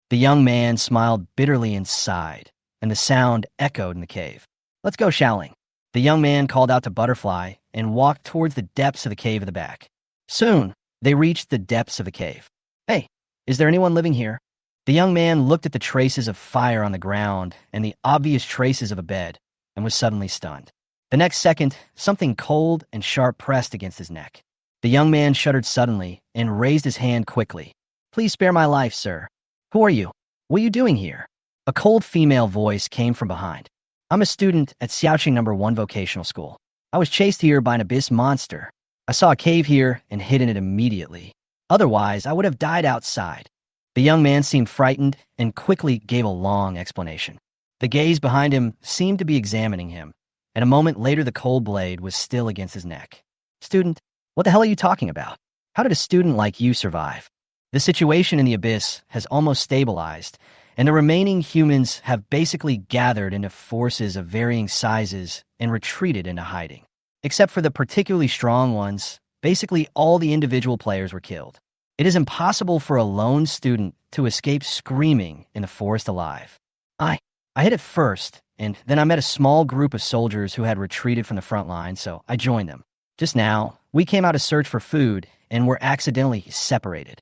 The young man smiled bitterly and sighed, and the sound echoed in the cave. Let's go, Shaoling. The young man called out to Butterfly and walked towards the depths of the cave at the back. Soon, they reached the depths of the cave. Hey, is there anyone living here? The young man looked at the traces of fire on the ground and the obvious traces of a bed and was suddenly stunned. The next second, something cold and sharp pressed against his neck. The young man shuddered suddenly and raised his hand quickly. Please spare my life, sir. Who are you? What are you doing here? A cold female voice came from behind. I'm a student at Xiaoqing No. 1 Vocational School. I was chased here by an abyss monster. I saw a cave here and hid in it immediately. Otherwise, I would have died outside. The young man seemed frightened and quickly gave a long explanation. The gaze behind him seemed to be examining him, and a moment later the cold blade was still against his neck. Student, what the hell are you talking about? How did a student like you survive? The situation in the abyss has almost stabilized, and the remaining humans have basically gathered into forces of varying sizes and retreated into hiding. Except for the particularly strong ones, basically all the individual players were killed. It is impossible for a lone student to escape screaming in the forest alive. I hit it first, and then I met a small group of soldiers who had retreated from the front line, so I joined them. Just now, we came out to search for food and were accidentally separated.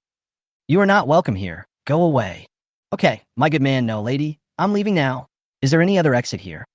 You are not welcome here. Go away. Okay, my good man, no, lady. I'm leaving now. Is there any other exit here?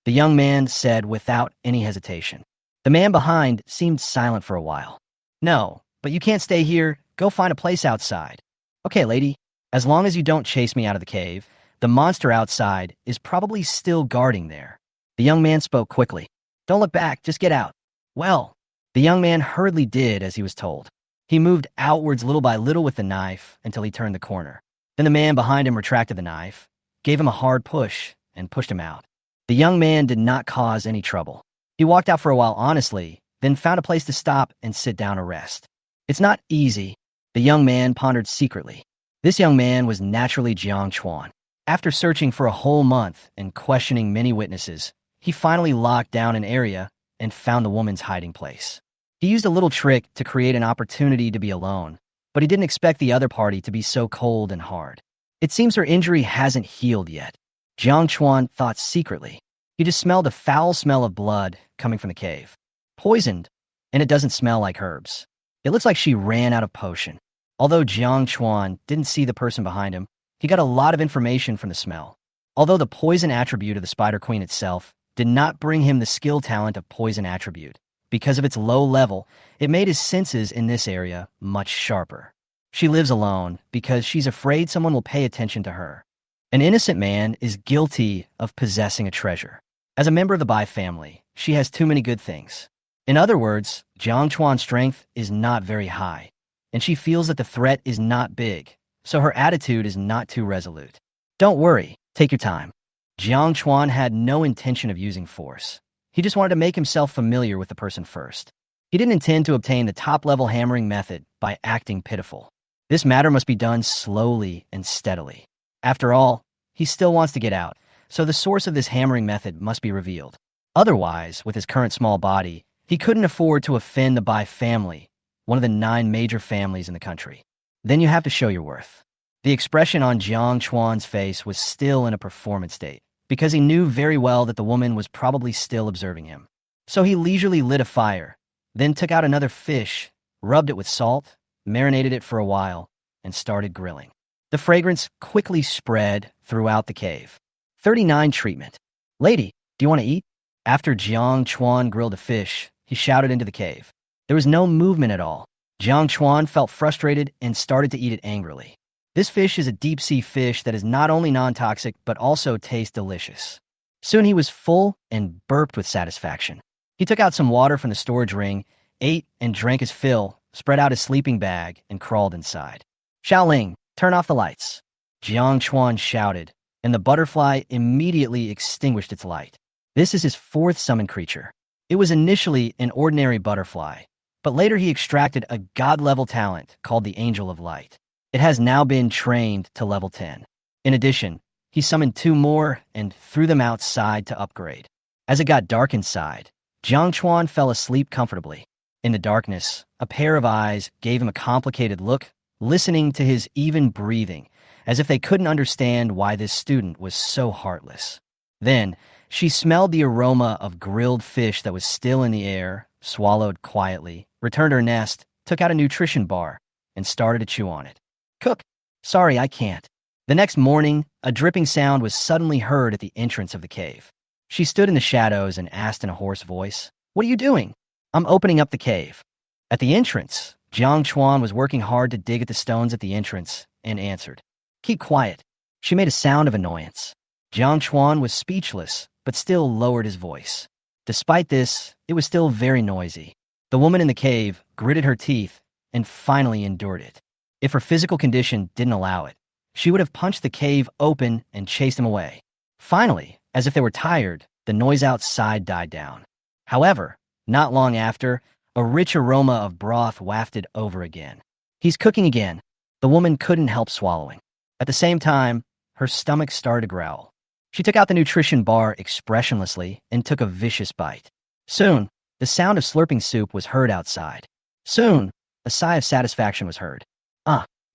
The young man said without any hesitation. The man behind seemed silent for a while. No, but you can't stay here. Go find a place outside. Okay, lady. As long as you don't chase me out of the cave, the monster outside is probably still guarding there. The young man spoke quickly. Don't look back, just get out. Well, the young man hurriedly did as he was told. He moved outwards little by little with the knife until he turned the corner. Then the man behind him retracted the knife, gave him a hard push, and pushed him out. The young man did not cause any trouble. He walked out for a while honestly, then found a place to stop and sit down to rest. It's not easy, the young man pondered secretly. This young man was naturally Jiang Chuan. After searching for a whole month and questioning many witnesses, he finally locked down an area and found the woman's hiding place. He used a little trick to create an opportunity to be alone, but he didn't expect the other party to be so cold and hard. It seems her injury hasn't healed yet. Jiang Chuan thought secretly. He just smelled a foul smell of blood coming from the cave. Poisoned, and it doesn't smell like herbs. It looks like she ran out of potion. Although Jiang Chuan didn't see the person behind him, he got a lot of information from the smell. Although the poison attribute of the Spider Queen itself did not bring him the skill talent of poison attribute, because of its low level, it made his senses in this area much sharper. She lives alone because she's afraid someone will pay attention to her. An innocent man is guilty of possessing a treasure. As a member of the Bai family, she has too many good things. In other words, Jiang Chuan's strength is not very high, and she feels that the threat is not big, so her attitude is not too resolute. Don't worry, take your time. Jiang Chuan had no intention of using force. He just wanted to make himself familiar with the person first. He didn't intend to obtain the top-level hammering method by acting pitiful. This matter must be done slowly and steadily. After all, he still wants to get out, so the source of this hammering method must be revealed. Otherwise, with his current small body, he couldn't afford to offend the Bai family, one of the 9 major families in the country. Then you have to show your worth. The expression on Jiang Chuan's face was still in a performance state, because he knew very well that the woman was probably still observing him. So he leisurely lit a fire, then took out another fish, rubbed it with salt, marinated it for a while, and started grilling. The fragrance quickly spread throughout the cave. 39 treatment. Lady, do you want to eat? After Jiang Chuan grilled a fish, he shouted into the cave. There was no movement at all. Jiang Chuan felt frustrated and started to eat it angrily. This fish is a deep-sea fish that is not only non-toxic, but also tastes delicious. Soon he was full and burped with satisfaction. He took out some water from the storage ring, ate and drank his fill, spread out his sleeping bag, and crawled inside. Xiaoling, turn off the lights. Jiang Chuan shouted, and the butterfly immediately extinguished its light. This is his 4th summon creature. It was initially an ordinary butterfly, but later he extracted a god-level talent called the Angel of Light. It has now been trained to level 10. In addition, he summoned 2 more and threw them outside to upgrade. As it got dark inside, Jiang Chuan fell asleep comfortably. In the darkness, a pair of eyes gave him a complicated look, listening to his even breathing, as if they couldn't understand why this student was so heartless. Then, she smelled the aroma of grilled fish that was still in the air, swallowed quietly, returned to her nest, took out a nutrition bar, and started to chew on it. Cook. Sorry, I can't. The next morning, a dripping sound was suddenly heard at the entrance of the cave. She stood in the shadows and asked in a hoarse voice, "What are you doing?" "I'm opening up the cave." At the entrance, Jiang Chuan was working hard to dig at the stones at the entrance and answered, "Keep quiet." She made a sound of annoyance. Jiang Chuan was speechless, but still lowered his voice. Despite this, it was still very noisy. The woman in the cave gritted her teeth and finally endured it. If her physical condition didn't allow it, she would have punched the cave open and chased him away. Finally, as if they were tired, the noise outside died down. However, not long after, a rich aroma of broth wafted over again. "He's cooking again." The woman couldn't help swallowing. At the same time, her stomach started to growl. She took out the nutrition bar expressionlessly and took a vicious bite. Soon, the sound of slurping soup was heard outside. Soon, a sigh of satisfaction was heard.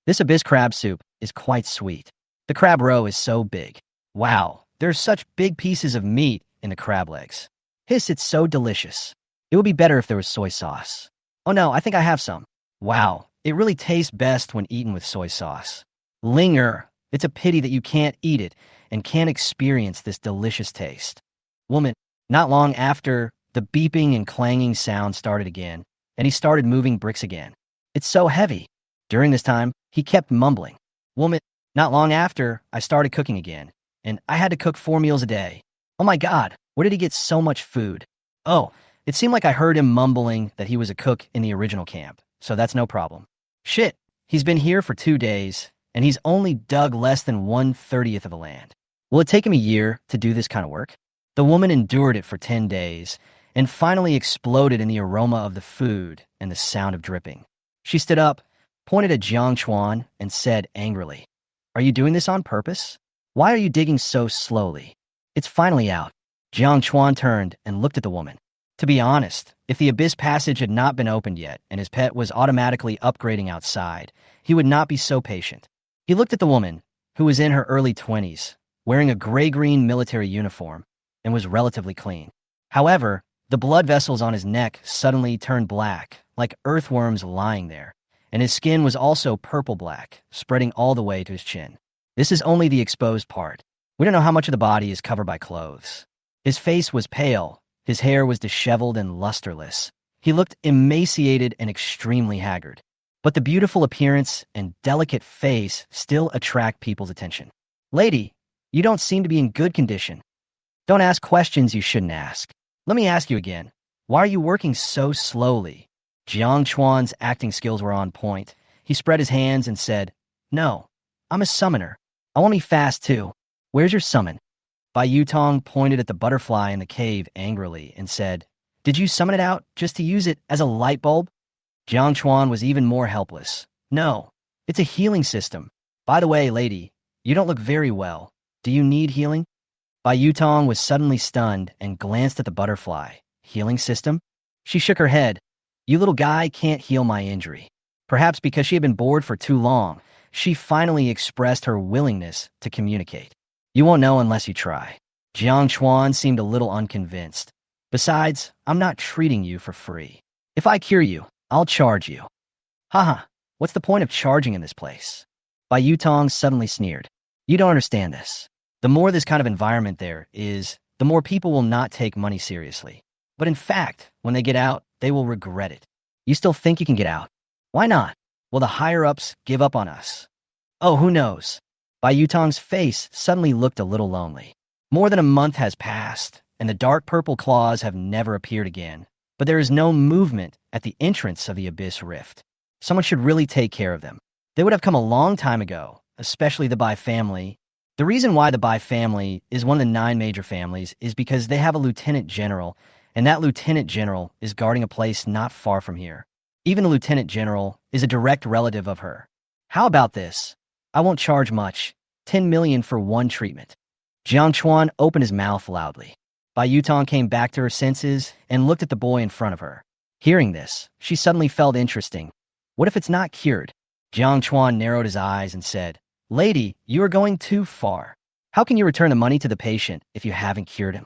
This abyss crab soup is quite sweet. The crab roe is so big. Wow, there's such big pieces of meat in the crab legs. Hiss, it's so delicious. It would be better if there was soy sauce. Oh no, I think I have some. Wow, it really tastes best when eaten with soy sauce. Linger, it's a pity that you can't eat it and can't experience this delicious taste. Woman, not long after, the beeping and clanging sound started again, and he started moving bricks again. It's so heavy. During this time, he kept mumbling. Woman, not long after, I started cooking again, and I had to cook 4 meals a day. Oh my God, where did he get so much food? Oh, it seemed like I heard him mumbling that he was a cook in the original camp, so that's no problem. Shit, he's been here for 2 days, and he's only dug less than 1/30th of the land. Will it take him a year to do this kind of work? The woman endured it for 10 days, and finally exploded in the aroma of the food and the sound of dripping. She stood up, pointed at Jiang Chuan and said angrily, "Are you doing this on purpose? Why are you digging so slowly? It's finally out." Jiang Chuan turned and looked at the woman. To be honest, if the abyss passage had not been opened yet and his pet was automatically upgrading outside, he would not be so patient. He looked at the woman, who was in her early 20s, wearing a gray-green military uniform, and was relatively clean. However, the blood vessels on his neck suddenly turned black, like earthworms lying there, and his skin was also purple-black, spreading all the way to his chin. This is only the exposed part. We don't know how much of the body is covered by clothes. His face was pale, his hair was disheveled and lusterless. He looked emaciated and extremely haggard. But the beautiful appearance and delicate face still attract people's attention. "Lady, you don't seem to be in good condition. Don't ask questions you shouldn't ask. Let me ask you again. Why are you working so slowly?" Jiang Chuan's acting skills were on point. He spread his hands and said, "No, I'm a summoner. I want me fast too. Where's your summon?" Bai Yutong pointed at the butterfly in the cave angrily and said, "Did you summon it out just to use it as a light bulb?" Jiang Chuan was even more helpless. "No, it's a healing system. By the way, lady, you don't look very well. Do you need healing?" Bai Yutong was suddenly stunned and glanced at the butterfly. "Healing system?" She shook her head. "You little guy can't heal my injury." Perhaps because she had been bored for too long, she finally expressed her willingness to communicate. "You won't know unless you try." Jiang Chuan seemed a little unconvinced. "Besides, I'm not treating you for free. If I cure you, I'll charge you." "Haha, what's the point of charging in this place?" Bai Yutong suddenly sneered. "You don't understand this. The more this kind of environment there is, the more people will not take money seriously. But in fact, when they get out, they will regret it. You still think you can get out? Why not? Will the higher-ups give up on us?" "Oh, who knows?" Bai Yutong's face suddenly looked a little lonely. More than a month has passed, and the dark purple claws have never appeared again. But there is no movement at the entrance of the Abyss Rift. Someone should really take care of them. They would have come a long time ago, especially the Bai family. The reason why the Bai family is one of the 9 major families is because they have a lieutenant general, and that lieutenant general is guarding a place not far from here. Even the lieutenant general is a direct relative of her. How about this? I won't charge much. 10 million for one treatment. Jiang Chuan opened his mouth loudly. Bai Yutong came back to her senses and looked at the boy in front of her. Hearing this, she suddenly felt interesting. What if it's not cured? Jiang Chuan narrowed his eyes and said, "Lady, you are going too far. How can you return the money to the patient if you haven't cured him?"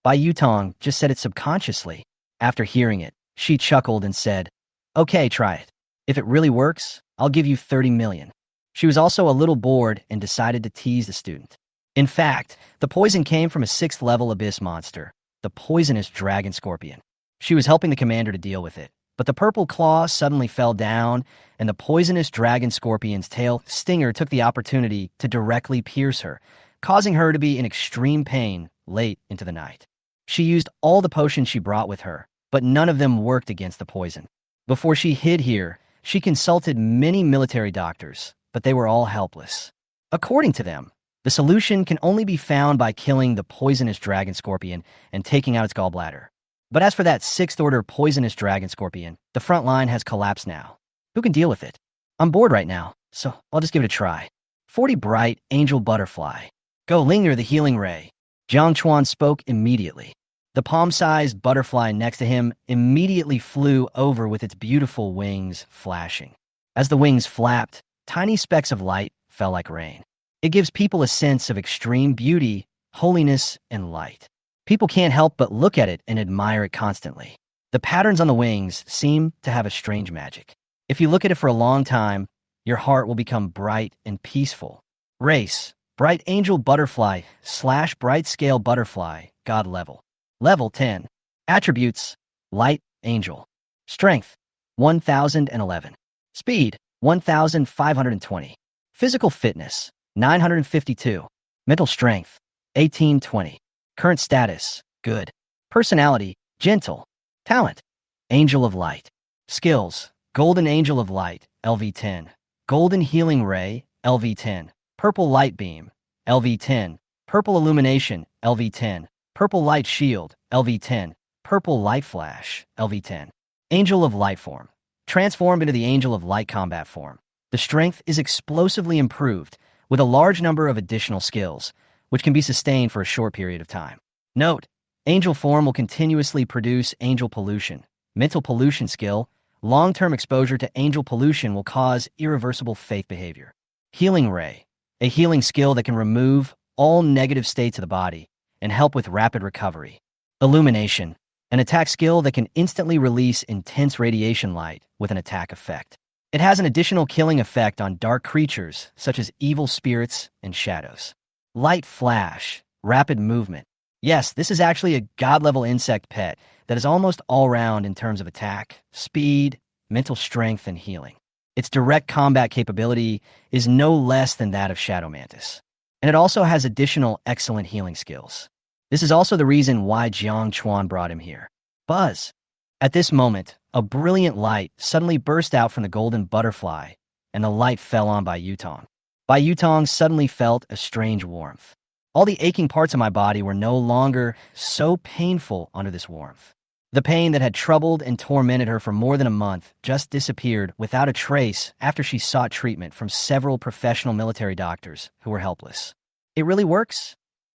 Bai Yutong just said it subconsciously. After hearing it, she chuckled and said, "Okay, try it. If it really works, I'll give you 30 million. She was also a little bored and decided to tease the student. In fact, the poison came from a 6th-level abyss monster, the poisonous dragon scorpion. She was helping the commander to deal with it, but the purple claw suddenly fell down, and the poisonous dragon scorpion's tail stinger took the opportunity to directly pierce her, causing her to be in extreme pain late into the night. She used all the potions she brought with her, but none of them worked against the poison. Before she hid here, she consulted many military doctors, but they were all helpless. According to them, the solution can only be found by killing the poisonous dragon scorpion and taking out its gallbladder. But as for that 6th-order poisonous dragon scorpion, the front line has collapsed now. Who can deal with it? I'm bored right now, so I'll just give it a try. 40 bright angel butterfly. Go linger the healing ray." Jiang Chuan spoke immediately. The palm-sized butterfly next to him immediately flew over with its beautiful wings flashing. As the wings flapped, tiny specks of light fell like rain. It gives people a sense of extreme beauty, holiness, and light. People can't help but look at it and admire it constantly. The patterns on the wings seem to have a strange magic. If you look at it for a long time, your heart will become bright and peaceful. Race: Bright Angel Butterfly / Bright Scale Butterfly, God Level. Level 10. Attributes: Light Angel. Strength: 1011. Speed: 1520. Physical fitness: 952. Mental strength: 1820. Current status: Good. Personality: Gentle. Talent: Angel of Light. Skills: Golden Angel of Light, LV10. Golden Healing Ray, LV10. Purple Light Beam, LV10. Purple Illumination, LV10. Purple Light Shield, LV10. Purple Light Flash, LV10. Angel of Light Form. transformed into the Angel of Light combat form. The strength is explosively improved with a large number of additional skills, which can be sustained for a short period of time. Note, Angel form will continuously produce Angel pollution. Mental pollution skill, long-term exposure to Angel pollution will cause irreversible faith behavior. Healing Ray, a healing skill that can remove all negative states of the body and help with rapid recovery. Illumination, an attack skill that can instantly release intense radiation light with an attack effect. It has an additional killing effect on dark creatures such as evil spirits and shadows. Light Flash, rapid movement. Yes, this is actually a god-level insect pet that is almost all-round in terms of attack, speed, mental strength, and healing. Its direct combat capability is no less than that of Shadow Mantis. And it also has additional excellent healing skills. This is also the reason why Jiang Chuan brought him here. Buzz. At this moment, a brilliant light suddenly burst out from the golden butterfly, and the light fell on Bai Yutong. Bai Yutong suddenly felt a strange warmth. All the aching parts of my body were no longer so painful under this warmth. The pain that had troubled and tormented her for more than a month just disappeared without a trace after she sought treatment from several professional military doctors who were helpless. It really works?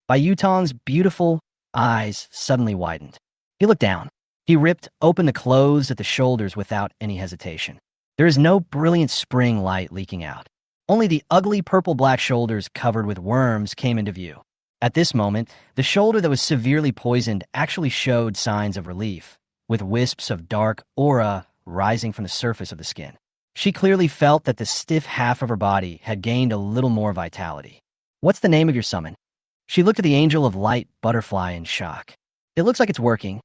Bai Yutong's beautiful eyes suddenly widened. He looked down. He ripped open the clothes at the shoulders without any hesitation. There is no brilliant spring light leaking out. Only the ugly purple-black shoulders covered with worms came into view. At this moment, the shoulder that was severely poisoned actually showed signs of relief, with wisps of dark aura rising from the surface of the skin. She clearly felt that the stiff half of her body had gained a little more vitality. What's the name of your summon? She looked at the Angel of Light butterfly in shock. It looks like it's working.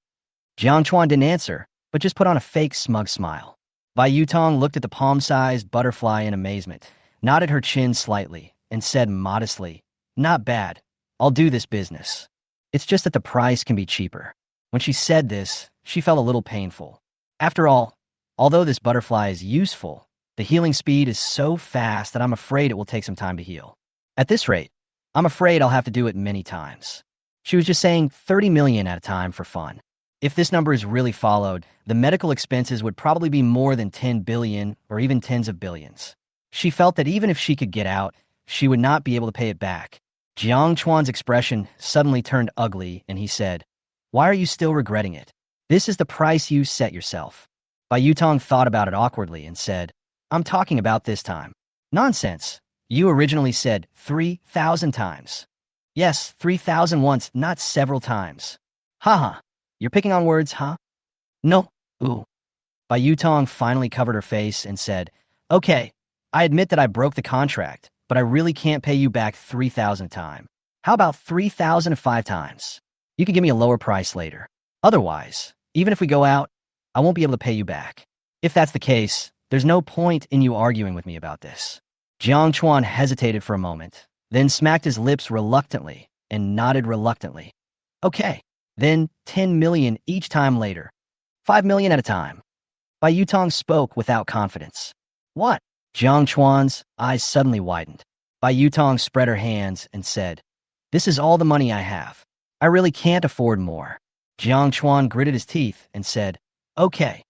Jiang Chuan didn't answer, but just put on a fake smug smile. Bai Yutong looked at the palm-sized butterfly in amazement, nodded her chin slightly, and said modestly, "Not bad. I'll do this business. It's just that the price can be cheaper." When she said this, she felt a little painful. After all, although this butterfly is useful, the healing speed is so fast that I'm afraid it will take some time to heal. At this rate, I'm afraid I'll have to do it many times. She was just saying 30 million at a time for fun. If this number is really followed, the medical expenses would probably be more than 10 billion or even tens of billions. She felt that even if she could get out, she would not be able to pay it back. Jiang Chuan's expression suddenly turned ugly, and he said, "Why are you still regretting it? This is the price you set yourself." Bai Yutong thought about it awkwardly and said, "I'm talking about this time." "Nonsense. You originally said 3,000 times." "Yes, 3,000 once, not several times." "Haha. You're picking on words, huh?" "No." "Ooh." Bai Yutong finally covered her face and said, "Okay, I admit that I broke the contract, but I really can't pay you back 3,000 times. How about 3,005 times? You can give me a lower price later. Otherwise, even if we go out, I won't be able to pay you back. If that's the case, there's no point in you arguing with me about this." Jiang Chuan hesitated for a moment, then smacked his lips reluctantly and nodded reluctantly. "Okay, then 10 million each time later. 5 million at a time." Bai Yutong spoke without confidence. "What?" Jiang Chuan's eyes suddenly widened. Bai Yutong spread her hands and said, "This is all the money I have. I really can't afford more." Jiang Chuan gritted his teeth and said, "Okay."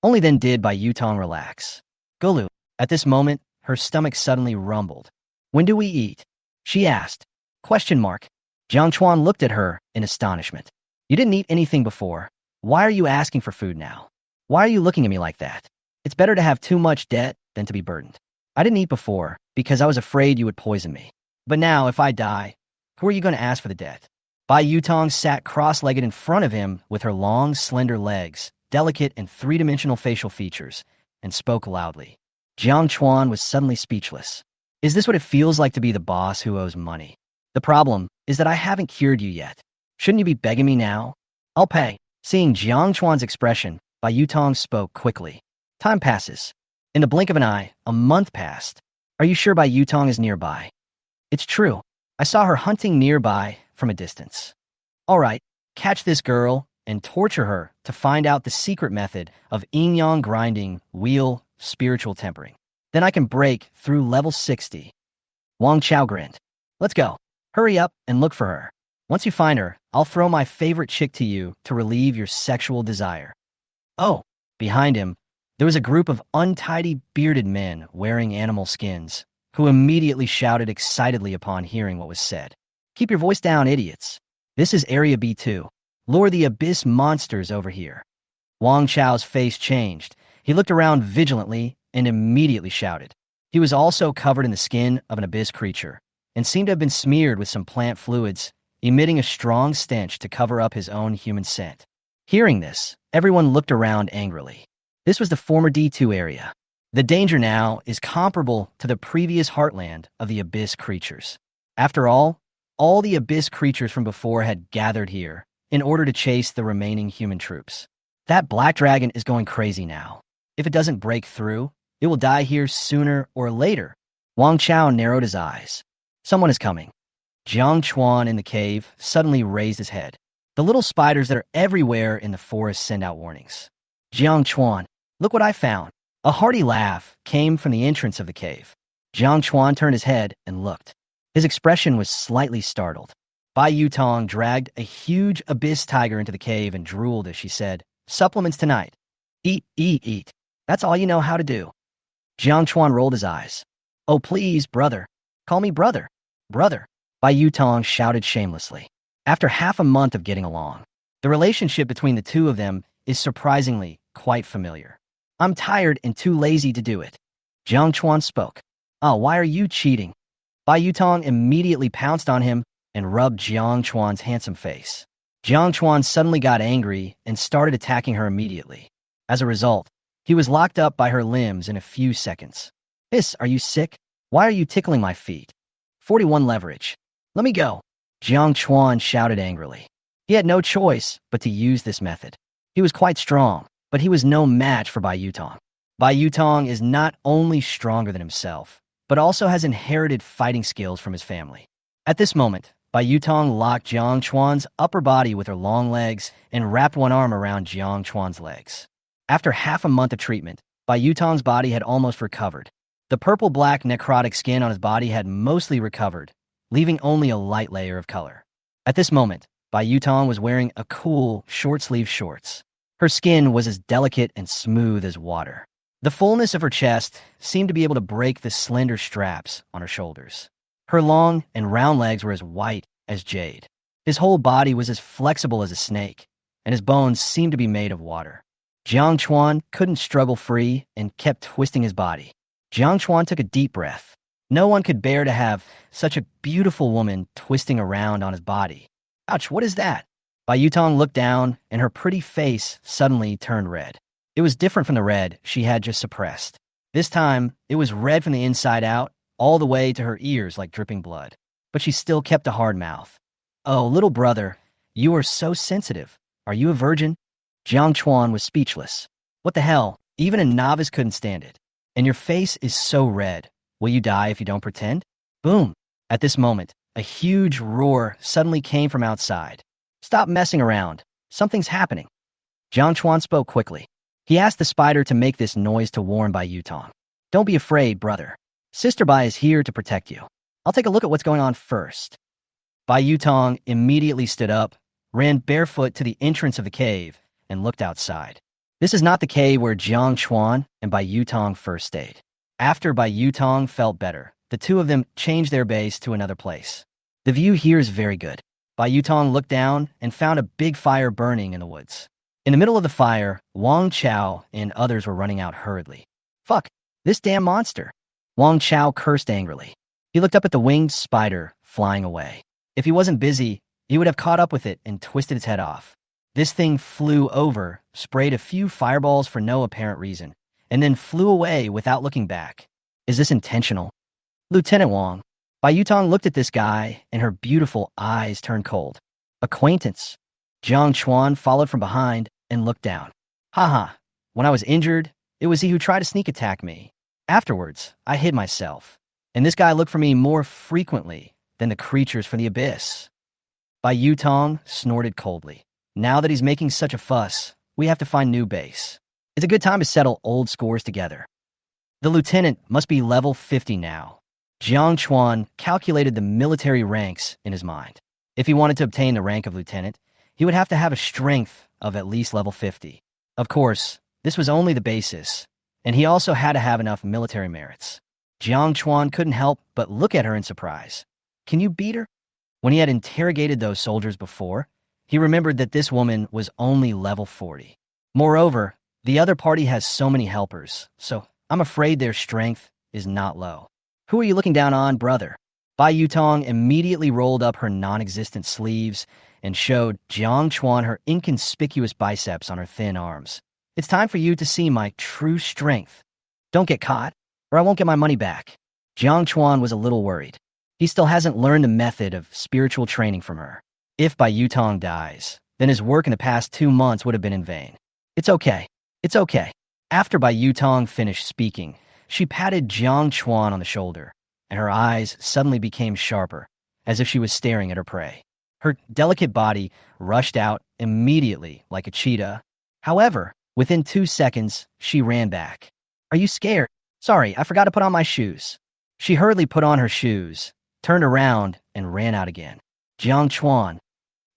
Only then did Bai Yutong relax. Gulu. At this moment, her stomach suddenly rumbled. "When do we eat?" she asked. Question mark. Jiang Chuan looked at her in astonishment. "You didn't eat anything before. Why are you asking for food now? Why are you looking at me like that? It's better to have too much debt than to be burdened. I didn't eat before because I was afraid you would poison me. But now, if I die, who are you going to ask for the debt?" Bai Yutong sat cross-legged in front of him with her long, slender legs, delicate and three-dimensional facial features, and spoke loudly. Jiang Chuan was suddenly speechless. Is this what it feels like to be the boss who owes money? The problem is that I haven't cured you yet. Shouldn't you be begging me now? I'll pay. Seeing Jiang Chuan's expression, Bai Yutong spoke quickly. Time passes. In the blink of an eye, a month passed. Are you sure Bai Yutong is nearby? It's true. I saw her hunting nearby from a distance. All right, catch this girl and torture her to find out the secret method of yin-yang grinding, wheel, spiritual tempering. Then I can break through level 60. Wang Chao grinned. Let's go. Hurry up and look for her. Once you find her, I'll throw my favorite chick to you to relieve your sexual desire. Oh, behind him, There was a group of untidy, bearded men wearing animal skins, who immediately shouted excitedly upon hearing what was said. "Keep your voice down, idiots. This is Area B2. Lure the abyss monsters over here." Wang Chao's face changed. He looked around vigilantly and immediately shouted. He was also covered in the skin of an abyss creature, and seemed to have been smeared with some plant fluids, emitting a strong stench to cover up his own human scent. Hearing this, everyone looked around angrily. This was the former D2 area. The danger now is comparable to the previous heartland of the abyss creatures. After all the abyss creatures from before had gathered here in order to chase the remaining human troops. That black dragon is going crazy now. If it doesn't break through, it will die here sooner or later. Wang Chao narrowed his eyes. Someone is coming. Jiang Chuan in the cave suddenly raised his head. The little spiders that are everywhere in the forest send out warnings. "Jiang Chuan, look what I found." A hearty laugh came from the entrance of the cave. Jiang Chuan turned his head and looked. His expression was slightly startled. Bai Yutong dragged a huge abyss tiger into the cave and drooled as she said, "Supplements tonight. Eat, eat, eat. That's all you know how to do." Jiang Chuan rolled his eyes. "Oh, please, brother. Call me brother. Brother." Bai Yutong shouted shamelessly. After half a month of getting along, the relationship between the two of them is surprisingly quite familiar. "I'm tired and too lazy to do it." Jiang Chuan spoke. "Oh, why are you cheating?" Bai Yutong immediately pounced on him and rubbed Jiang Chuan's handsome face. Jiang Chuan suddenly got angry and started attacking her immediately. As a result, he was locked up by her limbs in a few seconds. "Miss, are you sick? Why are you tickling my feet?" 41 leverage. "Let me go." Jiang Chuan shouted angrily. He had no choice but to use this method. He was quite strong, but he was no match for Bai Yutong. Bai Yutong is not only stronger than himself, but also has inherited fighting skills from his family. At this moment, Bai Yutong locked Jiang Chuan's upper body with her long legs and wrapped one arm around Jiang Chuan's legs. After half a month of treatment, Bai Yutong's body had almost recovered. The purple-black necrotic skin on his body had mostly recovered, leaving only a light layer of color. At this moment, Bai Yutong was wearing a cool, short-sleeved shorts. Her skin was as delicate and smooth as water. The fullness of her chest seemed to be able to break the slender straps on her shoulders. Her long and round legs were as white as jade. His whole body was as flexible as a snake, and his bones seemed to be made of water. Jiang Chuan couldn't struggle free and kept twisting his body. Jiang Chuan took a deep breath. No one could bear to have such a beautiful woman twisting around on his body. Ouch, what is that? Bai Yutong looked down, and her pretty face suddenly turned red. It was different from the red she had just suppressed. This time, it was red from the inside out, all the way to her ears like dripping blood. But she still kept a hard mouth. "Oh, little brother, you are so sensitive. Are you a virgin?" Jiang Chuan was speechless. "What the hell? Even a novice couldn't stand it. And your face is so red. Will you die if you don't pretend?" Boom! At this moment, a huge roar suddenly came from outside. "Stop messing around. Something's happening." Jiang Chuan spoke quickly. He asked the spider to make this noise to warn Bai Yutong. "Don't be afraid, brother. Sister Bai is here to protect you. I'll take a look at what's going on first." Bai Yutong immediately stood up, ran barefoot to the entrance of the cave, and looked outside. This is not the cave where Jiang Chuan and Bai Yutong first stayed. After Bai Yutong felt better, the two of them changed their base to another place. The view here is very good. Bai Yutong looked down and found a big fire burning in the woods. In the middle of the fire, Wang Chao and others were running out hurriedly. "Fuck, this damn monster." Wang Chao cursed angrily. He looked up at the winged spider flying away. If he wasn't busy, he would have caught up with it and twisted its head off. This thing flew over, sprayed a few fireballs for no apparent reason, and then flew away without looking back. Is this intentional? "Lieutenant Wang." Bai Yutong looked at this guy, and her beautiful eyes turned cold. "Acquaintance." Jiang Chuan followed from behind and looked down. "Haha, when I was injured, it was he who tried to sneak attack me. Afterwards, I hid myself, and this guy looked for me more frequently than the creatures from the abyss." Bai Yutong snorted coldly. "Now that he's making such a fuss, we have to find new base. It's a good time to settle old scores together." The lieutenant must be level 50 now. Jiang Chuan calculated the military ranks in his mind. If he wanted to obtain the rank of lieutenant, he would have to have a strength of at least level 50. Of course, This was only the basis, and he also had to have enough military merits. Jiang Chuan couldn't help but look at her in surprise. Can you beat her? When he had interrogated those soldiers before, he remembered that this woman was only level 40. Moreover, the other party has so many helpers, so I'm afraid their strength is not low. Who are you looking down on, brother? Bai Yutong immediately rolled up her non-existent sleeves and showed Jiang Chuan her inconspicuous biceps on her thin arms. It's time for you to see my true strength. Don't get caught, or I won't get my money back. Jiang Chuan was a little worried. He still hasn't learned the method of spiritual training from her. If Bai Yutong dies, then his work in the past 2 months would have been in vain. It's okay. It's okay. After Bai Yutong finished speaking, she patted Jiang Chuan on the shoulder, and her eyes suddenly became sharper, as if she was staring at her prey. Her delicate body rushed out immediately like a cheetah. However, within 2 seconds, she ran back. Are you scared? Sorry, I forgot to put on my shoes. She hurriedly put on her shoes, turned around, and ran out again. Jiang Chuan,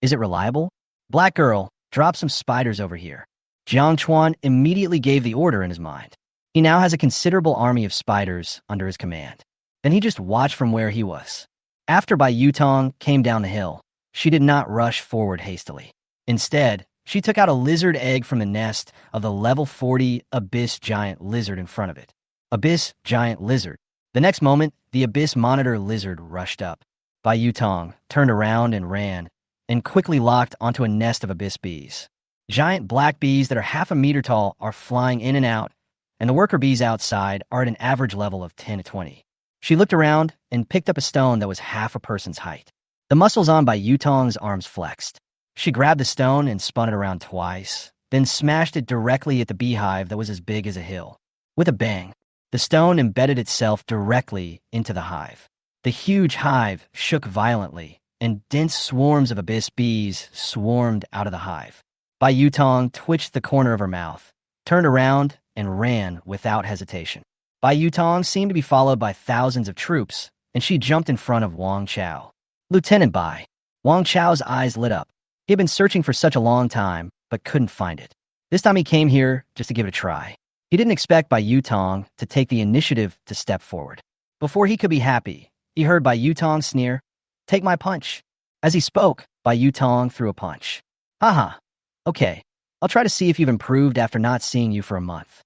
is it reliable? Black girl, drop some spiders over here. Jiang Chuan immediately gave the order in his mind. He now has a considerable army of spiders under his command. Then he just watched from where he was. After Bai Yutong came down the hill, she did not rush forward hastily. Instead, she took out a lizard egg from the nest of the level 40 abyss giant lizard in front of it. Abyss giant lizard. The next moment, the abyss monitor lizard rushed up. Bai Yutong turned around and ran, and quickly locked onto a nest of abyss bees. Giant black bees that are half a meter tall are flying in and out, and the worker bees outside are at an average level of 10 to 20. She looked around and picked up a stone that was half a person's height. The muscles on Bai Yutong's arms flexed. She grabbed the stone and spun it around twice, then smashed it directly at the beehive that was as big as a hill. With a bang, the stone embedded itself directly into the hive. The huge hive shook violently, and dense swarms of abyss bees swarmed out of the hive. Bai Yutong twitched the corner of her mouth, turned around, and ran without hesitation. Bai Yutong seemed to be followed by thousands of troops, and she jumped in front of Wang Chao. Lieutenant Bai. Wang Chao's eyes lit up. He had been searching for such a long time, but couldn't find it. This time he came here just to give it a try. He didn't expect Bai Yutong to take the initiative to step forward. Before he could be happy, he heard Bai Yutong sneer, "Take my punch." As he spoke, Bai Yutong threw a punch. Haha. Okay, I'll try to see if you've improved after not seeing you for a month.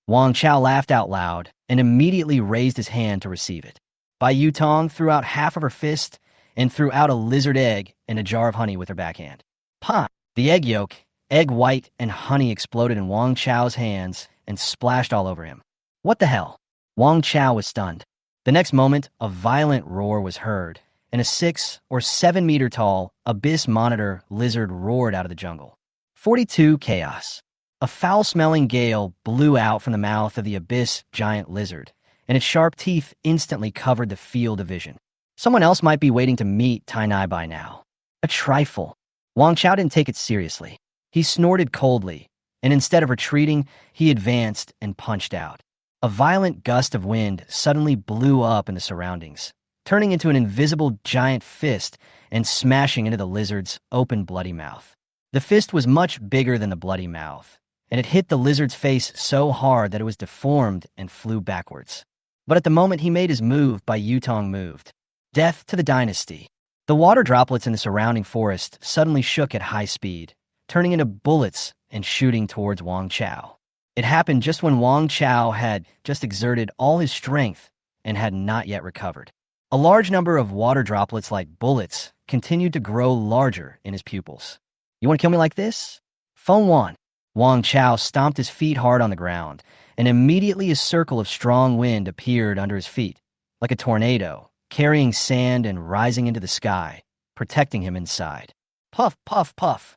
Wang Chao laughed out loud and immediately raised his hand to receive it. Bai Yutong threw out half of her fist and threw out a lizard egg and a jar of honey with her backhand. Pah! The egg yolk, egg white, and honey exploded in Wang Chao's hands and splashed all over him. What the hell? Wang Chao was stunned. The next moment, a violent roar was heard, and a 6 or 7 meter tall abyss monitor lizard roared out of the jungle. 42 Chaos. A foul-smelling gale blew out from the mouth of the abyss giant lizard, and its sharp teeth instantly covered the field of vision. Someone else might be waiting to meet Tainai by now. A trifle. Wang Chao didn't take it seriously. He snorted coldly, and instead of retreating, he advanced and punched out. A violent gust of wind suddenly blew up in the surroundings, turning into an invisible giant fist and smashing into the lizard's open bloody mouth. The fist was much bigger than the bloody mouth, and it hit the lizard's face so hard that it was deformed and flew backwards. But at the moment he made his move, Bai Yutong moved. Death to the dynasty. The water droplets in the surrounding forest suddenly shook at high speed, turning into bullets and shooting towards Wang Chao. It happened just when Wang Chao had just exerted all his strength and had not yet recovered. A large number of water droplets like bullets continued to grow larger in his pupils. You want to kill me like this? Phone 1. Wang Chao stomped his feet hard on the ground, and immediately a circle of strong wind appeared under his feet, like a tornado, carrying sand and rising into the sky, protecting him inside. Puff, puff, puff.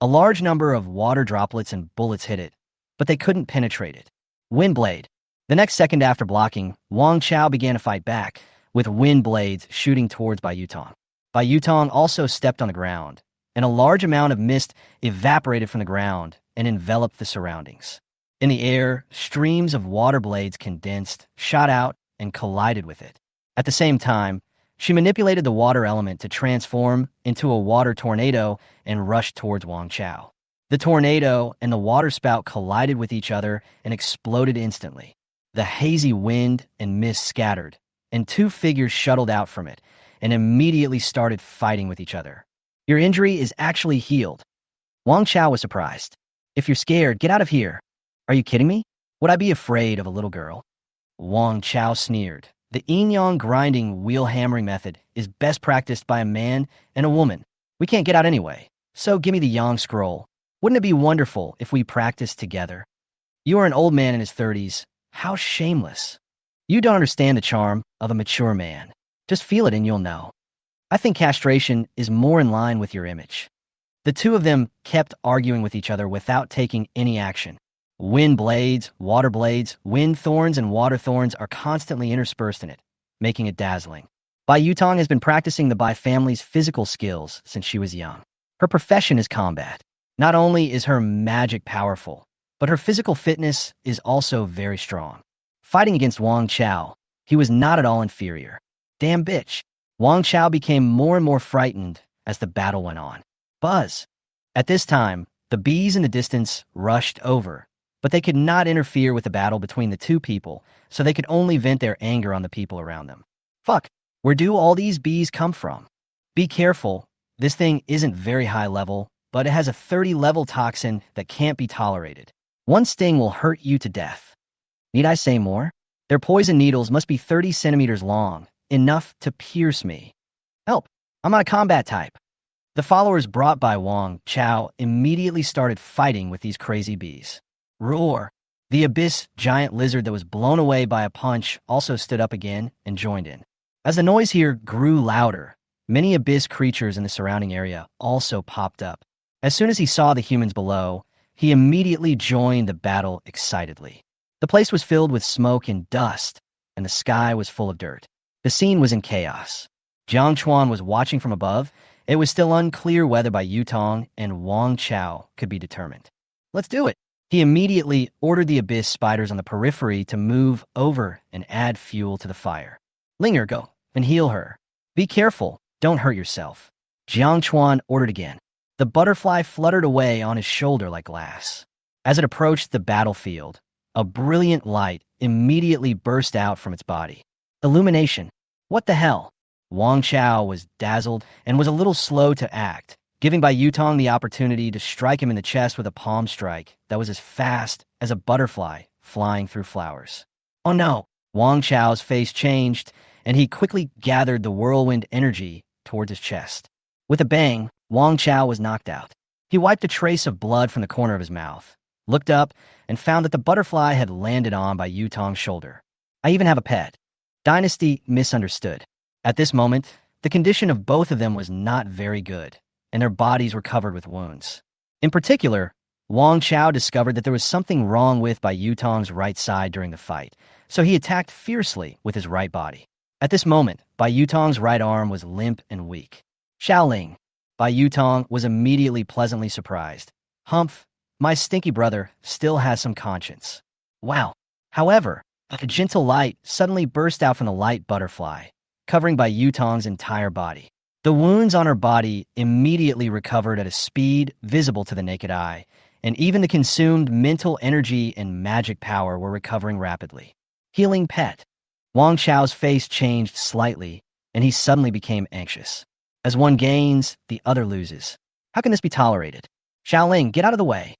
A large number of water droplets and bullets hit it, but they couldn't penetrate it. Wind blade. The next second after blocking, Wang Chao began to fight back, with wind blades shooting towards Bai Yutong. Bai Yutong also stepped on the ground, and a large amount of mist evaporated from the ground and enveloped the surroundings. In the air, streams of water blades condensed, shot out, and collided with it. At the same time, she manipulated the water element to transform into a water tornado and rushed towards Wang Chao. The tornado and the waterspout collided with each other and exploded instantly. The hazy wind and mist scattered, and two figures shuttled out from it and immediately started fighting with each other. Your injury is actually healed. Wang Chao was surprised. If you're scared, get out of here. Are you kidding me? Would I be afraid of a little girl? Wang Chao sneered. The yin-yang grinding wheel hammering method is best practiced by a man and a woman. We can't get out anyway, so give me the yang scroll. Wouldn't it be wonderful if we practiced together? You are an old man in his 30s. How shameless. You don't understand the charm of a mature man. Just feel it and you'll know. I think castration is more in line with your image. The two of them kept arguing with each other without taking any action. Wind blades, water blades, wind thorns, and water thorns are constantly interspersed in it, making it dazzling. Bai Yutong has been practicing the Bai family's physical skills since she was young. Her profession is combat. Not only is her magic powerful, but her physical fitness is also very strong. Fighting against Wang Chao, he was not at all inferior. Damn bitch. Wang Chao became more and more frightened as the battle went on. Buzz. At this time, the bees in the distance rushed over, but they could not interfere with the battle between the two people, so they could only vent their anger on the people around them. Fuck, where do all these bees come from? Be careful, this thing isn't very high level, but it has a 30-level toxin that can't be tolerated. One sting will hurt you to death. Need I say more? Their poison needles must be 30 centimeters long, enough to pierce me. Help, I'm not a combat type. The followers brought by Wang Chao immediately started fighting with these crazy bees. Roar! The abyss giant lizard that was blown away by a punch also stood up again and joined in. As the noise here grew louder, many abyss creatures in the surrounding area also popped up. As soon as he saw the humans below, he immediately joined the battle excitedly. The place was filled with smoke and dust, and the sky was full of dirt. The scene was in chaos. Jiang Chuan was watching from above. It was still unclear whether Bai Yutong and Wang Chao could be determined. Let's do it. He immediately ordered the abyss spiders on the periphery to move over and add fuel to the fire. Linger, go and heal her. Be careful, don't hurt yourself. Jiang Chuan ordered again. The butterfly fluttered away on his shoulder like glass. As it approached the battlefield, a brilliant light immediately burst out from its body. Illumination. What the hell? Wang Chao was dazzled and was a little slow to act, giving Bai Yutong the opportunity to strike him in the chest with a palm strike that was as fast as a butterfly flying through flowers. Oh no! Wang Chao's face changed, and he quickly gathered the whirlwind energy towards his chest. With a bang, Wang Chao was knocked out. He wiped a trace of blood from the corner of his mouth, looked up, and found that the butterfly had landed on Bai Yutong's shoulder. I even have a pet. Dynasty misunderstood. At this moment, the condition of both of them was not very good, and their bodies were covered with wounds. In particular, Wang Chao discovered that there was something wrong with Bai Yutong's right side during the fight, so he attacked fiercely with his right body. At this moment, Bai Yutong's right arm was limp and weak. Xiaoling. Bai Yutong was immediately pleasantly surprised. Humph, my stinky brother still has some conscience. Wow. However, a gentle light suddenly burst out from the light butterfly, covering Bai Yutong's entire body. The wounds on her body immediately recovered at a speed visible to the naked eye, and even the consumed mental energy and magic power were recovering rapidly. Healing pet. Wang Chao's face changed slightly, and he suddenly became anxious. As one gains, the other loses. How can this be tolerated? Xiaoling, get out of the way.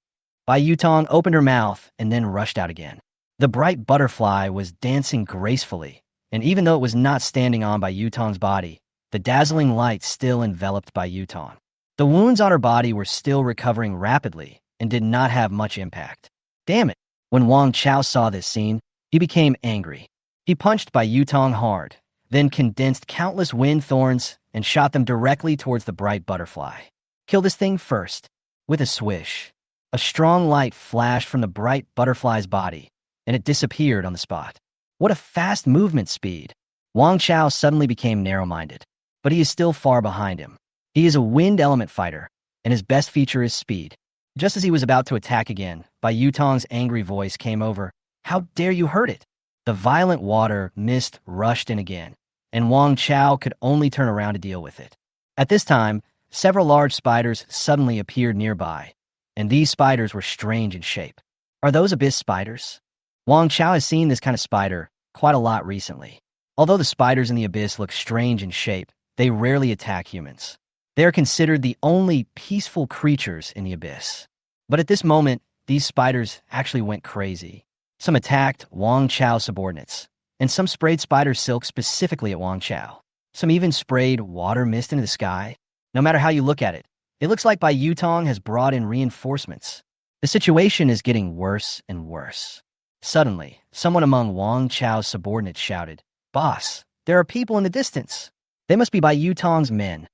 Bai Yutong opened her mouth and then rushed out again. The bright butterfly was dancing gracefully, and even though it was not standing on Bai Yutong's body, the dazzling light still enveloped Bai Yutong. The wounds on her body were still recovering rapidly and did not have much impact. Damn it! When Wang Chao saw this scene, he became angry. He punched Bai Yutong hard, then condensed countless wind thorns and shot them directly towards the bright butterfly. Kill this thing first. With a swish, a strong light flashed from the bright butterfly's body, and it disappeared on the spot. What a fast movement speed! Wang Chao suddenly became narrow-minded, but he is still far behind him. He is a wind element fighter, and his best feature is speed. Just as he was about to attack again, Bai Yutong's angry voice came over. How dare you hurt it? The violent water mist rushed in again, and Wang Chao could only turn around to deal with it. At this time, several large spiders suddenly appeared nearby, and these spiders were strange in shape. Are those abyss spiders? Wang Chao has seen this kind of spider quite a lot recently. Although the spiders in the abyss look strange in shape, they rarely attack humans. They are considered the only peaceful creatures in the abyss. But at this moment, these spiders actually went crazy. Some attacked Wang Chao's subordinates, and some sprayed spider silk specifically at Wang Chao. Some even sprayed water mist into the sky. No matter how you look at it, it looks like Bai Yutong has brought in reinforcements. The situation is getting worse and worse. Suddenly, someone among Wang Chao's subordinates shouted, "Boss, there are people in the distance. They must be Bai Yutong's men."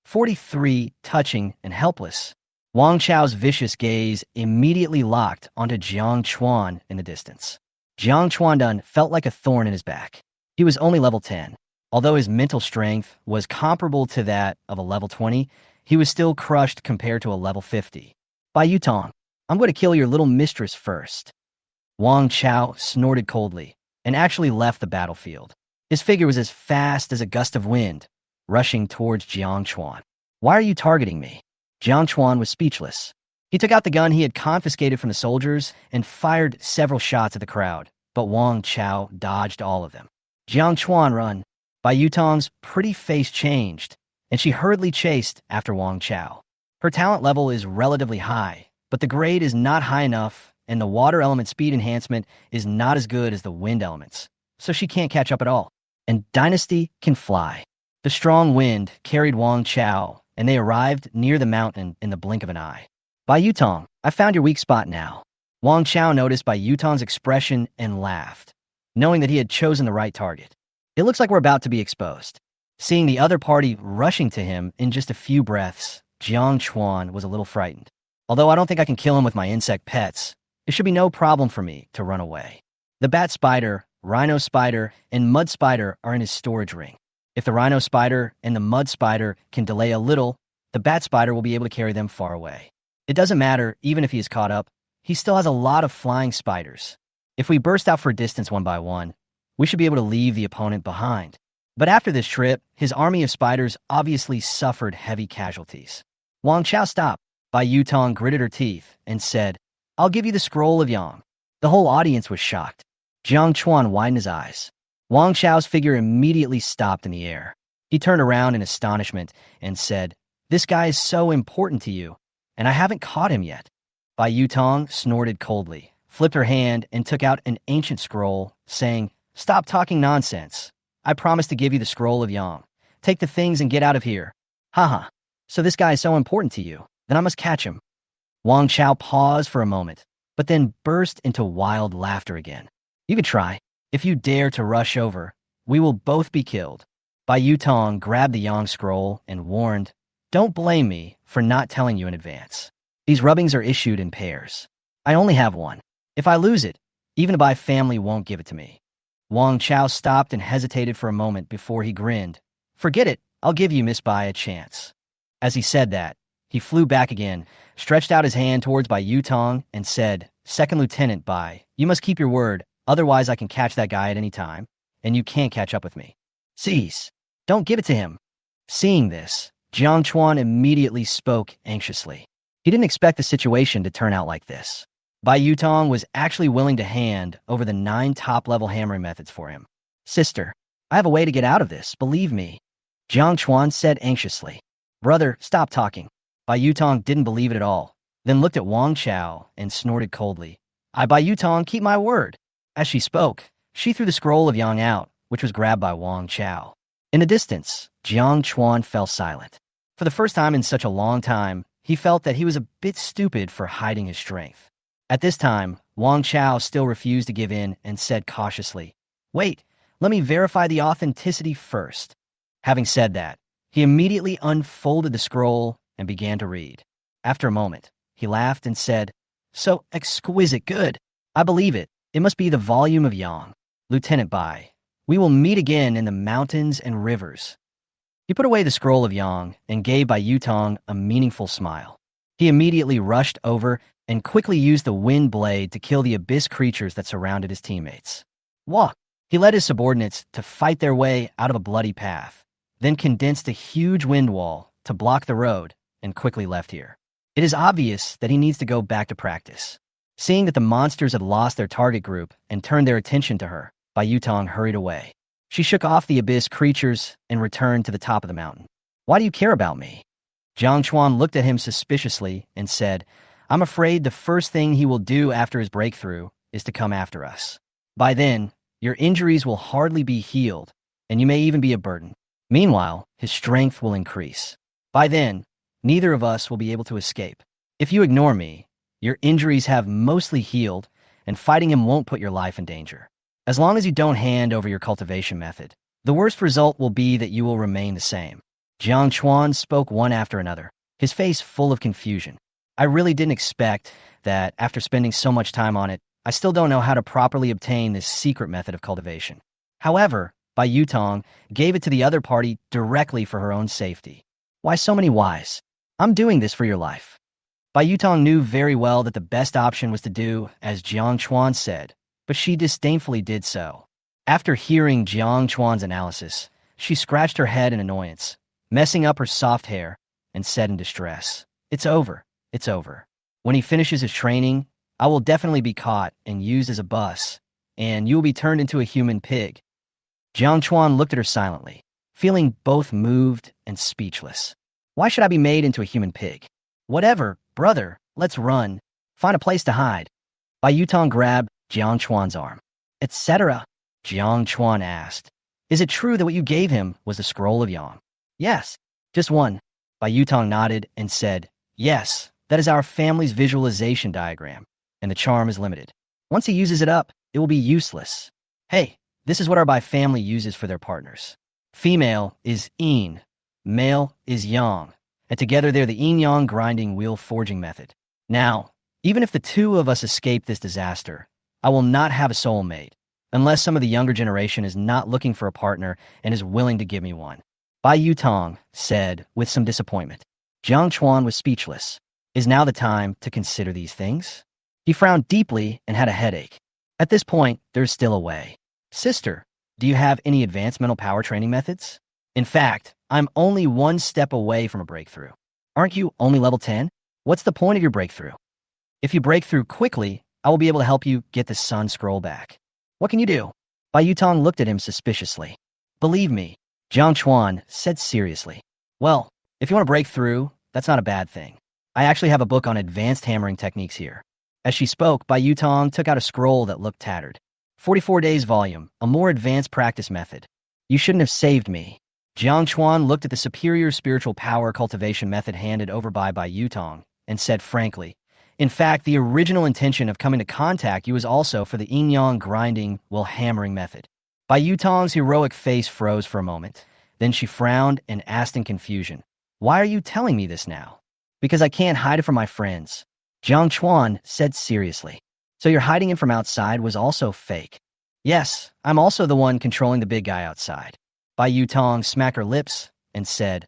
43, touching and helpless. Wang Chao's vicious gaze immediately locked onto Jiang Chuan in the distance. Jiang Chuandun felt like a thorn in his back. He was only level 10. Although his mental strength was comparable to that of a level 20, he was still crushed compared to a level 50. Bai Yutong, I'm going to kill your little mistress first. Wang Chao snorted coldly and actually left the battlefield. His figure was as fast as a gust of wind, rushing towards Jiang Chuan. Why are you targeting me? Jiang Chuan was speechless. He took out the gun he had confiscated from the soldiers and fired several shots at the crowd, but Wang Chao dodged all of them. Jiang Chuan, run. Bai Yutong's pretty face changed, and she hurriedly chased after Wang Chao. Her talent level is relatively high, but the grade is not high enough, and the water element speed enhancement is not as good as the wind elements, so she can't catch up at all. And Dynasty can fly. The strong wind carried Wang Chao, and they arrived near the mountain in the blink of an eye. Bai Yutong, I found your weak spot now. Wang Chao noticed Bai Yutong's expression and laughed, knowing that he had chosen the right target. It looks like we're about to be exposed. Seeing the other party rushing to him in just a few breaths, Jiang Chuan was a little frightened. Although I don't think I can kill him with my insect pets, it should be no problem for me to run away. The bat spider, rhino spider, and mud spider are in his storage ring. If the rhino spider and the mud spider can delay a little, the bat spider will be able to carry them far away. It doesn't matter, even if he is caught up, he still has a lot of flying spiders. If we burst out for a distance one by one, we should be able to leave the opponent behind. But after this trip, his army of spiders obviously suffered heavy casualties. Wang Chao stopped. Bai Yutong gritted her teeth and said, I'll give you the scroll of Yang. The whole audience was shocked. Jiang Chuan widened his eyes. Wang Chao's figure immediately stopped in the air. He turned around in astonishment and said, This guy is so important to you, and I haven't caught him yet. Bai Yutong snorted coldly, flipped her hand, and took out an ancient scroll, saying, Stop talking nonsense. I promise to give you the scroll of Yang. Take the things and get out of here. Haha. So this guy is so important to you, then I must catch him. Wang Chao paused for a moment, but then burst into wild laughter again. You could try. If you dare to rush over, we will both be killed. Bai Yutong grabbed the Yang scroll and warned, Don't blame me for not telling you in advance. These rubbings are issued in pairs. I only have one. If I lose it, even Bai family won't give it to me. Wang Chao stopped and hesitated for a moment before he grinned. Forget it, I'll give you Miss Bai a chance. As he said that, he flew back again, stretched out his hand towards Bai Yutong, and said, Second Lieutenant Bai, you must keep your word, otherwise I can catch that guy at any time, and you can't catch up with me. Cease. Don't give it to him. Seeing this, Jiang Chuan immediately spoke anxiously. He didn't expect the situation to turn out like this. Bai Yutong was actually willing to hand over the 9 top-level hammering methods for him. Sister, I have a way to get out of this, believe me. Jiang Chuan said anxiously. Brother, stop talking. Bai Yutong didn't believe it at all, then looked at Wang Chao and snorted coldly. I, Bai Yutong, keep my word. As she spoke, she threw the scroll of Yang out, which was grabbed by Wang Chao. In the distance, Jiang Chuan fell silent. For the first time in such a long time, he felt that he was a bit stupid for hiding his strength. At this time, Wang Chao still refused to give in and said cautiously, Wait, let me verify the authenticity first. Having said that, he immediately unfolded the scroll and began to read. After a moment, he laughed and said, So exquisite good. I believe it. It must be the volume of Yang. Lieutenant Bai, we will meet again in the mountains and rivers. He put away the scroll of Yang and gave Bai Yutong a meaningful smile. He immediately rushed over and quickly used the wind blade to kill the abyss creatures that surrounded his teammates. Wah! He led his subordinates to fight their way out of a bloody path, then condensed a huge wind wall to block the road and quickly left here. It is obvious that he needs to go back to practice. Seeing that the monsters had lost their target group and turned their attention to her, Bai Yutong hurried away. She shook off the abyss creatures and returned to the top of the mountain. Why do you care about me? Jiang Chuan looked at him suspiciously and said, I'm afraid the first thing he will do after his breakthrough is to come after us. By then, your injuries will hardly be healed, and you may even be a burden. Meanwhile, his strength will increase. By then, neither of us will be able to escape. If you ignore me, your injuries have mostly healed, and fighting him won't put your life in danger. As long as you don't hand over your cultivation method, the worst result will be that you will remain the same. Jiang Chuan spoke one after another, his face full of confusion. I really didn't expect that after spending so much time on it, I still don't know how to properly obtain this secret method of cultivation. However, Bai Yutong gave it to the other party directly for her own safety. Why so many whys? I'm doing this for your life. Bai Yutong knew very well that the best option was to do as Jiang Chuan said, but she disdainfully did so. After hearing Jiang Chuan's analysis, she scratched her head in annoyance, messing up her soft hair, and said in distress, It's over. It's over. When he finishes his training, I will definitely be caught and used as a bus, and you will be turned into a human pig. Jiang Chuan looked at her silently, feeling both moved and speechless. Why should I be made into a human pig? Whatever, brother, let's run. Find a place to hide. Bai Yutong grabbed Jiang Chuan's arm. Etc. Jiang Chuan asked, Is it true that what you gave him was the scroll of Yang? Yes. Just one. Bai Yutong nodded and said, Yes, that is our family's visualization diagram, and the charm is limited. Once he uses it up, it will be useless. Hey, this is what our Bai family uses for their partners. Female is yin, male is yang, and together they're the yin-yang grinding wheel forging method. Now, even if the two of us escape this disaster, I will not have a soulmate, unless some of the younger generation is not looking for a partner and is willing to give me one. Bai Yutong said with some disappointment. Jiang Chuan was speechless. Is now the time to consider these things? He frowned deeply and had a headache. At this point, there's still a way. Sister, do you have any advanced mental power training methods? In fact, I'm only one step away from a breakthrough. Aren't you only level 10? What's the point of your breakthrough? If you break through quickly, I will be able to help you get the sun scroll back. What can you do? Bai Yutong looked at him suspiciously. Believe me, Jiang Chuan said seriously. Well, if you want to break through, that's not a bad thing. I actually have a book on advanced hammering techniques here. As she spoke, Bai Yutong took out a scroll that looked tattered. 44 days volume, a more advanced practice method. You shouldn't have saved me. Jiang Chuan looked at the superior spiritual power cultivation method handed over by Bai Yutong and said frankly, in fact, the original intention of coming to contact you was also for the yin-yang grinding while hammering method. Bai Yutong's heroic face froze for a moment. Then she frowned and asked in confusion, Why are you telling me this now? Because I can't hide it from my friends. Jiang Chuan said seriously. So your hiding it from outside was also fake? Yes, I'm also the one controlling the big guy outside. Bai Yutong smacked her lips and said,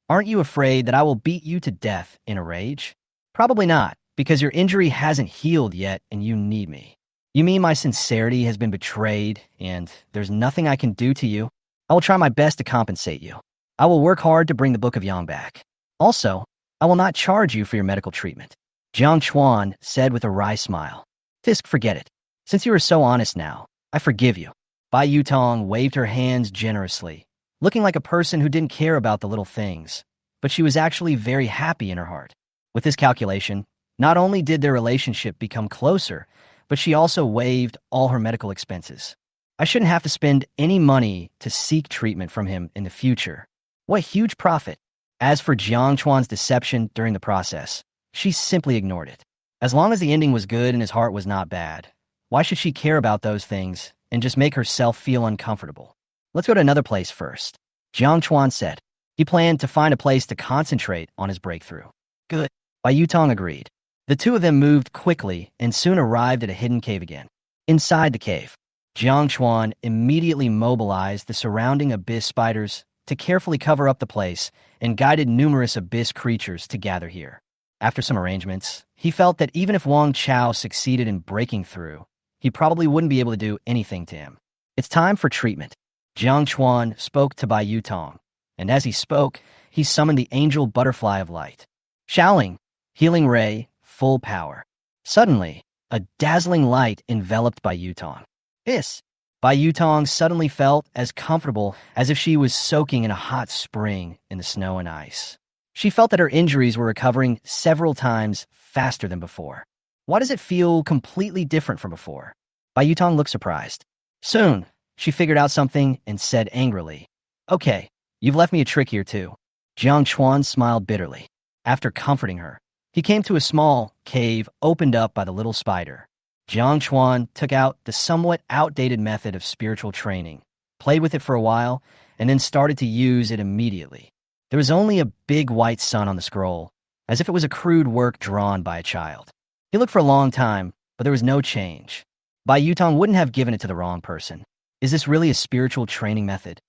Aren't you afraid that I will beat you to death in a rage? Probably not, because your injury hasn't healed yet and you need me. You mean my sincerity has been betrayed and there's nothing I can do to you? I will try my best to compensate you. I will work hard to bring the Book of Yang back. Also, I will not charge you for your medical treatment. Jiang Chuan said with a wry smile. Fisk, forget it. Since you are so honest now, I forgive you. Bai Yutong waved her hands generously, looking like a person who didn't care about the little things, but she was actually very happy in her heart. With this calculation, not only did their relationship become closer, but she also waived all her medical expenses. I shouldn't have to spend any money to seek treatment from him in the future. What huge profit! As for Jiang Chuan's deception during the process, she simply ignored it. As long as the ending was good and his heart was not bad, why should she care about those things and just make herself feel uncomfortable? Let's go to another place first, Jiang Chuan said. He planned to find a place to concentrate on his breakthrough. Good. Bai Yutong agreed. The two of them moved quickly and soon arrived at a hidden cave again. Inside the cave, Jiang Chuan immediately mobilized the surrounding abyss spiders to carefully cover up the place and guided numerous abyss creatures to gather here. After some arrangements, he felt that even if Wang Chao succeeded in breaking through, he probably wouldn't be able to do anything to him. It's time for treatment. Jiang Chuan spoke to Bai Yutong, and as he spoke, he summoned the angel butterfly of light. Shaoling, Healing ray, full power. Suddenly, a dazzling light enveloped Bai Yutong. Bai Yutong suddenly felt as comfortable as if she was soaking in a hot spring in the snow and ice. She felt that her injuries were recovering several times faster than before. Why does it feel completely different from before? Bai Yutong looked surprised. Soon, she figured out something and said angrily, "Okay, you've left me a trick here too." Jiang Chuan smiled bitterly. After comforting her, he came to a small cave opened up by the little spider. Jiang Chuan took out the somewhat outdated method of spiritual training, played with it for a while, and then started to use it immediately. There was only a big white sun on the scroll, as if it was a crude work drawn by a child. He looked for a long time, but there was no change. Bai Yutong wouldn't have given it to the wrong person. Is this really a spiritual training method?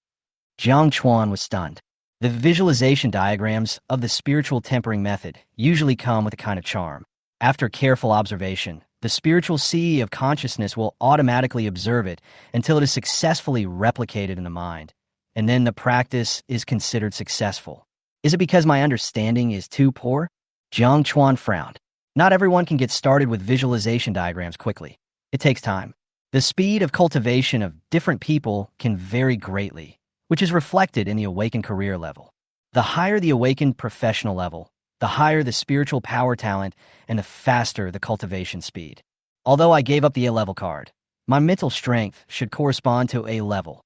Jiang Chuan was stunned. The visualization diagrams of the spiritual tempering method usually come with a kind of charm. After careful observation, the spiritual sea of consciousness will automatically observe it until it is successfully replicated in the mind, and then the practice is considered successful. Is it because my understanding is too poor? Jiang Chuan frowned. Not everyone can get started with visualization diagrams quickly. It takes time. The speed of cultivation of different people can vary greatly, which is reflected in the awakened career level. The higher the awakened professional level, the higher the spiritual power talent and the faster the cultivation speed. Although I gave up the A-level card, my mental strength should correspond to A-level.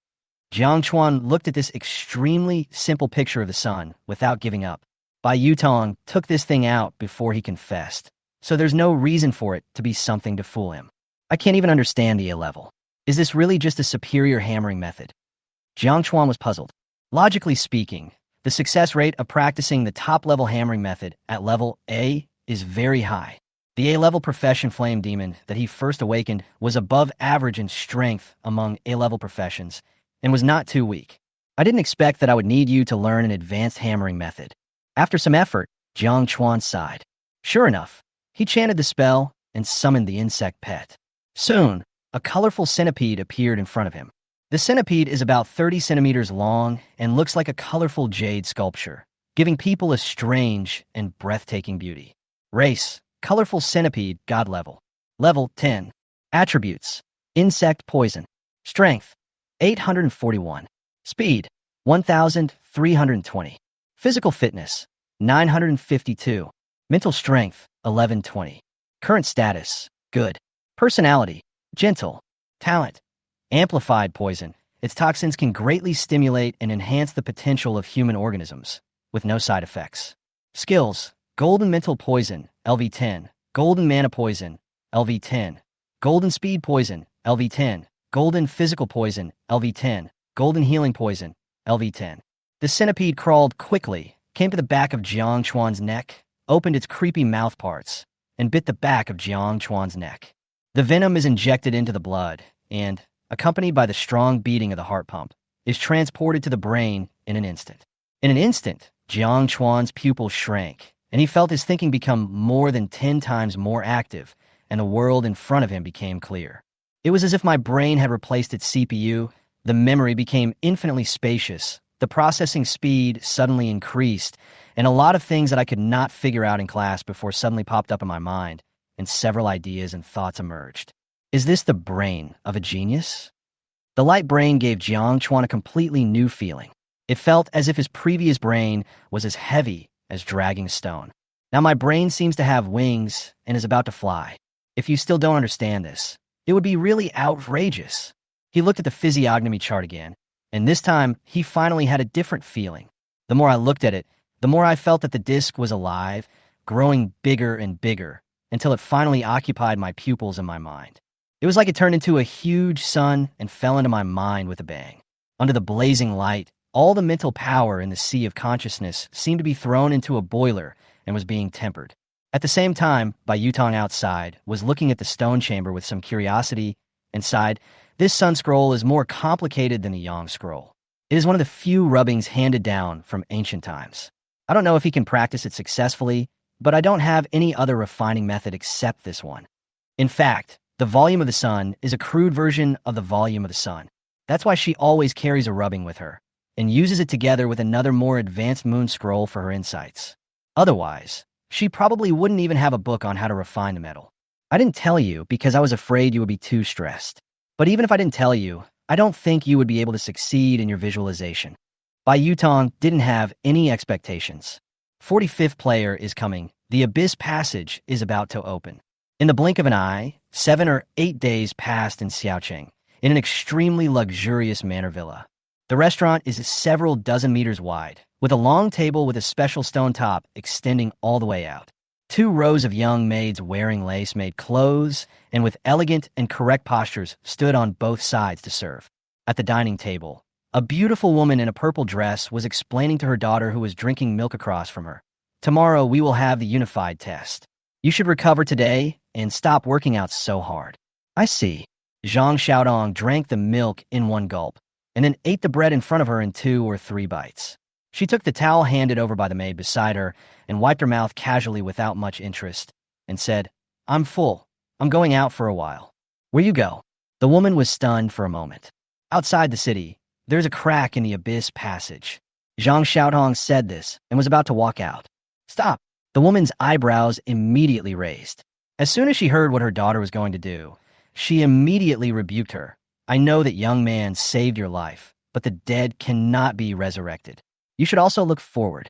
Jiang Chuan looked at this extremely simple picture of the sun without giving up. Bai Yutong took this thing out before he confessed, so there's no reason for it to be something to fool him. I can't even understand the A-level. Is this really just a superior hammering method? Jiang Chuan was puzzled. Logically speaking, the success rate of practicing the top-level hammering method at level A is very high. The A-level profession Flame Demon that he first awakened was above average in strength among A-level professions and was not too weak. I didn't expect that I would need you to learn an advanced hammering method. After some effort, Jiang Chuan sighed. Sure enough, he chanted the spell and summoned the insect pet. Soon, a colorful centipede appeared in front of him. The centipede is about 30 centimeters long and looks like a colorful jade sculpture, giving people a strange and breathtaking beauty. Race, colorful centipede, God level. Level 10. Attributes, insect poison. Strength, 841. Speed, 1,320. Physical fitness, 952. Mental strength, 1120. Current status, good. Personality, gentle. Talent, amplified poison. Its toxins can greatly stimulate and enhance the potential of human organisms, with no side effects. Skills, golden mental poison, LV10. Golden mana poison, LV10. Golden speed poison, LV10. Golden physical poison, LV10. Golden healing poison, LV10. The centipede crawled quickly, came to the back of Jiang Chuan's neck, opened its creepy mouth parts, and bit the back of Jiang Chuan's neck. The venom is injected into the blood, and, accompanied by the strong beating of the heart pump, is transported to the brain in an instant. In an instant, Jiang Chuan's pupils shrank, and he felt his thinking become more than 10 times more active, and the world in front of him became clear. It was as if my brain had replaced its CPU. The memory became infinitely spacious, the processing speed suddenly increased, and a lot of things that I could not figure out in class before suddenly popped up in my mind, and several ideas and thoughts emerged. Is this the brain of a genius? The light brain gave Jiang Chuan a completely new feeling. It felt as if his previous brain was as heavy as dragging a stone. Now my brain seems to have wings and is about to fly. If you still don't understand this, it would be really outrageous. He looked at the physiognomy chart again, and this time he finally had a different feeling. The more I looked at it, the more I felt that the disc was alive, growing bigger and bigger, until it finally occupied my pupils and my mind. It was like it turned into a huge sun and fell into my mind with a bang. Under the blazing light, all the mental power in the sea of consciousness seemed to be thrown into a boiler and was being tempered. At the same time, Bai Yutong outside was looking at the stone chamber with some curiosity and sighed, "This sun scroll is more complicated than the Yang scroll. It is one of the few rubbings handed down from ancient times. I don't know if he can practice it successfully, but I don't have any other refining method except this one. In fact, the volume of the sun is a crude version of the volume of the sun. That's why she always carries a rubbing with her, and uses it together with another more advanced moon scroll for her insights. Otherwise, She probably wouldn't even have a book on how to refine the metal. I didn't tell you because I was afraid you would be too stressed. But even if I didn't tell you, I don't think you would be able to succeed in your visualization. Bai Yutong didn't have any expectations. 45th player is coming. The Abyss Passage is about to open. In the blink of an eye, 7 or 8 days passed in Xiaocheng, in an extremely luxurious manor villa. The restaurant is several dozen meters wide, with a long table with a special stone top extending all the way out. 2 rows of young maids wearing lace-made clothes and with elegant and correct postures stood on both sides to serve. At the dining table, a beautiful woman in a purple dress was explaining to her daughter who was drinking milk across from her. Tomorrow we will have the unified test. You should recover today and stop working out so hard. I see. Zhang Xiaodong drank the milk in one gulp and then ate the bread in front of her in 2 or 3 bites. She took the towel handed over by the maid beside her and wiped her mouth casually without much interest and said, I'm full. I'm going out for a while. Where you go? The woman was stunned for a moment. Outside the city, there's a crack in the Abyss Passage. Zhang Xiaodong said this and was about to walk out. Stop. The woman's eyebrows immediately raised. As soon as she heard what her daughter was going to do, she immediately rebuked her. I know that young man saved your life, but the dead cannot be resurrected. You should also look forward.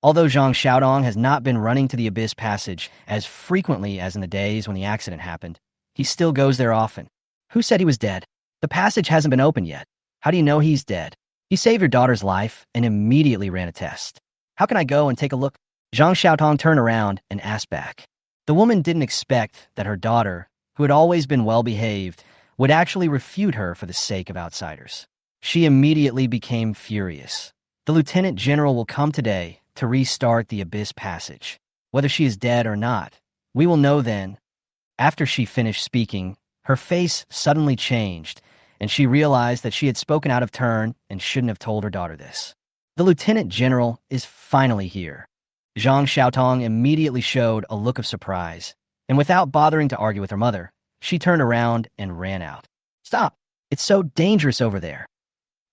Although Zhang Xiaodong has not been running to the Abyss Passage as frequently as in the days when the accident happened, he still goes there often. Who said he was dead? The passage hasn't been opened yet. How do you know he's dead? He saved your daughter's life and immediately ran a test. How can I go and take a look? Zhang Xiaodong turned around and asked back. The woman didn't expect that her daughter, who had always been well-behaved, would actually refute her for the sake of outsiders. She immediately became furious. The Lieutenant General will come today to restart the Abyss Passage. Whether she is dead or not, we will know then. After she finished speaking, her face suddenly changed, and she realized that she had spoken out of turn and shouldn't have told her daughter this. The Lieutenant General is finally here. Zhang Xiaotong immediately showed a look of surprise, and without bothering to argue with her mother, she turned around and ran out. Stop! It's so dangerous over there.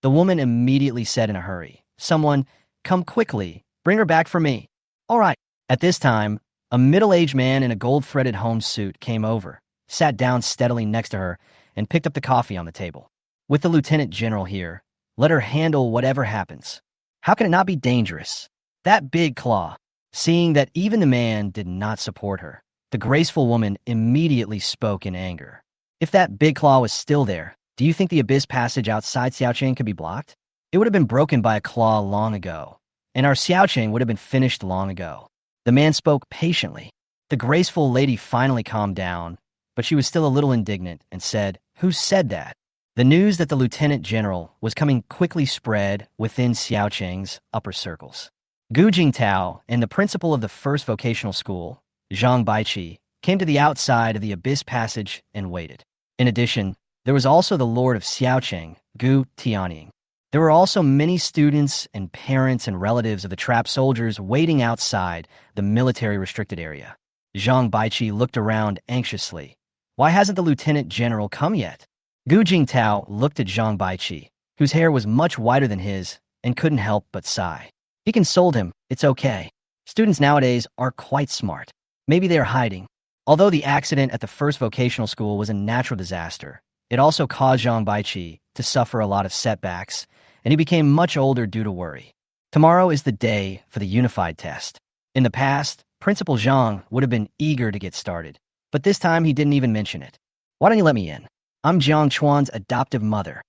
The woman immediately said in a hurry, Someone, come quickly, bring her back for me. All right. At this time, a middle-aged man in a gold-threaded home suit came over, sat down steadily next to her, and picked up the coffee on the table. With the Lieutenant General here, let her handle whatever happens. How can it not be dangerous? That big claw. Seeing that even the man did not support her, the graceful woman immediately spoke in anger. If that big claw was still there, do you think the Abyss Passage outside Xiaocheng could be blocked? It would have been broken by a claw long ago, and our Xiaocheng would have been finished long ago. The man spoke patiently. The graceful lady finally calmed down, but she was still a little indignant and said, Who said that? The news that the Lieutenant General was coming quickly spread within Xiaocheng's upper circles. Gu Jingtao and the principal of the first vocational school, Zhang Baiqi, came to the outside of the Abyss Passage and waited. In addition, there was also the Lord of Xiaocheng, Gu Tianying. There were also many students and parents and relatives of the trapped soldiers waiting outside the military-restricted area. Zhang Baiqi looked around anxiously. Why hasn't the Lieutenant General come yet? Gu Jingtao looked at Zhang Baiqi, whose hair was much whiter than his, and couldn't help but sigh. He consoled him, it's okay. Students nowadays are quite smart. Maybe they are hiding. Although the accident at the first vocational school was a natural disaster, it also caused Zhang Baiqi to suffer a lot of setbacks, and he became much older due to worry. Tomorrow is the day for the unified test. In the past, Principal Zhang would have been eager to get started, but this time he didn't even mention it. Why don't you let me in? I'm Jiang Chuan's adoptive mother.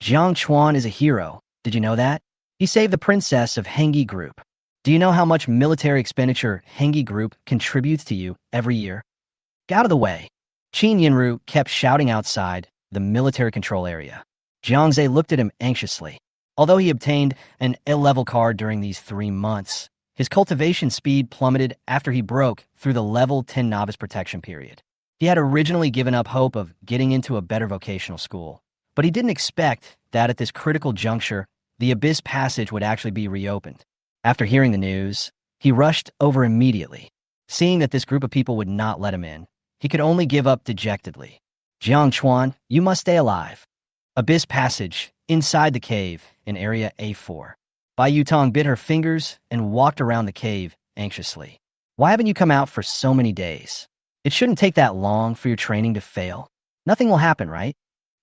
Jiang Chuan is a hero. Did you know that? He saved the princess of Hengyi Group. Do you know how much military expenditure Hengyi Group contributes to you every year? Get out of the way. Qin Yinru kept shouting outside the military control area. Jiang Zhe looked at him anxiously. Although he obtained an A-level card during these 3 months, his cultivation speed plummeted after he broke through the level 10 novice protection period. He had originally given up hope of getting into a better vocational school, but he didn't expect that at this critical juncture, the Abyss Passage would actually be reopened. After hearing the news, he rushed over immediately. Seeing that this group of people would not let him in, he could only give up dejectedly. Jiang Chuan, you must stay alive. Abyss Passage, inside the cave, in Area A4. Bai Yutong bit her fingers and walked around the cave anxiously. Why haven't you come out for so many days? It shouldn't take that long for your training to fail. Nothing will happen, right?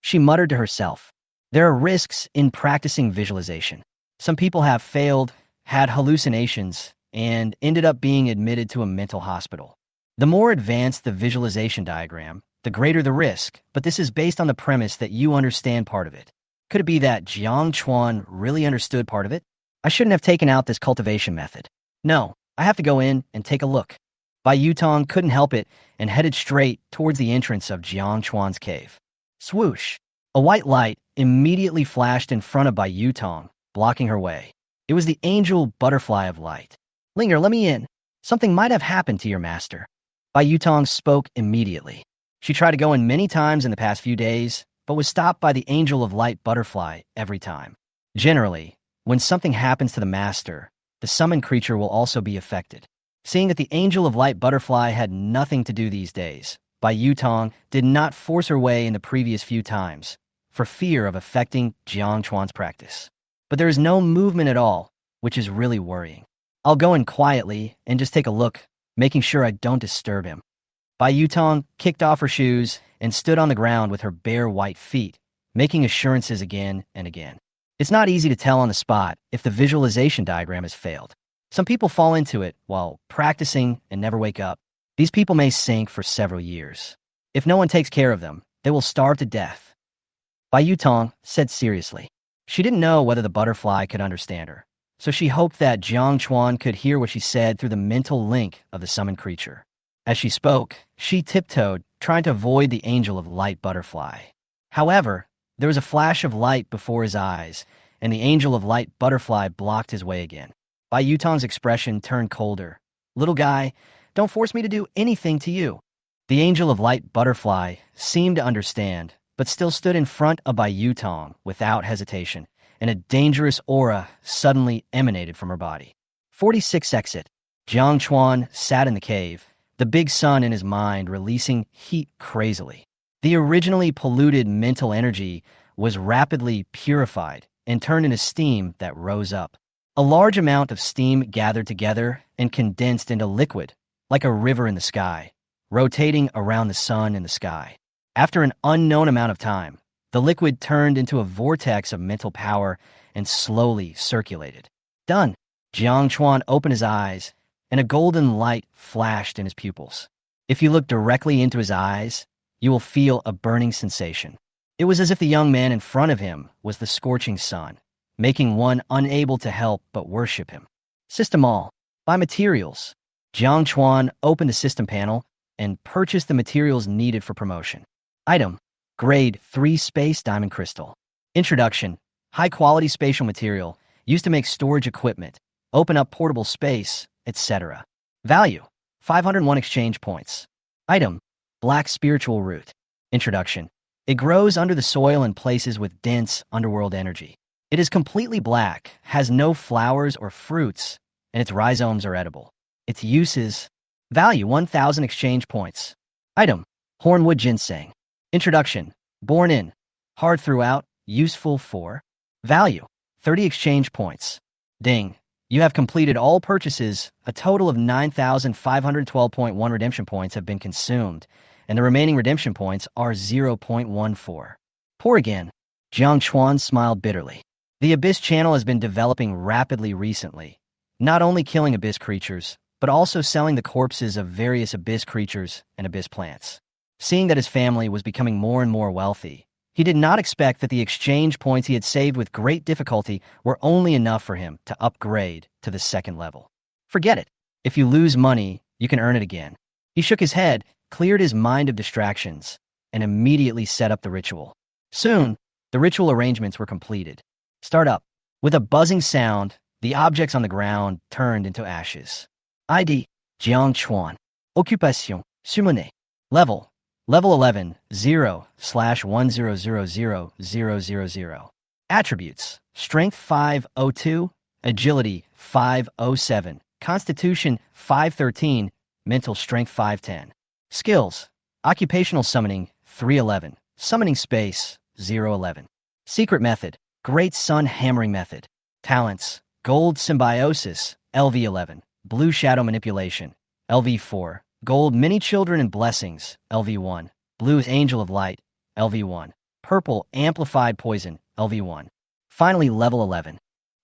She muttered to herself. There are risks in practicing visualization. Some people have failed, had hallucinations, and ended up being admitted to a mental hospital. The more advanced the visualization diagram, the greater the risk, but this is based on the premise that you understand part of it. Could it be that Jiang Chuan really understood part of it? I shouldn't have taken out this cultivation method. No, I have to go in and take a look. Bai Yutong couldn't help it and headed straight towards the entrance of Jiang Chuan's cave. Swoosh! A white light immediately flashed in front of Bai Yutong, blocking her way. It was the angel butterfly of light. Linger, let me in. Something might have happened to your master. Bai Yutong spoke immediately. She tried to go in many times in the past few days, but was stopped by the angel of light butterfly every time. Generally, when something happens to the master, the summoned creature will also be affected. Seeing that the angel of light butterfly had nothing to do these days, Bai Yutong did not force her way in the previous few times, for fear of affecting Jiang Chuan's practice. But there is no movement at all, which is really worrying. I'll go in quietly and just take a look, making sure I don't disturb him. Bai Yutong kicked off her shoes and stood on the ground with her bare white feet, making assurances again and again. It's not easy to tell on the spot if the visualization diagram has failed. Some people fall into it while practicing and never wake up. These people may sink for several years. If no one takes care of them, they will starve to death. Bai Yutong said seriously. She didn't know whether the butterfly could understand her, so she hoped that Jiang Chuan could hear what she said through the mental link of the summoned creature. As she spoke, she tiptoed, trying to avoid the angel of light butterfly. However, there was a flash of light before his eyes, and the angel of light butterfly blocked his way again. Bai Yutong's expression turned colder. Little guy, don't force me to do anything to you. The angel of light butterfly seemed to understand, but still stood in front of Bai Yutong without hesitation, and a dangerous aura suddenly emanated from her body. 46 exit. Jiang Chuan sat in the cave, the big sun in his mind releasing heat crazily. The originally polluted mental energy was rapidly purified and turned into steam that rose up. A large amount of steam gathered together and condensed into liquid, like a river in the sky, rotating around the sun in the sky. After an unknown amount of time, the liquid turned into a vortex of mental power and slowly circulated. Done. Jiang Chuan opened his eyes, and a golden light flashed in his pupils. If you look directly into his eyes, you will feel a burning sensation. It was as if the young man in front of him was the scorching sun, making one unable to help but worship him. System all. Buy materials. Jiang Chuan opened the system panel and purchased the materials needed for promotion. Item: Grade 3 Space Diamond Crystal. Introduction: high-quality spatial material used to make storage equipment, open up portable space, etc. Value: 501 exchange points. Item: Black Spiritual Root. Introduction: it grows under the soil in places with dense underworld energy. It is completely black, has no flowers or fruits, and its rhizomes are edible. Its uses: value 1,000 exchange points. Item: Hornwood Ginseng. Introduction: born in, hard throughout, useful for. Value: 30 exchange points. Ding. You have completed all purchases. A total of 9,512.1 redemption points have been consumed, and the remaining redemption points are 0.14. Poor again. Jiang Chuan smiled bitterly. The Abyss channel has been developing rapidly recently, not only killing Abyss creatures, but also selling the corpses of various Abyss creatures and Abyss plants. Seeing that his family was becoming more and more wealthy, he did not expect that the exchange points he had saved with great difficulty were only enough for him to upgrade to the second level. Forget it. If you lose money, you can earn it again. He shook his head, cleared his mind of distractions, and immediately set up the ritual. Soon, the ritual arrangements were completed. Start up. With a buzzing sound, the objects on the ground turned into ashes. ID: Jiang Chuan. Occupation: Summoner. Level: Level 11, 0/10000000. Attributes: Strength 502, Agility 507, Constitution 513, Mental Strength 510. Skills: Occupational Summoning 311, Summoning Space 011. Secret Method: Great Sun Hammering Method. Talents: Gold Symbiosis LV11, Blue Shadow Manipulation LV4. Gold, many children and blessings, LV1. Blue, angel of light, LV1. Purple, amplified poison, LV1. Finally, level 11.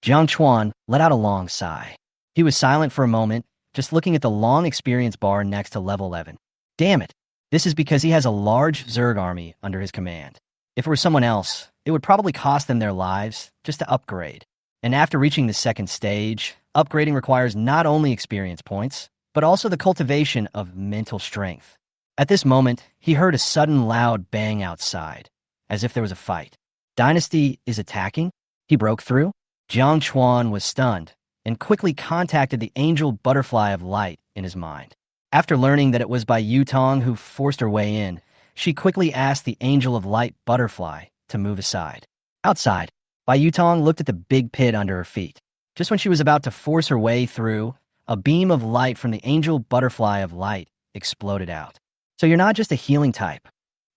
Jiang Chuan let out a long sigh. He was silent for a moment, just looking at the long experience bar next to level 11. Damn it. This is because he has a large Zerg army under his command. If it were someone else, it would probably cost them their lives just to upgrade. And after reaching the second stage, upgrading requires not only experience points, but also the cultivation of mental strength. At this moment, he heard a sudden loud bang outside, as if there was a fight. Dynasty is attacking? He broke through? Jiang Chuan was stunned and quickly contacted the angel butterfly of light in his mind. After learning that it was Bai Yutong who forced her way in, she quickly asked the angel of light butterfly to move aside. Outside, Bai Yutong looked at the big pit under her feet. Just when she was about to force her way through, a beam of light from the angel butterfly of light exploded out. So you're not just a healing type.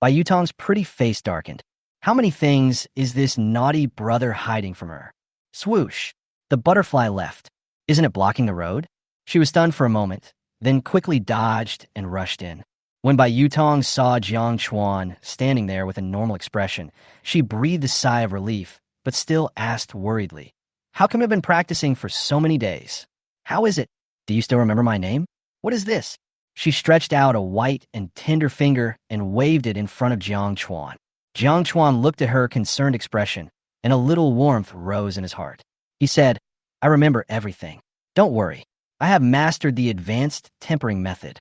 Bai Yutong's pretty face darkened. How many things is this naughty brother hiding from her? Swoosh. The butterfly left. Isn't it blocking the road? She was stunned for a moment, then quickly dodged and rushed in. When Bai Yutong saw Jiang Chuan standing there with a normal expression, she breathed a sigh of relief, but still asked worriedly, "How come I've been practicing for so many days? How is it? Do you still remember my name? What is this?" She stretched out a white and tender finger and waved it in front of Jiang Chuan. Jiang Chuan looked at her concerned expression, and a little warmth rose in his heart. He said, "I remember everything. Don't worry. I have mastered the advanced tempering method."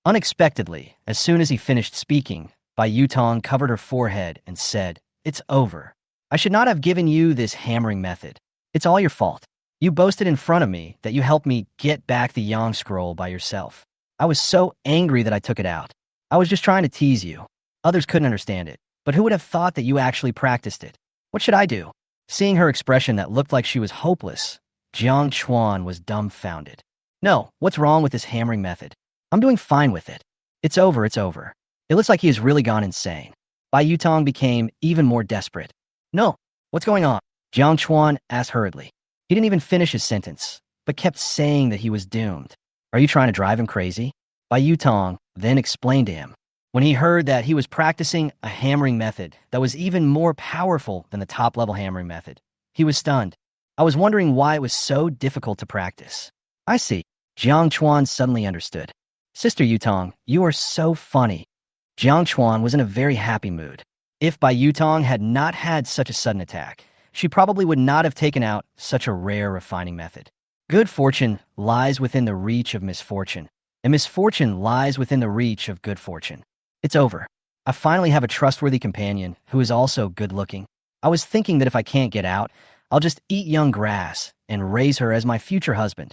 Unexpectedly, as soon as he finished speaking, Bai Yutong covered her forehead and said, "It's over. I should not have given you this hammering method. It's all your fault. You boasted in front of me that you helped me get back the Yang scroll by yourself. I was so angry that I took it out. I was just trying to tease you. Others couldn't understand it, but who would have thought that you actually practiced it? What should I do?" Seeing her expression that looked like she was hopeless, Jiang Chuan was dumbfounded. "No, what's wrong with this hammering method? I'm doing fine with it. It's over, it's over." It looks like he has really gone insane. Bai Yutong became even more desperate. "No, what's going on?" Jiang Chuan asked hurriedly. He didn't even finish his sentence, but kept saying that he was doomed. "Are you trying to drive him crazy?" Bai Yutong then explained to him. When he heard that he was practicing a hammering method that was even more powerful than the top-level hammering method, he was stunned. "I was wondering why it was so difficult to practice." "I see." Jiang Chuan suddenly understood. "Sister Yutong, you are so funny." Jiang Chuan was in a very happy mood. If Bai Yutong had not had such a sudden attack, she probably would not have taken out such a rare refining method. Good fortune lies within the reach of misfortune, and misfortune lies within the reach of good fortune. It's over. I finally have a trustworthy companion who is also good-looking. I was thinking that if I can't get out, I'll just eat young grass and raise her as my future husband.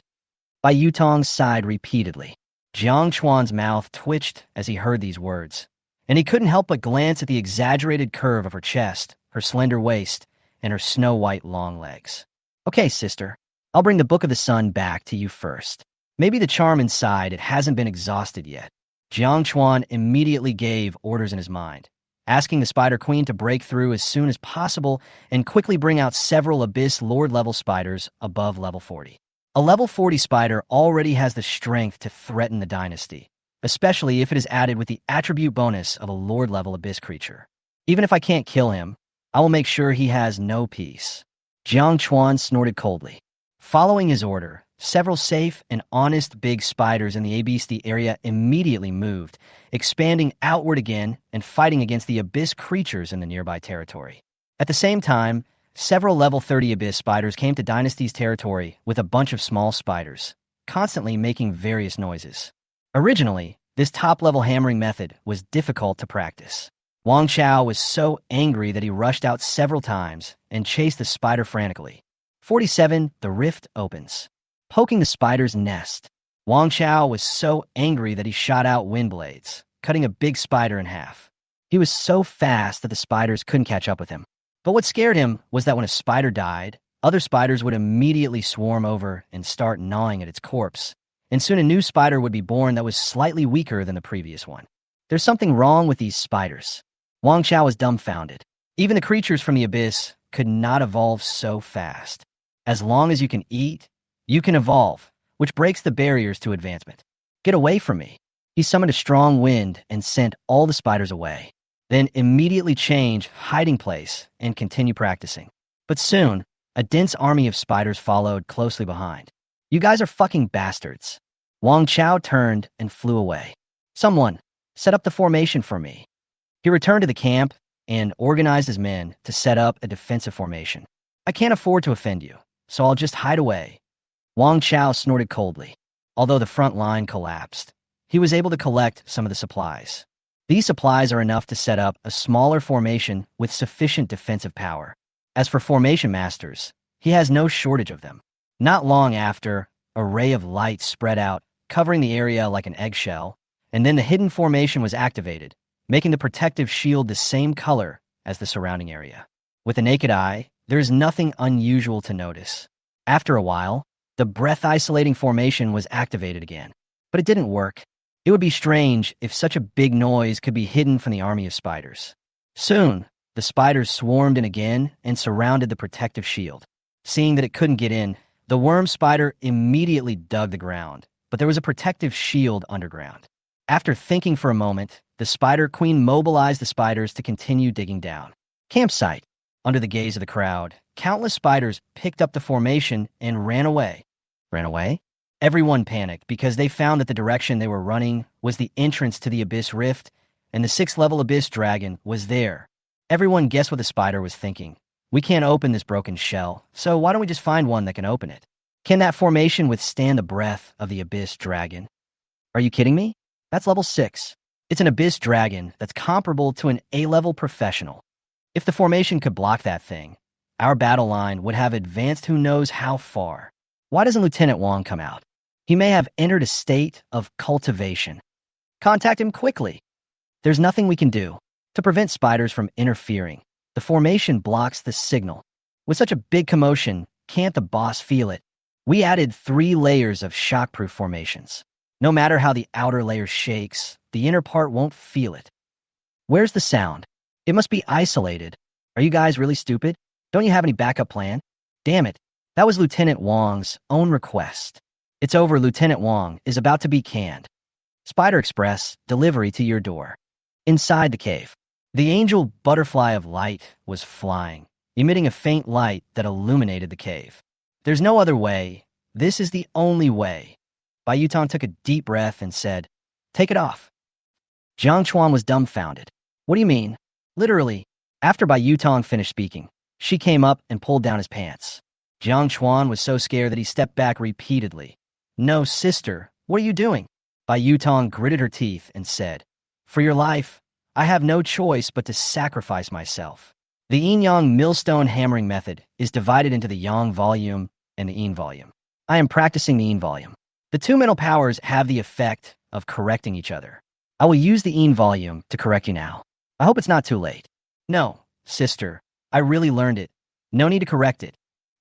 Bai Yutong sighed repeatedly. Jiang Chuan's mouth twitched as he heard these words, and he couldn't help but glance at the exaggerated curve of her chest, her slender waist, and her snow-white long legs. "Okay, sister, I'll bring the Book of the Sun back to you first. Maybe the charm inside it hasn't been exhausted yet." Jiang Chuan immediately gave orders in his mind, asking the Spider Queen to break through as soon as possible and quickly bring out several Abyss Lord-level spiders above level 40. A level 40 spider already has the strength to threaten the dynasty, especially if it is added with the attribute bonus of a Lord-level Abyss creature. Even if I can't kill him, I will make sure he has no peace. Jiang Chuan snorted coldly. Following his order, several safe and honest big spiders in the ABC area immediately moved, expanding outward again and fighting against the Abyss creatures in the nearby territory. At the same time, several level 30 Abyss spiders came to Dynasty's territory with a bunch of small spiders, constantly making various noises. Originally, this top-level hammering method was difficult to practice. Wang Chao was so angry that he rushed out several times and chased the spider frantically. 47. The rift opens. Poking the spider's nest. Wang Chao was so angry that he shot out wind blades, cutting a big spider in half. He was so fast that the spiders couldn't catch up with him. But what scared him was that when a spider died, other spiders would immediately swarm over and start gnawing at its corpse, and soon a new spider would be born that was slightly weaker than the previous one. There's something wrong with these spiders. Wang Chao was dumbfounded. Even the creatures from the Abyss could not evolve so fast. As long as you can eat, you can evolve, which breaks the barriers to advancement. Get away from me. He summoned a strong wind and sent all the spiders away, then immediately changed hiding place and continued practicing. But soon, a dense army of spiders followed closely behind. You guys are fucking bastards. Wang Chao turned and flew away. Someone, set up the formation for me. He returned to the camp and organized his men to set up a defensive formation. I can't afford to offend you, so I'll just hide away. Wang Chao snorted coldly. Although the front line collapsed, he was able to collect some of the supplies. These supplies are enough to set up a smaller formation with sufficient defensive power. As for formation masters, he has no shortage of them. Not long after, a ray of light spread out, covering the area like an eggshell, and then the hidden formation was activated, making the protective shield the same color as the surrounding area. With the naked eye, there is nothing unusual to notice. After a while, the breath-isolating formation was activated again. But it didn't work. It would be strange if such a big noise could be hidden from the army of spiders. Soon, the spiders swarmed in again and surrounded the protective shield. Seeing that it couldn't get in, the worm spider immediately dug the ground, but there was a protective shield underground. After thinking for a moment, the spider queen mobilized the spiders to continue digging down. Campsite. Under the gaze of the crowd, countless spiders picked up the formation and ran away. Ran away? Everyone panicked because they found that the direction they were running was the entrance to the Abyss Rift, and the 6th-level Abyss Dragon was there. Everyone guessed what the spider was thinking. We can't open this broken shell, so why don't we just find one that can open it? Can that formation withstand the breath of the Abyss Dragon? Are you kidding me? That's level 6. It's an Abyss Dragon that's comparable to an A-level professional. If the formation could block that thing, our battle line would have advanced who knows how far. Why doesn't Lieutenant Wang come out? He may have entered a state of cultivation. Contact him quickly. There's nothing we can do to prevent spiders from interfering. The formation blocks the signal. With such a big commotion, can't the boss feel it? We added 3 layers of shockproof formations. No matter how the outer layer shakes, the inner part won't feel it. Where's the sound? It must be isolated. Are you guys really stupid? Don't you have any backup plan? Damn it. That was Lieutenant Wang's own request. It's over. Lieutenant Wang is about to be canned. Spider Express, delivery to your door. Inside the cave, the angel butterfly of light was flying, emitting a faint light that illuminated the cave. There's no other way. This is the only way. Bai Yutong took a deep breath and said, "Take it off." Jiang Chuan was dumbfounded. What do you mean? Literally. After Bai Yutong finished speaking, she came up and pulled down his pants. Jiang Chuan was so scared that he stepped back repeatedly. "No, sister, what are you doing?" Bai Yutong gritted her teeth and said, "For your life, I have no choice but to sacrifice myself." The yin-yang millstone hammering method is divided into the yang volume and the yin volume. I am practicing the yin volume. The 2 mental powers have the effect of correcting each other. I will use the yin volume to correct you now. I hope it's not too late. No, sister, I really learned it. No need to correct it.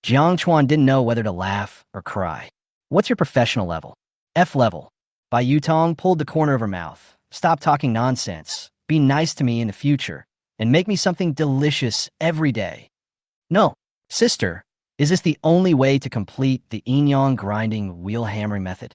Jiang Chuan didn't know whether to laugh or cry. What's your professional level? F level. Bai Yutong pulled the corner of her mouth. Stop talking nonsense. Be nice to me in the future, and make me something delicious every day. No, sister, is this the only way to complete the yin-yang grinding wheel hammering method?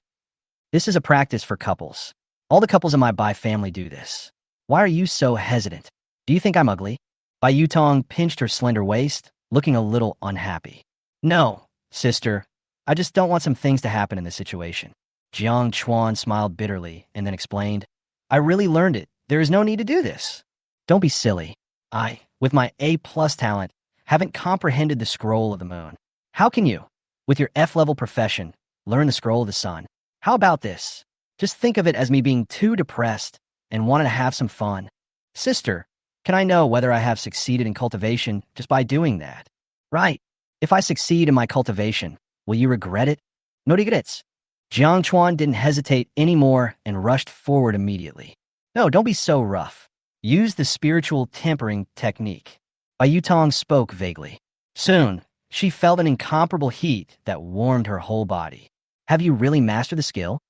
This is a practice for couples. All the couples in my Bai family do this. Why are you so hesitant? Do you think I'm ugly? Bai Yutong pinched her slender waist, looking a little unhappy. No, sister, I just don't want some things to happen in this situation. Jiang Chuan smiled bitterly and then explained, I really learned it. There is no need to do this. Don't be silly. I, with my A+ talent, haven't comprehended the scroll of the moon. How can you, with your F-level profession, learn the scroll of the sun? How about this? Just think of it as me being too depressed and wanting to have some fun. Sister, can I know whether I have succeeded in cultivation just by doing that? Right. If I succeed in my cultivation, will you regret it? No regrets. Jiang Chuan didn't hesitate anymore and rushed forward immediately. No, don't be so rough. Use the spiritual tempering technique. Bai Yutong spoke vaguely. Soon, she felt an incomparable heat that warmed her whole body. Have you really mastered the skill?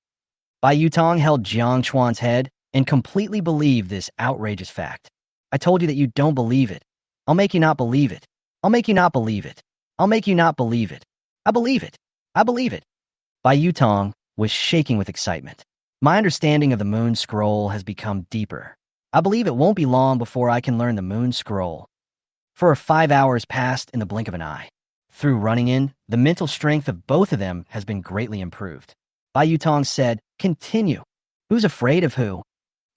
Bai Yutong held Jiang Chuan's head and completely believed this outrageous fact. I told you that you don't believe it. I'll make you not believe it. I'll make you not believe it. I'll make you not believe it. I believe it. I believe it. Bai Yutong was shaking with excitement. My understanding of the Moon Scroll has become deeper. I believe it won't be long before I can learn the Moon Scroll. For 5 hours passed in the blink of an eye. Through running in, the mental strength of both of them has been greatly improved. Bai Yutong said, "Continue." Who's afraid of who?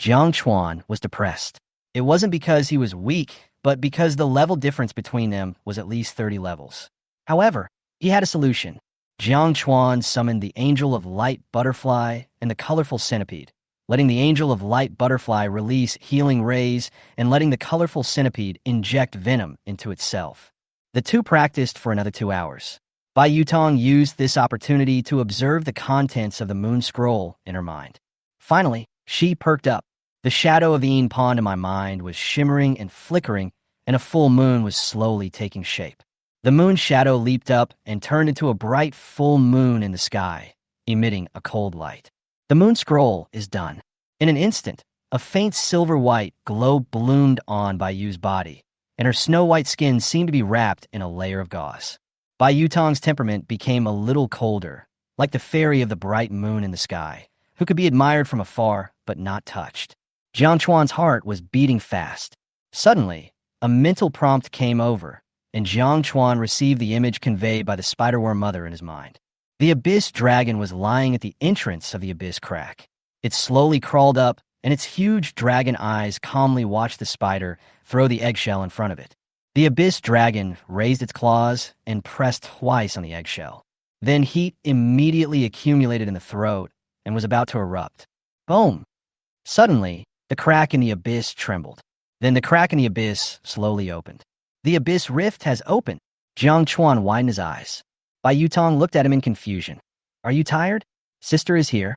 Jiang Chuan was depressed. It wasn't because he was weak, but because the level difference between them was at least 30 levels. However, he had a solution. Jiang Chuan summoned the Angel of Light Butterfly and the Colorful Centipede, letting the Angel of Light Butterfly release healing rays and letting the Colorful Centipede inject venom into itself. The two practiced for another 2 hours. Bai Yutong used this opportunity to observe the contents of the Moon Scroll in her mind. Finally, she perked up. The shadow of Ian Pond in my mind was shimmering and flickering, and a full moon was slowly taking shape. The moon's shadow leaped up and turned into a bright full moon in the sky, emitting a cold light. The Moon Scroll is done. In an instant, a faint silver-white glow bloomed on Bai Yu's body, and her snow-white skin seemed to be wrapped in a layer of gauze. Bai Yutong's temperament became a little colder, like the fairy of the bright moon in the sky, who could be admired from afar but not touched. Jiang Chuan's heart was beating fast. Suddenly, a mental prompt came over, and Jiang Chuan received the image conveyed by the spiderworm mother in his mind. The abyss dragon was lying at the entrance of the abyss crack. It slowly crawled up, and its huge dragon eyes calmly watched the spider throw the eggshell in front of it. The abyss dragon raised its claws and pressed twice on the eggshell. Then heat immediately accumulated in the throat and was about to erupt. Boom! Suddenly, the crack in the abyss trembled. Then the crack in the abyss slowly opened. The abyss rift has opened. Jiang Chuan widened his eyes. Bai Yutong looked at him in confusion. Are you tired? Sister is here.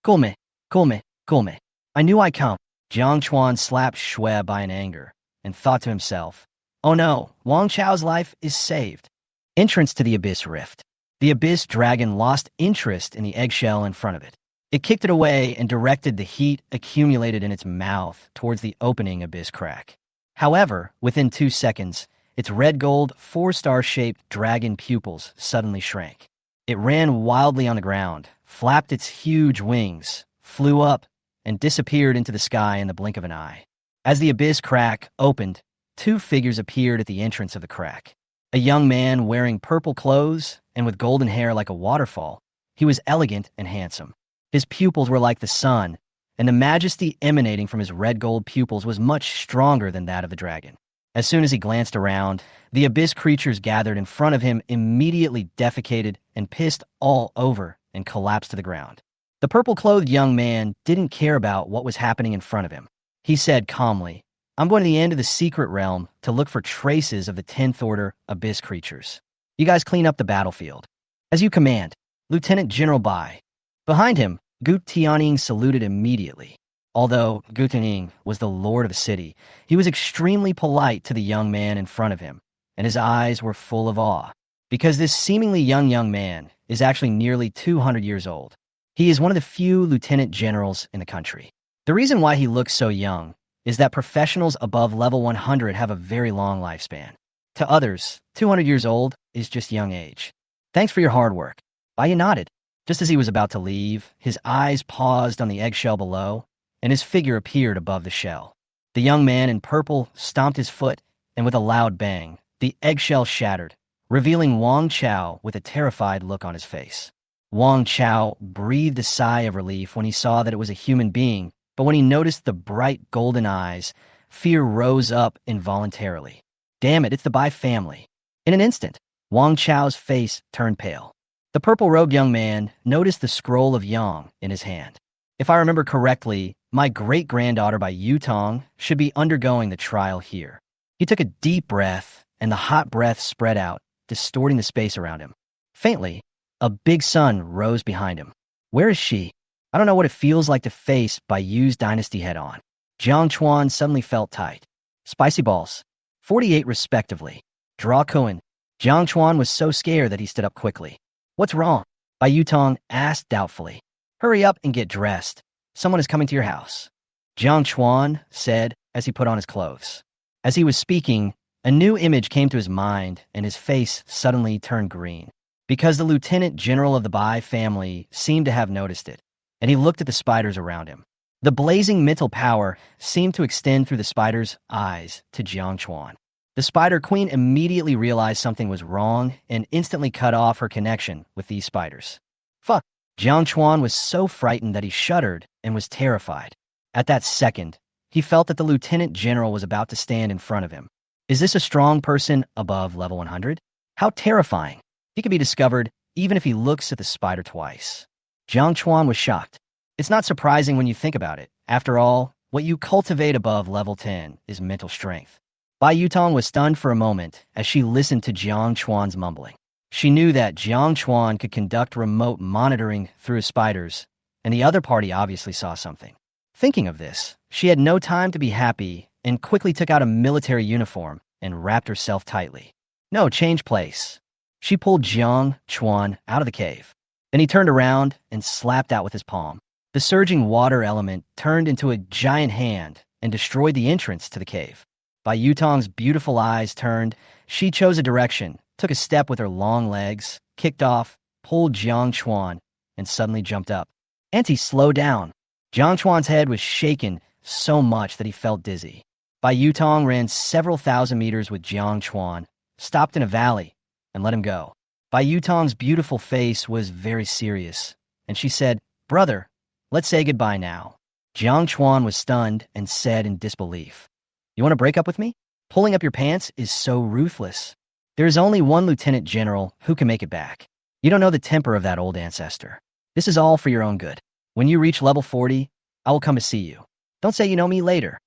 Gulme, Gulme, Gulme. I knew I'd come. Jiang Chuan slapped Shui Bai in anger and thought to himself, oh no, Wang Chao's life is saved. Entrance to the abyss rift. The abyss dragon lost interest in the eggshell in front of it. It kicked it away and directed the heat accumulated in its mouth towards the opening abyss crack. However, within 2 seconds, its red-gold, 4-star-shaped dragon pupils suddenly shrank. It ran wildly on the ground, flapped its huge wings, flew up, and disappeared into the sky in the blink of an eye. As the abyss crack opened, 2 figures appeared at the entrance of the crack. A young man wearing purple clothes and with golden hair like a waterfall. He was elegant and handsome. His pupils were like the sun, and the majesty emanating from his red-gold pupils was much stronger than that of the dragon. As soon as he glanced around, the abyss creatures gathered in front of him immediately defecated and pissed all over and collapsed to the ground. The purple-clothed young man didn't care about what was happening in front of him. He said calmly, I'm going to the end of the secret realm to look for traces of the 10th Order abyss creatures. You guys clean up the battlefield. As you command, Lieutenant General Bai. Behind him, Gu Tianning saluted immediately. Although Gu Tianning was the lord of the city, he was extremely polite to the young man in front of him, and his eyes were full of awe, because this seemingly young man is actually nearly 200 years old. He is one of the few lieutenant generals in the country. The reason why he looks so young is that professionals above level 100 have a very long lifespan. To others, 200 years old is just young age. Thanks for your hard work. Bai nodded. Just as he was about to leave, his eyes paused on the eggshell below, and his figure appeared above the shell. The young man in purple stomped his foot, and with a loud bang, the eggshell shattered, revealing Wang Chao with a terrified look on his face. Wang Chao breathed a sigh of relief when he saw that it was a human being, but when he noticed the bright golden eyes, fear rose up involuntarily. Damn it, it's the Bai family. In an instant, Wang Chao's face turned pale. The purple-robed young man noticed the scroll of Yang in his hand. If I remember correctly, my great-granddaughter Bai Yutong should be undergoing the trial here. He took a deep breath, and the hot breath spread out, distorting the space around him. Faintly, a big sun rose behind him. Where is she? I don't know what it feels like to face Bai Yu's dynasty head-on. Jiang Chuan suddenly felt tight. Spicy balls. 48 respectively. Draw Cohen. Jiang Chuan was so scared that he stood up quickly. What's wrong? Bai Yutong asked doubtfully. Hurry up and get dressed. Someone is coming to your house. Jiang Chuan said as he put on his clothes. As he was speaking, a new image came to his mind and his face suddenly turned green. Because the lieutenant general of the Bai family seemed to have noticed it. and he looked at the spiders around him. The blazing mental power seemed to extend through the spider's eyes to Jiang Chuan. The Spider Queen immediately realized something was wrong and instantly cut off her connection with these spiders. Fuck! Jiang Chuan was so frightened that he shuddered and was terrified. At that second, he felt that the lieutenant general was about to stand in front of him. Is this a strong person above level 100? How terrifying! He could be discovered even if he looks at the spider twice. Jiang Chuan was shocked. It's not surprising when you think about it. After all, what you cultivate above level 10 is mental strength. Bai Yutong was stunned for a moment as she listened to Jiang Chuan's mumbling. She knew that Jiang Chuan could conduct remote monitoring through his spiders, and the other party obviously saw something. Thinking of this, she had no time to be happy and quickly took out a military uniform and wrapped herself tightly. No, change place. She pulled Jiang Chuan out of the cave. Then he turned around and slapped out with his palm. The surging water element turned into a giant hand and destroyed the entrance to the cave. Bai Yutong's beautiful eyes turned. She chose a direction, took a step with her long legs, kicked off, pulled Jiang Chuan, and suddenly jumped up. Auntie, slow down. Jiang Chuan's head was shaken so much that he felt dizzy. Bai Yutong ran several thousand meters with Jiang Chuan, stopped in a valley, and let him go. Bai Yutong's beautiful face was very serious, and she said, "Brother, let's say goodbye now." Jiang Chuan was stunned and said in disbelief, "You want to break up with me? Pulling up your pants is so ruthless. There is only one lieutenant general who can make it back. You don't know the temper of that old ancestor. This is all for your own good. When you reach level 40, I will come to see you. Don't say you know me later."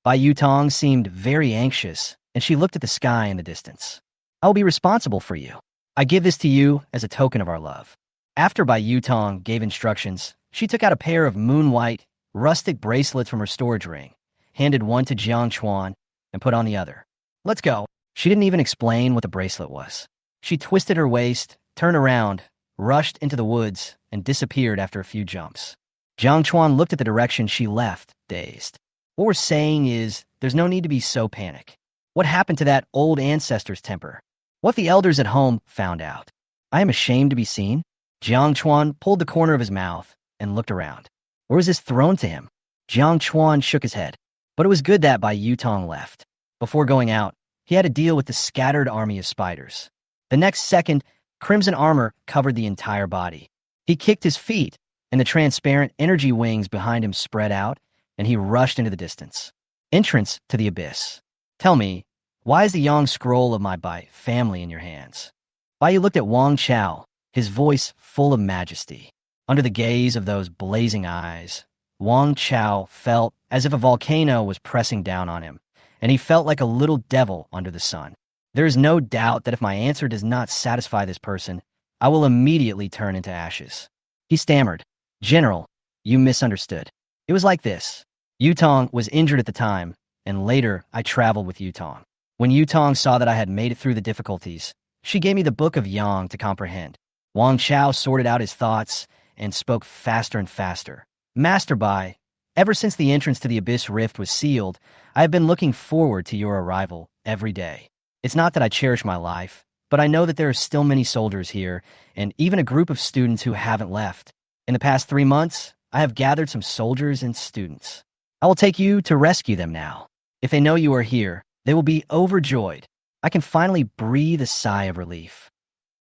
Bai Yutong seemed very anxious, and she looked at the sky in the distance. "I will be responsible for you. I give this to you as a token of our love." After Bai Yutong gave instructions, she took out a pair of moon-white, rustic bracelets from her storage ring, handed one to Jiang Chuan, and put on the other. "Let's go." She didn't even explain what the bracelet was. She twisted her waist, turned around, rushed into the woods, and disappeared after a few jumps. Jiang Chuan looked at the direction she left, dazed. What we're saying is, there's no need to be so panic. What happened to that old ancestor's temper? What the elders at home found out? I am ashamed to be seen. Jiang Chuan pulled the corner of his mouth and looked around. Or was this thrown to him? Jiang Chuan shook his head. But it was good that Bai Yutong left. Before going out, he had to deal with the scattered army of spiders. The next second, crimson armor covered the entire body. He kicked his feet, and the transparent energy wings behind him spread out, and he rushed into the distance. Entrance to the abyss. "Tell me, why is the Yang scroll of my Bai family in your hands?" Bai Yu looked at Wang Chao, his voice full of majesty. Under the gaze of those blazing eyes, Wang Chao felt as if a volcano was pressing down on him, and he felt like a little devil under the sun. There is no doubt that if my answer does not satisfy this person, I will immediately turn into ashes. He stammered, "General, you misunderstood. It was like this. Yutong was injured at the time, and later I traveled with Yutong. When Yutong saw that I had made it through the difficulties, she gave me the Book of Yang to comprehend." Wang Chao sorted out his thoughts and spoke faster and faster. "Master Bai, ever since the entrance to the Abyss Rift was sealed, I have been looking forward to your arrival every day. It's not that I cherish my life, but I know that there are still many soldiers here, and even a group of students who haven't left. In the past 3 months, I have gathered some soldiers and students. I will take you to rescue them now. If they know you are here, they will be overjoyed. I can finally breathe a sigh of relief."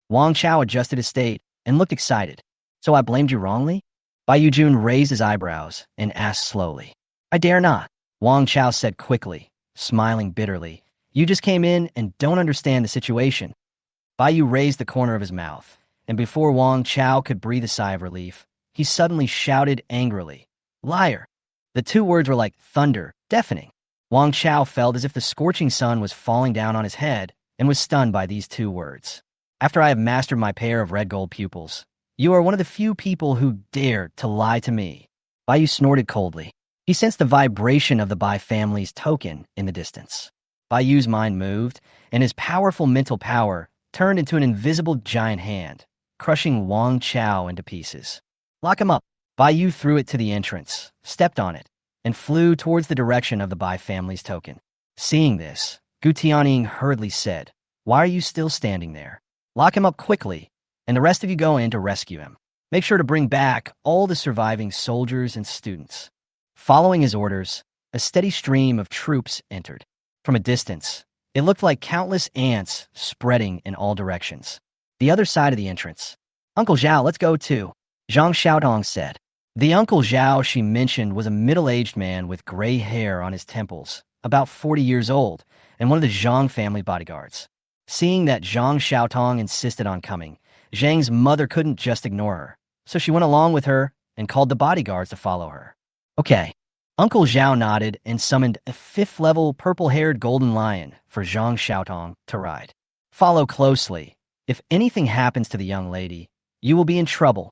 Wang Chao adjusted his state and looked excited. "So I blamed you wrongly?" Bai Yujun raised his eyebrows and asked slowly. "I dare not," Wang Chao said quickly, smiling bitterly. "You just came in and don't understand the situation." Bai Yu raised the corner of his mouth, and before Wang Chao could breathe a sigh of relief, he suddenly shouted angrily, "Liar!" The two words were like thunder, deafening. Wang Chao felt as if the scorching sun was falling down on his head and was stunned by these two words. "After I have mastered my pair of red gold pupils, you are one of the few people who dared to lie to me." Bai Yu snorted coldly. He sensed the vibration of the Bai family's token in the distance. Bai Yu's mind moved, and his powerful mental power turned into an invisible giant hand, crushing Wang Chao into pieces. "Lock him up." Bai Yu threw it to the entrance, stepped on it, and flew towards the direction of the Bai family's token. Seeing this, Gu Tianying hurriedly said, "Why are you still standing there? Lock him up quickly, and the rest of you go in to rescue him." Make sure to bring back all the surviving soldiers and students. Following his orders, a steady stream of troops entered. From a distance, it looked like countless ants spreading in all directions. The other side of the entrance. Uncle Zhao, let's go too, Zhang Xiaotong said. The Uncle Zhao she mentioned was a middle-aged man with gray hair on his temples, about 40 years old, and one of the Zhang family bodyguards. Seeing that Zhang Xiaotong insisted on coming, Zhang's mother couldn't just ignore her, so she went along with her and called the bodyguards to follow her. Okay. Uncle Zhao nodded and summoned a 5th-level purple-haired golden lion for Zhang Xiaotong to ride. Follow closely. If anything happens to the young lady, you will be in trouble.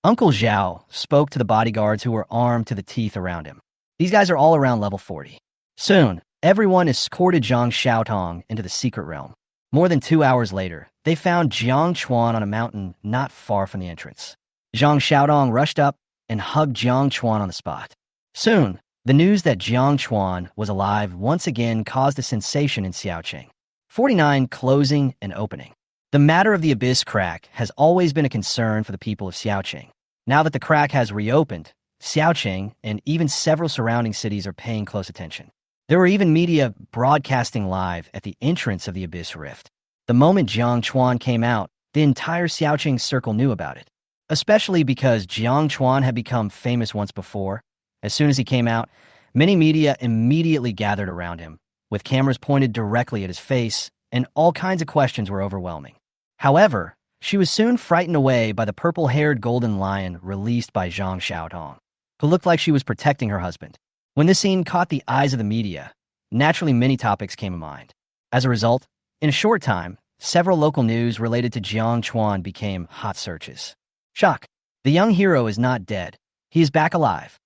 Uncle Zhao spoke to the bodyguards who were armed to the teeth around him. These guys are all around level 40. Soon, everyone escorted Zhang Xiaotong into the secret realm. More than 2 hours later, they found Jiang Chuan on a mountain not far from the entrance. Zhang Xiaotong rushed up and hugged Jiang Chuan on the spot. Soon, the news that Jiang Chuan was alive once again caused a sensation in Xiaoqing. 49 closing and opening. The matter of the Abyss crack has always been a concern for the people of Xiaoqing. Now that the crack has reopened, Xiaoqing and even several surrounding cities are paying close attention. There were even media broadcasting live at the entrance of the Abyss Rift. The moment Jiang Chuan came out, the entire Xiaoqing circle knew about it. Especially because Jiang Chuan had become famous once before. As soon as he came out, many media immediately gathered around him, with cameras pointed directly at his face, and all kinds of questions were overwhelming. However, she was soon frightened away by the purple-haired golden lion released by Zhang Xiaotong, who looked like she was protecting her husband. When this scene caught the eyes of the media, naturally many topics came to mind. As a result, in a short time, several local news related to Jiang Chuan became hot searches. Shock! The young hero is not dead. He is back alive.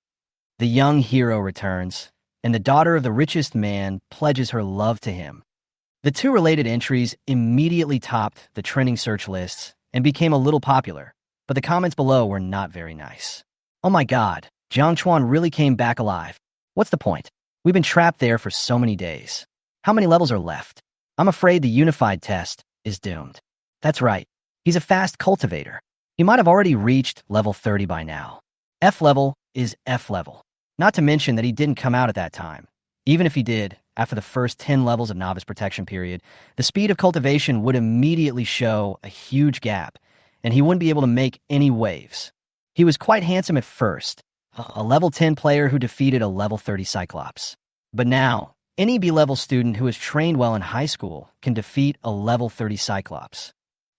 The young hero returns, and the daughter of the richest man pledges her love to him. The two related entries immediately topped the trending search lists and became a little popular, but the comments below were not very nice. Oh my god, Jiang Chuan really came back alive. What's the point? We've been trapped there for so many days. How many levels are left? I'm afraid the unified test is doomed. That's right, he's a fast cultivator. He might have already reached level 30 by now. F level is F level. Not to mention that he didn't come out at that time. Even if he did, after the first 10 levels of novice protection period, the speed of cultivation would immediately show a huge gap, and he wouldn't be able to make any waves. He was quite handsome at first, a level 10 player who defeated a level 30 Cyclops. But now, any B-level student who is trained well in high school can defeat a level 30 Cyclops.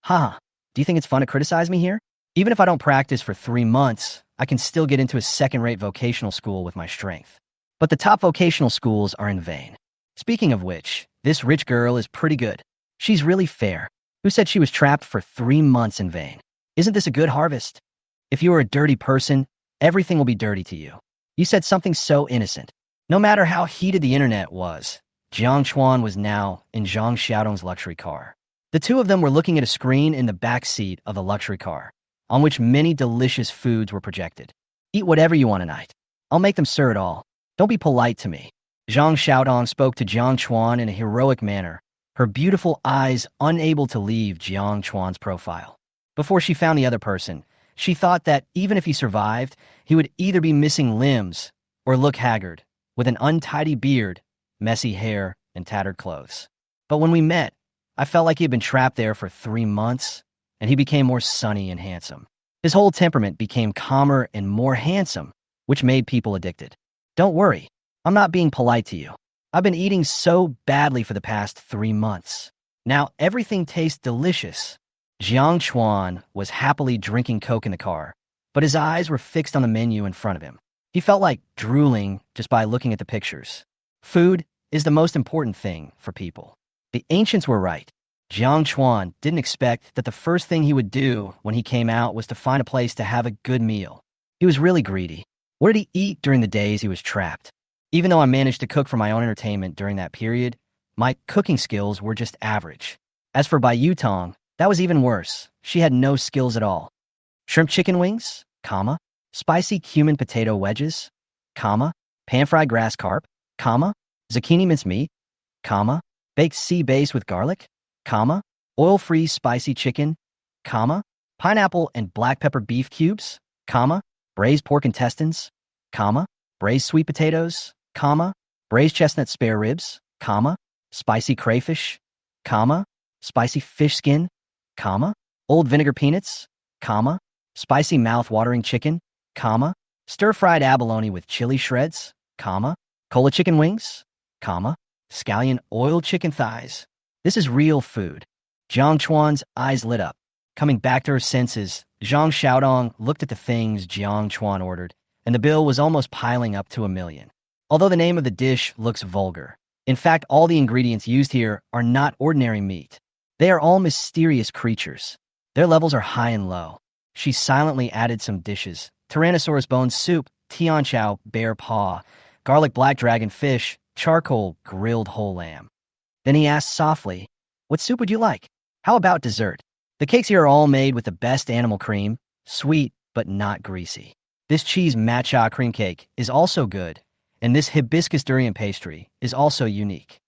Haha, do you think it's fun to criticize me here? Even if I don't practice for 3 months, I can still get into a second-rate vocational school with my strength. But the top vocational schools are in vain. Speaking of which, this rich girl is pretty good. She's really fair. Who said she was trapped for 3 months in vain? Isn't this a good harvest? If you are a dirty person, everything will be dirty to you. You said something so innocent. No matter how heated the internet was, Jiang Chuan was now in Zhang Xiaotong's luxury car. The two of them were looking at a screen in the back seat of the luxury car, on which many delicious foods were projected. Eat whatever you want tonight. I'll make them serve it all. Don't be polite to me. Zhang Xiaotong spoke to Jiang Chuan in a heroic manner, her beautiful eyes unable to leave Jiang Chuan's profile. Before she found the other person, she thought that even if he survived, he would either be missing limbs or look haggard, with an untidy beard, messy hair, and tattered clothes. But when we met, I felt like he had been trapped there for 3 months, and he became more sunny and handsome. His whole temperament became calmer and more handsome, which made people addicted. Don't worry, I'm not being polite to you. I've been eating so badly for the past 3 months. Now everything tastes delicious. Jiang Chuan was happily drinking Coke in the car, but his eyes were fixed on the menu in front of him. He felt like drooling just by looking at the pictures. Food is the most important thing for people. The ancients were right. Jiang Chuan didn't expect that the first thing he would do when he came out was to find a place to have a good meal. He was really greedy. What did he eat during the days he was trapped? Even though I managed to cook for my own entertainment during that period, my cooking skills were just average. As for Bai Yutong, that was even worse. She had no skills at all. Shrimp chicken wings, comma, spicy cumin potato wedges, comma, pan-fried grass carp, comma, zucchini minced meat, comma, baked sea bass with garlic, comma, oil-free spicy chicken, comma, pineapple and black pepper beef cubes, comma, braised pork intestines, comma, braised sweet potatoes, comma, braised chestnut spare ribs, comma, spicy crayfish, comma, spicy fish skin, comma, old vinegar peanuts, comma, spicy mouth-watering chicken, comma, stir-fried abalone with chili shreds, comma, cola chicken wings, comma, scallion oiled chicken thighs. This is real food. Jiang Chuan's eyes lit up. Coming back to her senses, Zhang Xiaodong looked at the things Jiang Chuan ordered, and the bill was almost piling up to 1,000,000. Although the name of the dish looks vulgar, in fact, all the ingredients used here are not ordinary meat. They are all mysterious creatures. Their levels are high and low. She silently added some dishes: Tyrannosaurus bone soup, tianqiao bear paw, garlic black dragon fish, charcoal grilled whole lamb. Then he asked softly, "What soup would you like? How about dessert? The cakes here are all made with the best animal cream, sweet but not greasy. This cheese matcha cream cake is also good, and this hibiscus durian pastry is also unique.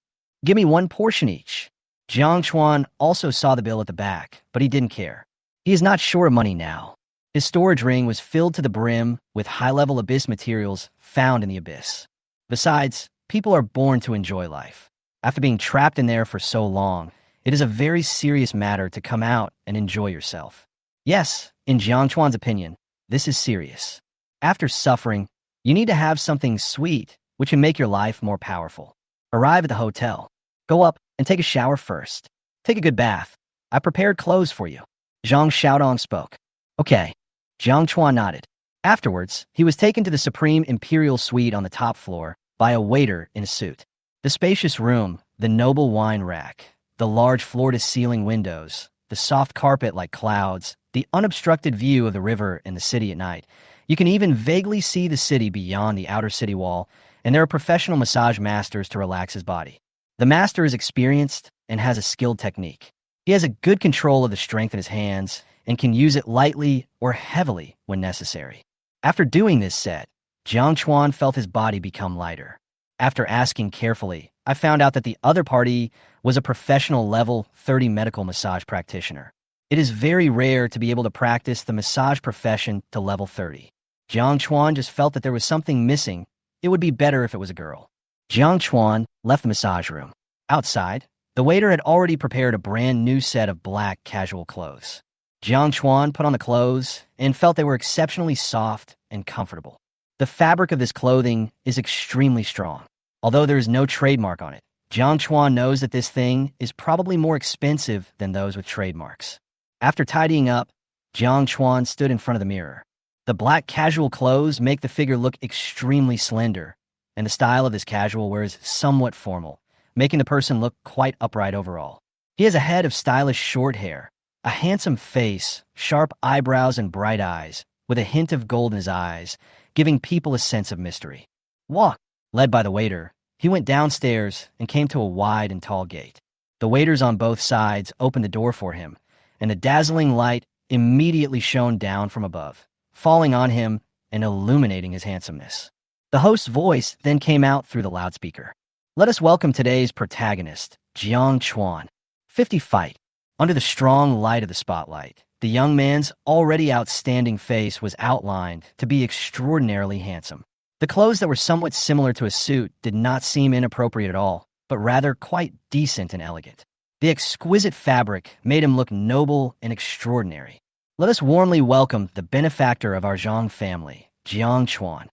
Give me one portion each." Jiang Chuan also saw the bill at the back, but he didn't care. He is not short of money now. His storage ring was filled to the brim with high-level abyss materials found in the abyss. Besides, people are born to enjoy life. After being trapped in there for so long, it is a very serious matter to come out and enjoy yourself. Yes, in Jiang Chuan's opinion, this is serious. After suffering, you need to have something sweet which can make your life more powerful. Arrive at the hotel. Go up and take a shower first. Take a good bath. I prepared clothes for you. Zhang Xiaodong spoke. Okay. Jiang Chuan nodded. Afterwards, he was taken to the Supreme Imperial Suite on the top floor by a waiter in a suit. The spacious room, the noble wine rack, the large floor-to-ceiling windows, the soft carpet like clouds, the unobstructed view of the river and the city at night. You can even vaguely see the city beyond the outer city wall, and there are professional massage masters to relax his body. The master is experienced and has a skilled technique. He has a good control of the strength in his hands and can use it lightly or heavily when necessary. After doing this set, Jiang Chuan felt his body become lighter. After asking carefully, I found out that the other party was a professional level 30 medical massage practitioner. It is very rare to be able to practice the massage profession to level 30. Jiang Chuan just felt that there was something missing. It would be better if it was a girl. Jiang Chuan left the massage room. Outside, the waiter had already prepared a brand new set of black casual clothes. Jiang Chuan put on the clothes and felt they were exceptionally soft and comfortable. The fabric of this clothing is extremely strong. Although there is no trademark on it, Jiang Chuan knows that this thing is probably more expensive than those with trademarks. After tidying up, Jiang Chuan stood in front of the mirror. The black casual clothes make the figure look extremely slender, and the style of this casual wear is somewhat formal, making the person look quite upright overall. He has a head of stylish short hair, a handsome face, sharp eyebrows and bright eyes, with a hint of gold in his eyes, giving people a sense of mystery. Walk, led by the waiter, he went downstairs and came to a wide and tall gate. The waiters on both sides opened the door for him, and the dazzling light immediately shone down from above, falling on him and illuminating his handsomeness. The host's voice then came out through the loudspeaker. Let us welcome today's protagonist, Jiang Chuan. 50 fight. Under the strong light of the spotlight, the young man's already outstanding face was outlined to be extraordinarily handsome. The clothes that were somewhat similar to a suit did not seem inappropriate at all, but rather quite decent and elegant. The exquisite fabric made him look noble and extraordinary. Let us warmly welcome the benefactor of our Zhang family, Jiang Chuan.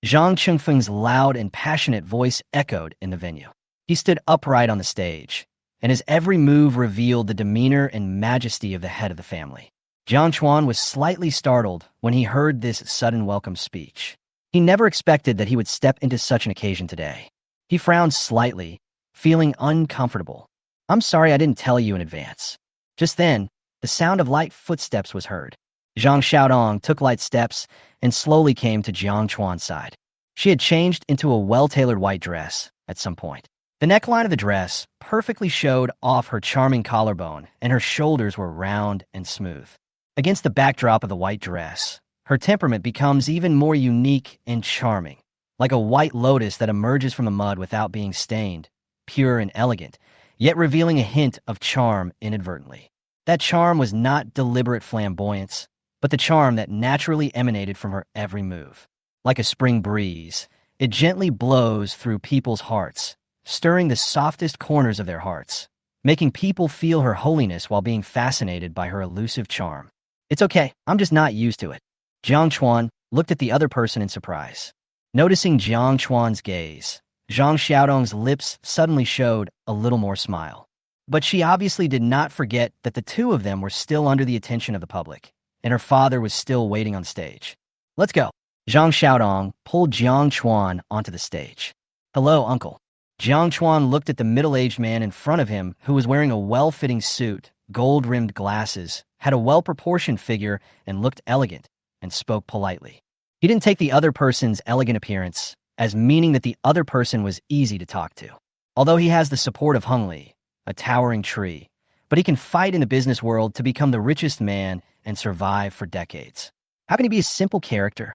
Zhang Chengfeng's loud and passionate voice echoed in the venue. He stood upright on the stage, and his every move revealed the demeanor and majesty of the head of the family. Jiang Chuan was slightly startled when he heard this sudden welcome speech. He never expected that he would step into such an occasion today. He frowned slightly, feeling uncomfortable. I'm sorry I didn't tell you in advance. Just then, the sound of light footsteps was heard. Zhang Xiaodong took light steps and slowly came to Jiang Chuan's side. She had changed into a well-tailored white dress at some point. The neckline of the dress perfectly showed off her charming collarbone, and her shoulders were round and smooth. Against the backdrop of the white dress, her temperament becomes even more unique and charming, like a white lotus that emerges from the mud without being stained, pure and elegant, yet revealing a hint of charm inadvertently. That charm was not deliberate flamboyance, but the charm that naturally emanated from her every move. Like a spring breeze, it gently blows through people's hearts, stirring the softest corners of their hearts, making people feel her holiness while being fascinated by her elusive charm. It's okay, I'm just not used to it. Jiang Chuan looked at the other person in surprise. Noticing Jiang Chuan's gaze, Zhang Xiaodong's lips suddenly showed a little more smile. But she obviously did not forget that the two of them were still under the attention of the public, and her father was still waiting on stage. Let's go. Zhang Xiaodong pulled Jiang Chuan onto the stage. Hello, uncle. Jiang Chuan looked at the middle-aged man in front of him who was wearing a well-fitting suit, gold-rimmed glasses, had a well-proportioned figure, and looked elegant, and spoke politely. He didn't take the other person's elegant appearance as meaning that the other person was easy to talk to. Although he has the support of Hung Li, a towering tree, but he can fight in the business world to become the richest man and survive for decades. How can he be a simple character?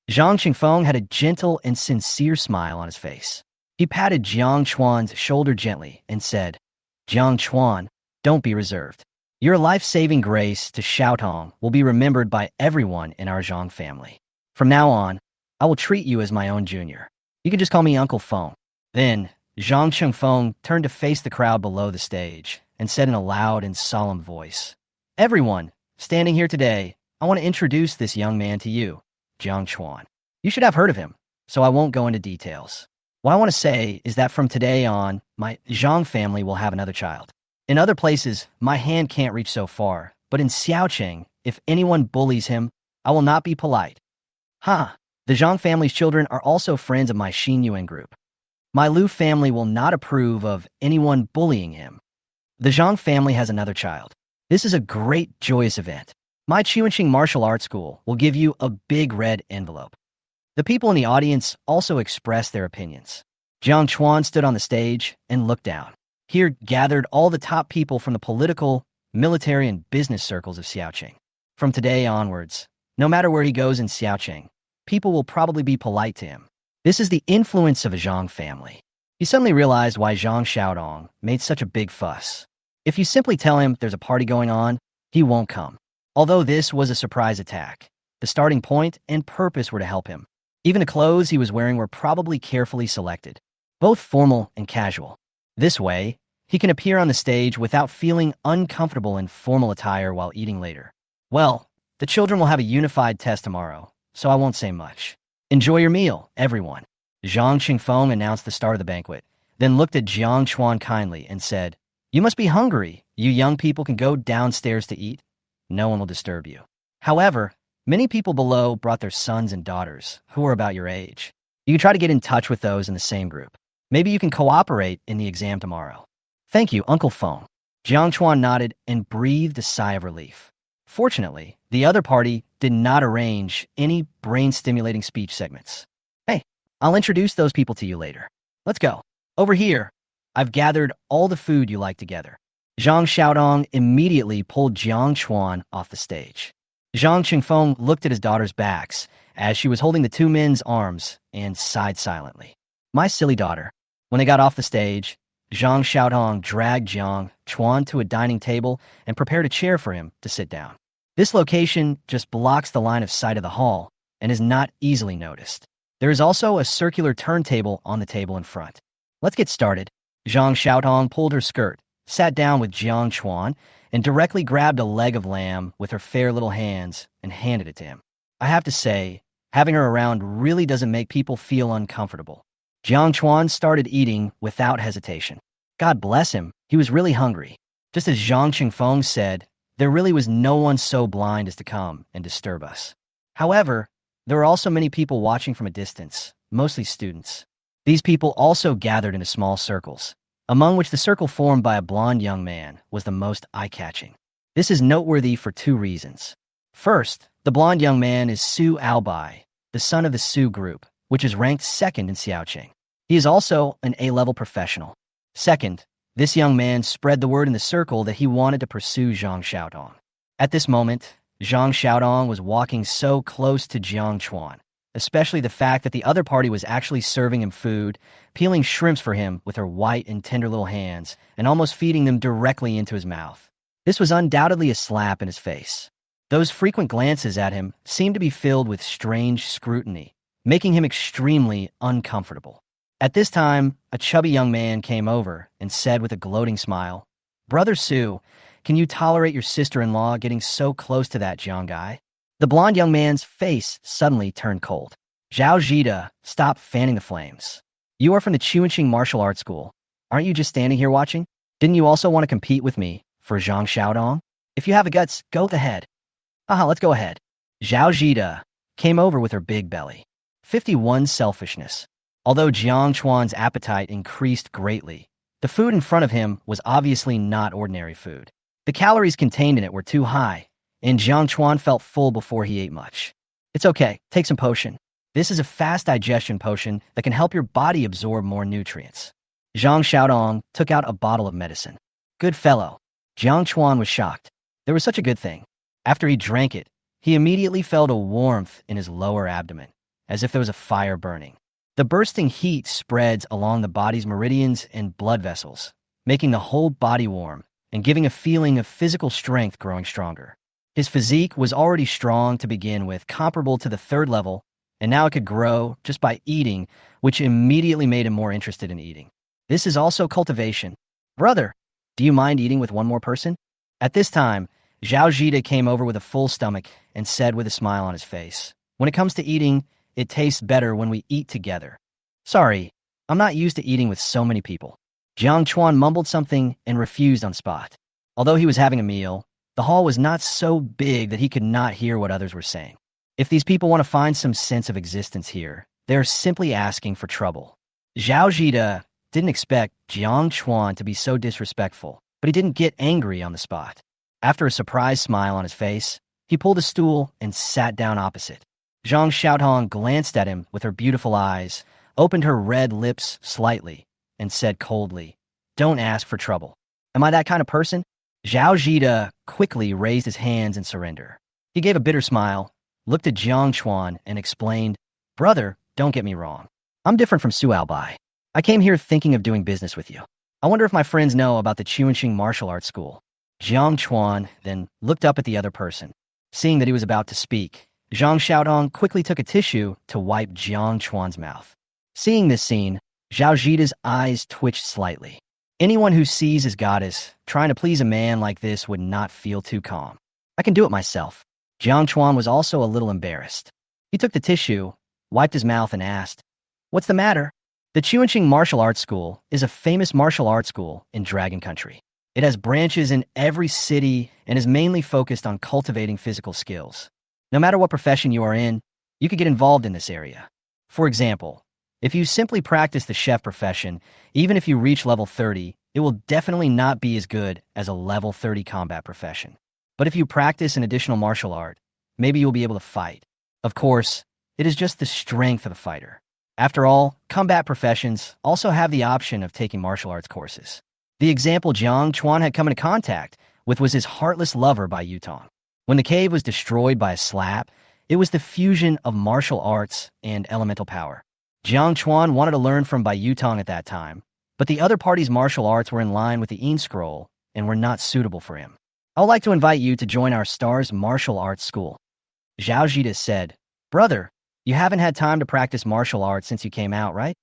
Zhang Qingfeng had a gentle and sincere smile on his face. He patted Jiang Chuan's shoulder gently and said, Jiang Chuan, don't be reserved. Your life-saving grace to Xiaotong will be remembered by everyone in our Zhang family. From now on, I will treat you as my own junior. You can just call me Uncle Feng. Then, Zhang Qingfeng turned to face the crowd below the stage and said in a loud and solemn voice, Everyone, standing here today, I want to introduce this young man to you, Jiang Chuan. You should have heard of him, so I won't go into details. What I want to say is that from today on, my Zhang family will have another child. In other places, my hand can't reach so far, but in Xiaocheng, if anyone bullies him, I will not be polite. The Zhang family's children are also friends of my Xin Yuan group. My Lu family will not approve of anyone bullying him. The Zhang family has another child. This is a great, joyous event. My Chuanqing Martial Arts School will give you a big red envelope. The people in the audience also expressed their opinions. Jiang Chuan stood on the stage and looked down. Here gathered all the top people from the political, military, and business circles of Xiaocheng. From today onwards, no matter where he goes in Xiaocheng, people will probably be polite to him. This is the influence of a Zhang family. He suddenly realized why Zhang Xiaodong made such a big fuss. If you simply tell him there's a party going on, he won't come. Although this was a surprise attack, the starting point and purpose were to help him. Even the clothes he was wearing were probably carefully selected, both formal and casual. This way, he can appear on the stage without feeling uncomfortable in formal attire while eating later. Well, the children will have a unified test tomorrow, so I won't say much. Enjoy your meal, everyone. Zhang Qingfeng announced the start of the banquet, then looked at Jiang Chuan kindly and said, You must be hungry. You young people can go downstairs to eat. No one will disturb you. However, many people below brought their sons and daughters, who are about your age. You can try to get in touch with those in the same group. Maybe you can cooperate in the exam tomorrow. Thank you, Uncle Feng. Jiang Chuan nodded and breathed a sigh of relief. Fortunately, the other party did not arrange any brain-stimulating speech segments. Hey, I'll introduce those people to you later. Let's go. Over here, I've gathered all the food you like together. Zhang Xiaodong immediately pulled Jiang Chuan off the stage. Zhang Qingfeng looked at his daughter's backs as she was holding the two men's arms and sighed silently. My silly daughter. When they got off the stage, Zhang Xiaodong dragged Jiang Chuan to a dining table and prepared a chair for him to sit down. This location just blocks the line of sight of the hall and is not easily noticed. There is also a circular turntable on the table in front. Let's get started. Zhang Xiaodong pulled her skirt, sat down with Jiang Chuan, and directly grabbed a leg of lamb with her fair little hands and handed it to him. I have to say, having her around really doesn't make people feel uncomfortable. Jiang Chuan started eating without hesitation. God bless him, he was really hungry. Just as Zhang Qingfeng said, there really was no one so blind as to come and disturb us. However, there were also many people watching from a distance, mostly students. These people also gathered into small circles, among which the circle formed by a blond young man was the most eye-catching. This is noteworthy for two reasons. First, the blond young man is Su Aobai, the son of the Su group, which is ranked second in Xiaocheng. He is also an A-level professional. Second, this young man spread the word in the circle that he wanted to pursue Zhang Xiaodong. At this moment, Zhang Xiaodong was walking so close to Jiang Chuan, especially the fact that the other party was actually serving him food, peeling shrimps for him with her white and tender little hands, and almost feeding them directly into his mouth. This was undoubtedly a slap in his face. Those frequent glances at him seemed to be filled with strange scrutiny, making him extremely uncomfortable. At this time, a chubby young man came over and said with a gloating smile, "Brother Sue, can you tolerate your sister-in-law getting so close to that Jiang guy?" The blond young man's face suddenly turned cold. Zhao Jida, stop fanning the flames. You are from the Chuanqing martial arts school. Aren't you just standing here watching? Didn't you also want to compete with me for Zhang Xiaodong? If you have the guts, go ahead. Haha, let's go ahead. Zhao Jida came over with her big belly. 51 Selfishness. Although Jiang Chuan's appetite increased greatly, the food in front of him was obviously not ordinary food. The calories contained in it were too high, and Jiang Chuan felt full before he ate much. It's okay, take some potion. This is a fast digestion potion that can help your body absorb more nutrients. Zhang Xiaodong took out a bottle of medicine. Good fellow. Jiang Chuan was shocked. There was such a good thing. After he drank it, he immediately felt a warmth in his lower abdomen, as if there was a fire burning. The bursting heat spreads along the body's meridians and blood vessels, making the whole body warm and giving a feeling of physical strength growing stronger. His physique was already strong to begin with, comparable to the third level, and now it could grow just by eating, which immediately made him more interested in eating. This is also cultivation. Brother, do you mind eating with one more person? At this time, Zhao Jida came over with a full stomach and said with a smile on his face, "When it comes to eating, it tastes better when we eat together." Sorry, I'm not used to eating with so many people. Jiang Chuan mumbled something and refused on spot. Although he was having a meal, the hall was not so big that he could not hear what others were saying. If these people want to find some sense of existence here, they're simply asking for trouble. Zhao Jida didn't expect Jiang Chuan to be so disrespectful, but he didn't get angry on the spot. After a surprised smile on his face, he pulled a stool and sat down opposite. Zhang Xiaodong glanced at him with her beautiful eyes, opened her red lips slightly, and said coldly, "Don't ask for trouble. Am I that kind of person?" Zhao Jida quickly raised his hands in surrender. He gave a bitter smile, looked at Jiang Chuan, and explained, "Brother, don't get me wrong. I'm different from Su Albai. I came here thinking of doing business with you. I wonder if my friends know about the Chuanqing martial arts school." Jiang Chuan then looked up at the other person. Seeing that he was about to speak, Zhang Xiaodong quickly took a tissue to wipe Jiang Chuan's mouth. Seeing this scene, Zhao Jida's eyes twitched slightly. Anyone who sees his goddess trying to please a man like this would not feel too calm. "I can do it myself." Jiang Chuan was also a little embarrassed. He took the tissue, wiped his mouth, and asked, "What's the matter?" The Chuanqing Martial Arts School is a famous martial arts school in Dragon Country. It has branches in every city and is mainly focused on cultivating physical skills. No matter what profession you are in, you could get involved in this area. For example, if you simply practice the chef profession, even if you reach level 30, it will definitely not be as good as a level 30 combat profession. But if you practice an additional martial art, maybe you'll be able to fight. Of course, it is just the strength of the fighter. After all, combat professions also have the option of taking martial arts courses. The example Jiang Chuan had come into contact with was his heartless lover Bai Yutong. When the cave was destroyed by a slap, it was the fusion of martial arts and elemental power. Jiang Chuan wanted to learn from Bai Yutong at that time, but the other party's martial arts were in line with the Yin Scroll and were not suitable for him. "I would like to invite you to join our Stars Martial Arts School." Zhao Jida said, "Brother, you haven't had time to practice martial arts since you came out, right?"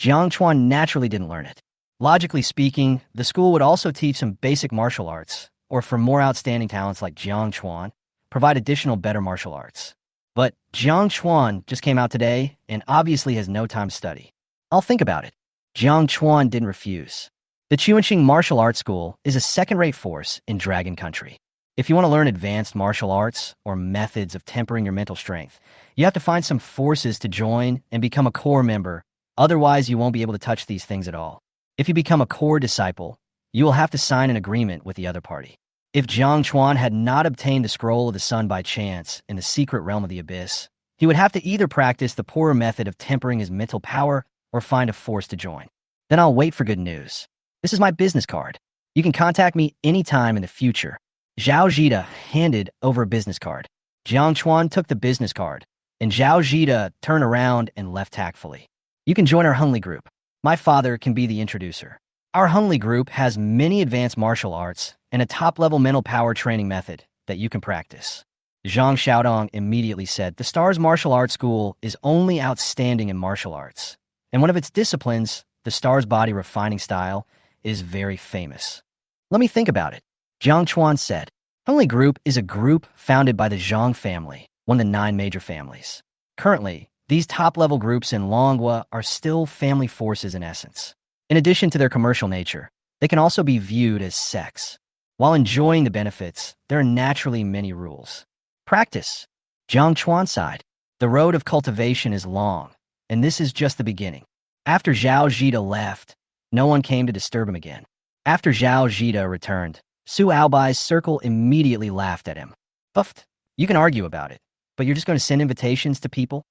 Jiang Chuan naturally didn't learn it. Logically speaking, the school would also teach some basic martial arts, or for more outstanding talents like Jiang Chuan, provide additional better martial arts. But Jiang Chuan just came out today and obviously has no time to study. "I'll think about it." Jiang Chuan didn't refuse. The Chuanqing Martial Arts School is a second-rate force in Dragon Country. If you want to learn advanced martial arts or methods of tempering your mental strength, you have to find some forces to join and become a core member. Otherwise, you won't be able to touch these things at all. If you become a core disciple, you will have to sign an agreement with the other party. If Jiang Chuan had not obtained the Scroll of the Sun by chance in the secret realm of the Abyss, he would have to either practice the poorer method of tempering his mental power or find a force to join. Then I'll wait for good news. This is my business card. You can contact me anytime in the future. Zhao Jida handed over a business card. Jiang Chuan took the business card, and Zhao Jida turned around and left tactfully. "You can join our Hunley group. My father can be the introducer. Our Hunley group has many advanced martial arts and a top-level mental power training method that you can practice. Zhang Xiaodong immediately said, the Stars Martial Arts School is only outstanding in martial arts, and one of its disciplines, the Stars Body Refining Style, is very famous. Let me think about it, Jiang Chuan said. Only Group is a group founded by the Zhang family, one of the 9 major families. Currently, these top-level groups in Longhua are still family forces in essence. In addition to their commercial nature, they can also be viewed as sects. While enjoying the benefits, there are naturally many rules. Practice. Jiang Chuan sighed. The road of cultivation is long, and this is just the beginning. After Zhao Zhida left, no one came to disturb him again. After Zhao Zhida returned, Su Aobai's circle immediately laughed at him. Buffed. You can argue about it, but you're just going to send invitations to people?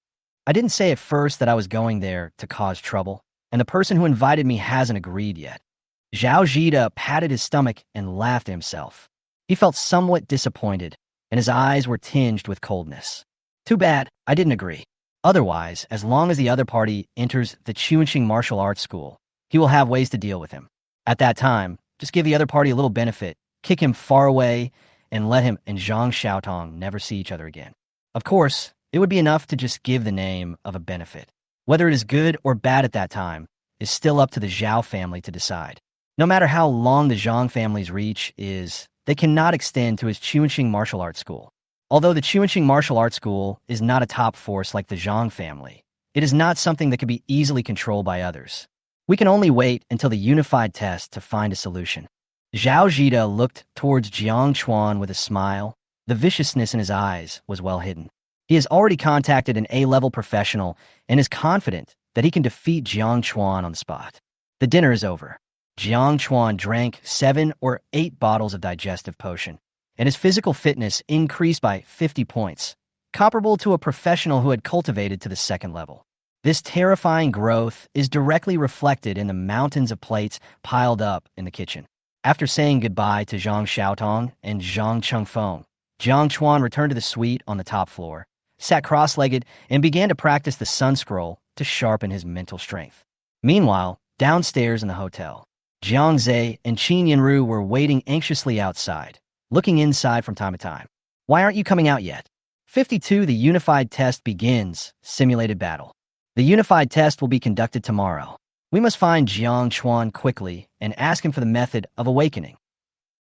I didn't say at first that I was going there to cause trouble, and the person who invited me hasn't agreed yet. Zhao Zhida patted his stomach and laughed at himself. He felt somewhat disappointed, and his eyes were tinged with coldness. Too bad, I didn't agree. Otherwise, as long as the other party enters the Chuanxing Martial Arts School, he will have ways to deal with him. At that time, just give the other party a little benefit, kick him far away, and let him and Zhang Xiaotong never see each other again. Of course, it would be enough to just give the name of a benefit. Whether it is good or bad at that time is still up to the Zhao family to decide. No matter how long the Zhang family's reach is, they cannot extend to his Chuanxing Martial Arts School. Although the Chuanxing Martial Arts School is not a top force like the Zhang family, it is not something that can be easily controlled by others. We can only wait until the unified test to find a solution. Zhao Zhida looked towards Jiang Chuan with a smile. The viciousness in his eyes was well hidden. He has already contacted an A-level professional and is confident that he can defeat Jiang Chuan on the spot. The dinner is over. Jiang Chuan drank 7 or 8 bottles of digestive potion, and his physical fitness increased by 50 points, comparable to a professional who had cultivated to the 2nd level. This terrifying growth is directly reflected in the mountains of plates piled up in the kitchen. After saying goodbye to Zhang Xiaotong and Zhang Chengfeng, Jiang Chuan returned to the suite on the top floor, sat cross-legged, and began to practice the sun scroll to sharpen his mental strength. Meanwhile, downstairs in the hotel, Jiang Zhe and Qin Yanru were waiting anxiously outside, looking inside from time to time. Why aren't you coming out yet? 52. The unified test begins. Simulated battle. The unified test will be conducted tomorrow. We must find Jiang Chuan quickly and ask him for the method of awakening.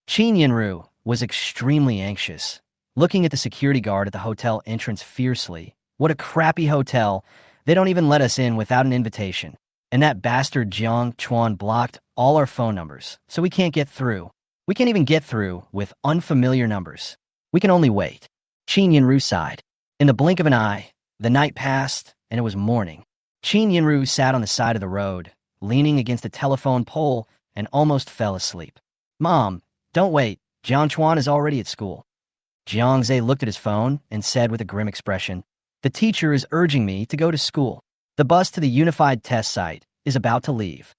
Qin Yanru was extremely anxious, looking at the security guard at the hotel entrance fiercely. What a crappy hotel. They don't even let us in without an invitation. And that bastard Jiang Chuan blocked all our phone numbers, so we can't get through. We can't even get through with unfamiliar numbers. We can only wait. Qin Yanru sighed. In the blink of an eye, the night passed, and it was morning. Qin Yanru sat on the side of the road, leaning against a telephone pole, and almost fell asleep. Mom, don't wait. Jiang Chuan is already at school. Jiang Zhe looked at his phone and said with a grim expression, the teacher is urging me to go to school. The bus to the unified test site is about to leave.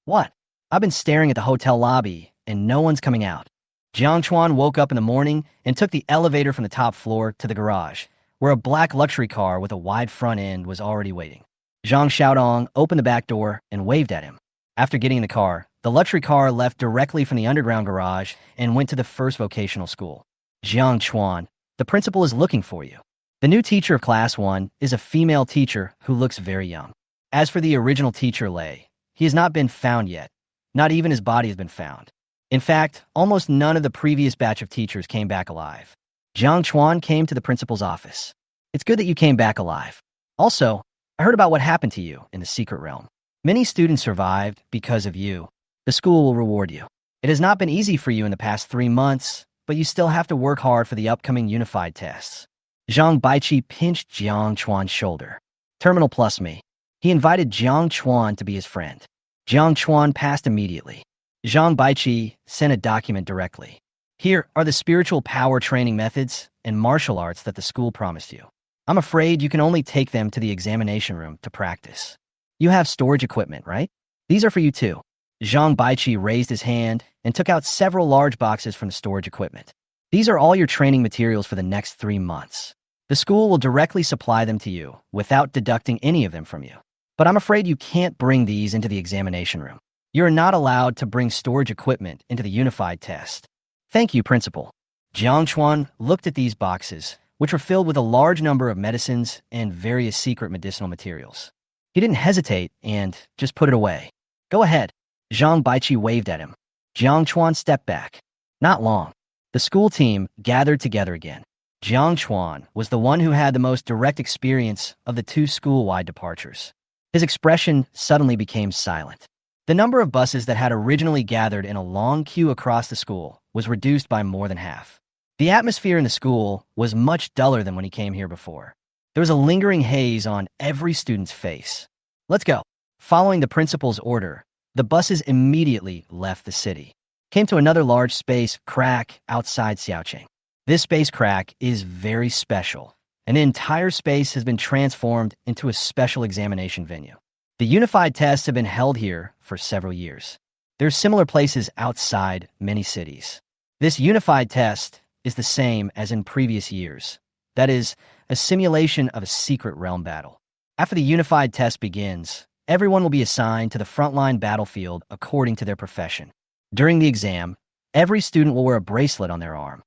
What? I've been staring at the hotel lobby, and no one's coming out. Jiang Chuan woke up in the morning and took the elevator from the top floor to the garage, where a black luxury car with a wide front end was already waiting. Zhang Xiaodong opened the back door and waved at him. After getting in the car, the luxury car left directly from the underground garage and went to the first vocational school. Jiang Chuan, the principal is looking for you. The new teacher of Class 1 is a female teacher who looks very young. As for the original teacher Lei, he has not been found yet. Not even his body has been found. In fact, almost none of the previous batch of teachers came back alive. Jiang Chuan came to the principal's office. It's good that you came back alive. Also, I heard about what happened to you in the secret realm. Many students survived because of you. The school will reward you. It has not been easy for you in the past 3 months, but you still have to work hard for the upcoming unified tests. Zhang Baiqi pinched Jiang Chuan's shoulder. Terminal plus me. He invited Jiang Chuan to be his friend. Jiang Chuan passed immediately. Zhang Baiqi sent a document directly. Here are the spiritual power training methods and martial arts that the school promised you. I'm afraid you can only take them to the examination room to practice. You have storage equipment, right? These are for you too. Zhang Baiqi raised his hand and took out several large boxes from the storage equipment. These are all your training materials for the next 3 months. The school will directly supply them to you without deducting any of them from you. But I'm afraid you can't bring these into the examination room. You're not allowed to bring storage equipment into the unified test. Thank you, Principal. Jiang Chuan looked at these boxes, which were filled with a large number of medicines and various secret medicinal materials. He didn't hesitate and just put it away. Go ahead. Zhang Baiqi waved at him. Jiang Chuan stepped back. Not long. The school team gathered together again. Jiang Chuan was the one who had the most direct experience of the two school-wide departures. His expression suddenly became silent. The number of buses that had originally gathered in a long queue across the school was reduced by more than half. The atmosphere in the school was much duller than when he came here before. There was a lingering haze on every student's face. Let's go. Following the principal's order, the buses immediately left the city. Came to another large space crack outside Xiaoqing. This space crack is very special. An entire space has been transformed into a special examination venue. The unified tests have been held here for several years. There are similar places outside many cities. This unified test is the same as in previous years. That is, a simulation of a secret realm battle. After the unified test begins, everyone will be assigned to the frontline battlefield according to their profession. During the exam, every student will wear a bracelet on their arm.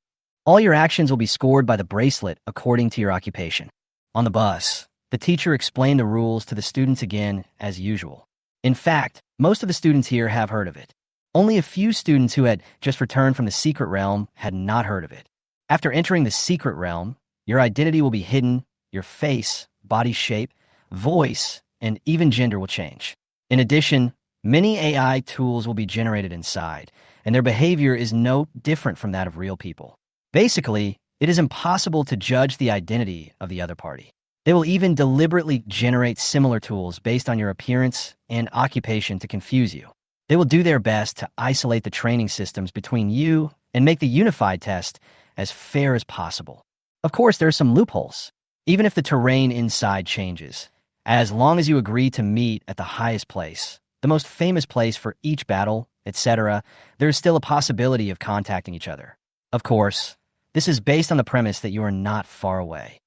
All your actions will be scored by the bracelet according to your occupation. On the bus, the teacher explained the rules to the students again as usual. In fact, most of the students here have heard of it. Only a few students who had just returned from the secret realm had not heard of it. After entering the secret realm, your identity will be hidden, your face, body shape, voice, and even gender will change. In addition, many AI tools will be generated inside, and their behavior is no different from that of real people. Basically, it is impossible to judge the identity of the other party. They will even deliberately generate similar tools based on your appearance and occupation to confuse you. They will do their best to isolate the training systems between you and make the unified test as fair as possible. Of course, there are some loopholes. Even if the terrain inside changes, as long as you agree to meet at the highest place, the most famous place for each battle, etc., there is still a possibility of contacting each other. Of course, this is based on the premise that you are not far away.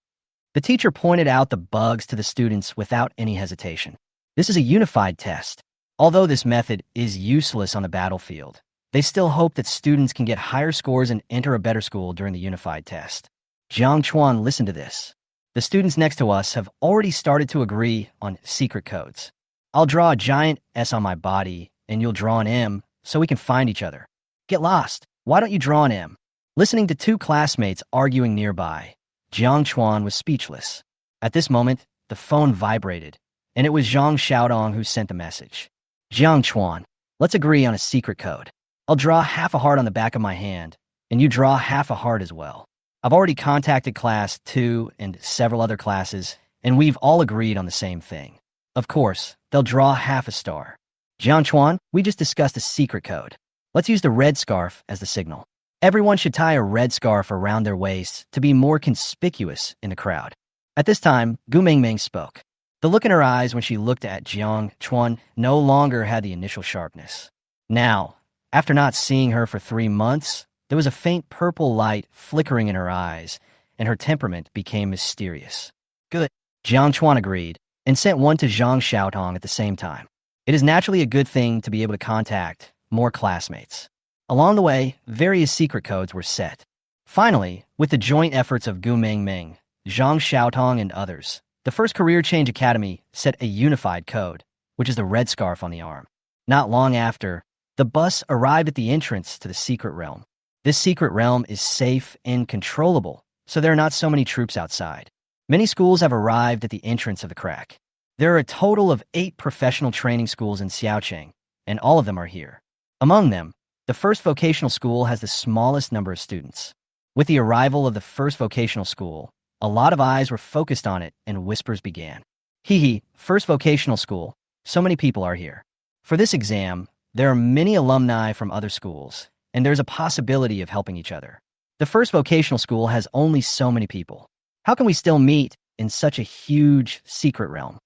The teacher pointed out the bugs to the students without any hesitation. This is a unified test. Although this method is useless on the battlefield, they still hope that students can get higher scores and enter a better school during the unified test. Jiang Chuan listened to this. The students next to us have already started to agree on secret codes. I'll draw a giant S on my body, and you'll draw an M so we can find each other. Get lost. Why don't you draw an M? Listening to two classmates arguing nearby, Jiang Chuan was speechless. At this moment, the phone vibrated, and it was Zhang Xiaodong who sent the message. Jiang Chuan, let's agree on a secret code. I'll draw half a heart on the back of my hand, and you draw half a heart as well. I've already contacted Class 2 and several other classes, and we've all agreed on the same thing. Of course, they'll draw half a star. Jiang Chuan, we just discussed a secret code. Let's use the red scarf as the signal. Everyone should tie a red scarf around their waists to be more conspicuous in the crowd. At this time, Gu Mingming spoke. The look in her eyes when she looked at Jiang Chuan no longer had the initial sharpness. Now, after not seeing her for 3 months, there was a faint purple light flickering in her eyes, and her temperament became mysterious. Good. Jiang Chuan agreed, and sent one to Zhang Xiaotong at the same time. It is naturally a good thing to be able to contact more classmates. Along the way, various secret codes were set. Finally, with the joint efforts of Gu Mingming, Zhang Xiaotong, and others, the First Career Change Academy set a unified code, which is the red scarf on the arm. Not long after, the bus arrived at the entrance to the secret realm. This secret realm is safe and controllable, so there are not so many troops outside. Many schools have arrived at the entrance of the crack. There are a total of 8 professional training schools in Xiaoqing, and all of them are here. Among them, the first vocational school has the smallest number of students. With the arrival of the first vocational school, a lot of eyes were focused on it and whispers began. Hee, first vocational school, so many people are here. For this exam, there are many alumni from other schools, and there's a possibility of helping each other. The first vocational school has only so many people. How can we still meet in such a huge secret realm?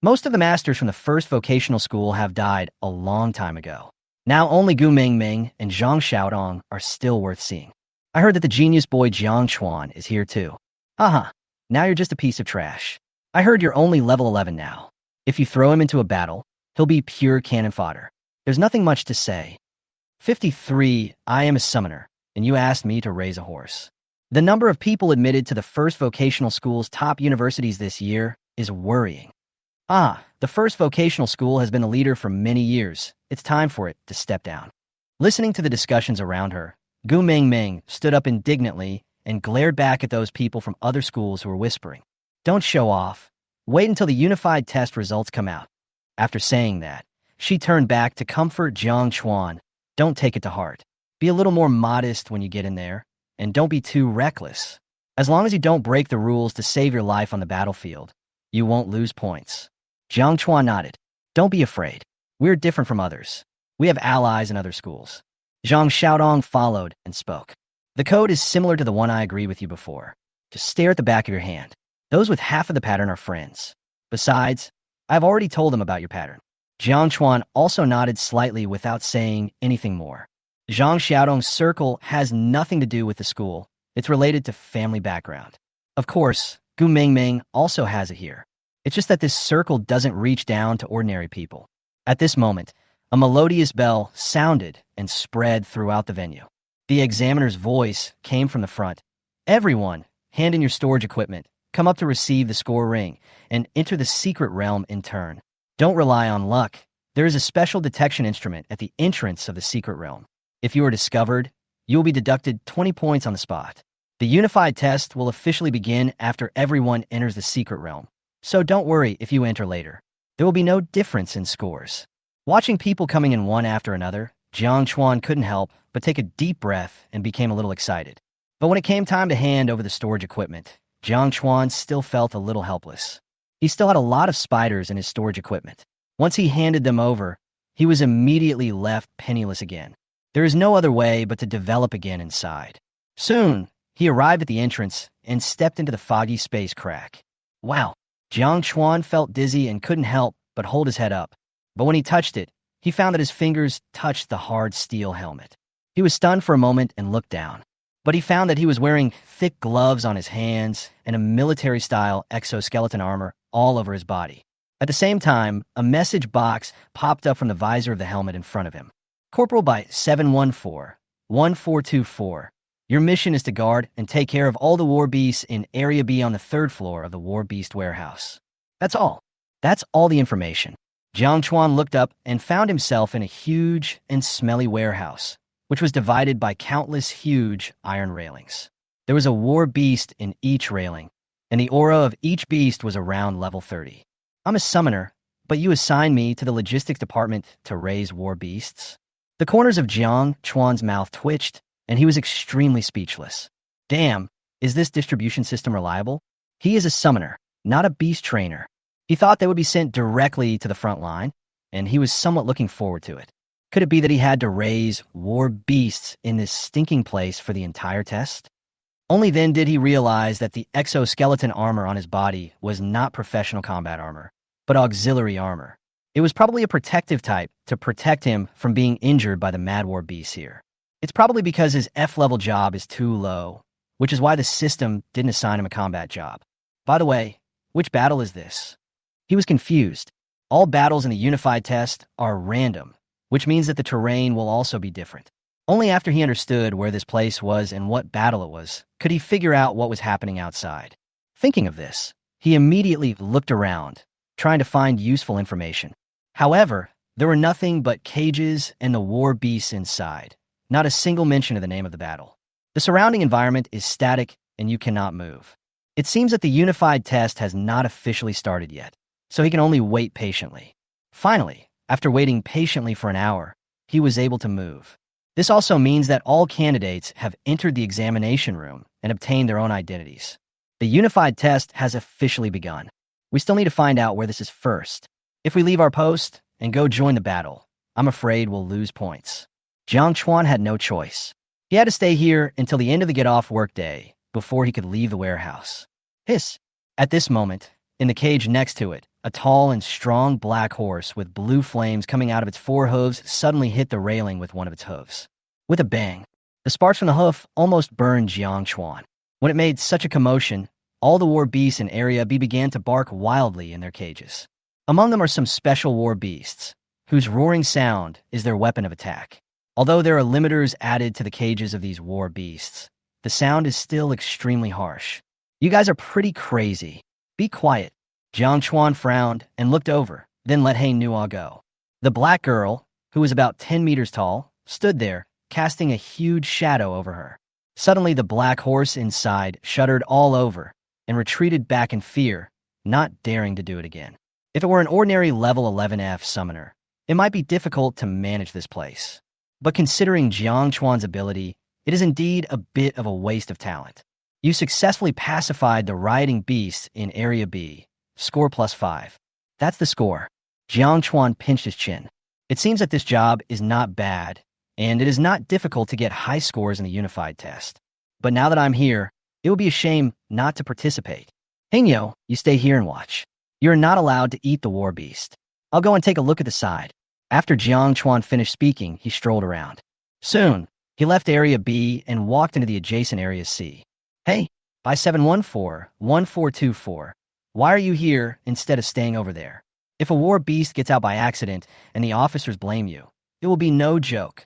Most of the masters from the first vocational school have died a long time ago. Now only Gu Mingming and Zhang Xiaodong are still worth seeing. I heard that the genius boy Jiang Chuan is here too. Haha, now you're just a piece of trash. I heard you're only level 11 now. If you throw him into a battle, he'll be pure cannon fodder. There's nothing much to say. 53, I am a summoner. and you asked me to raise a horse. The number of people admitted to the first vocational school's top universities this year is worrying. The first vocational school has been the leader for many years. It's time for it to step down. Listening to the discussions around her, Gu Mingming stood up indignantly and glared back at those people from other schools who were whispering, "Don't show off. Wait until the unified test results come out." After saying that, she turned back to comfort Jiang Chuan. "Don't take it to heart. Be a little more modest when you get in there, and don't be too reckless. As long as you don't break the rules to save your life on the battlefield, you won't lose points." Jiang Chuan nodded. "Don't be afraid. We're different from others. We have allies in other schools." Zhang Xiaodong followed and spoke. "The code is similar to the one I agreed with you before. Just stare at the back of your hand. Those with half of the pattern are friends. Besides, I've already told them about your pattern." Jiang Chuan also nodded slightly without saying anything more. Zhang Xiaodong's circle has nothing to do with the school. It's related to family background. Of course, Gu Mingming also has it here. It's just that this circle doesn't reach down to ordinary people. At this moment, a melodious bell sounded and spread throughout the venue. The examiner's voice came from the front. "Everyone, hand in your storage equipment, come up to receive the score ring, and enter the secret realm in turn. Don't rely on luck. There is a special detection instrument at the entrance of the secret realm. If you are discovered, you will be deducted 20 points on the spot. The unified test will officially begin after everyone enters the secret realm. So don't worry if you enter later. There will be no difference in scores." Watching people coming in one after another, Jiang Chuan couldn't help but take a deep breath and became a little excited. But when it came time to hand over the storage equipment, Jiang Chuan still felt a little helpless. He still had a lot of spiders in his storage equipment. Once he handed them over, he was immediately left penniless again. There is no other way but to develop again inside. Soon, he arrived at the entrance and stepped into the foggy space crack. Wow! Jiang Chuan felt dizzy and couldn't help but hold his head up. But when he touched it, he found that his fingers touched the hard steel helmet. He was stunned for a moment and looked down. But he found that he was wearing thick gloves on his hands and a military-style exoskeleton armor all over his body. At the same time, a message box popped up from the visor of the helmet in front of him. "Corporal by 714-1424. Your mission is to guard and take care of all the war beasts in Area B on the 3rd floor of the War Beast warehouse." That's all. That's all the information. Jiang Chuan looked up and found himself in a huge and smelly warehouse, which was divided by countless huge iron railings. There was a war beast in each railing, and the aura of each beast was around level 30. "I'm a summoner, but you assigned me to the logistics department to raise war beasts?" The corners of Jiang Chuan's mouth twitched, and he was extremely speechless. Damn, is this distribution system reliable? He is a summoner, not a beast trainer. He thought they would be sent directly to the front line, and he was somewhat looking forward to it. Could it be that he had to raise war beasts in this stinking place for the entire test? Only then did he realize that the exoskeleton armor on his body was not professional combat armor, but auxiliary armor. It was probably a protective type to protect him from being injured by the mad war beasts here. It's probably because his F-level job is too low, which is why the system didn't assign him a combat job. By the way, which battle is this? He was confused. All battles in the unified test are random, which means that the terrain will also be different. Only after he understood where this place was and what battle it was, could he figure out what was happening outside. Thinking of this, he immediately looked around, trying to find useful information. However, there were nothing but cages and the war beasts inside. Not a single mention of the name of the battle. The surrounding environment is static and you cannot move. It seems that the unified test has not officially started yet, so he can only wait patiently. Finally, after waiting patiently for an hour, he was able to move. This also means that all candidates have entered the examination room and obtained their own identities. The unified test has officially begun. We still need to find out where this is first. If we leave our post and go join the battle, I'm afraid we'll lose points. Jiang Chuan had no choice. He had to stay here until the end of the get-off workday before he could leave the warehouse. Hiss! At this moment, in the cage next to it, a tall and strong black horse with blue flames coming out of its 4 hooves suddenly hit the railing with one of its hooves. With a bang, the sparks from the hoof almost burned Jiang Chuan. When it made such a commotion, all the war beasts in Area B began to bark wildly in their cages. Among them are some special war beasts, whose roaring sound is their weapon of attack. Although there are limiters added to the cages of these war beasts, the sound is still extremely harsh. You guys are pretty crazy. Be quiet. Jiang Chuan frowned and looked over, then let He Nua go. The black girl, who was about 10 meters tall, stood there, casting a huge shadow over her. Suddenly, the black horse inside shuddered all over and retreated back in fear, not daring to do it again. If it were an ordinary level 11F summoner, it might be difficult to manage this place. But considering Jiang Chuan's ability, it is indeed a bit of a waste of talent. You successfully pacified the rioting beasts in Area B. Score +5. That's the score. Jiang Chuan pinched his chin. It seems that this job is not bad, and it is not difficult to get high scores in the unified test. But now that I'm here, it would be a shame not to participate. Hingyo, you stay here and watch. You're not allowed to eat the war beast. I'll go and take a look at the side. After Jiang Chuan finished speaking, he strolled around. Soon, he left Area B and walked into the adjacent Area C. Hey, by 714-1424, why are you here instead of staying over there? If a war beast gets out by accident and the officers blame you, it will be no joke.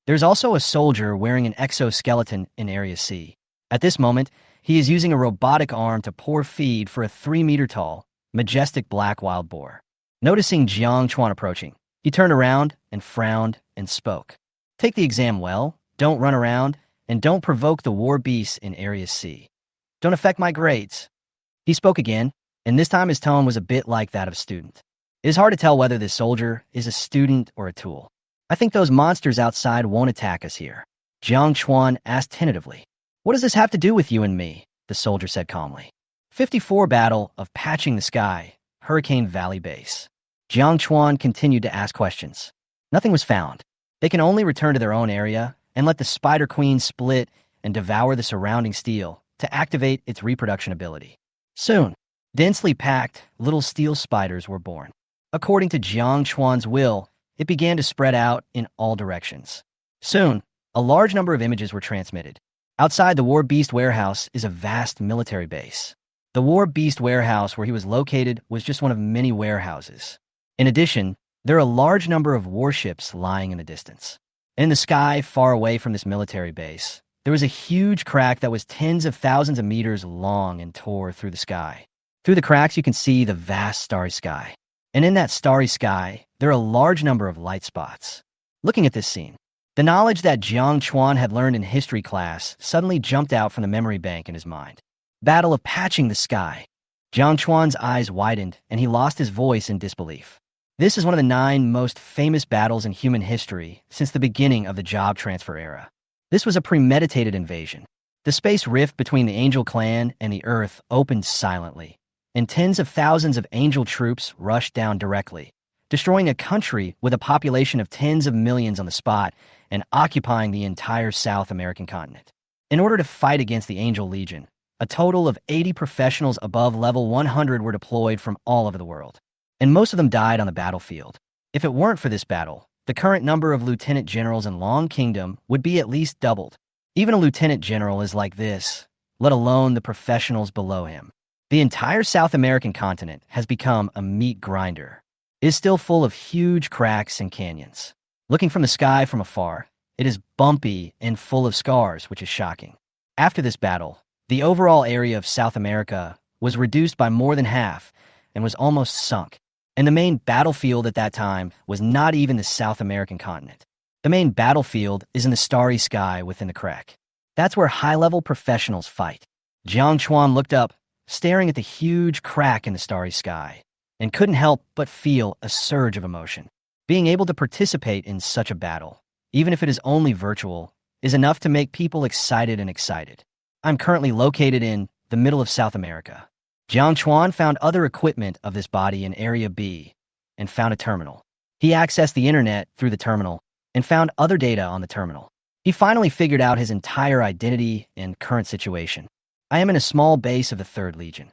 There's also a soldier wearing an exoskeleton in Area C. At this moment, he is using a robotic arm to pour feed for a 3-meter-tall, majestic black wild boar. Noticing Jiang Chuan approaching, he turned around and frowned and spoke. Take the exam well, don't run around, and don't provoke the war beasts in Area C. Don't affect my grades. He spoke again, and this time his tone was a bit like that of a student. It is hard to tell whether this soldier is a student or a tool. I think those monsters outside won't attack us here. Jiang Chuan asked tentatively. What does this have to do with you and me? The soldier said calmly. 54 Battle of Patching the Sky, Hurricane Valley Base. Jiang Chuan continued to ask questions. Nothing was found. They can only return to their own area and let the Spider Queen split and devour the surrounding steel to activate its reproduction ability. Soon, densely packed little steel spiders were born. According to Jiang Chuan's will, it began to spread out in all directions. Soon, a large number of images were transmitted. Outside the War Beast warehouse is a vast military base. The War Beast warehouse where he was located was just one of many warehouses. In addition, there are a large number of warships lying in the distance. In the sky, far away from this military base, there was a huge crack that was tens of thousands of meters long and tore through the sky. Through the cracks, you can see the vast starry sky. And in that starry sky, there are a large number of light spots. Looking at this scene, the knowledge that Jiang Chuan had learned in history class suddenly jumped out from the memory bank in his mind. Battle of Patching the Sky. Jiang Chuan's eyes widened, and he lost his voice in disbelief. This is one of the 9 most famous battles in human history since the beginning of the job transfer era. This was a premeditated invasion. The space rift between the Angel clan and the Earth opened silently, and tens of thousands of Angel troops rushed down directly, destroying a country with a population of tens of millions on the spot and occupying the entire South American continent. In order to fight against the Angel Legion, a total of 80 professionals above level 100 were deployed from all over the world, and most of them died on the battlefield. If it weren't for this battle, the current number of lieutenant generals in Long Kingdom would be at least doubled. Even a lieutenant general is like this, let alone the professionals below him. The entire South American continent has become a meat grinder. It is still full of huge cracks and canyons. Looking from the sky from afar, it is bumpy and full of scars, which is shocking. After this battle, the overall area of South America was reduced by more than half and was almost sunk. And the main battlefield at that time was not even the South American continent. The main battlefield is in the starry sky within the crack. That's where high-level professionals fight. Jiang Chuan looked up, staring at the huge crack in the starry sky, and couldn't help but feel a surge of emotion. Being able to participate in such a battle, even if it is only virtual, is enough to make people excited and excited. I'm currently located in the middle of South America. Jiang Chuan found other equipment of this body in Area B and found a terminal. He accessed the internet through the terminal and found other data on the terminal. He finally figured out his entire identity and current situation. I am in a small base of the 3rd Legion.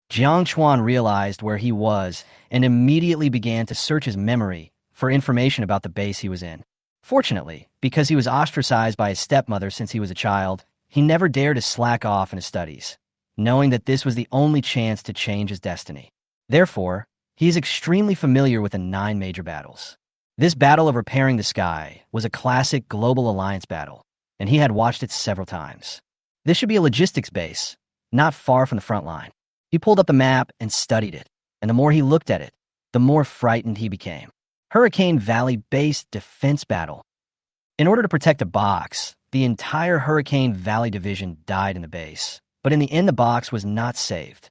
Jiang Chuan realized where he was and immediately began to search his memory for information about the base he was in. Fortunately, because he was ostracized by his stepmother since he was a child, he never dared to slack off in his studies, knowing that this was the only chance to change his destiny. Therefore, he is extremely familiar with the 9 major battles. This battle of repairing the sky was a classic global alliance battle, and he had watched it several times. This should be a logistics base, not far from the front line. He pulled up the map and studied it, and the more he looked at it, the more frightened he became. Hurricane Valley Base Defense Battle. In order to protect a box, the entire Hurricane Valley Division died in the base, but in the end the box was not saved.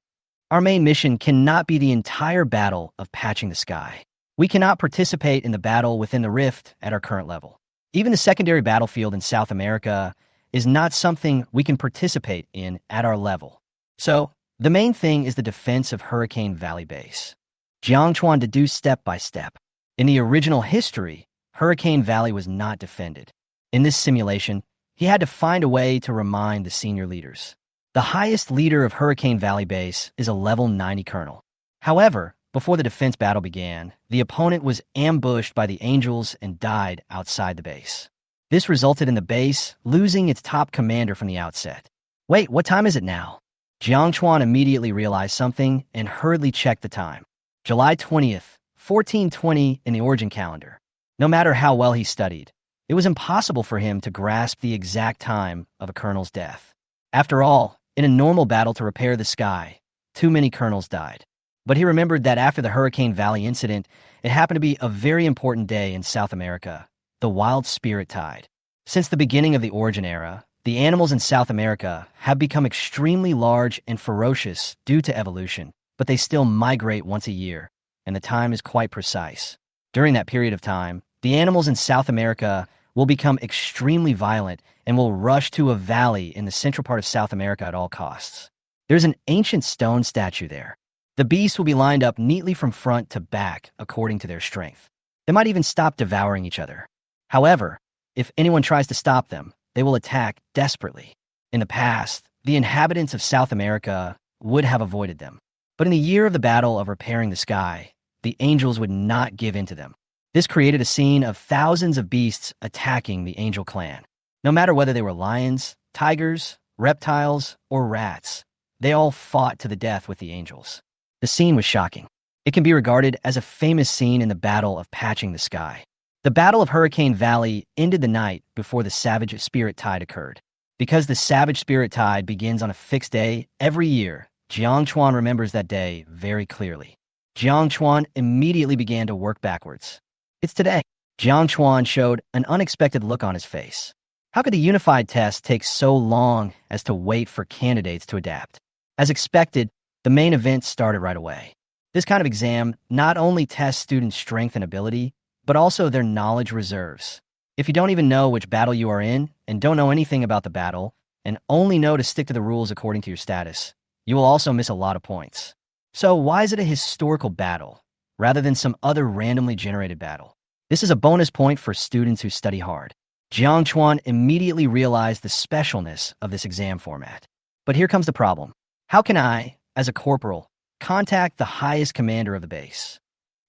Our main mission cannot be the entire battle of patching the sky. We cannot participate in the battle within the rift at our current level. Even the secondary battlefield in South America is not something we can participate in at our level. So, the main thing is the defense of Hurricane Valley Base. Jiang Chuan deduced step by step. In the original history, Hurricane Valley was not defended. In this simulation, he had to find a way to remind the senior leaders. The highest leader of Hurricane Valley Base is a level 90 colonel. However, before the defense battle began, the opponent was ambushed by the Angels and died outside the base. This resulted in the base losing its top commander from the outset. Wait, what time is it now? Jiang Chuan immediately realized something and hurriedly checked the time. July 20th, 1420 in the origin calendar. No matter how well he studied, it was impossible for him to grasp the exact time of a colonel's death. After all, in a normal battle to repair the sky, too many colonels died. But he remembered that after the Hurricane Valley incident, it happened to be a very important day in South America, the Wild Spirit Tide. Since the beginning of the Origin era, the animals in South America have become extremely large and ferocious due to evolution, but they still migrate once a year, and the time is quite precise. During that period of time, the animals in South America will become extremely violent and will rush to a valley in the central part of South America at all costs. There's an ancient stone statue there. The beasts will be lined up neatly from front to back according to their strength. They might even stop devouring each other. However, if anyone tries to stop them, they will attack desperately. In the past, the inhabitants of South America would have avoided them. But in the year of the battle of repairing the sky, the angels would not give in to them. This created a scene of thousands of beasts attacking the angel clan. No matter whether they were lions, tigers, reptiles, or rats, they all fought to the death with the angels. The scene was shocking. It can be regarded as a famous scene in the Battle of Patching the Sky. The Battle of Hurricane Valley ended the night before the Savage Spirit Tide occurred. Because the Savage Spirit Tide begins on a fixed day every year, Jiang Chuan remembers that day very clearly. Jiang Chuan immediately began to work backwards. It's today. Jiang Chuan showed an unexpected look on his face. How could the unified test take so long as to wait for candidates to adapt? As expected, the main event started right away. This kind of exam not only tests students' strength and ability, but also their knowledge reserves. If you don't even know which battle you are in and don't know anything about the battle and only know to stick to the rules according to your status, you will also miss a lot of points. So why is it a historical battle rather than some other randomly generated battle? This is a bonus point for students who study hard. Jiang Chuan immediately realized the specialness of this exam format. But here comes the problem. How can I, as a corporal, contact the highest commander of the base?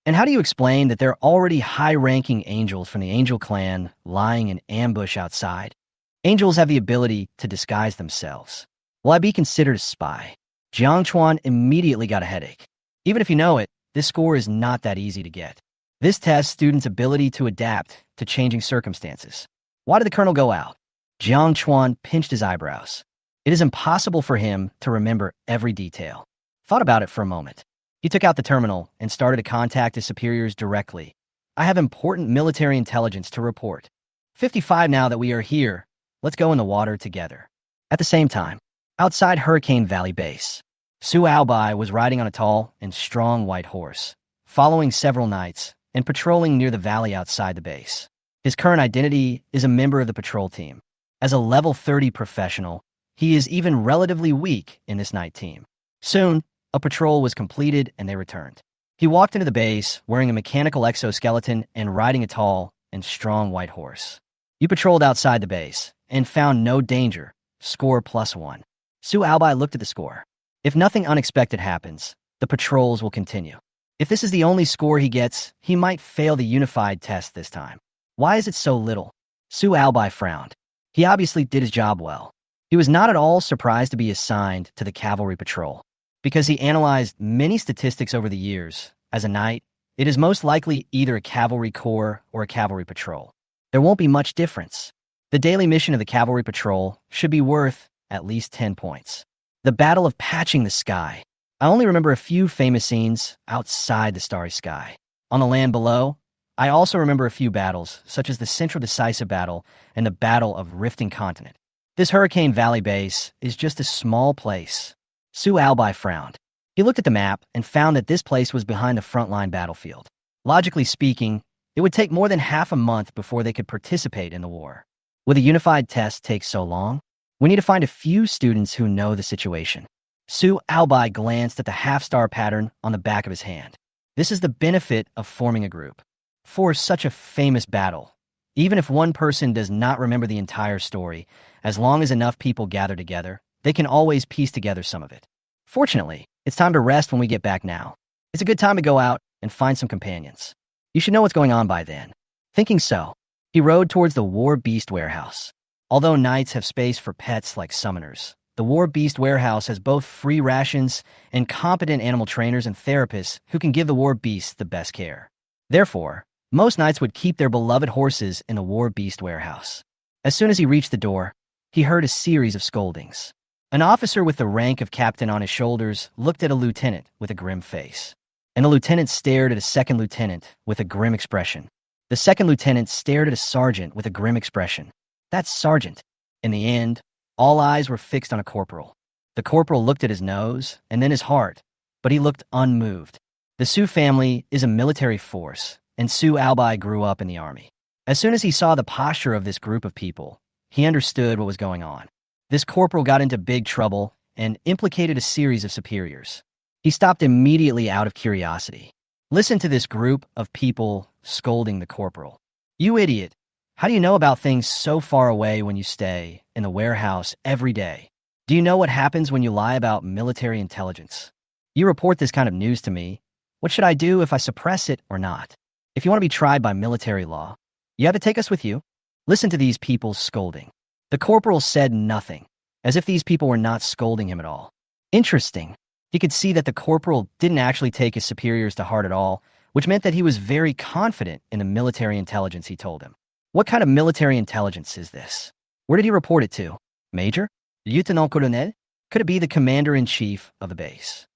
And how do you explain that there are already high-ranking angels from the angel clan lying in ambush outside? Angels have the ability to disguise themselves. Will I be considered a spy? Jiang Chuan immediately got a headache. Even if you know it, this score is not that easy to get. This tests students' ability to adapt to changing circumstances. Why did the colonel go out? Jiang Chuan pinched his eyebrows. It is impossible for him to remember every detail. Thought about it for a moment. He took out the terminal and started to contact his superiors directly. I have important military intelligence to report. 55 now that we are here. Let's go in the water together. At the same time, outside Hurricane Valley Base, Su Aobai was riding on a tall and strong white horse, following several knights and patrolling near the valley outside the base. His current identity is a member of the patrol team. As a level 30 professional, he is even relatively weak in this night team. Soon, a patrol was completed and they returned. He walked into the base wearing a mechanical exoskeleton and riding a tall and strong white horse. You patrolled outside the base and found no danger. Score +1. Su Aobai looked at the score. If nothing unexpected happens, the patrols will continue. If this is the only score he gets, he might fail the unified test this time. Why is it so little? Su Aobai frowned. He obviously did his job well. He was not at all surprised to be assigned to the cavalry patrol. Because he analyzed many statistics over the years, as a knight, it is most likely either a cavalry corps or a cavalry patrol. There won't be much difference. The daily mission of the cavalry patrol should be worth at least 10 points. The Battle of Patching the Sky. I only remember a few famous scenes outside the starry sky. On the land below, I also remember a few battles, such as the Central Decisive Battle and the Battle of Rifting Continent. This Hurricane Valley base is just a small place. Su Albai frowned. He looked at the map and found that this place was behind the frontline battlefield. Logically speaking, it would take more than half a month before they could participate in the war. Would a unified test take so long? We need to find a few students who know the situation. Su Albai glanced at the half-star pattern on the back of his hand. This is the benefit of forming a group. For such a famous battle, even if one person does not remember the entire story, as long as enough people gather together, they can always piece together some of it. Fortunately, it's time to rest when we get back now. It's a good time to go out and find some companions. You should know what's going on by then. Thinking so, he rode towards the War Beast warehouse. Although knights have space for pets like summoners, the War Beast warehouse has both free rations and competent animal trainers and therapists who can give the War Beasts the best care. Therefore, most knights would keep their beloved horses in the War Beast warehouse. As soon as he reached the door, he heard a series of scoldings. An officer with the rank of captain on his shoulders looked at a lieutenant with a grim face. And the lieutenant stared at a second lieutenant with a grim expression. The second lieutenant stared at a sergeant with a grim expression. That's sergeant. In the end, all eyes were fixed on a corporal. The corporal looked at his nose and then his heart, but he looked unmoved. The Su family is a military force, and Su Albai grew up in the army. As soon as he saw the posture of this group of people, he understood what was going on. This corporal got into big trouble and implicated a series of superiors. He stopped immediately out of curiosity. Listen to this group of people scolding the corporal. You idiot! How do you know about things so far away when you stay in the warehouse every day? Do you know what happens when you lie about military intelligence? You report this kind of news to me. What should I do if I suppress it or not? If you want to be tried by military law, you have to take us with you. Listen to these people scolding. The corporal said nothing, as if these people were not scolding him at all. Interesting. He could see that the corporal didn't actually take his superiors to heart at all, which meant that he was very confident in the military intelligence he told him. What kind of military intelligence is this? Where did he report it to? Major? Lieutenant Colonel? Could it be the commander-in-chief of the base?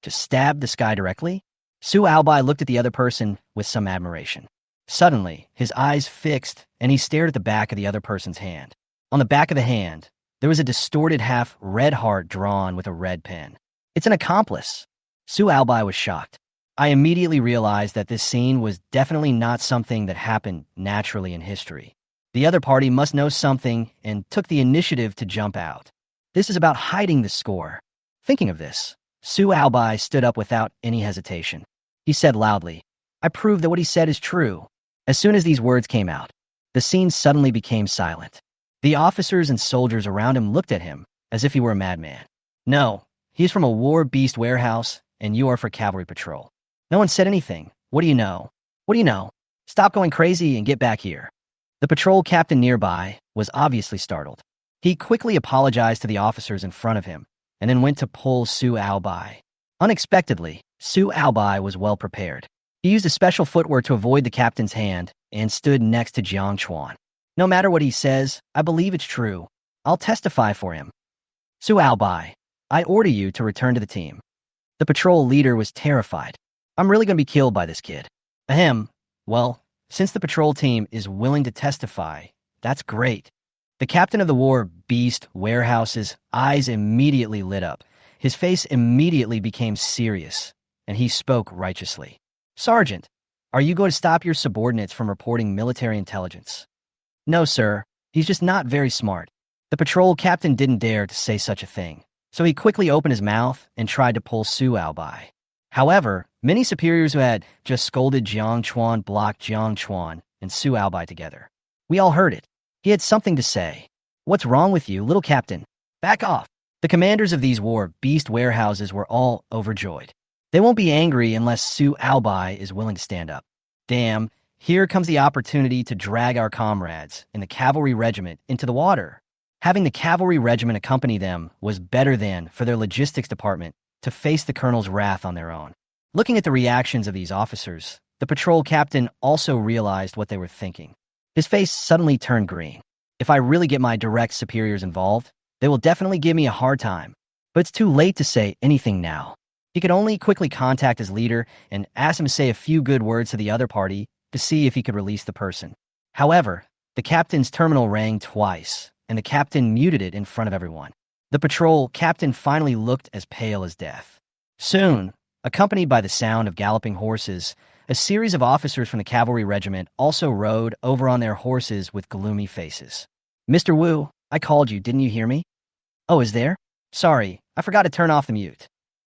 To stab the sky directly? Su Albai looked at the other person with some admiration. Suddenly, his eyes fixed, and he stared at the back of the other person's hand. On the back of the hand, there was a distorted half-red heart drawn with a red pen. It's an accomplice. Su Albai was shocked. I immediately realized that this scene was definitely not something that happened naturally in history. The other party must know something and took the initiative to jump out. This is about hiding the score. Thinking of this, Su Albai stood up without any hesitation. He said loudly, I prove that what he said is true. As soon as these words came out, the scene suddenly became silent. The officers and soldiers around him looked at him as if he were a madman. No, he's from a War Beast warehouse, and you are for cavalry patrol. No one said anything. What do you know? What do you know? Stop going crazy and get back here. The patrol captain nearby was obviously startled. He quickly apologized to the officers in front of him, and then went to pull Su Albai. Unexpectedly, Su Albai was well prepared. He used a special footwork to avoid the captain's hand and stood next to Jiang Chuan. No matter what he says, I believe it's true. I'll testify for him. Su Albai, I order you to return to the team. The patrol leader was terrified. I'm really going to be killed by this kid. Ahem. Well, since the patrol team is willing to testify, that's great. The captain of the War Beast warehouse's eyes immediately lit up. His face immediately became serious, and he spoke righteously. Sergeant, are you going to stop your subordinates from reporting military intelligence? No, sir. He's just not very smart. The patrol captain didn't dare to say such a thing, so he quickly opened his mouth and tried to pull Su Albai. However, many superiors who had just scolded Jiang Chuan blocked Jiang Chuan and Su Albai together. We all heard it. He had something to say. What's wrong with you, little captain? Back off. The commanders of these War Beast warehouses were all overjoyed. They won't be angry unless Su Albai is willing to stand up. Damn, here comes the opportunity to drag our comrades in the cavalry regiment into the water. Having the cavalry regiment accompany them was better than for their logistics department to face the colonel's wrath on their own. Looking at the reactions of these officers, the patrol captain also realized what they were thinking. His face suddenly turned green. If I really get my direct superiors involved, they will definitely give me a hard time. But it's too late to say anything now. He could only quickly contact his leader and ask him to say a few good words to the other party to see if he could release the person. However, the captain's terminal rang twice, and the captain muted it in front of everyone. The patrol captain finally looked as pale as death. Soon, accompanied by the sound of galloping horses, a series of officers from the cavalry regiment also rode over on their horses with gloomy faces. "Mr. Wu, I called you, didn't you hear me?" "Oh, is there? Sorry, I forgot to turn off the mute."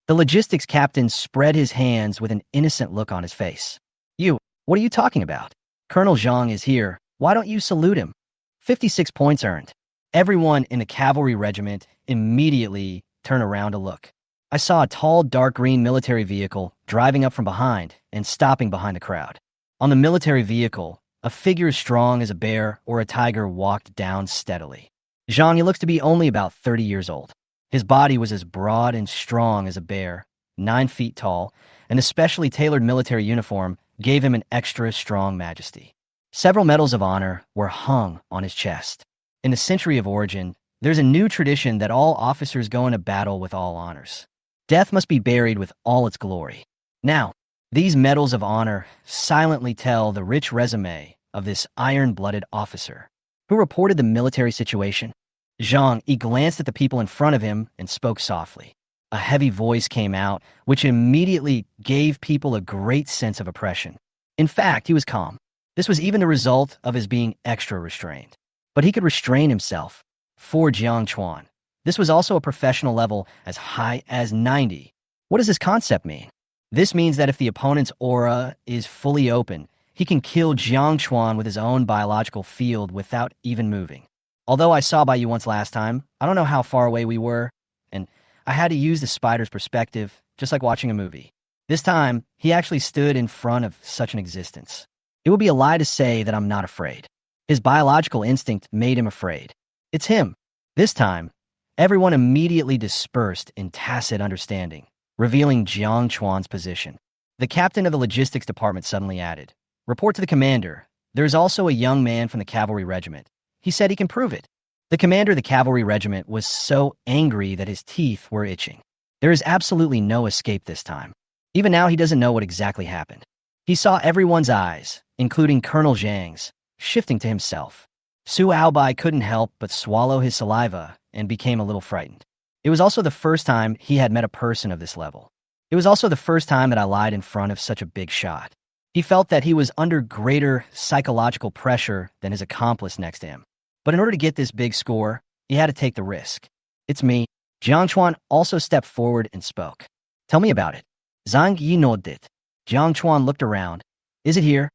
The logistics captain spread his hands with an innocent look on his face. "You, what are you talking about? Colonel Zhang is here. Why don't you salute him?" 56 points earned. Everyone in the cavalry regiment immediately turned around to look. I saw a tall, dark green military vehicle driving up from behind and stopping behind the crowd. On the military vehicle, a figure as strong as a bear or a tiger walked down steadily. Zhang, he looks to be only about 30 years old. His body was as broad and strong as a bear, 9 feet tall, and the specially tailored military uniform gave him an extra strong majesty. Several medals of honor were hung on his chest. In the century of origin, there's a new tradition that all officers go into battle with all honors. Death must be buried with all its glory. Now, these medals of honor silently tell the rich resume of this iron-blooded officer. Who reported the military situation? Zhang, he glanced at the people in front of him and spoke softly. A heavy voice came out, which immediately gave people a great sense of oppression. In fact, he was calm. This was even the result of his being extra restrained. But he could restrain himself. For Jiang Chuan, this was also a professional level as high as 90. What does this concept mean? This means that if the opponent's aura is fully open, he can kill Jiang Chuan with his own biological field without even moving. Although I saw by you once last time, I don't know how far away we were, and I had to use the spider's perspective, just like watching a movie. This time, he actually stood in front of such an existence. It would be a lie to say that I'm not afraid. His biological instinct made him afraid. It's him. This time, everyone immediately dispersed in tacit understanding, revealing Jiang Chuan's position. The captain of the logistics department suddenly added, "Report to the commander. There's also a young man from the cavalry regiment. He said he can prove it." The commander of the cavalry regiment was so angry that his teeth were itching. There is absolutely no escape this time. Even now, he doesn't know what exactly happened. He saw everyone's eyes, including Colonel Zhang's, shifting to himself. Su Aobai couldn't help but swallow his saliva and became a little frightened. It was also the first time he had met a person of this level. It was also the first time that I lied in front of such a big shot. He felt that he was under greater psychological pressure than his accomplice next to him. But in order to get this big score, he had to take the risk. "It's me." Jiang Chuan also stepped forward and spoke. "Tell me about it." Zhang Yi nodded. Jiang Chuan looked around. "Is it here?"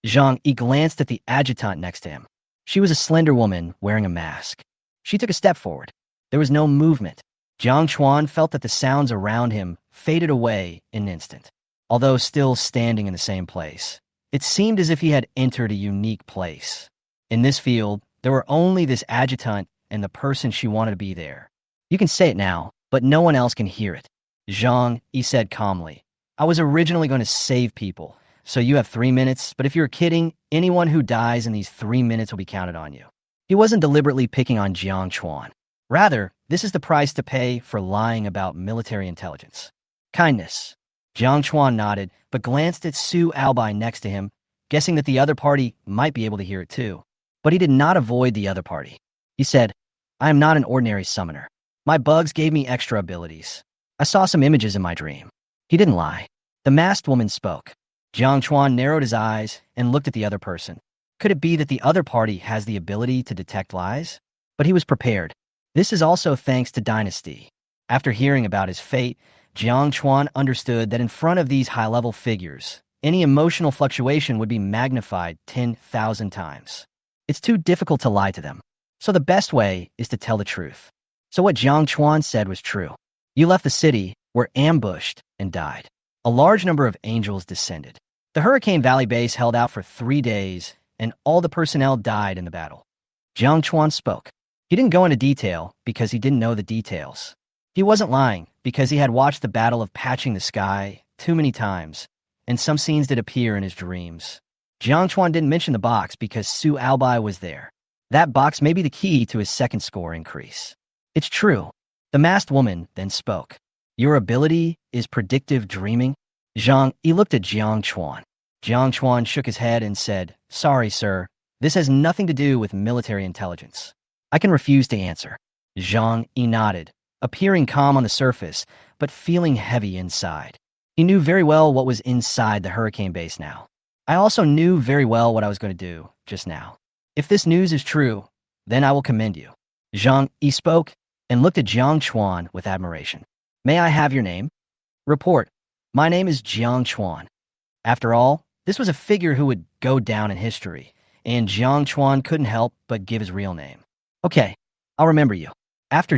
Zhang Yi glanced at the adjutant next to him. She was a slender woman wearing a mask. She took a step forward. There was no movement. Jiang Chuan felt that the sounds around him faded away in an instant. Although still standing in the same place, it seemed as if he had entered a unique place. In this field, there were only this adjutant and the person she wanted to be there. "You can say it now, but no one else can hear it." Zhang, he said calmly. "I was originally going to save people, so you have 3 minutes, but if you're kidding, anyone who dies in these 3 minutes will be counted on you." He wasn't deliberately picking on Jiang Chuan. Rather, this is the price to pay for lying about military intelligence. Kindness. Jiang Chuan nodded, but glanced at Su Aobai next to him, guessing that the other party might be able to hear it too. But he did not avoid the other party. He said, "I am not an ordinary summoner. My bugs gave me extra abilities. I saw some images in my dream." He didn't lie. The masked woman spoke. Jiang Chuan narrowed his eyes and looked at the other person. Could it be that the other party has the ability to detect lies? But he was prepared. This is also thanks to Dynasty. After hearing about his fate, Jiang Chuan understood that in front of these high-level figures, any emotional fluctuation would be magnified 10,000 times. It's too difficult to lie to them. So the best way is to tell the truth. So what Jiang Chuan said was true. You left the city, were ambushed, and died. A large number of angels descended. The Hurricane Valley base held out for 3 days, and all the personnel died in the battle. Jiang Chuan spoke. He didn't go into detail because he didn't know the details. He wasn't lying because he had watched the Battle of Patching the Sky too many times, and some scenes did appear in his dreams. Jiang Chuan didn't mention the box because Su Aobai was there. That box may be the key to his second score increase. It's true. The masked woman then spoke. Your ability is predictive dreaming? He looked at Jiang Chuan. Jiang Chuan shook his head and said, Sorry, sir. This has nothing to do with military intelligence. I can refuse to answer. He nodded, appearing calm on the surface, but feeling heavy inside. He knew very well what was inside the hurricane base now. I also knew very well what I was going to do just now. If this news is true, then I will commend you. He spoke and looked at Jiang Chuan with admiration. May I have your name? Report. My name is Jiang Chuan. After all, this was a figure who would go down in history, and Jiang Chuan couldn't help but give his real name. Okay, I'll remember you. After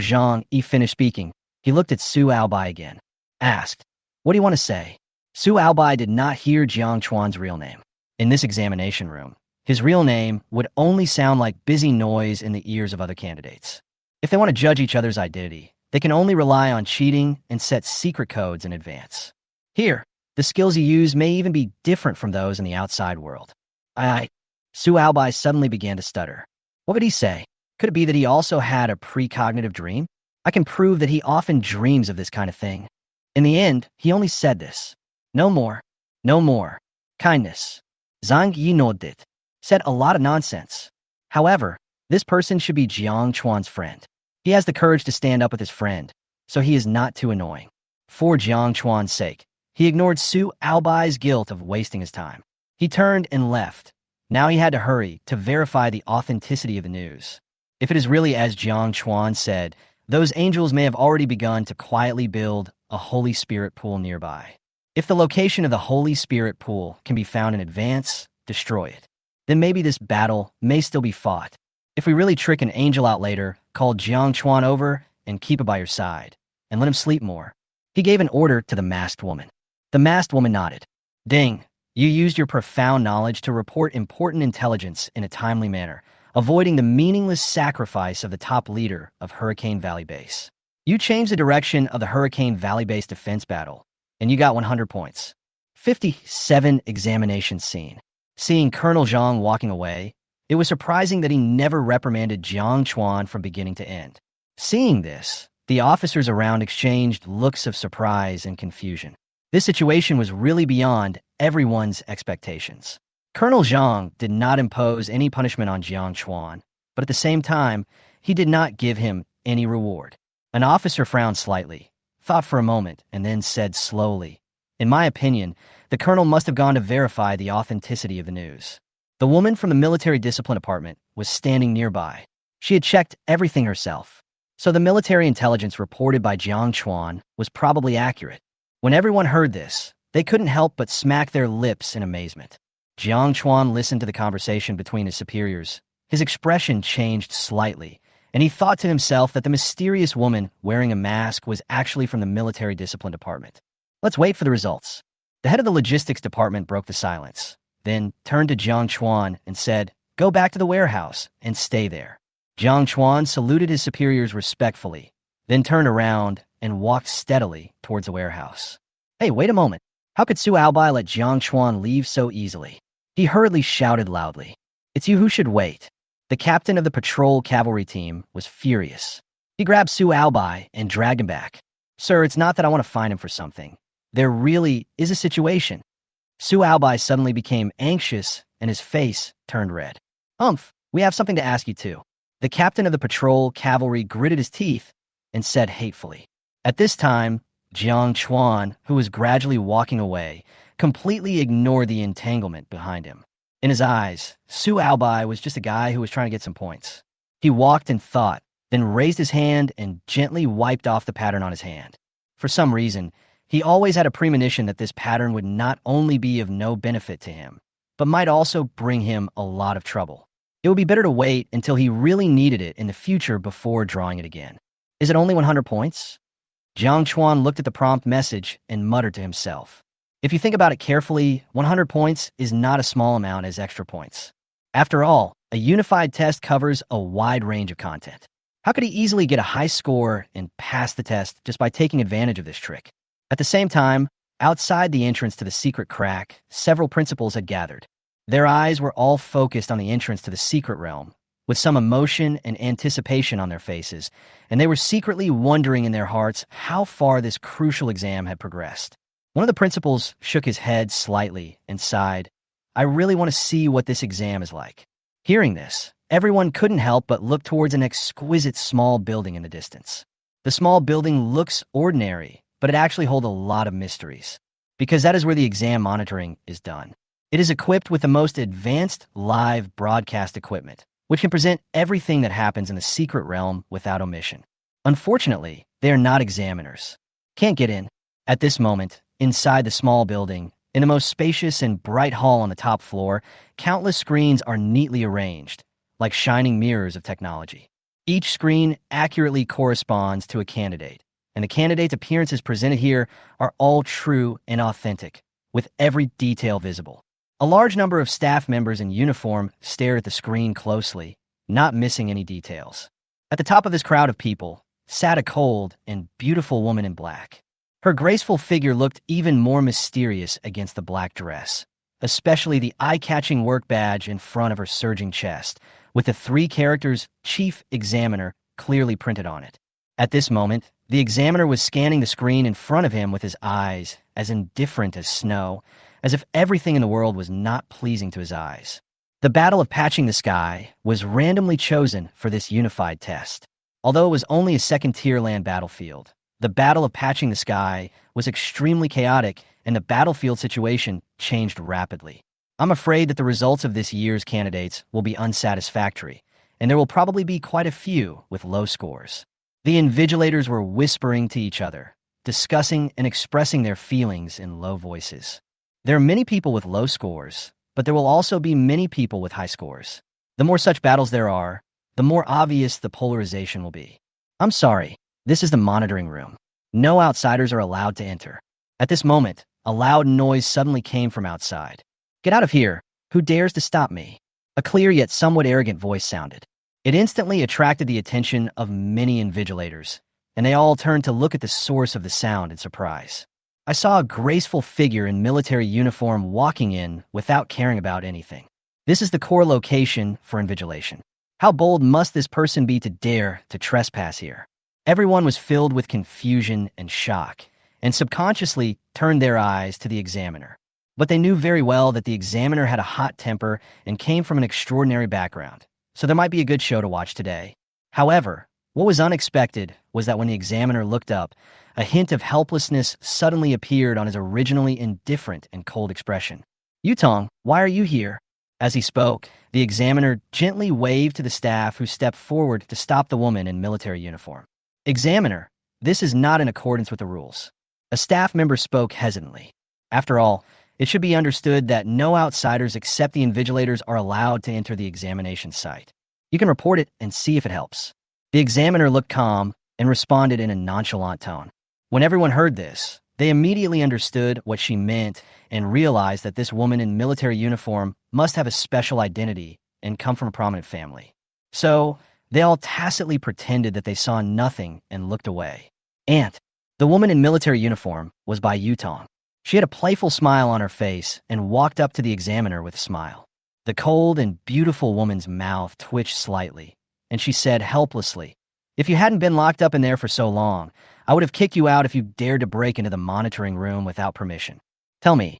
He finished speaking, he looked at Su Aobai again. Asked, What do you want to say? Su Aobai did not hear Jiang Chuan's real name. In this examination room, his real name would only sound like busy noise in the ears of other candidates. If they want to judge each other's identity, they can only rely on cheating and set secret codes in advance. Here, the skills he used may even be different from those in the outside world. Su Aobai suddenly began to stutter. What would he say? Could it be that he also had a precognitive dream? I can prove that he often dreams of this kind of thing. In the end, he only said this. No more. No more. Kindness. Zhang Yi nodded. Said a lot of nonsense. However, this person should be Jiang Chuan's friend. He has the courage to stand up with his friend, so he is not too annoying. For Jiang Chuan's sake, he ignored Su Aobai's guilt of wasting his time. He turned and left. Now he had to hurry to verify the authenticity of the news. If it is really as Jiang Chuan said, those angels may have already begun to quietly build a Holy Spirit pool nearby. If the location of the Holy Spirit pool can be found in advance, destroy it. Then maybe this battle may still be fought. If we really trick an angel out later, call Jiang Chuan over and keep it by your side, and let him sleep more. He gave an order to the masked woman. The masked woman nodded. Ding, you used your profound knowledge to report important intelligence in a timely manner, avoiding the meaningless sacrifice of the top leader of Hurricane Valley Base. You changed the direction of the Hurricane Valley Base defense battle, and you got 100 points. 57 examination scene. Seeing Colonel Zhang walking away, it was surprising that he never reprimanded Jiang Chuan from beginning to end. Seeing this, the officers around exchanged looks of surprise and confusion. This situation was really beyond everyone's expectations. Colonel Zhang did not impose any punishment on Jiang Chuan, but at the same time, he did not give him any reward. An officer frowned slightly, thought for a moment, and then said slowly, In my opinion, the colonel must have gone to verify the authenticity of the news. The woman from the military discipline department was standing nearby. She had checked everything herself. So the military intelligence reported by Jiang Chuan was probably accurate. When everyone heard this, they couldn't help but smack their lips in amazement. Jiang Chuan listened to the conversation between his superiors. His expression changed slightly, and he thought to himself that the mysterious woman wearing a mask was actually from the military discipline department. Let's wait for the results. The head of the logistics department broke the silence, then turned to Jiang Chuan and said, Go back to the warehouse and stay there. Jiang Chuan saluted his superiors respectfully, then turned around and walked steadily towards the warehouse. Hey, wait a moment. How could Su Aobai let Jiang Chuan leave so easily? He hurriedly shouted loudly. It's you who should wait. The captain of the patrol cavalry team was furious. He grabbed Su Aobai and dragged him back. Sir, it's not that I want to find him for something. There really is a situation. Su Aobai suddenly became anxious and his face turned red. We have something to ask you too. The captain of the patrol cavalry gritted his teeth and said hatefully. At this time, Jiang Chuan, who was gradually walking away, completely ignored the entanglement behind him. In his eyes, Su Aobai was just a guy who was trying to get some points. He walked and thought, then raised his hand and gently wiped off the pattern on his hand. For some reason, he always had a premonition that this pattern would not only be of no benefit to him, but might also bring him a lot of trouble. It would be better to wait until he really needed it in the future before drawing it again. Is it only 100 points? Jiang Chuan looked at the prompt message and muttered to himself. If you think about it carefully, 100 points is not a small amount as extra points. After all, a unified test covers a wide range of content. How could he easily get a high score and pass the test just by taking advantage of this trick? At the same time, Outside the entrance to the secret crack, several principals had gathered. Their eyes were all focused on the entrance to the secret realm, with some emotion and anticipation on their faces, and they were secretly wondering in their hearts how far this crucial exam had progressed. One of the principals shook his head slightly and sighed, "I really want to see what this exam is like." Hearing this, everyone couldn't help but look towards an exquisite small building in the distance. The small building looks ordinary, but it actually holds a lot of mysteries, because that is where the exam monitoring is done. It is equipped with the most advanced live broadcast equipment, which can present everything that happens in the secret realm without omission. Unfortunately, they are not examiners. Can't get in. At this moment, inside the small building, in the most spacious and bright hall on the top floor, countless screens are neatly arranged, like shining mirrors of technology. Each screen accurately corresponds to a candidate, and the candidate's appearances presented here are all true and authentic, with every detail visible. A large number of staff members in uniform stared at the screen closely, not missing any details. At the top of this crowd of people sat a cold and beautiful woman in black. Her graceful figure looked even more mysterious against the black dress, especially the eye-catching work badge in front of her surging chest, with the three characters Chief Examiner clearly printed on it. At this moment, the examiner was scanning the screen in front of him with his eyes as indifferent as snow, as if everything in the world was not pleasing to his eyes. The Battle of Patching the Sky was randomly chosen for this unified test. Although it was only a second-tier land battlefield, the Battle of Patching the Sky was extremely chaotic, and the battlefield situation changed rapidly. I'm afraid that the results of this year's candidates will be unsatisfactory, and there will probably be quite a few with low scores. The invigilators were whispering to each other, discussing and expressing their feelings in low voices. There are many people with low scores, but there will also be many people with high scores. The more such battles there are, the more obvious the polarization will be. I'm sorry, this is the monitoring room. No outsiders are allowed to enter. At this moment, a loud noise suddenly came from outside. "Get out of here! Who dares to stop me?" A clear yet somewhat arrogant voice sounded. It instantly attracted the attention of many invigilators, and they all turned to look at the source of the sound in surprise. I saw a graceful figure in military uniform walking in without caring about anything. This is the core location for invigilation. How bold must this person be to dare to trespass here? Everyone was filled with confusion and shock, and subconsciously turned their eyes to the examiner. But they knew very well that the examiner had a hot temper and came from an extraordinary background, so there might be a good show to watch today. However, what was unexpected was that when the examiner looked up, a hint of helplessness suddenly appeared on his originally indifferent and cold expression. "Yutong, why are you here?" As he spoke, the examiner gently waved to the staff who stepped forward to stop the woman in military uniform. "Examiner, this is not in accordance with the rules." A staff member spoke hesitantly. After all, it should be understood that no outsiders except the invigilators are allowed to enter the examination site. You can report it and see if it helps. The examiner looked calm and responded in a nonchalant tone. When everyone heard this, they immediately understood what she meant and realized that this woman in military uniform must have a special identity and come from a prominent family. So, they all tacitly pretended that they saw nothing and looked away. "Aunt." The woman in military uniform was by Yutong. She had a playful smile on her face and walked up to the examiner with a smile. The cold and beautiful woman's mouth twitched slightly, and she said helplessly, "If you hadn't been locked up in there for so long, I would have kicked you out if you dared to break into the monitoring room without permission. Tell me,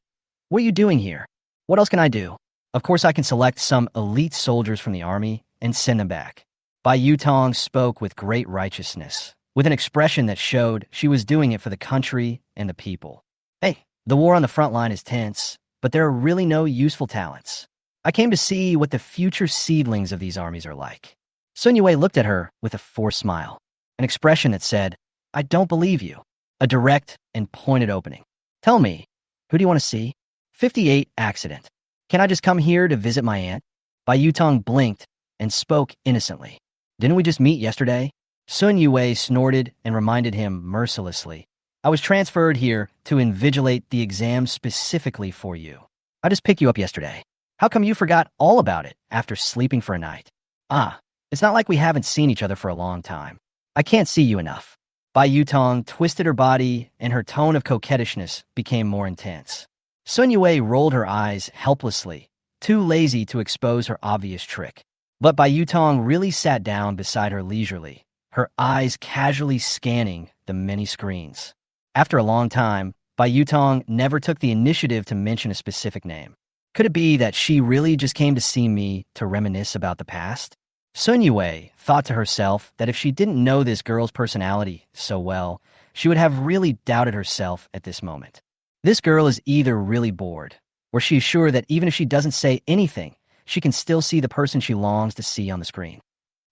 what are you doing here? What else can I do? Of course I can select some elite soldiers from the army and send them back." Bai Yutong spoke with great righteousness, with an expression that showed she was doing it for the country and the people. "Hey, the war on the front line is tense, but there are really no useful talents. I came to see what the future seedlings of these armies are like." Sun Yue looked at her with a forced smile, an expression that said, "I don't believe you." A direct and pointed opening. "Tell me, who do you want to see?" 58 accident. "Can I just come here to visit my aunt?" Bai Yutong blinked and spoke innocently. "Didn't we just meet yesterday?" Sun Yue snorted and reminded him mercilessly, "I was transferred here to invigilate the exam specifically for you. I just picked you up yesterday. How come you forgot all about it after sleeping for a night?" "Ah, it's not like we haven't seen each other for a long time. I can't see you enough." Bai Yutong twisted her body, and her tone of coquettishness became more intense. Sun Yue rolled her eyes helplessly, too lazy to expose her obvious trick. But Bai Yutong really sat down beside her leisurely, her eyes casually scanning the many screens. After a long time, Bai Yutong never took the initiative to mention a specific name. Could it be that she really just came to see me to reminisce about the past? Sun Yue thought to herself that if she didn't know this girl's personality so well, she would have really doubted herself at this moment. This girl is either really bored, or she's sure that even if she doesn't say anything, she can still see the person she longs to see on the screen.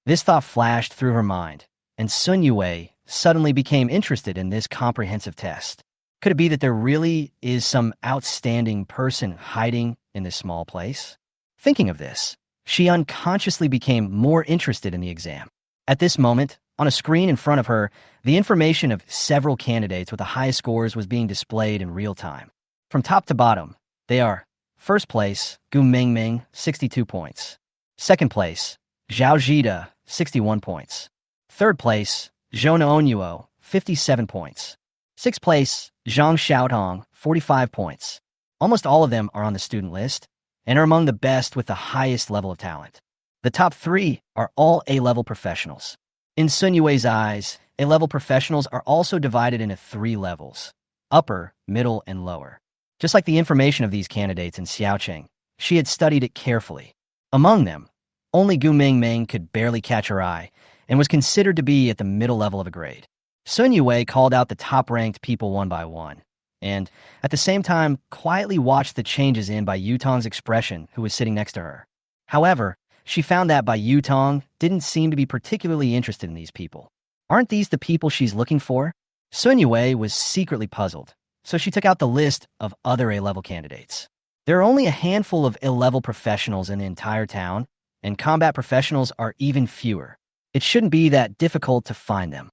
This thought flashed through her mind, and Sun Yue suddenly became interested in this comprehensive test. Could it be that there really is some outstanding person hiding in this small place? Thinking of this, she unconsciously became more interested in the exam. At this moment, on a screen in front of her, the information of several candidates with the highest scores was being displayed in real time. From top to bottom, they are: first place, Gu Mingming, 62 points. Second place, Zhao Jida, 61 points. Third place, Zhou Onyuo, 57 points. Sixth place, Zhang Xiaotong, 45 points. Almost all of them are on the student list and are among the best with the highest level of talent. The top three are all A-level professionals. In Sun Yue's eyes, A-level professionals are also divided into 3 levels: upper, middle, and lower. Just like the information of these candidates in Xiaocheng, she had studied it carefully. Among them, only Gu Mingming could barely catch her eye and was considered to be at the middle level of a grade. Sun Yue called out the top-ranked people one by one, and, at the same time, quietly watched the changes in Bai Yutong's expression, who was sitting next to her. However, she found that Bai Yutong didn't seem to be particularly interested in these people. Aren't these the people she's looking for? Sun Yue was secretly puzzled, so she took out the list of other A-level candidates. There are only a handful of A-level professionals in the entire town, and combat professionals are even fewer. It shouldn't be that difficult to find them.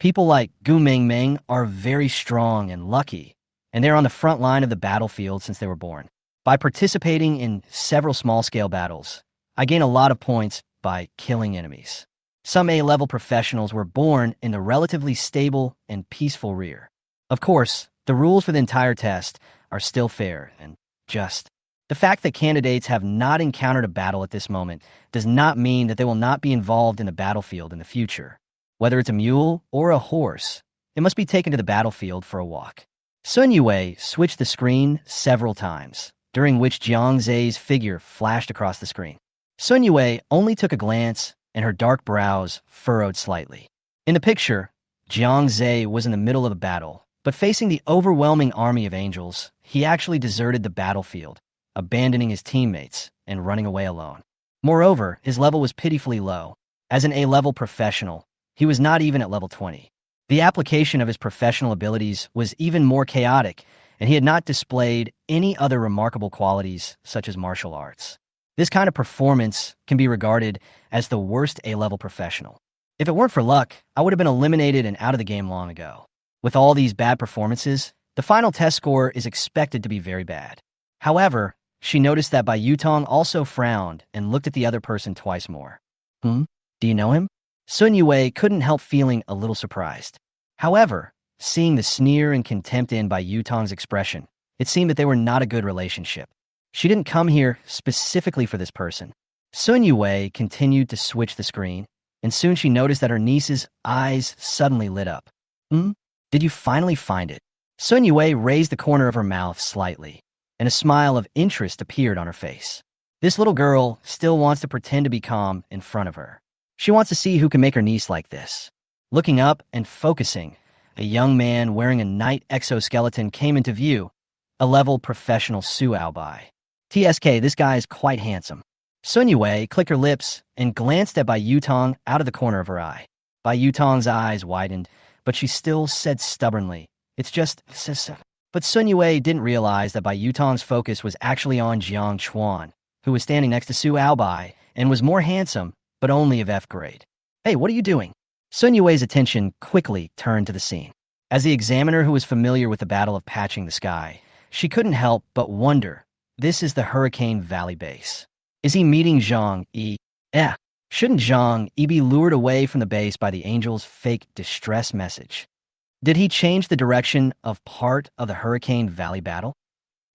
People like Gu Mingming are very strong and lucky, and they're on the front line of the battlefield since they were born. By participating in several small-scale battles, I gain a lot of points by killing enemies. Some A-level professionals were born in the relatively stable and peaceful rear. Of course, the rules for the entire test are still fair and just. The fact that candidates have not encountered a battle at this moment does not mean that they will not be involved in the battlefield in the future. Whether it's a mule or a horse, it must be taken to the battlefield for a walk. Sun Yue switched the screen several times, during which Jiang Zhe's figure flashed across the screen. Sun Yue only took a glance, and her dark brows furrowed slightly. In the picture, Jiang Zhe was in the middle of a battle, but facing the overwhelming army of angels, he actually deserted the battlefield, abandoning his teammates and running away alone. Moreover, his level was pitifully low. As an A-level professional, he was not even at level 20. The application of his professional abilities was even more chaotic, and he had not displayed any other remarkable qualities such as martial arts. This kind of performance can be regarded as the worst A-level professional. If it weren't for luck, I would have been eliminated and out of the game long ago. With all these bad performances, the final test score is expected to be very bad. However, she noticed that Bai Yutong also frowned and looked at the other person twice more. Do you know him? Sun Yue couldn't help feeling a little surprised. However, seeing the sneer and contempt in Bai Yutong's expression, it seemed that they were not a good relationship. She didn't come here specifically for this person. Sun Yue continued to switch the screen, and soon she noticed that her niece's eyes suddenly lit up. Did you finally find it? Sun Yue raised the corner of her mouth slightly, and a smile of interest appeared on her face. This little girl still wants to pretend to be calm in front of her. She wants to see who can make her niece like this. Looking up and focusing, a young man wearing a knight exoskeleton came into view, a level professional Suao Bai. TSK, this guy is quite handsome. Sun Yue clicked her lips and glanced at Bai Yutong out of the corner of her eye. Bai Yutong's eyes widened, but she still said stubbornly, "It's just..." But Sun Yue didn't realize that Bai Yutong's focus was actually on Jiang Chuan, who was standing next to Suao Bai and was more handsome, but only of F grade. "Hey, what are you doing?" Sun Yue's attention quickly turned to the scene. As the examiner who was familiar with the Battle of Patching the Sky, she couldn't help but wonder, this is the Hurricane Valley base. Is he meeting Zhang Yi? Shouldn't Zhang Yi be lured away from the base by the angel's fake distress message? Did he change the direction of part of the Hurricane Valley battle?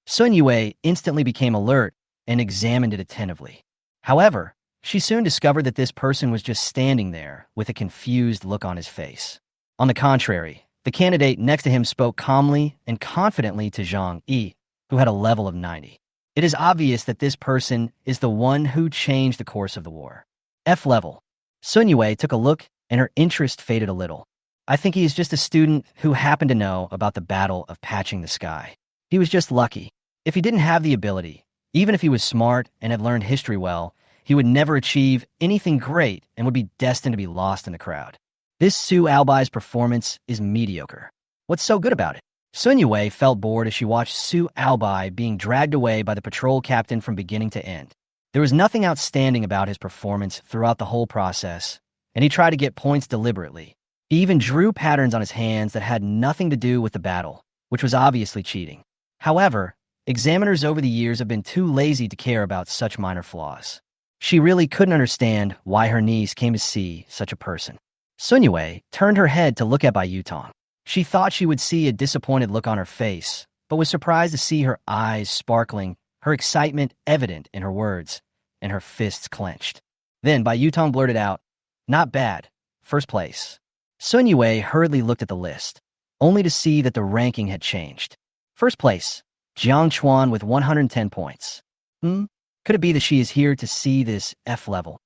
Sun Yue instantly became alert and examined it attentively. However, she soon discovered that this person was just standing there with a confused look on his face. On the contrary, the candidate next to him spoke calmly and confidently to Zhang Yi, who had a level of 90. It is obvious that this person is the one who changed the course of the war. F level. Sun Yue took a look and her interest faded a little. I think he is just a student who happened to know about the battle of patching the sky. He was just lucky. If he didn't have the ability, even if he was smart and had learned history well, he would never achieve anything great and would be destined to be lost in the crowd. This Su Albai's performance is mediocre. What's so good about it? Sun Yue felt bored as she watched Su Albai being dragged away by the patrol captain from beginning to end. There was nothing outstanding about his performance throughout the whole process, and he tried to get points deliberately. He even drew patterns on his hands that had nothing to do with the battle, which was obviously cheating. However, examiners over the years have been too lazy to care about such minor flaws. She really couldn't understand why her niece came to see such a person. Sun Yue turned her head to look at Bai Yutong. She thought she would see a disappointed look on her face, but was surprised to see her eyes sparkling, her excitement evident in her words, and her fists clenched. Then Bai Yutong blurted out, "Not bad. First place." Sun Yue hurriedly looked at the list, only to see that the ranking had changed. First place, Jiang Chuan with 110 points. Could it be that she is here to see this F level?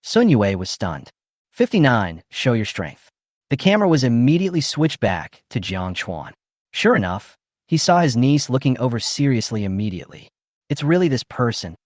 Sun Yue was stunned. 59, show your strength. The camera was immediately switched back to Jiang Chuan. Sure enough, he saw his niece looking over seriously immediately. It's really this person.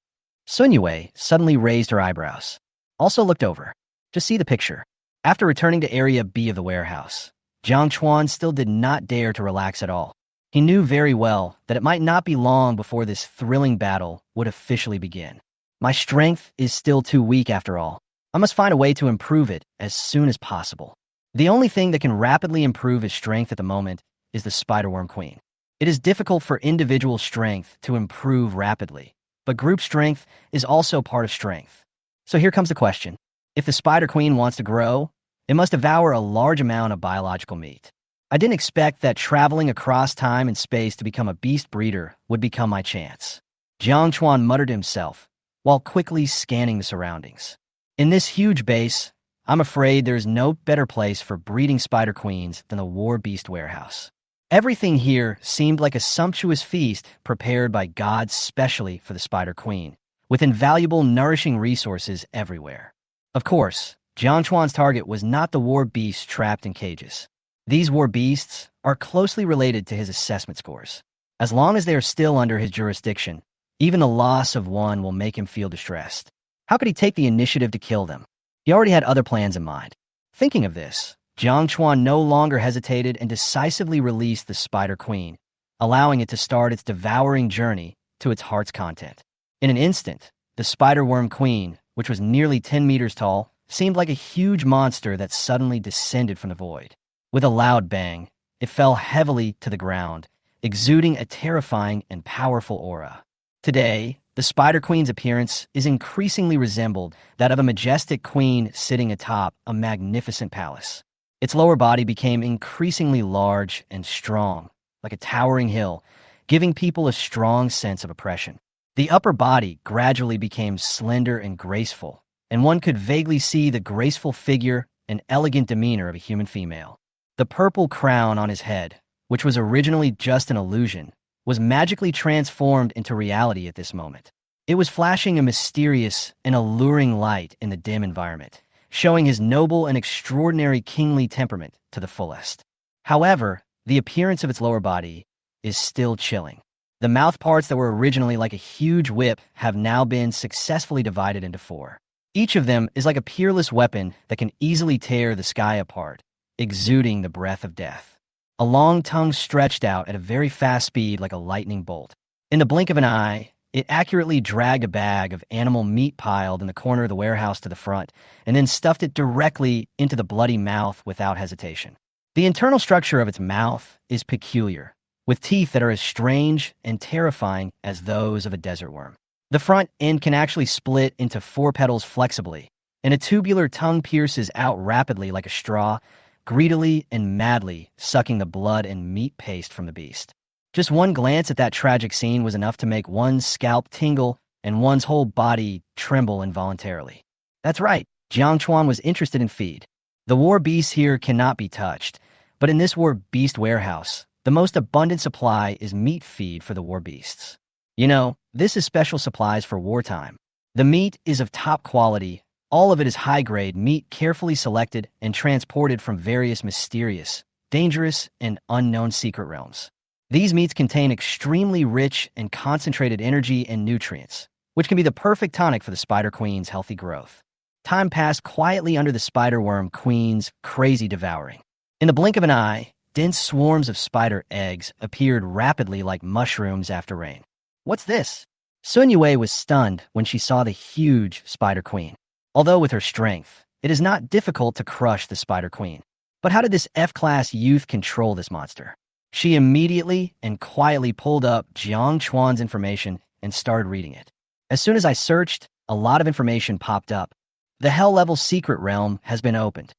Sun Yue suddenly raised her eyebrows. Also looked over to see the picture. After returning to Area B of the warehouse, Jiang Chuan still did not dare to relax at all. He knew very well that it might not be long before this thrilling battle would officially begin. My strength is still too weak after all. I must find a way to improve it as soon as possible. The only thing that can rapidly improve his strength at the moment is the Spiderworm Queen. It is difficult for individual strength to improve rapidly, but group strength is also part of strength. So here comes the question. If the Spider Queen wants to grow, it must devour a large amount of biological meat. I didn't expect that traveling across time and space to become a beast breeder would become my chance. Jiang Chuan muttered to himself, while quickly scanning the surroundings. In this huge base, I'm afraid there is no better place for breeding spider queens than the War Beast warehouse. Everything here seemed like a sumptuous feast prepared by gods specially for the Spider Queen, with invaluable nourishing resources everywhere. Of course, Jiang Chuan's target was not the war beasts trapped in cages. These war beasts are closely related to his assessment scores. As long as they are still under his jurisdiction, even the loss of one will make him feel distressed. How could he take the initiative to kill them? He already had other plans in mind. Thinking of this, Jiang Chuan no longer hesitated and decisively released the Spider Queen, allowing it to start its devouring journey to its heart's content. In an instant, the Spider-Worm Queen, which was nearly 10 meters tall, seemed like a huge monster that suddenly descended from the void. With a loud bang, it fell heavily to the ground, exuding a terrifying and powerful aura. Today, the Spider Queen's appearance is increasingly resembled that of a majestic queen sitting atop a magnificent palace. Its lower body became increasingly large and strong, like a towering hill, giving people a strong sense of oppression. The upper body gradually became slender and graceful, and one could vaguely see the graceful figure and elegant demeanor of a human female. The purple crown on his head, which was originally just an illusion, was magically transformed into reality at this moment. It was flashing a mysterious and alluring light in the dim environment, showing his noble and extraordinary kingly temperament to the fullest. However, the appearance of its lower body is still chilling. The mouth parts that were originally like a huge whip have now been successfully divided into 4. Each of them is like a peerless weapon that can easily tear the sky apart, exuding the breath of death. A long tongue stretched out at a very fast speed like a lightning bolt. In the blink of an eye, it accurately dragged a bag of animal meat piled in the corner of the warehouse to the front, and then stuffed it directly into the bloody mouth without hesitation. The internal structure of its mouth is peculiar, with teeth that are as strange and terrifying as those of a desert worm. The front end can actually split into 4 petals flexibly, and a tubular tongue pierces out rapidly like a straw, greedily and madly sucking the blood and meat paste from the beast. Just one glance at that tragic scene was enough to make one's scalp tingle and one's whole body tremble involuntarily. That's right, Jiang Chuan was interested in feed. The war beasts here cannot be touched, but in this war beast warehouse, the most abundant supply is meat feed for the war beasts. You know, this is special supplies for wartime. The meat is of top quality. All of it is high-grade meat carefully selected and transported from various mysterious, dangerous, and unknown secret realms. These meats contain extremely rich and concentrated energy and nutrients, which can be the perfect tonic for the Spider Queen's healthy growth. Time passed quietly under the Spider Worm Queen's crazy devouring. In the blink of an eye, dense swarms of spider eggs appeared rapidly like mushrooms after rain. What's this? Sun Yue was stunned when she saw the huge Spider Queen. Although with her strength, it is not difficult to crush the Spider Queen. But how did this F-class youth control this monster? She immediately and quietly pulled up Jiang Chuan's information and started reading it. As soon as I searched, a lot of information popped up. The Hell-level secret realm has been opened.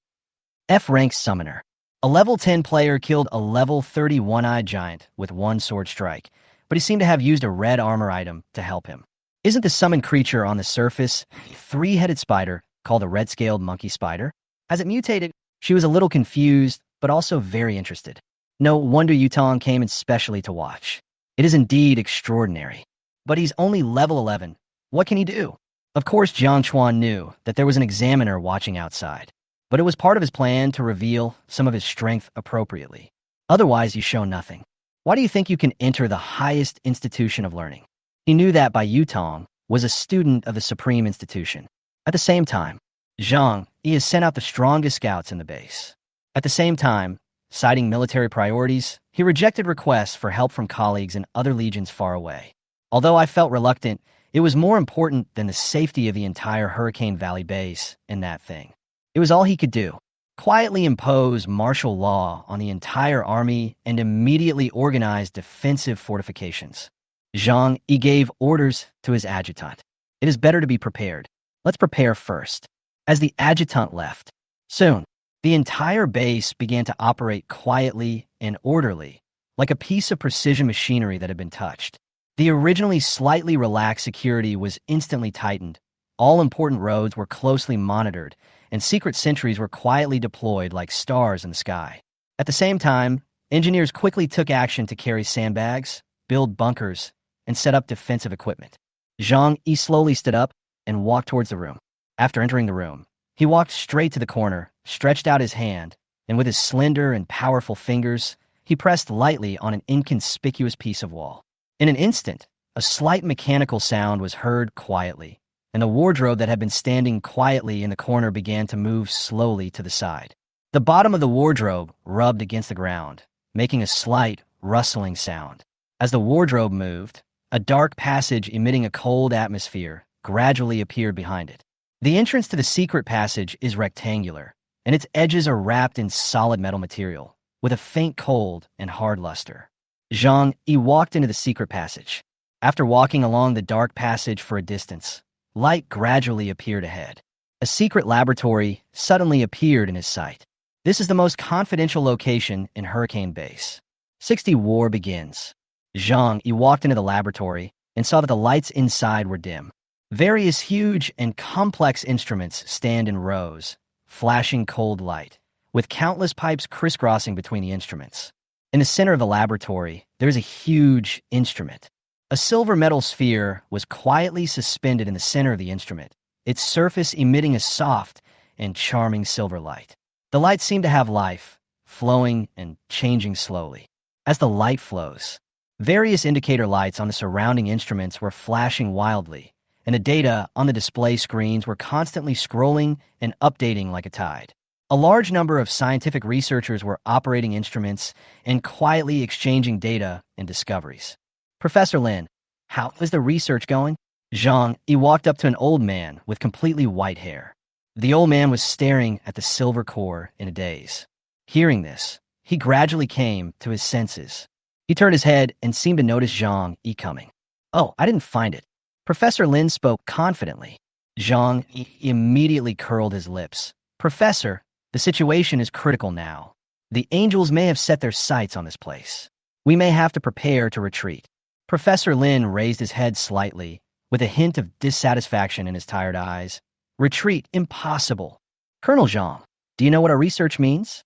F-rank summoner. A level 10 player killed a level 30 one-eyed giant with one sword strike, but he seemed to have used a red armor item to help him. Isn't the summoned creature on the surface a three-headed spider called a red-scaled monkey spider? Has it mutated? She was a little confused, but also very interested. No wonder Yutong came especially to watch. It is indeed extraordinary. But he's only level 11. What can he do? Of course, Jiang Chuan knew that there was an examiner watching outside, but it was part of his plan to reveal some of his strength appropriately. Otherwise, you show nothing. Why do you think you can enter the highest institution of learning? He knew that Bai Yutong was a student of the supreme institution. At the same time, Zhang Yi has sent out the strongest scouts in the base. At the same time, citing military priorities, he rejected requests for help from colleagues in other legions far away. Although I felt reluctant, it was more important than the safety of the entire Hurricane Valley base in that thing. It was all he could do. Quietly impose martial law on the entire army and immediately organize defensive fortifications. Zhang Yi gave orders to his adjutant. It is better to be prepared. Let's prepare first. As the adjutant left, soon, the entire base began to operate quietly and orderly, like a piece of precision machinery that had been touched. The originally slightly relaxed security was instantly tightened. All important roads were closely monitored, and secret sentries were quietly deployed like stars in the sky. At the same time, engineers quickly took action to carry sandbags, build bunkers, and set up defensive equipment. Zhang Yi slowly stood up and walked towards the room. After entering the room, he walked straight to the corner, stretched out his hand, and with his slender and powerful fingers, he pressed lightly on an inconspicuous piece of wall. In an instant, a slight mechanical sound was heard quietly, and the wardrobe that had been standing quietly in the corner began to move slowly to the side. The bottom of the wardrobe rubbed against the ground, making a slight, rustling sound. As the wardrobe moved, a dark passage emitting a cold atmosphere gradually appeared behind it. The entrance to the secret passage is rectangular, and its edges are wrapped in solid metal material, with a faint cold and hard luster. Zhang Yi walked into the secret passage. After walking along the dark passage for a distance, light gradually appeared ahead. A secret laboratory suddenly appeared in his sight. This is the most confidential location in Hurricane Base. 60 War begins. Zhang Yi walked into the laboratory and saw that the lights inside were dim. Various huge and complex instruments stand in rows, flashing cold light, with countless pipes crisscrossing between the instruments. In the center of the laboratory, there is a huge instrument. A silver metal sphere was quietly suspended in the center of the instrument, its surface emitting a soft and charming silver light. The light seemed to have life, flowing and changing slowly. As the light flows, various indicator lights on the surrounding instruments were flashing wildly, and the data on the display screens were constantly scrolling and updating like a tide. A large number of scientific researchers were operating instruments and quietly exchanging data and discoveries. Professor Lin, how is the research going? Zhang Yi walked up to an old man with completely white hair. The old man was staring at the silver core in a daze. Hearing this, he gradually came to his senses. He turned his head and seemed to notice Zhang Yi coming. Oh, I didn't find it. Professor Lin spoke confidently. Zhang immediately curled his lips. Professor, the situation is critical now. The angels may have set their sights on this place. We may have to prepare to retreat. Professor Lin raised his head slightly, with a hint of dissatisfaction in his tired eyes. Retreat, impossible. Colonel Zhang, do you know what our research means?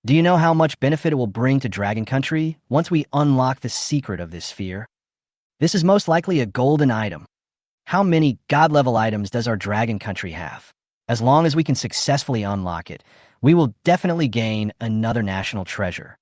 Do you know how much benefit it will bring to Dragon Country once we unlock the secret of this sphere? This is most likely a golden item. How many god-level items does our Dragon Country have? As long as we can successfully unlock it, we will definitely gain another national treasure.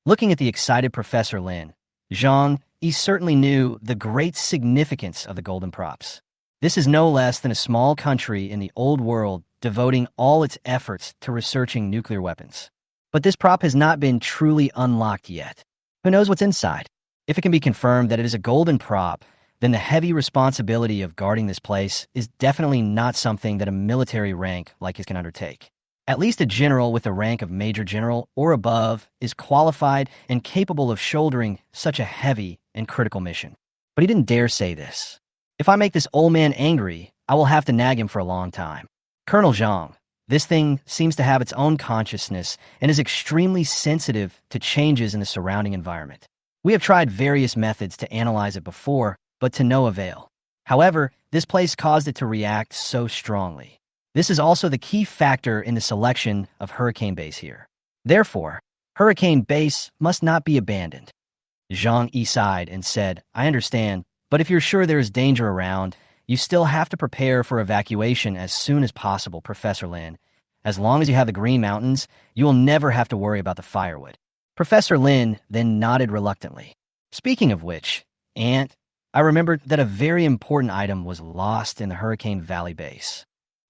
Looking at the excited Professor Lin, Zhang, he certainly knew the great significance of the golden props. This is no less than a small country in the old world devoting all its efforts to researching nuclear weapons. But this prop has not been truly unlocked yet. Who knows what's inside? If it can be confirmed that it is a golden prop, then the heavy responsibility of guarding this place is definitely not something that a military rank like his can undertake. At least a general with the rank of Major General or above is qualified and capable of shouldering such a heavy and critical mission. But he didn't dare say this. If I make this old man angry, I will have to nag him for a long time. Colonel Zhang, this thing seems to have its own consciousness and is extremely sensitive to changes in the surrounding environment. We have tried various methods to analyze it before, but to no avail. However, this place caused it to react so strongly. This is also the key factor in the selection of Hurricane Base here. Therefore, Hurricane Base must not be abandoned. Zhang Yi sighed and said, I understand, but if you're sure there is danger around, you still have to prepare for evacuation as soon as possible, Professor Lin. As long as you have the Green Mountains, you will never have to worry about the firewood. Professor Lin then nodded reluctantly. Speaking of which, Aunt, I remembered that a very important item was lost in the Hurricane Valley base.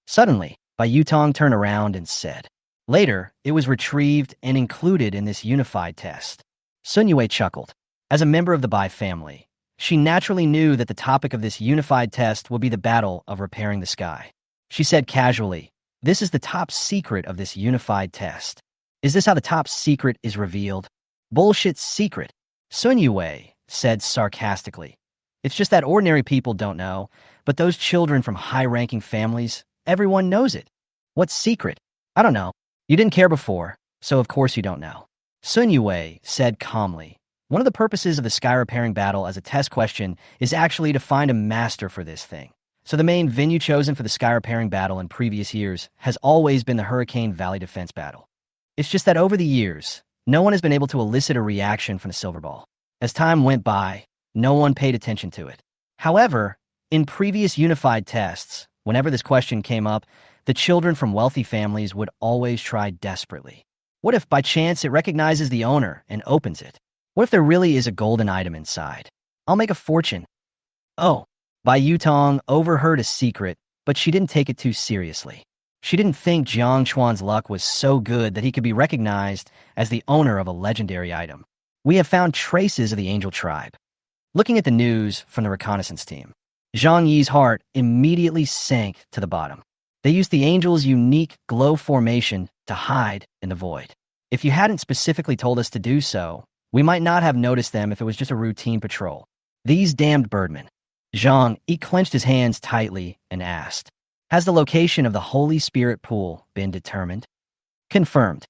Suddenly, Bai Yutong turned around and said, later, it was retrieved and included in this unified test. Sun Yue chuckled. As a member of the Bai family, she naturally knew that the topic of this unified test would be the battle of repairing the sky. She said casually, this is the top secret of this unified test. Is this how the top secret is revealed? Bullshit secret. Sun Yue said sarcastically. It's just that ordinary people don't know, but those children from high-ranking families, everyone knows it. What's secret? I don't know. You didn't care before, so of course you don't know. Sun Yue said calmly. One of the purposes of the sky repairing battle as a test question is actually to find a master for this thing. So the main venue chosen for the sky repairing battle in previous years has always been the Hurricane Valley Defense Battle. It's just that over the years, no one has been able to elicit a reaction from the Silver Ball. As time went by, no one paid attention to it. However, in previous unified tests, whenever this question came up, the children from wealthy families would always try desperately. What if by chance it recognizes the owner and opens it? What if there really is a golden item inside? I'll make a fortune. Oh, Bai Yutong overheard a secret, but she didn't take it too seriously. She didn't think Jiang Chuan's luck was so good that he could be recognized as the owner of a legendary item. We have found traces of the angel tribe. Looking at the news from the reconnaissance team, Zhang Yi's heart immediately sank to the bottom. They used the angel's unique glow formation to hide in the void. If you hadn't specifically told us to do so, we might not have noticed them if it was just a routine patrol. These damned birdmen. Zhang Yi clenched his hands tightly and asked, has the location of the Holy Spirit pool been determined? Confirmed.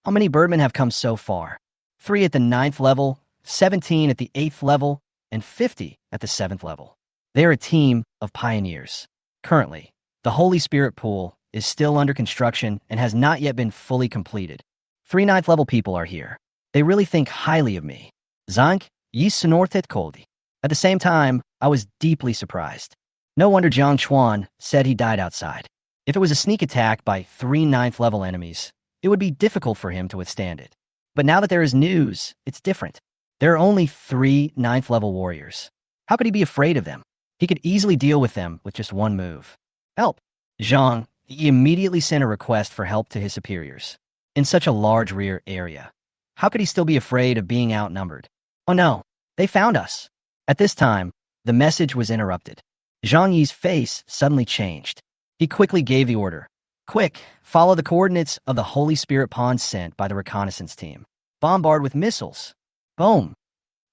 How many birdmen have come so far? 3 at the 9th level, 17 at the 8th level, and 50 at the 7th level. They are a team of pioneers. Currently, the Holy Spirit pool is still under construction and has not yet been fully completed. 3 9th level people are here. They really think highly of me. Zank, yi sonortet koldi. At the same time, I was deeply surprised. No wonder Jiang Chuan said he died outside. If it was a sneak attack by 3 9th level enemies, it would be difficult for him to withstand it. But now that there is news, it's different. There are only 3 9th level warriors. How could he be afraid of them? He could easily deal with them with just one move. Help! Zhang immediately sent a request for help to his superiors. In such a large rear area, how could he still be afraid of being outnumbered? Oh no, they found us. At this time, the message was interrupted. Zhang Yi's face suddenly changed. He quickly gave the order. Quick, follow the coordinates of the Holy Spirit pond sent by the reconnaissance team. Bombard with missiles. Boom.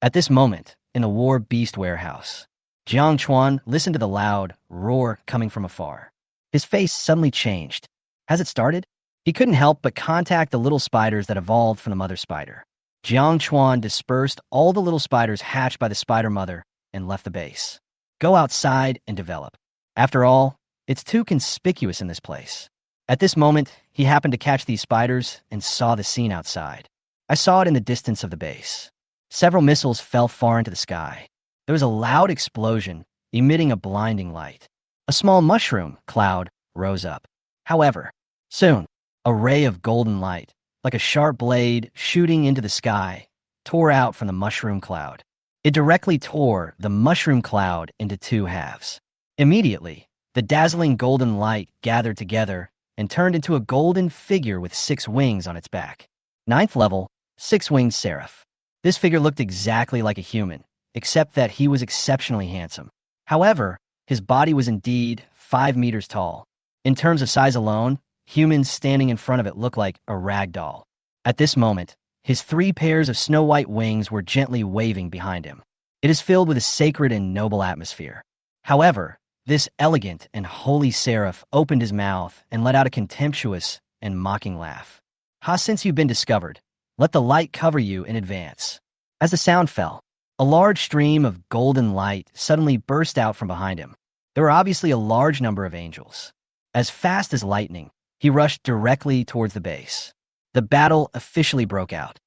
At this moment, in the War Beast warehouse, Jiang Chuan listened to the loud roar coming from afar. His face suddenly changed. Has it started? He couldn't help but contact the little spiders that evolved from the mother spider. Jiang Chuan dispersed all the little spiders hatched by the spider mother and left the base. Go outside and develop. After all, it's too conspicuous in this place. At this moment, he happened to catch these spiders and saw the scene outside. I saw it in the distance of the base. Several missiles fell far into the sky. There was a loud explosion, emitting a blinding light. A small mushroom cloud rose up. However, soon, a ray of golden light, like a sharp blade shooting into the sky, tore out from the mushroom cloud. It directly tore the mushroom cloud into two halves. Immediately, the dazzling golden light gathered together and turned into a golden figure with 6 wings on its back. 9th level, 6-winged seraph. This figure looked exactly like a human, except that he was exceptionally handsome. However, his body was indeed 5 meters tall. In terms of size alone, humans standing in front of it looked like a rag doll. At this moment, his 3 pairs of snow-white wings were gently waving behind him. It is filled with a sacred and noble atmosphere. However, this elegant and holy seraph opened his mouth and let out a contemptuous and mocking laugh. Since you've been discovered, let the light cover you in advance. As the sound fell, a large stream of golden light suddenly burst out from behind him. There were obviously a large number of angels. As fast as lightning, he rushed directly towards the base. The battle officially broke out.